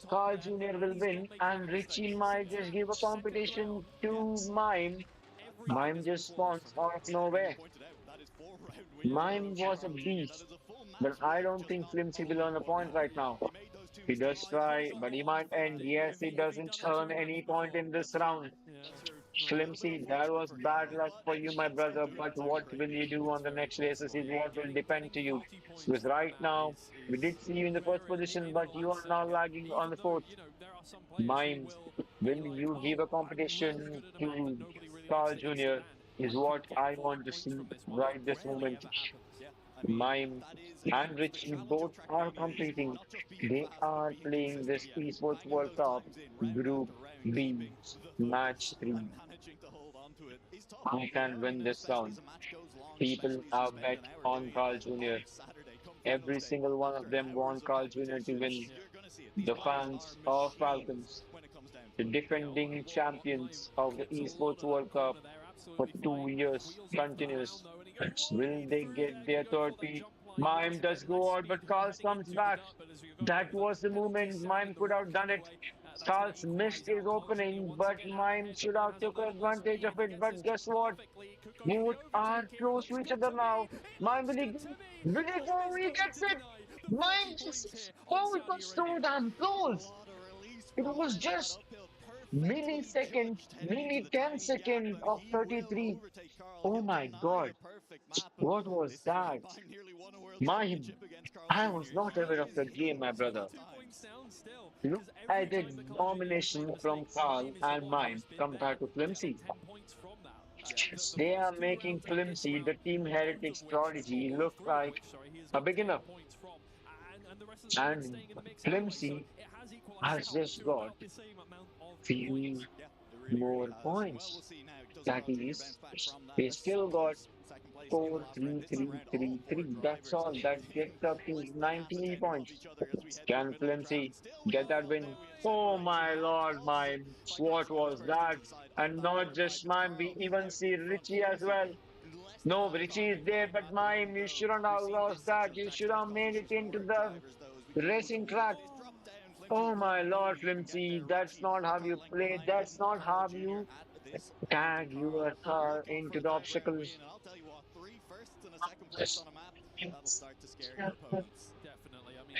Carl Jr. will win and Richie might just give a competition to Mime, Mime just spawns out of nowhere. Mime was a beast, but I don't think Flimsy will earn a point right now. He does try, but he might end. Yes, he doesn't earn any point in this round. Flimsy, that was bad luck for you, my brother, but what will you do on the next races is what will depend to you. Because right now, we did see you in the first position, but you are now lagging on the fourth. Mime, will you give a competition to Carl Jr. is what I want to see right this moment. Mime and Richie both are competing. They are playing this Esports World Cup Group B Match 3. Who can win this round? People are bet on Carl Jr. Every single one of them want Carl Jr. to win. The fans of Falcons, the defending champions of the Esports World Cup for 2 years continuous. Will they get their third peat? Mime does go out, but Carl comes back. That was the moment Mime could have done it. Carl's missed his opening, but Mime should have took advantage of it. But guess what? Both are close to each other now. Mime will he go? Will he go? He gets it. Mime just, oh, it was so damn close. It was just millisecond, maybe 10 seconds of 33. Oh my God. What was that? I was not aware of the game, my brother. Look at the domination from Carl and Mime compared to Flimsy. They are making Flimsy, the Team Heretics prodigy, look like a beginner. And Flimsy has just got few more points. That is, they still got 4, 3, 3, 3, 3. That's all. That gets up to 19 points. Can Flimsy get that win? Oh my lord, Mime. What was that? And not just Mime, we even see Richie as well. No, Richie is there, but Mime, you shouldn't have lost that. You should have made it into the racing track. Oh my lord, Flimsy, that's not how you play. That's not how you tag your car into the obstacles. Definitely. I mean,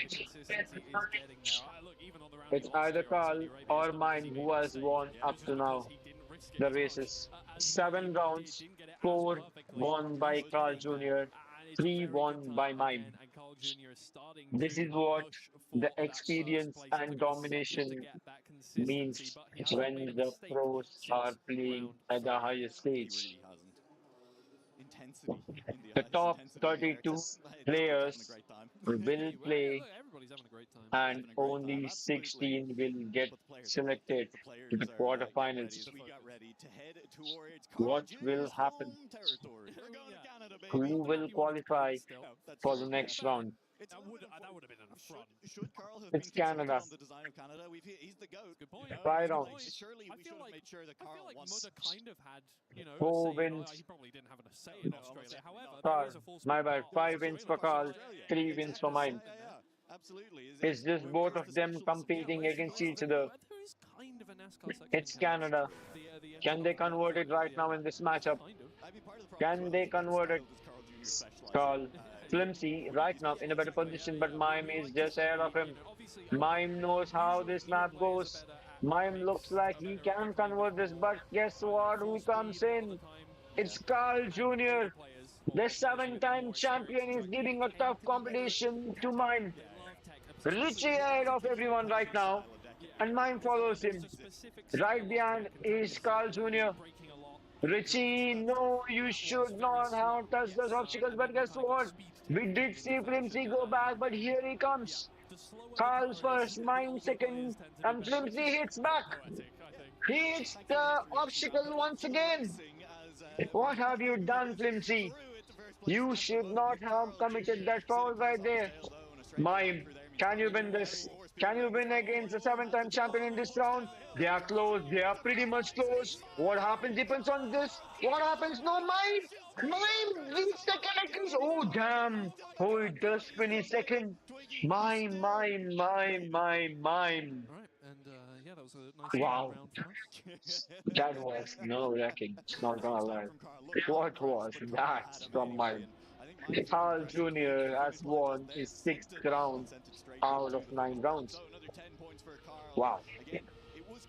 the consistency is getting there. Look, even on the round It's either Carl or Mime who has won up to now. The races. 7 rounds, 4 won by Carl Jr., 3 won by Mime. This is what the experience and domination means when the pros are playing at the highest stage. The top 32 players will play and only 16 will get selected to the quarterfinals. What will happen? Who will qualify for the next round? That would have been an affront. Should Carl have It's been considered Canada. on the design of Canada? He's the GOAT. Good point. Five rounds. Surely we should have made sure that Carl won. Mudda kind of had, you know, 4 a say, wins. he probably didn't have a say in Australia. However, Carl, there is a full my bad. 5 wins for Carl, 3 wins for Mime. Absolutely. It's just both of them competing against each other. It's Canada. Can they convert it right now in this matchup? Can they convert it? Carl, Flimsy right now in a better position, but Mime is just ahead of him. Mime knows how this map goes. Mime looks like he can convert this, but guess what? Who comes in? It's Carl Jr. The 7-time champion is giving a tough competition to Mime. Richie ahead of everyone right now, and Mime follows him. Right behind is Carl Jr. Richie, no, you should not have touched those obstacles, but guess what? We did see Flimsy go back, but here he comes. Carl's first, Mime second, and Flimsy hits back. He hits the obstacle once again. What have you done, Flimsy? You should not have committed that foul right there. Mime, can you win this? Can you win against the 7-time champion in this round? They are close. They are pretty much close. What happens depends on this. What happens? No, Mime! Mime wins second against. Oh, damn. Oh, it does finish second. Mime. Right, and yeah, that was a nice Wow. round for us. That was nerve-wracking. Not gonna lie. What was that from Mime? Carl Jr. has won his 6th round out of 9 rounds. Wow.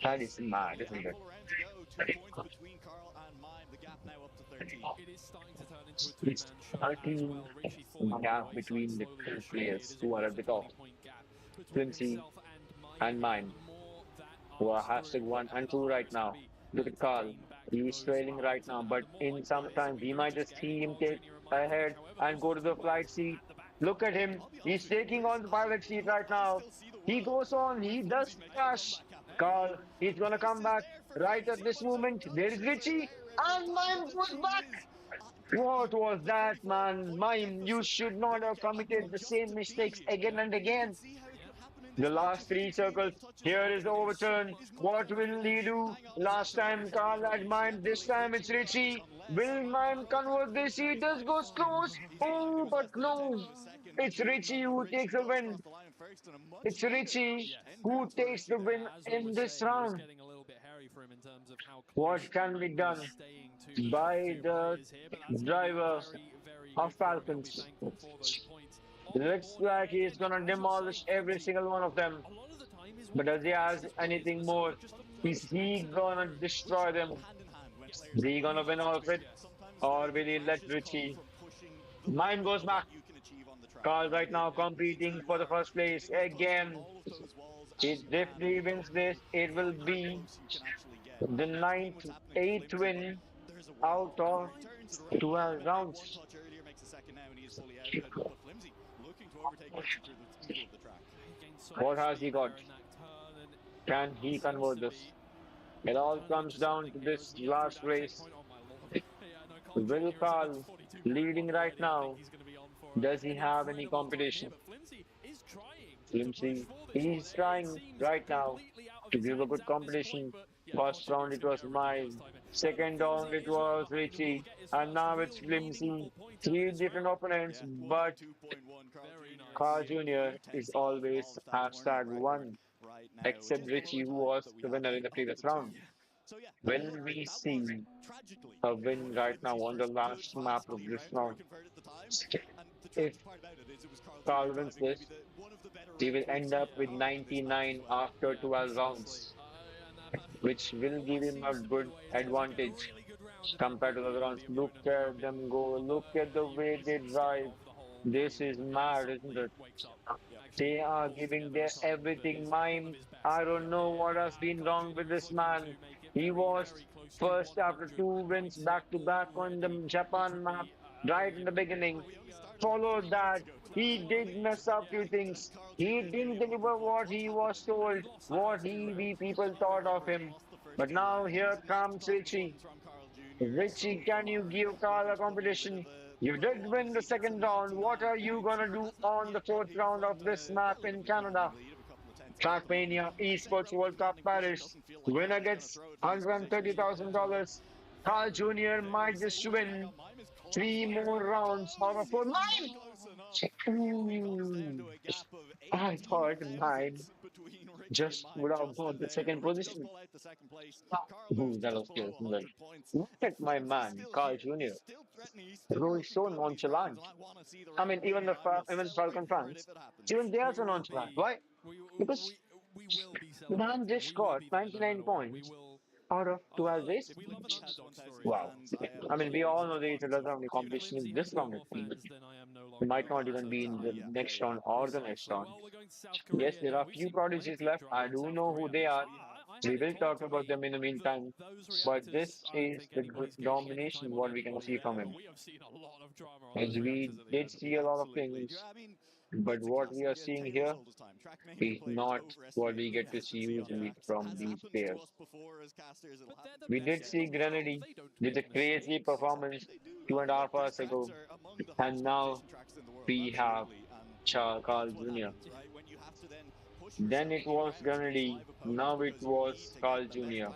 That is mad, isn't it? It's 13 gap between the two players who are at the top. Flimsy and Mime, who are #1 and 2 right now. Look at Carl. He's trailing right now, but in some time we might just see him take ahead and go to the flight seat. Look at him. He's taking on the pilot seat right now. He goes on. He does crash. Carl, he's gonna come back right at this moment. There is Richie, and Mime goes back. What was that, man? Mime, you should not have committed the same mistakes again and again. The last 3 circles. Here is the overturn. What will he do? Last time Carl had Mime. This time it's Richie. Will Mime convert this? He does go close. Oh, but no. It's Richie who takes the win. It's Richie who takes the win in this round. What can be done by the driver of Falcons? Looks like he's gonna demolish every single one of them. But does he have anything more? Is he gonna destroy them? Is he gonna win all of it? Or will he let Richie? Mime goes back. Carl right now competing for the first place again. If he wins this, it will be the 8th win out of 12 rounds. What has he got? Can he convert this? It all comes down to this last race. Will Carl leading right now? Does he have any competition? Flimsy, he's trying right now to give a good competition. First round it was Mime, second round it was Richie, and now it's Flimsy. 3 different opponents, but Carl Jr. is always #1, except Richie, who was the winner in the previous round. When we see a win right now on the last map of this round, if Carl wins this, he will end up with 99 after 12 rounds, which will give him a good advantage compared to the other rounds. Look at them go. Look at the way they drive. This is mad, isn't it? They are giving their everything. Mime, I don't know what has been wrong with this man. He was first after 2 wins back-to-back on the Japan map right in the beginning. Followed that, he did mess up few things. He didn't deliver what he was told, what we people thought of him. But now here comes Richie. Richie, can you give Carl a competition? You did win the 2nd round. What are you gonna do on the 4th round of this map in Canada? Trackmania Esports World Cup Paris. Winner gets $130,000. Carl Jr. might just win 3 more rounds out of 4. Mime! I thought Mime just would have got the 2nd position. Ooh, that was good. Look at my man, Carl Jr. Who is so nonchalant. I mean, even the Falcon fans, even they are so nonchalant. Why? Because the man just scored 99 points out of 12 races. Wow. I mean, we all know that it doesn't have any competition in this round. It might not even be in the next round or the next round. Yes, there are a few prodigies left. I do know who they are. We will talk about them in the meantime. But this is the domination what we can see from him. As we did see a lot of things But what we are seeing here is not what we get to see usually from these players. We did see Grenady with a crazy performance 2.5 hours ago, and now we have Carl Jr. Then it was Grenady, now it was Carl Jr.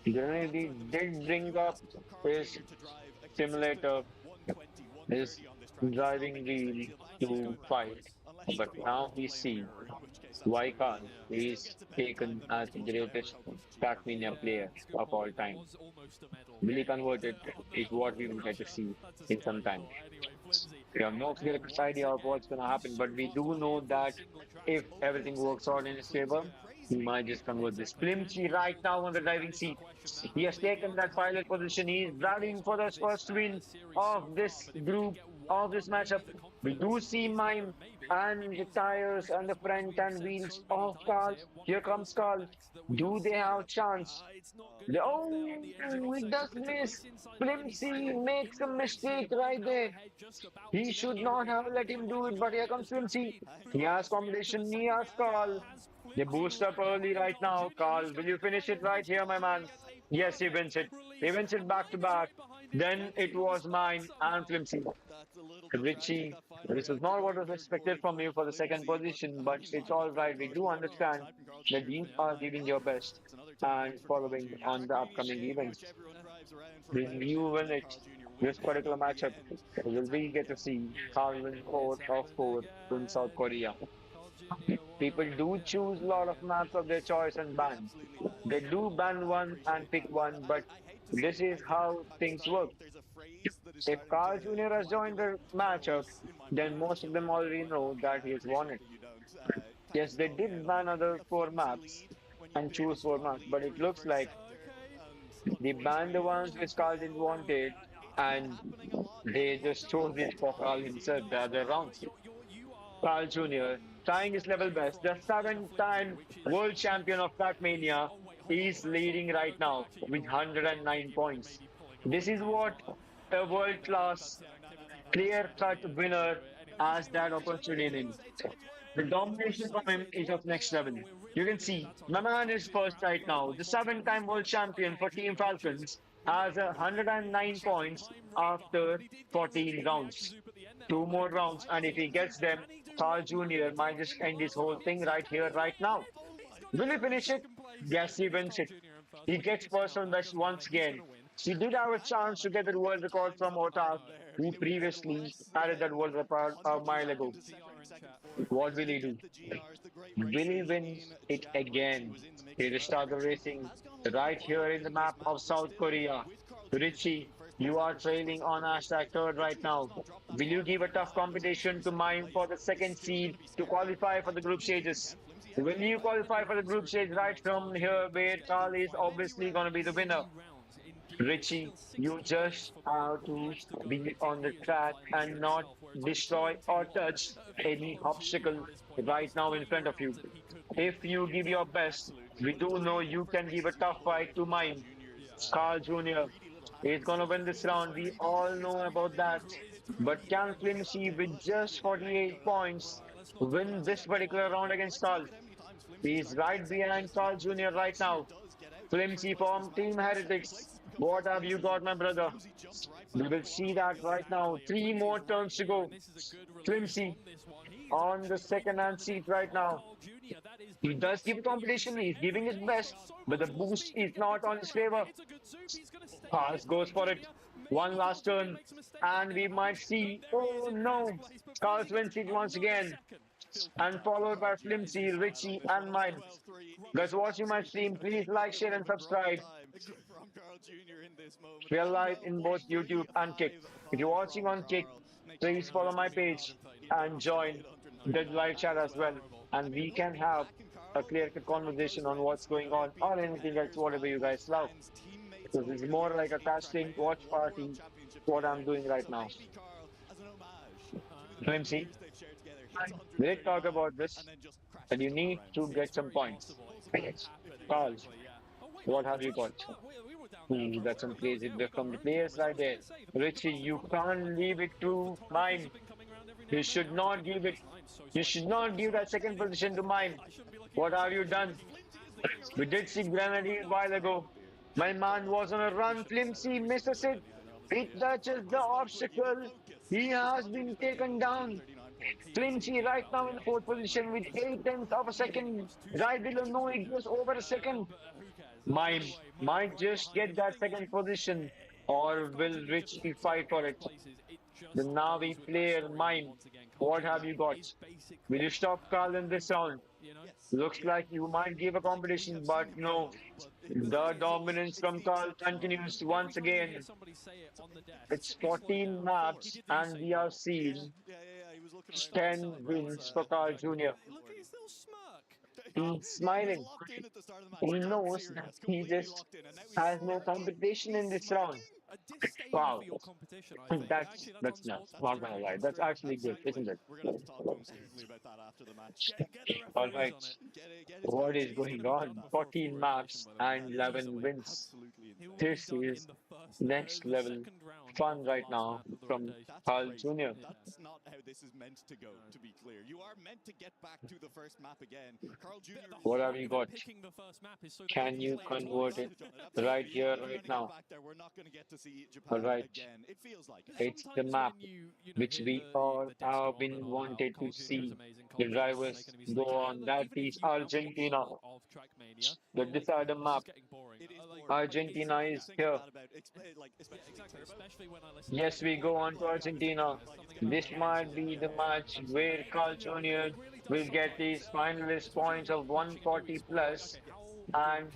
Grenady did bring up his simulator, his driving wheel to fight, but now we see why Carl is taken as the greatest Trackmania player of all time. Really converted is what we will get to see in some time. We have no clear idea of what's going to happen, but we do know that if everything works out in his favor, he might just convert this. Flimsy right now on the driving seat. He has taken that pilot position. He is driving for the first win of this group, of this matchup. We do see Mime and the tires and the front and wheels of Carl. Here comes Carl. Do they have chance? Oh, it does miss. Flimsy makes a mistake right there. He should not have let him do it, but here comes Flimsy. He has competition. He has Carl. They boost up early right now. Carl, will you finish it right here, my man? Yes, he wins it. He wins it back to back. Then it was mine and Flimsy. Richie, this is not what was expected from you for the second position, but it's all right. We do understand that you are giving your best and following on the upcoming events. When you win it, this particular matchup, will we get to see Carl win 4 of 4 in South Korea? People do choose a lot of maps of their choice and ban. They do ban one and pick one, but this is how things work. If Carl Jr. has joined the matchup, then most of them already know that he has won it. Yes, they did ban other 4 maps and choose 4 maps, but it looks like they banned the ones which Carl didn't want it, and they just chose it for Carl himself the other rounds. Carl Jr. trying his level best, the 7th-time world champion of Trackmania, is leading right now with 109 points. This is what a world-class, clear-cut winner has that opportunity in. The domination from him is of next level. You can see, my man is first right now. The 7th-time world champion for Team Falcons has 109 points after 14 rounds. 2 more rounds, and if he gets them, Carl Jr. might just end this whole thing right here, right now. Will he finish it? Yes, he wins it. He gets personal best once again. He did have a chance to get the world record from Otak, who previously had that world record a mile ago. What will he do? Will he win it again? He will start the racing right here in the map of South Korea. Richie, you are trailing on hashtag 3rd right now. Will you give a tough competition to Mime for the 2nd seed to qualify for the group stages? Will you qualify for the group stage right from here where Carl is obviously going to be the winner? Richie, you just have to be on the track and not destroy or touch any obstacle right now in front of you. If you give your best, we do know you can give a tough fight to Mime. Carl Jr. is going to win this round. We all know about that. But can Flimsy, with just 48 points, win this particular round against Carl? He's right behind Carl Jr. right now. Flimsy from Team Heretics. What have you got, my brother? We will see that right now. 3 more turns to go. Flimsy on the second-hand seat right now. He does give competition. He's giving his best, but the boost is not on his favor. Pass goes for it. One last turn, and we might see. Oh no! Carl wins it once again, and followed by Flimsy, Richie, and mine. Guys watching my stream, please like, share, and subscribe. We are live in both YouTube and Kick. If you're watching on Kick, please follow my page and join the live chat as well. And we can have a clear-cut conversation on what's going on or anything else, whatever you guys love. Because it's more like a casting watch party, what I'm doing right now. MC, we did talk about this, and you need to get some points. Carl, what have you got? Ooh, that's some crazy from the players right there. Richie, you can't leave it to Mime. You should not give it. You should not give that second position to Mime. What have you done? We did see Grenadier a while ago. My man was on a run. Flimsy misses it. It touches the obstacle. He has been taken down. Flimsy right now in the fourth position with 8 tenths of a second. Right below no, it was over a second. Mime might just get that second position, or will Richie fight for it? The Navi player Mime, what have you got? Will you stop Carl in this round? Looks like you might give a competition, but no. The dominance from Carl continues once again. It's 14 maps, and we are seeing 10 wins for Carl Jr. He's smiling. He knows that he just has no competition in this round. Wow, that's nuts. Not gonna lie, that's actually good, isn't it? All right, what is going on? 14 maps and 11 wins. This is next level fun right now from Carl Jr. That's not how this is meant to go, to be clear. You are meant to get back to the first map again. Carl Jr. What have you got? Can you convert it right here, right now? All right, it's the map which we all have been wanted to see the drivers go on. That is Argentina. The decider map. Argentina is here. Yes, we go on to Argentina. This might be the match where Carl Jr. will get his finalist points of 140 plus and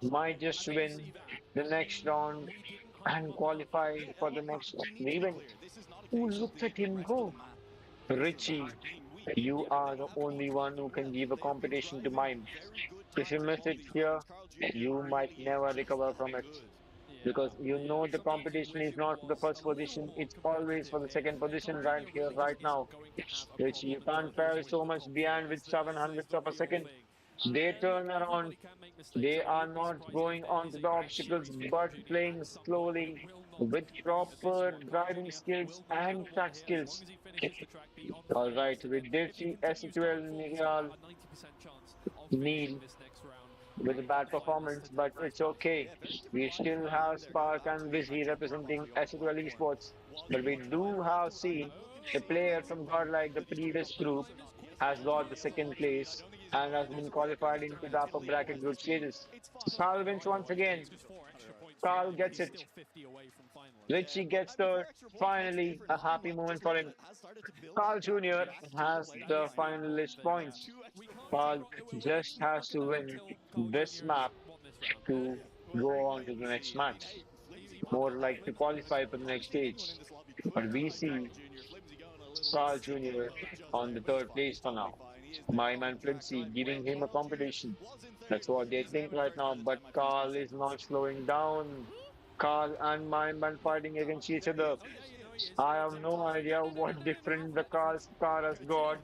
might just win the next round and qualify for the next event. Who looked at him go? Richie, you are the only one who can give a competition to Mime. If you miss it here, you might never recover from it. Because you know the competition is not for the first position, it's always for the second position right here, right now. Which you can't fail so much behind with 700ths of a second. They turn around, they are not going onto the obstacles but playing slowly with proper driving skills and track skills. Alright, we did see S12 Neil with a bad performance, but it's okay. We still have Spark and Vizzy representing S12 Esports, but we do have seen a player from Godlike, the previous group, has got the second place and has been qualified into the upper bracket group stages. Carl wins once again. Carl gets it. Richie gets third. Finally, a happy moment for him. Carl Jr. has the finalist points. Carl just has to win this map to go on to the next match. More like to qualify for the next stage. But we see Carl Jr. on the third place for now. Mime and Flimsy giving him a competition. That's what they think right now, but Carl is not slowing down. Carl and Mime are fighting against each other. I have no idea what different the car has got,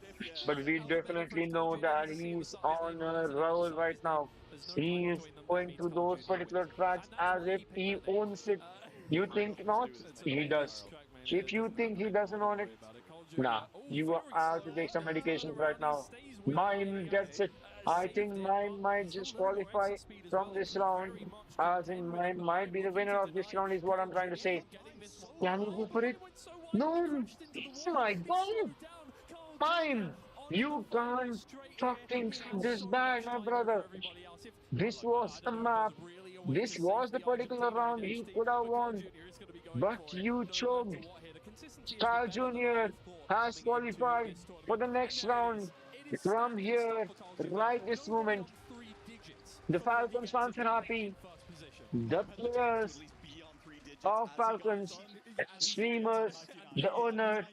but we definitely know that he's on a roll right now. He is going through those particular tracks as if he owns it. You think not? He does. If you think he doesn't own it, nah, you have to take some medication right now. Mime gets it. I think Mime might just qualify from this round, as in Mime might be the winner of this round is what I'm trying to say. Can you go for it? No! Oh my God! Mime! You can't talk things this bad, my brother. This was the map. This was the particular round he could have won. But you choked. Carl Jr. has qualified for the next round. From here, right this moment, the Falcons fans are happy. The players of Falcons, streamers, the owner,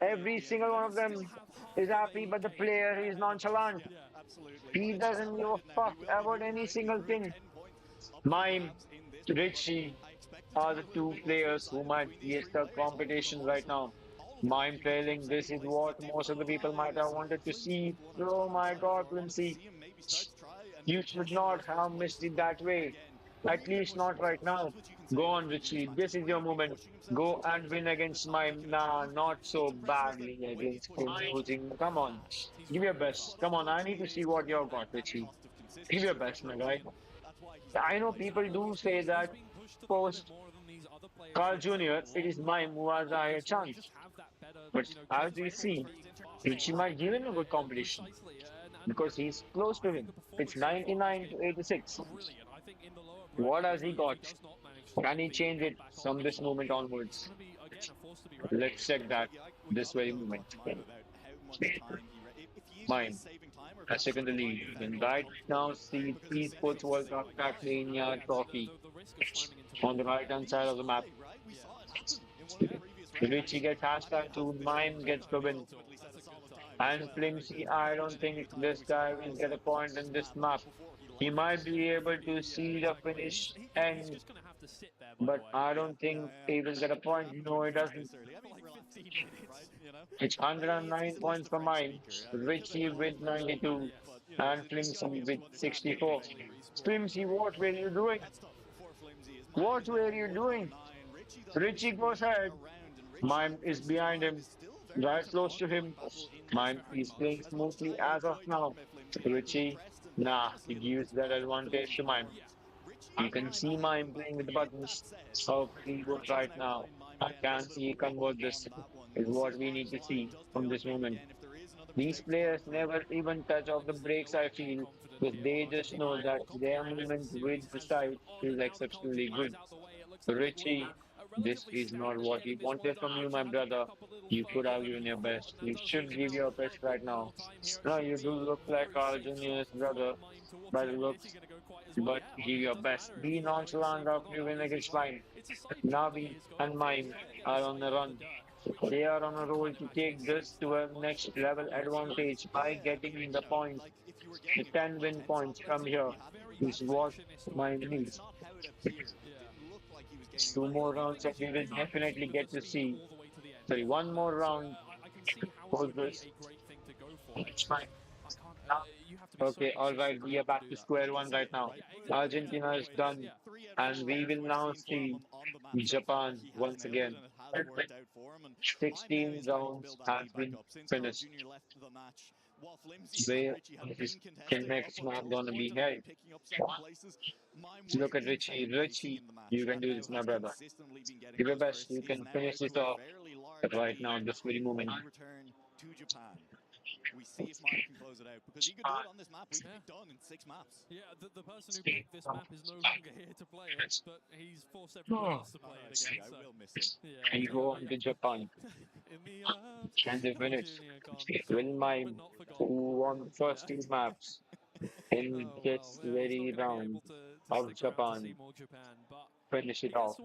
every single one of them is happy, but the player is nonchalant. He doesn't give a fuck about any single thing. Mime, Richie are the two players who might get the competition right now. Mime trailing, this is what most of the people might have wanted to see. Oh my God, Lindsay. You should not have missed it that way. At least not right now. Go on, Richie. This is your moment. Go and win against Mime. Nah, not so badly against him losing. Come on. Give your best. Come on, I need to see what you've got, Richie. Give your best, my guy. I know people do say that post Carl Jr., it is Mime who has a higher chance. But as we see, Richie might give him a good competition because he's close to him. It's 99 to 86. What has he got? Can he change it from this moment onwards? Let's check that this very moment. Mime, a second lead. And right now, see Esports World Cup Trackmania trophy on the right hand side of the map. Richie gets hashtag to Mime gets the win. And Flimsy, I don't think this guy will get a point in this map. He might be able to see the finish end, but I don't think he will get a point. No, he doesn't. It's 109 points for mine. Richie with 92 and Flimsy with 64. Flimsy, what were you doing? What were you doing? Richie goes ahead. Mime is behind him, right close to him. Mime is playing smoothly as of now. Richie, nah, he gives that advantage to Mime. You can see Mime playing with the buttons. How he goes right now. I can't see convert this. Is what we need to see from this moment. These players never even touch off the brakes, I feel, because they just know that their movement with the side is exceptionally good. Richie, this is not what we wanted from you, my brother. You could have given your best. You should give your best right now. No, you do look like Carl Jr.'s brother by the looks, but give your best. Be nonchalant after you win against Slime. Navi and Mime are on the run. They are on a roll to take this to a next level advantage by getting the points. The 10 win points from here is what Mime needs. Two more rounds and we will definitely get to see. Sorry, one more round. Hold this. It's fine. Okay, alright, we are back to square one right now. Argentina is done, and we will now see Japan once again. 16 rounds have been finished. Where is the next map gonna be held? Look at Richie. Richie, you can do this, my brother. Give your best. You can finish this off right now, this very moment. We see if Mime can close it out, because he could do it on this map. We could be done in 6 maps. Yeah, the person who picked this map is no longer here to play it, but he's forced everyone else to play it again. I will miss him. Yeah, And go on to Japan. Can they win it? Will Mime, who won the first two maps in this very round of Japan, finish it off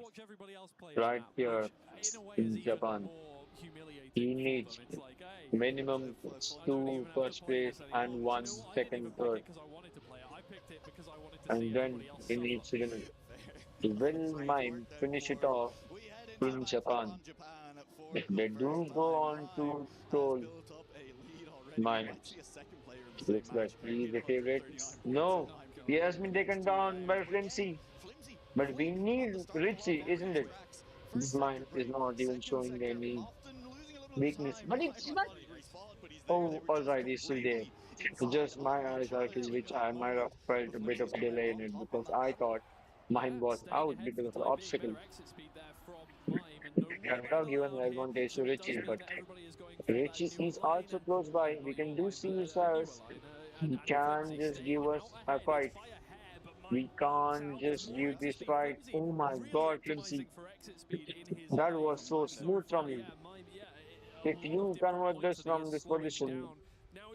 right here in Japan? He needs minimum 2 first place and 1 second third. And then he needs to win it. Will Mime finish it off in Japan? If they do go on to troll Mime, looks like he is the favorite. No, he has been taken down by Flimsy. But we need Richie, isn't it? This Mime is not even showing any weakness. But it's not. Oh, alright, he's still there. Just my eyes are to which I might have felt a bit of delay in it because I thought mine was out because of the obstacle. Canada given the advantage to Richie, but Richie is also close by. We can do see his house. He can just give us a fight. We can't just give this fight. Oh my god, Flimsy. That was so smooth from you. If you convert this from this position,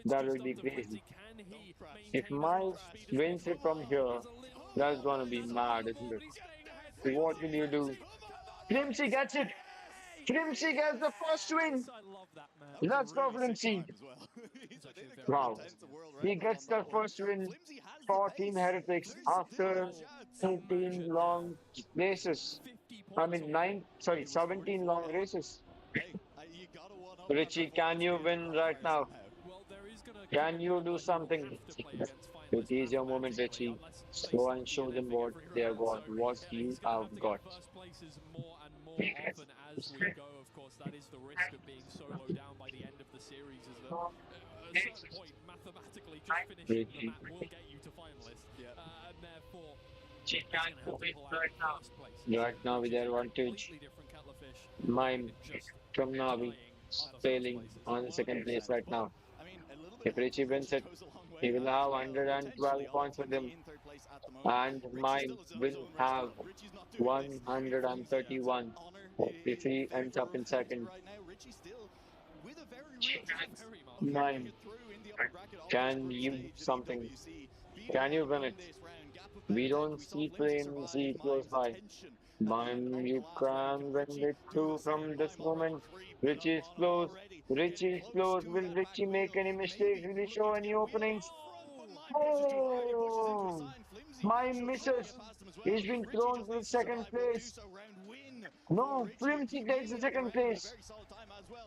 that will be crazy. If Mike wins it from here, that's gonna be mad, isn't it? What will you do? Flimsy gets it! Flimsy gets the first win! Let's go, Flimsy! Wow. He gets the first win for Team Heretics after 18 long races. I mean, 17 long races. Richie, can you win right now? Can you do something? It is your moment, Richie. Go and show them what they have got, what you have got. First places more and more often as we go. Of course, that is the risk of being so low down by the end of the series, is that at a certain point, mathematically, just finishing the map will get you to finalist. And therefore, it's going to help people out first place. Right now with their advantage. Mime from Navi failing on second place right now. If Richie wins it, he will have 112 points with him. And Mime will have 131 if he ends up in second. Mime, can you do something? Can you win it? We don't see Flimsy close by. Mime, you can win it too from this moment. Richie is close. Richie is close. Will Richie make any mistakes? Will he show any openings? Oh! Mime misses. He's been thrown to the second place. No, Flimsy takes the second place.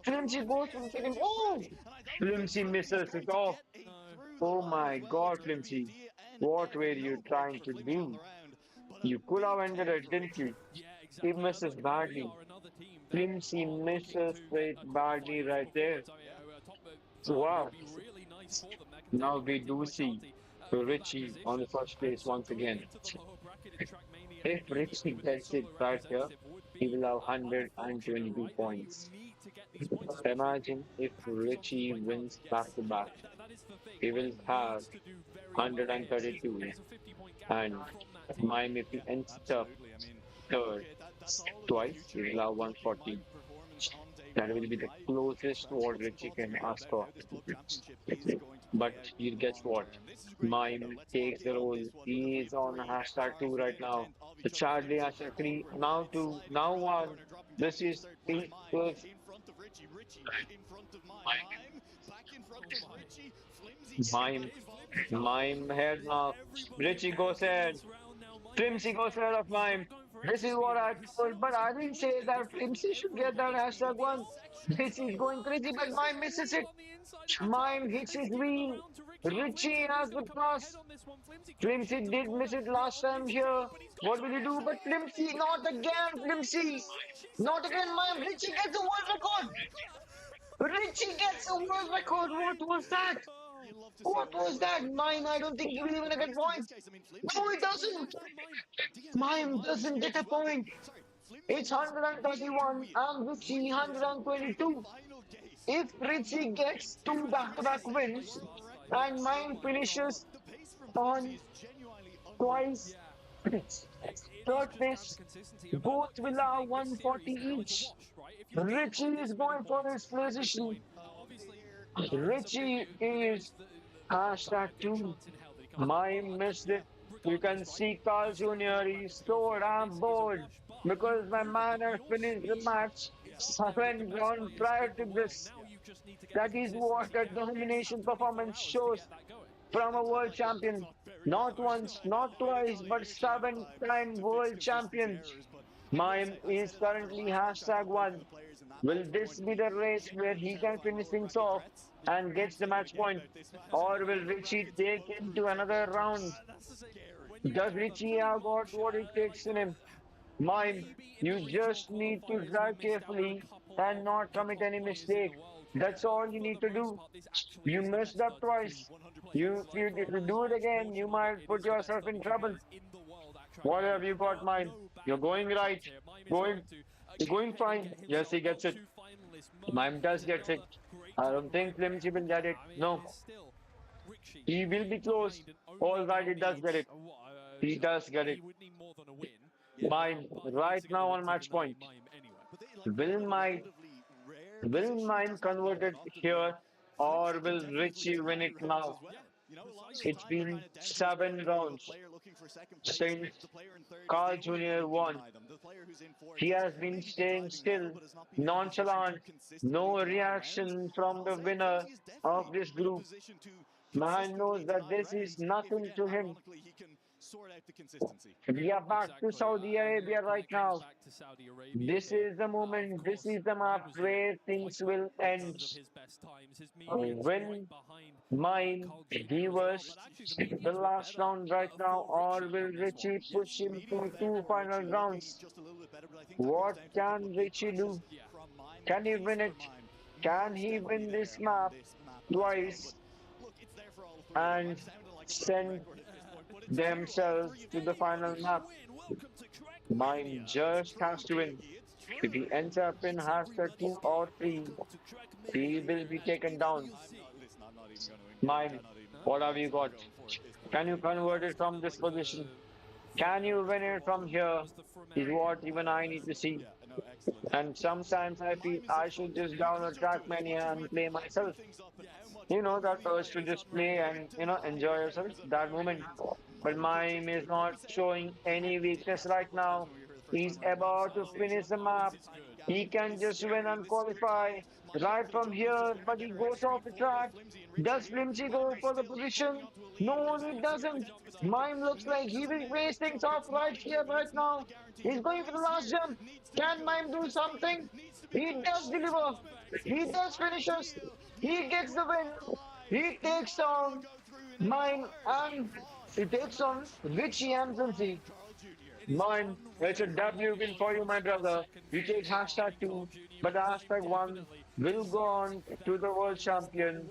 Flimsy goes to the second. Oh! Flimsy misses it off. Oh my God, Flimsy. What were you trying to do? You could have ended it, didn't you? He misses badly. Flimsy misses it badly right there. Wow. Now we do see Richie on the first place once again. If Richie gets it right here, he will have 122 points. Imagine if Richie wins back to back. He will have 132. And Mime, if he ends up third twice, he will have 140. That will be the closest what Richie can ask for. But you guess what? Mime takes the role. He is on #2 right now. The Charyy #3, now 2, now 1. This is Mime head now. Richie goes ahead. Flimsy goes ahead of Mime. This is what I told, but I didn't say that Flimsy should get that #1. This is going crazy, but Mime misses it. Mime hits his wheel. Richie has the cross. Flimsy did miss it last time here. What will he do? But Flimsy, not again, Flimsy. Not again, Mime. Richie gets a world record. Richie gets a world record. What was that? What was that? Mime, I don't think he will even get a point. No, he doesn't. Mime doesn't get a point. It's 131 and Richie 122. If Richie gets 2 back-to-back wins and Mime finishes on twice third place, both will have 140 each. Richie is going for his position. Richie is #2. Mime missed it. You can see Carl Jr. He's so damn bored because my man has finished the match 7 rounds prior to this. That is what a domination performance shows from a world champion. Not once, not twice, but 7-time world champion. Mime is currently #1. Will this be the race where he can finish things off and gets the match point? Or will Richie take him to another round? Does Richie have got what it takes in him? Mime, you just need to drive carefully and not commit any mistake. That's all you need to do. You messed up twice. If you do it again, you might put yourself in trouble. What have you got, Mime? You're going right. You're going fine. Yes, he gets it. Mime does get it. I don't think Flimsy will get it. No. He will be close. All right, he does get it. He does get it. Mime right now on match point. Will Mime convert it here or will Richie win it now? It's been 7 rounds since Carl Jr. won. He has been staying still, nonchalant, no reaction from the winner of this group. Man knows that this is nothing to him. sort out the consistency. We are back to Saudi Arabia right now. This is the moment, this is the map where things will end. When mine reverse the last round right now, or will Richie push him to two final rounds? What can Richie do? Can he win it? Can he win this map twice and send themselves to the final map? Mine just has to win. If he ends up in hashtag 2 or 3, he will be taken down. Mine, what have you got? Can you convert it from this position? Can you win it from here? Is what even I need to see. And sometimes I feel I should just download Trackmania and play myself. You know, that urge to just play and, enjoy yourself, that moment. But mine is not showing any weakness right now. He's about to finish the map. He can just win and qualify right from here, but he goes off the track. Does Flimsy go for the position? No, he doesn't. Mime looks like he will raise things off right here, right now. He's going for the last jump. Can Mime do something? He does deliver. He does finish us. He gets the win. He takes on Mime and he takes on Richie and Flimsy. Mine, it's a W win for you, my brother. You take hashtag 2, but hashtag 1 will go on to the world champion,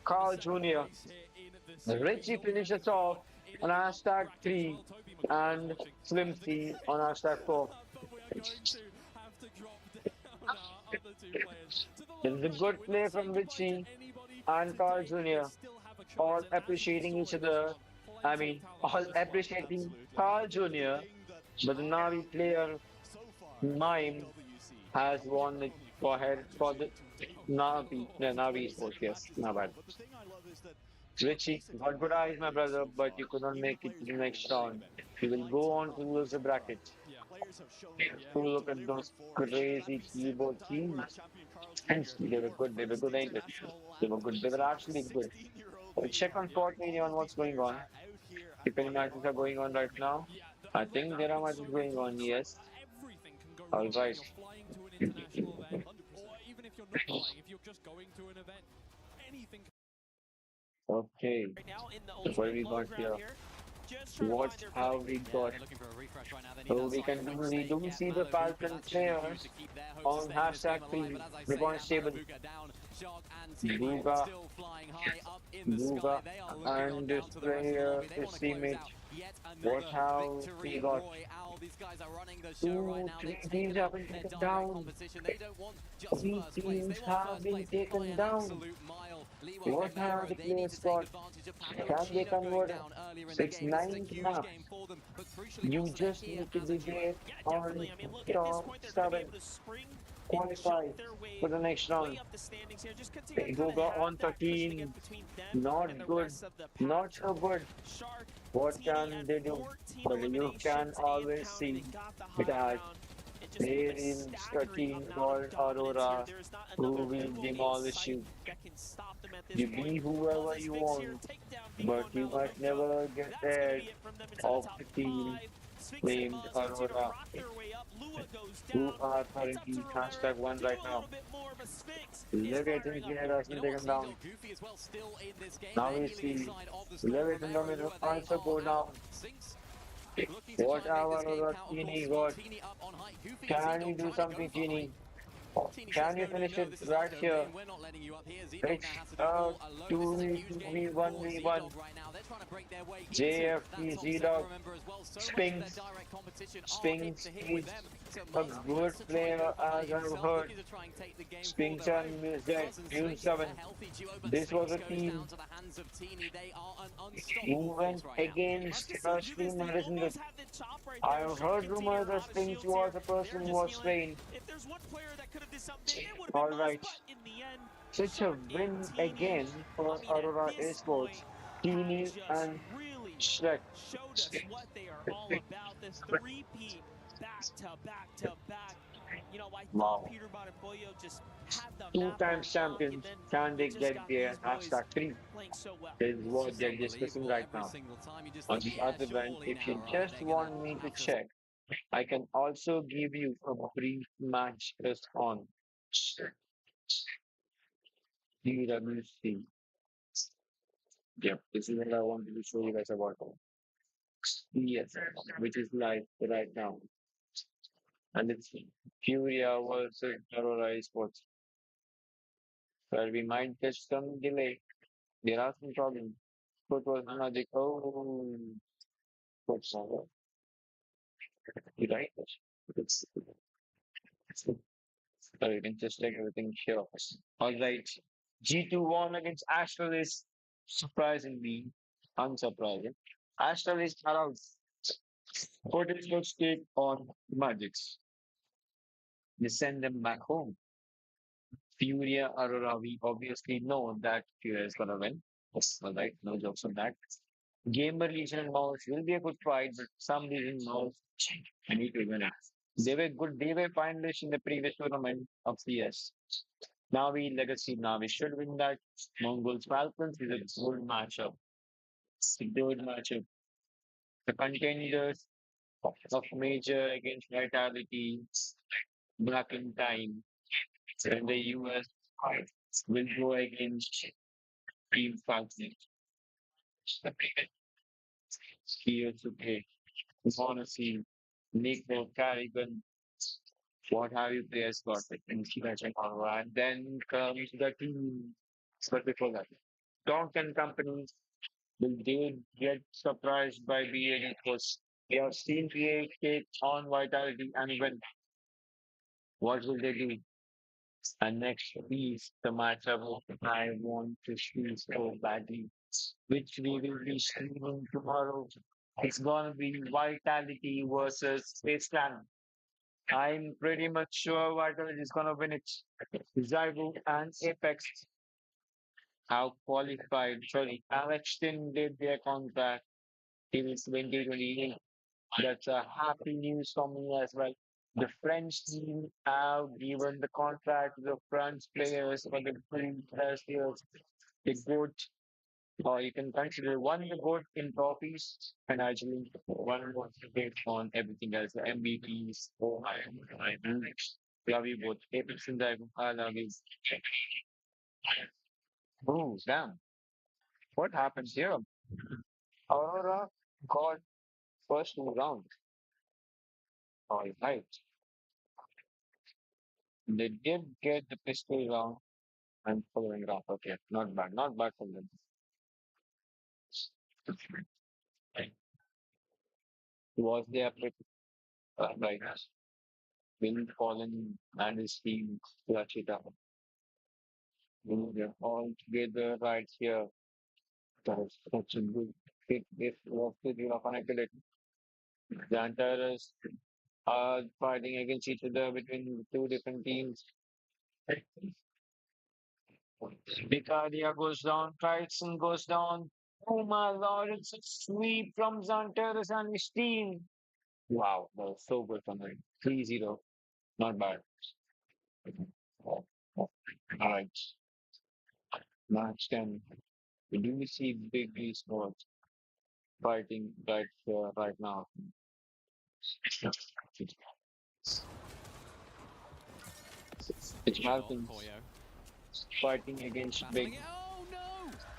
Carl Jr. Richie finishes off on hashtag 3 and Flimsy on hashtag 4. It's a good play from Richie and Carl Jr. All appreciating each other. I mean, all appreciating Carl Jr. But the Navi player, Mime, has won it for the Navi Esports, yes, not bad. Richie, got good eyes, my brother, but you could not make it to the next round. You will go on to lose the bracket. Look at those crazy keyboard keys. And they were good, ain't they? They were good, they were actually good. Check on Fortnite on what's going on. If any matches are going on right now. I think there are matches going on, yes. All right. Okay. What we got here? What have we got? So we do see the Falcon players on hashtag 3. We're going stable. Bugha and this player, his teammate. What have we got? 2, 3 teams have been taken down. 3 teams have been taken down. What have the players got? Can they convert it? It's 9 maps. You just need to be there on top 7. Qualify for the next round. Bugha on 13. Not good. Not so good. What can they do? But you can always see that there is a team called Aurora who will demolish you. You be whoever you want, but you might never get ahead of the team named Aurora, who are currently hashtag 1 right now. Leviathan here has been taken down. Now we see Leviathan will also go down. What our Tjini got? Can you do something, Tjini? Can you finish it right here? It's 2v1v1. JFT Z-Dog. Spinks is a good player as I've heard. Spinks and June 7. This was a team who went against Team Madison. I have heard rumors that Spinks was a person who was trained. Alright. Such a win again for Aurora Esports. Tjini and Shxrk. Showed us what they are all about. This 3-peat back to back to back you know, I thought Wow. Peterbot and Pollo just had the Two map times on lock, champions. and then Can they just get got their these boys hashtag 3? playing so well. This is It's what just they're discussing unbelievable right every now. single time. You just On think, the yeah, other hand, surely if you now, right? just They're gonna want me to have this. check, I can also give you a brief match just on PWC. Yep, this is what I wanted to show you guys about. Yes, which is live right now. And it's Furia versus Aurora Esports. Where we might get some delay. There are some problems. What was magic? Oh, what's that? You right? It's, so you can just check everything here. Alright. G2 won against Astral is surprisingly unsurprising. Astral is around 14 stake on Magics. They send them back home. Furia, Aurora, we obviously know that Furia is gonna win. Yes, alright, no jokes on that. Gamer Legion and Mouse will be a good fight, but some Legion Mouse I need to win it. They were good, they were finalists in the previous tournament of CS. Now we legacy, now we should win that. Mongols Falcons is a good matchup. It's a good matchup. The contenders of Major against Vitality, Black in Time, and the US will go against Team Falcons. Here's okay. Honestly, Nico, Carrigan, what have you players got? And then comes the team. But before that, Donk and Company will they get surprised by BA because they have seen BA take on Vitality and win. What will they do? And next is the matchup I want to see so badly, which we will be streaming tomorrow. It's gonna be Vitality versus Space Clan. I'm pretty much sure Vitality is gonna win it. Zygo and Apex have qualified. Sorry, have extended their contract till 2028. That's a happy news for me as well. The French team have given the contract to the French players for the previous years. The GOAT, or you can consider one the GOAT in trophies, and actually one was the GOAT on everything else, the MVPs. Oh, I love you both. Apex and Dive, I love you. Oh, damn. What happens here? Aurora got first round. All right. They did get the pistol round and following round. Okay, not bad from them. Was there right? Will Fallen and his team clutch it up? They're all together right here. That's such a good hit. If was connected it. The entire are fighting against each other between two different teams. Vicaria goes down, Tyson goes down. Oh my lord, it's a sweep from Xantares and his team. Wow, that was so good from him. 3-0. Not bad. Alright. Match 10. We do see big esports fighting right now. It's Falcons fighting against big.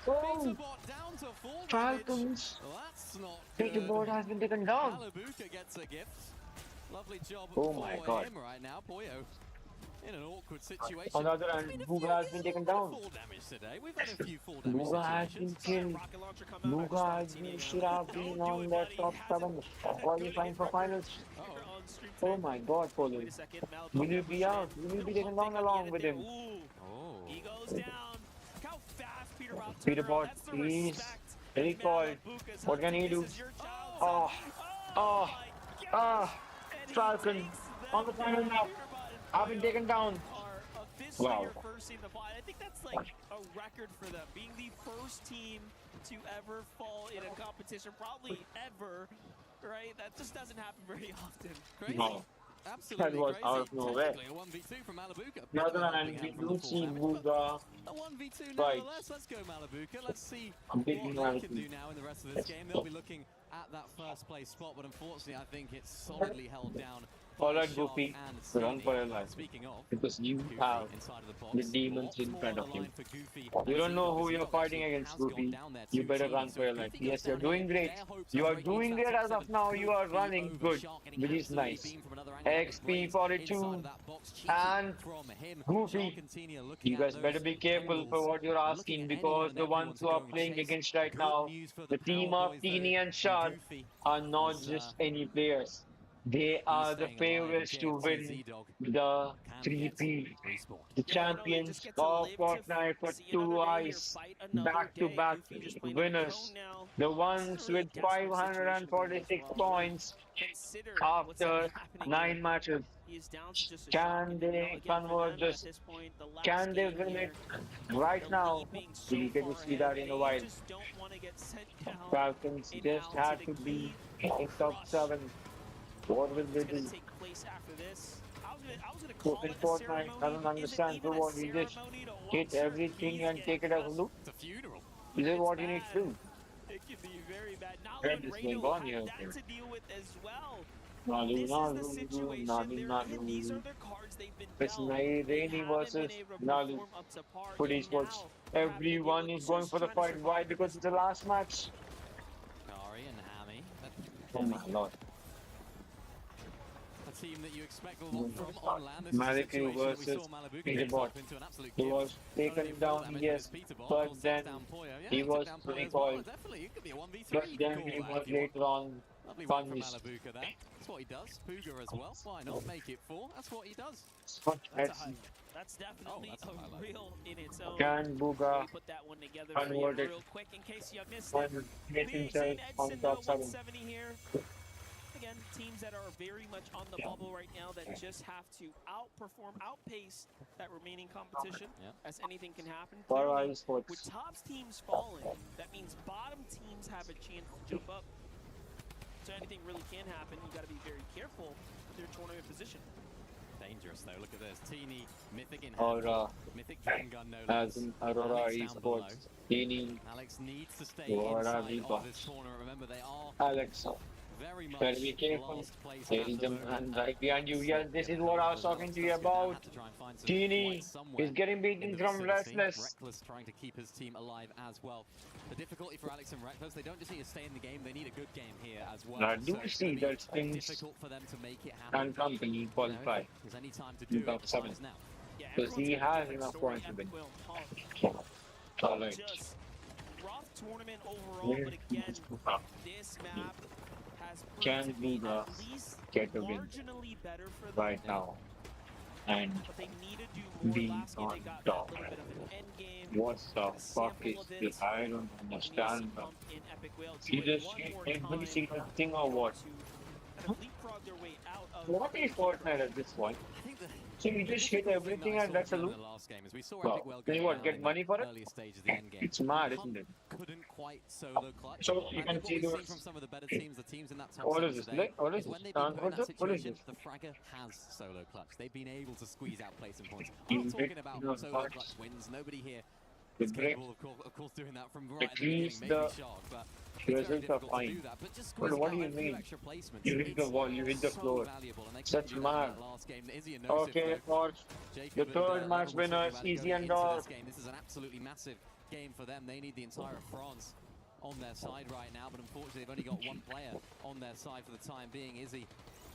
Oh! Falcons! Peterbot has been taken down. Malibuca gets a gift. Lovely job Oh my for god. him right now, Pollo. In an awkward situation. On the other hand, Bugha has been taken down. Full damage today. We've had a few full damage Bugha has been situations. killed. Bugha should have been on the top 7 qualifying for finals. Oh my god, Polo. Will you be out? Will you be taken down along with him? He goes down. How fast Peterbot is recalled. What can he do? Falcon on the final now. I've been taken down. Wow. First in the fight. I think that's like a record for them, being the first team to ever fall in a competition, probably ever. Right? That just doesn't happen very often. Crazy. No. That was out of nowhere. A 1v2 from Malibuca. The other hand, we do see Bugha A 1v2 Braydz. nevertheless. Let's go Malibuca. Let's see I'm what big they Malibuca. can do now in the rest of this game. They'll be looking at that first place spot, but unfortunately I think it's solidly held down. Alright, Goofy, run for your life. Because you have the demons in front of you. You don't know who you're fighting against, Goofy. You better run for your life. Yes, you're doing great. You are doing great as of now. You are running good, which is nice. XP 42 and Goofy. You guys better be careful for what you're asking, because the ones who are playing against right now, the team of Tjino and Shxrk, are not just any players. They are the favorites to win the 3P, the champions of Fortnite for 2 eyes, back-to-back winners, the ones with 546 points after 9 matches. Can they convert this? Can they win it right now? We get to see that in a while. Falcons just had to be in top 7. What will they do? In Fortnite, I don't understand. So what, you just hit everything and take it as a loop? Is that what you need to do? It could be very bad. Now What is going on here? that to deal with as well. These are the cards they've been it's Rainy versus Nalu. For esports, everyone is going for the fight. Why? Because it's the last match. Charyy and Hammy. Oh my lord. A team that you expect a lot from on land. Malibuca versus Peterbot. He was taken down, yes, but then he was recalled. But then he was later on punished. Malibuca there. That's what he does. Bugha as well. Why not make it 4? That's what he does. That's definitely a real in its own. Can Bugha put that one together convert it real quick in case you missed it. Get himself on top 7? Here. Again, teams that are very much on the bubble right now that just have to outpace that remaining competition, as anything can happen. Clearly, with tops teams falling, that means bottom teams have a chance to jump up. So anything really can happen. You got to be very careful with your tournament position. Dangerous though. Look at this. Tjino, Mythic in hand. Aura, Mythic Gun no as in Aurora Esports. Tjino, Alex needs to stay Aurora inside of this tournament. Remember, they are Alex. very much Better be careful. last place. There is a man right behind you. Yeah, this is what I was talking to you about. Tjino is getting beaten from Restless. Reckless trying to keep his team alive as well. The difficulty for Alex and Reckless, they don't just need to stay in the game, they need a good game here as well. I do see that things difficult for them to make it happen. and company qualify There's any time to do top it, 7. now. Because he has enough points to win. Alright. Rough tournament overall, but again, this map has Can Bugha get the win right now and be on top? What the fuck is this? I don't understand. You just hit every single thing or what? What is Fortnite at this point? So you just hit everything and that's a loop? Well, then what, get money for it? It's mad, isn't it? Couldn't quite solo clutch. So you can see from some of the better teams, the teams in that top what is this? What is this? when they've been put in that What is situation, this? the Fragger has solo clutch. They've been able to squeeze out placing points. I'm not talking about solo clutch wins. Nobody here is capable of course doing that from right at the beginning. Maybe Shxrk, but results are fine. But what do you mean? You hit the wall, you hit the floor. Such mad. Okay, for the third match winner is Easy and Dog. This is an absolutely massive game for them. They need the entire of France on their side right now, but unfortunately they've only got one player on their side for the time being. Izzy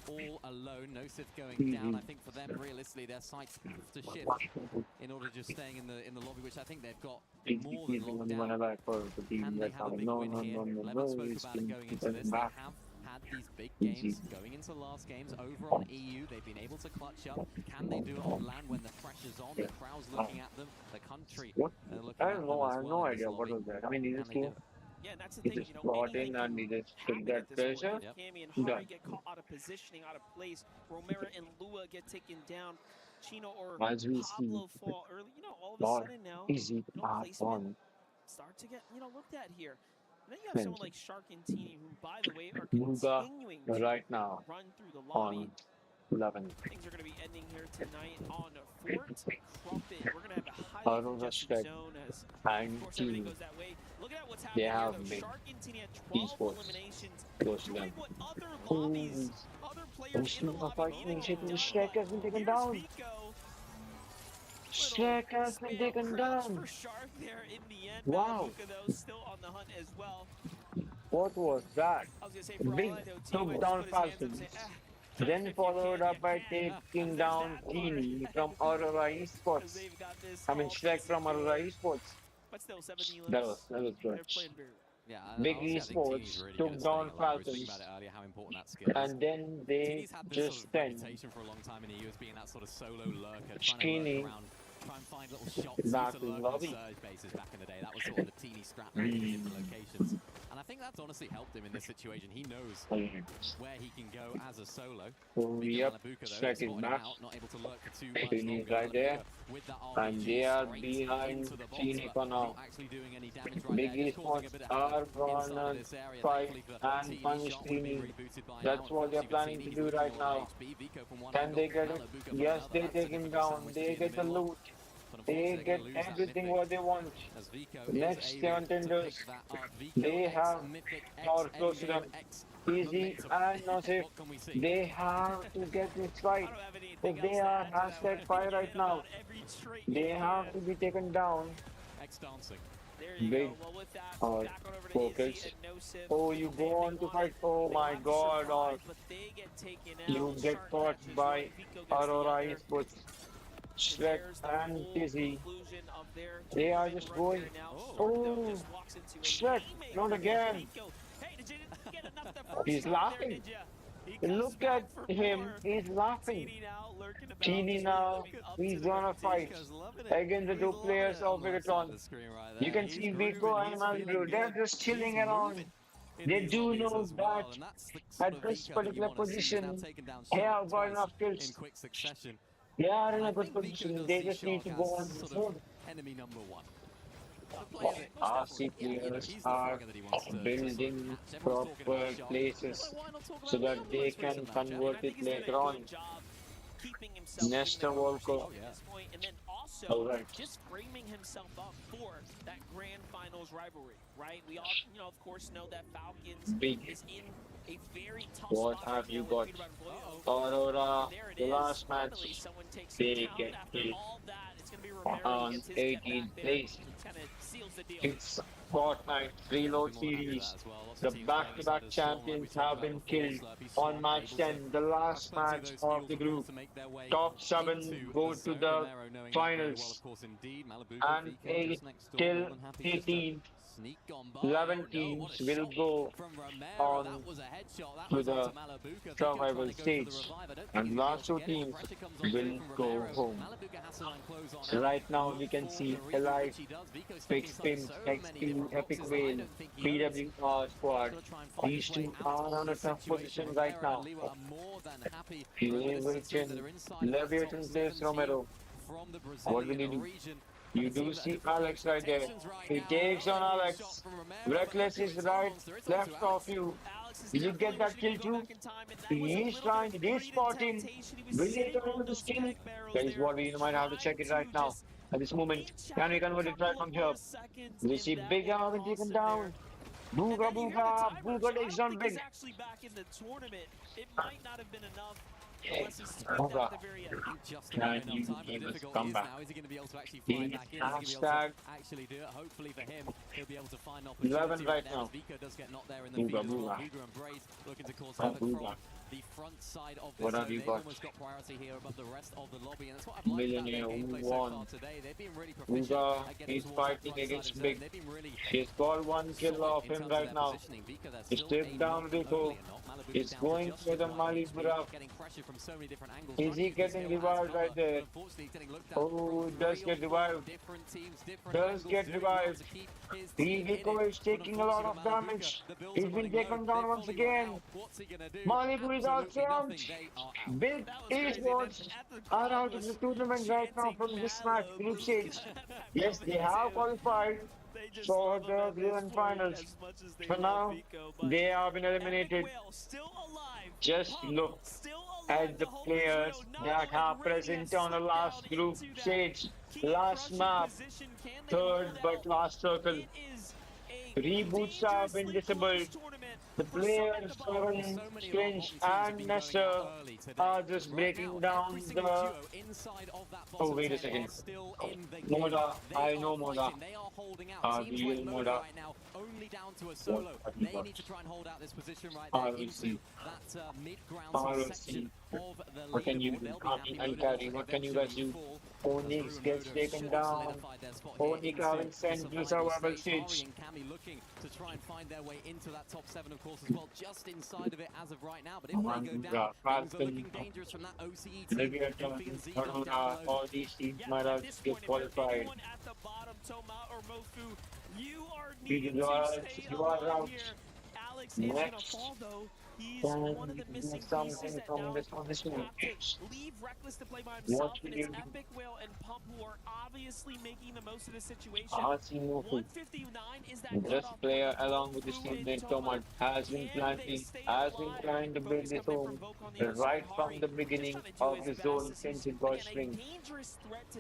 all alone, no Sith going down. I think for them, realistically, their sights have to shift in order to just staying in the lobby, which I think they've got more than locked down. Can they have a big win here? Levin spoke about it going into this. They have had these big games going into last games over on EU. They've been able to clutch up. Can they do it on land when the pressure's on? The crowd's looking at them. The country looking I at don't them know, I as have well no in this idea what lobby. was that. I mean, he just came. Yeah, and that's the He thing, just brought in and he just took that pressure. Cammy and Done. Charyy get caught out of positioning, out of place. Romero and Lua get taken down. Tjino or As we Pablo see, fall early. All of a not sudden now, easy placement start to get looked at here. And then you have someone like Shxrk and Tjino, who, by the way, are continuing to right now run through the lobby. on 11. Things are going to be ending here tonight on Fort Crumpet. We're going to have a highly congested zone as, of course, everything goes that way. Look at what's happening here, though. Shxrk and Tjini had 12 eliminations. Doing what other lobbies, other players in the lobby needed to do. Shxrk has been taken down. Shxrk has been taken down. For Shxrk there in the end. Wow. Malibuca, though, still on the hunt as well. What was that? I was going to say, for Big all I know, took down Falcons. Then followed up by taking down Tjini from Aurora Esports. I mean, Shxrk from Aurora Esports. But still, 70 limbs. That was good. They're playing very yeah, Big Esports really took down Falcons, earlier, how important that skill is. And then they just sent for a long time in EU as being that sort of solo lurker, trying to lurk around, try and find little shots back to lurk lobby. on surge bases back in the day. That was sort of the Tjini strat in different locations. And I think that's honestly helped him in this situation. He knows where he can go as a solo. Yep, Shxrk is back. Not able to lurk for too much Tjini right there. And they are behind Tjini for now. Big Esports are gonna fight and punish Tjini. That's what they're planning to do right now. Can they get it? Yes, they take him down. They get the loot. They get everything what they want. Next contenders, they have power close to them. Easy and no safe. They have to get this fight. If they are #fire right now, they have to be taken down. Big focus. Oh, you go on to fight. Oh my god. Or you get caught by Aurora Esports. Shxrk and Tjini. They are just going. Oh, Shxrk, not again. He's laughing. Look at him, he's laughing. Tjini now, he's gonna fight against the two players of Megatron. You can see Vergo and Malibuca, they're just chilling around. They do know that at this particular position, they have got enough kills. They are in a good position, they just need to go on the phone. Enemy number one. RC players are building proper places so that they can convert it later on. Next World Cup. And then also just framing himself up for that grand finals rivalry, right? We all, of course, know that Falcons is in a very tough What spot have right you now got? Aurora, the last match, they get killed on 18th place. It's Fortnite Reload series. The back-to-back champions have been killed on match 10, the last match of the group. Top 7 go to the finals, and 8 till 18. 11 teams will go on to the survival stage, and last 2 teams will go home. Right now we can see Elite, Big Spin, XP, Epic Whale, PWR squad. These 2 are on a tough position right now. Leviathan plays Romero. What will he do? You do see Alex right there. He takes on Alex. Reckless is right, left of you. Will you get that kill too? He is trying to spot him. Will he turn the skill? That is what we might have to check it right now. At this moment, can we convert it right from here? We see Big Arm taken down. Bugha takes on Big. Actually back in the tournament. It might not have been enough. Can you even come back? He actually do it. Hopefully for him, he'll be able to find 11 right now. Vico does get knocked there in the field. Bugha and Braydz looking to cause havoc from the front side of the zone. They've almost got priority here above the rest of the lobby, and that's what I've liked about their gameplay so far today. They've been really proficient Bugha is fighting against Big. He's got 1 kill off him right now. He's taken down Vico. He's going for the Malibuca. Is he getting revived right there? Oh, does get revived. Does get revived. Vico is taking a lot of damage. He's been taken down once again. Malibuca is out front. Big Esports are out of the tournament right now from this match, group stage. Yes, they have qualified for the grand finals. For now, they have been eliminated. Just look. at the players that are present on the last group stage, last map, third but last circle. Reboots have been disabled. The players Sohan, Shxrk and Nasser are just breaking down the... Oh, wait a second. Moda, I know Moda. Real Moda. Only down to a solo. They need to try and hold out this position right there into that mid-ground section of the leaderboard. What can you do? Kami and Charyy, what can you guys do? Onyx gets taken down. Onyx having sent to survival stage. Looking to try and find their way into that top 7, of course, as well, just inside of it as of right now. But if they go down, things are looking dangerous from that OCE team. All these teams might have get qualified. You are out. Next. He's one of the missing pieces that now have to leave Reckless to play by himself, and it's Epic, Whale, and Pump who are obviously making the most of the situation. 159 is that this player, along with his teammate Tomat, has been trying to build his home right from the beginning of the zone since it got spring.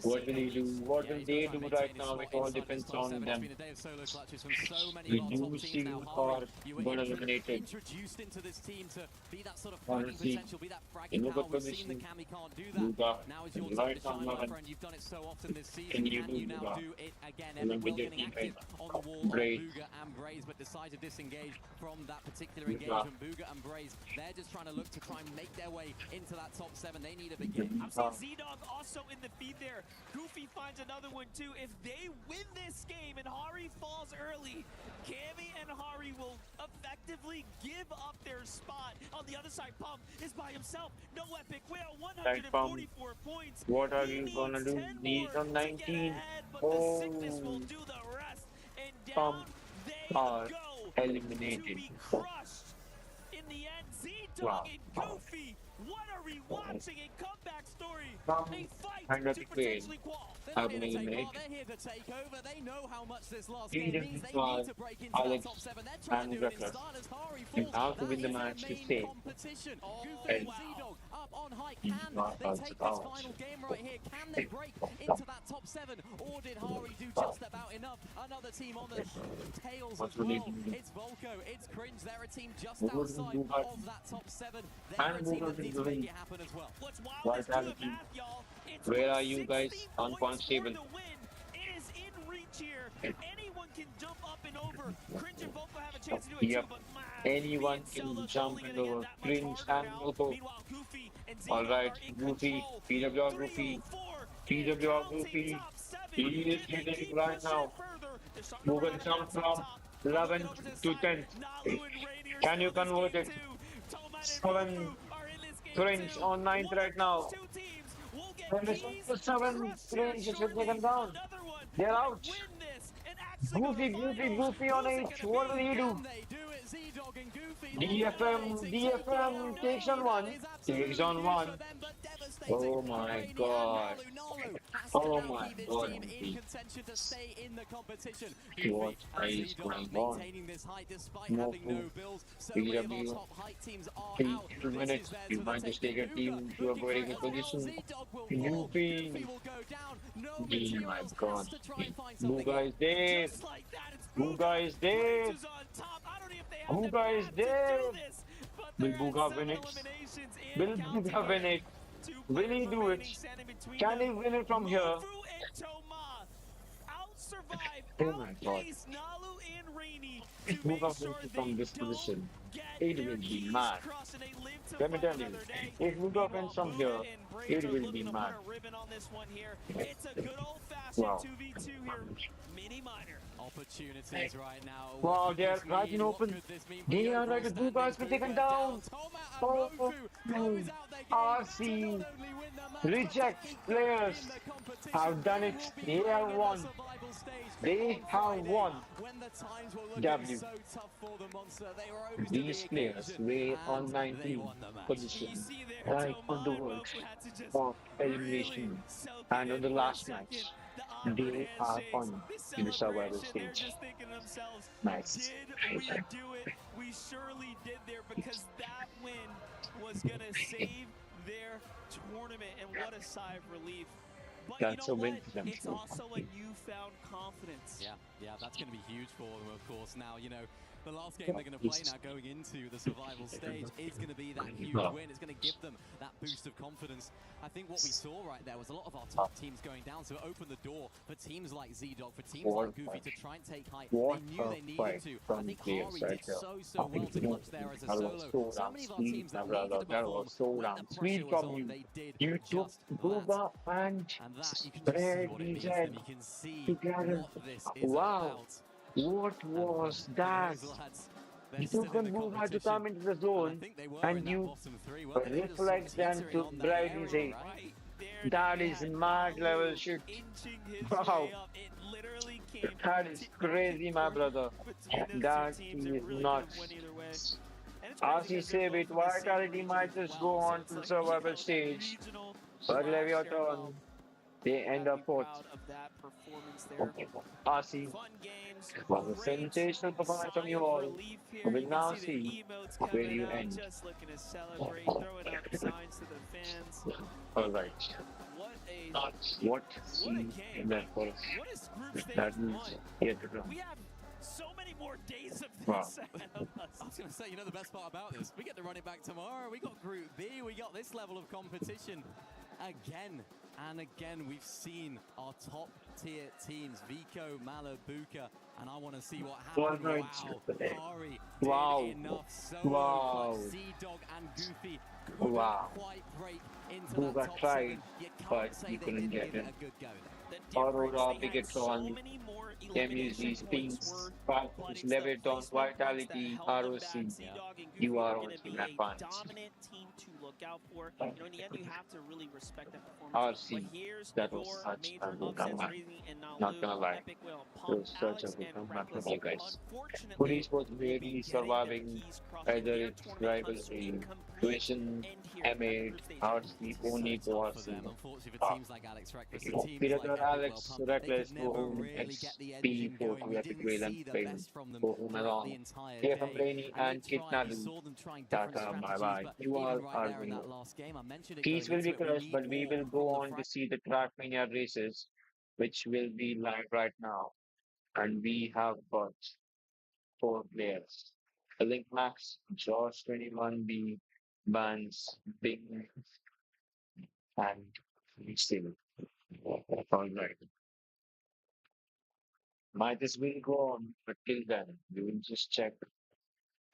What will he do? What will they do right now? It all depends on them. We do see who are going to eliminate it. Team to be that sort of fragging potential, be that fragging power. We've seen the Cammy can't do that. Now is your time to shine, my friend. You've done it so often this season. Can you now do it again? Epic Will getting active on the wall of Bugha and Braydz, but decided to disengage from that particular engagement. Bugha and Braydz, they're just trying to look to try and make their way into that top 7. They need a big game. I'm seeing Z-Dog also in the feed there. Goofy finds another one too. If they win this game and Hari falls early, Cammy and Hari will effectively give up their spot. On the other side, Pump is by himself. No Epic Whale, 144 points. What are you gonna do? He's on 19. Oh, Pump are eliminated. In the end, Z-Dog and Goofy. What are we watching? A comeback story. A fight to potentially qual. They're here to take over. They know how much this last game means. They need to break into that top 7. They're trying to do it in style as Hari falls. To win the match to stay. Competition. Goofy and Z-Dog up on high. Can they take this final game right here? Can they break into that top 7? Or did Hari do just about enough? Another team on the tails as well. It's Volko. It's Cringe. They're a team just outside of that top 7. They're a team that needs to make it happen as well. Where are you guys on points table? It is in reach here. Anyone can jump up and over. Cringe and Volko have a chance to do it too, but anyone can jump and over. Cringe and Volko. Alright, Goofy, PWR Goofy. PWR Goofy. He is hitting right now. Moving jump from 11 to 10. Can you convert it? 7 Cringe on 9th right now. And the 7 Cringe is taken down. They're out. Goofy on 8. What will he do? DFM takes on 1. Oh my god. Oh my god. What is going on? No PW. 2 minutes. You might just take a team to a very good position. Goofy. Oh my god. Bugha is there. Bugha is there. Bugha is there. Will Bugha win it? Will Bugha win it? Will he do it? Can he win it from here? Oh my god. If Bugha wins it from this position, it will be mad. Let me tell you, if Bugha wins from here, it will be mad. Wow. Opportunities right now. Wow, they are right in open. They are like the Bugha has been taken down. Oh, RC reject players have done it. They have won. They have won. W. These players were on 19th position, right on the verge of elimination, and on the last match, they are on in the survival stage. Nice. Did we do it? We surely did there, because that win was gonna save their tournament, and what a sigh of relief. But That's you know a win what? for them. It's also a newfound confidence. Yeah, that's going to be huge for them, of course. Now, you know, the last game they're going to play now going into the survival stage is going to be that huge win. It's going to give them that boost of confidence. I think what we saw right there was a lot of our top teams going down, so it opened the door for teams like Z-Dog, for teams like Goofy to try and take height. They knew they needed to. I think Charyy did so well to clutch there as a solo. So many of our teams that needed to perform when the pressure was on, they did You took just that. Bugha and And that, you can just see what it means to them. You can see together. what this is Wow. about. What was that? You took on Bugha to come into the zone and you reflect them to Braydz. That is mad level shit. Wow. That is crazy, my brother. That is nuts. RC save it. Vitality might just go on to the survival stage. But Leviathan, they end up fourth. RC was a sensational performance from you all. We will now see where you end. Just looking to celebrate, throwing up signs to the fans. Alright. What scene in that forest? That means yet to come. We have so many more days of this Wow. ahead of us. I was going to say, you know the best part about this? We get to run it back tomorrow. We got Group B. We got this level of competition again. And again, we've seen our top tier teams, Vico, Malibuca, and I want to see what happens. Charyy did enough solo. Z-Dog and Goofy couldn't quite break into Bugha that top tried, 7. You but can't say he they couldn't didn't get give it. it a good go there. Aurora, Bigatron, MUZ, Spinks, Falcons, Leviathan, Vitality, ROC. You are on team advance. Dominant team to look out for. You know, in the end, you have to really respect that performance. RC, that was such a good comeback. Not gonna lie. It was such a good comeback from you guys. Police was really surviving either its rivalry, Tuition, M8, RC, only to RC. Unfortunately for teams like Alex Reckless, and teams Peter like Alex Well, Reckless, they could never Sohan, really get the XP, engine going. We Epic didn't Rail and see the Fame, best from them Sohan throughout along. the entire Here from day. Brainy and they Khanada saw them trying different Tata, strategies, bye-bye. but You even all right are there in winning. that last game, I mentioned it Peace going will be into it, we crushed, need but we more will go from the on to see the Trackmania races, which will be live right now. And we have got 4 players. Link Max, Josh 21B, Bans, Big, and Still. Alright. Matches will go on, but till then, we will just check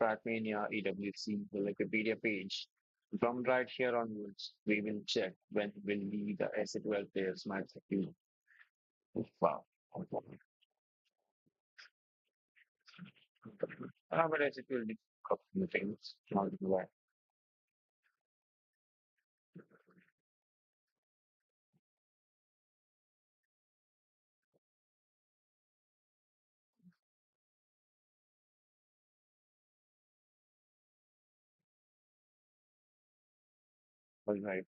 Trackmania EWC, the Wikipedia page. From right here onwards, we will check when will be the S12 players match queue. Wow. But as it will be a couple of things, not why. Alright.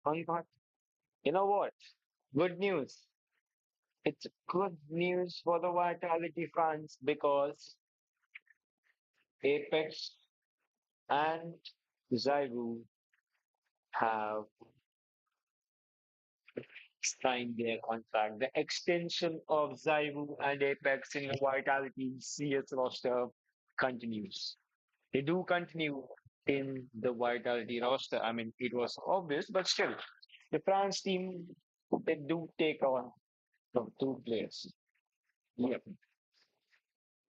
Alright. You know what? Good news. It's good news for the Vitality fans because Apex and Zyru have signed their contract. The extension of Zyru and Apex in the Vitality CS roster continues. They do continue in the Vitality roster. I mean, it was obvious, but still, the France team, they do take on from 2 players. Yep.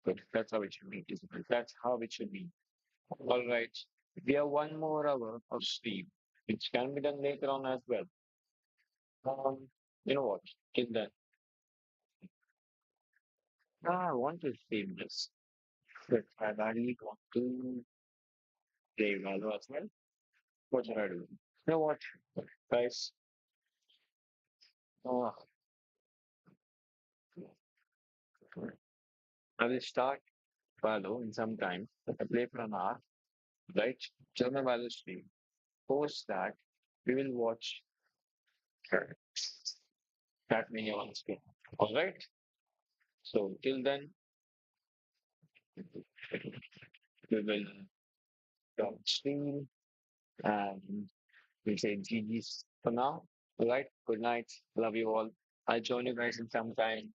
Good. That's how it should be, isn't it? That's how it should be. All right. We have 1 more hour of stream, which can be done later on as well. You know what? Till then, I want to stream this, but I badly want to play Valor as well. What should I do? You know what, guys? Uh, I will start Valo in some time. I play for an hour, right? German Valo stream. Post that, we will watch Trackmania on screen. All right. So till then, we will stop stream and we'll say GG's for now. All right. Good night. Love you all. I'll join you guys in some time.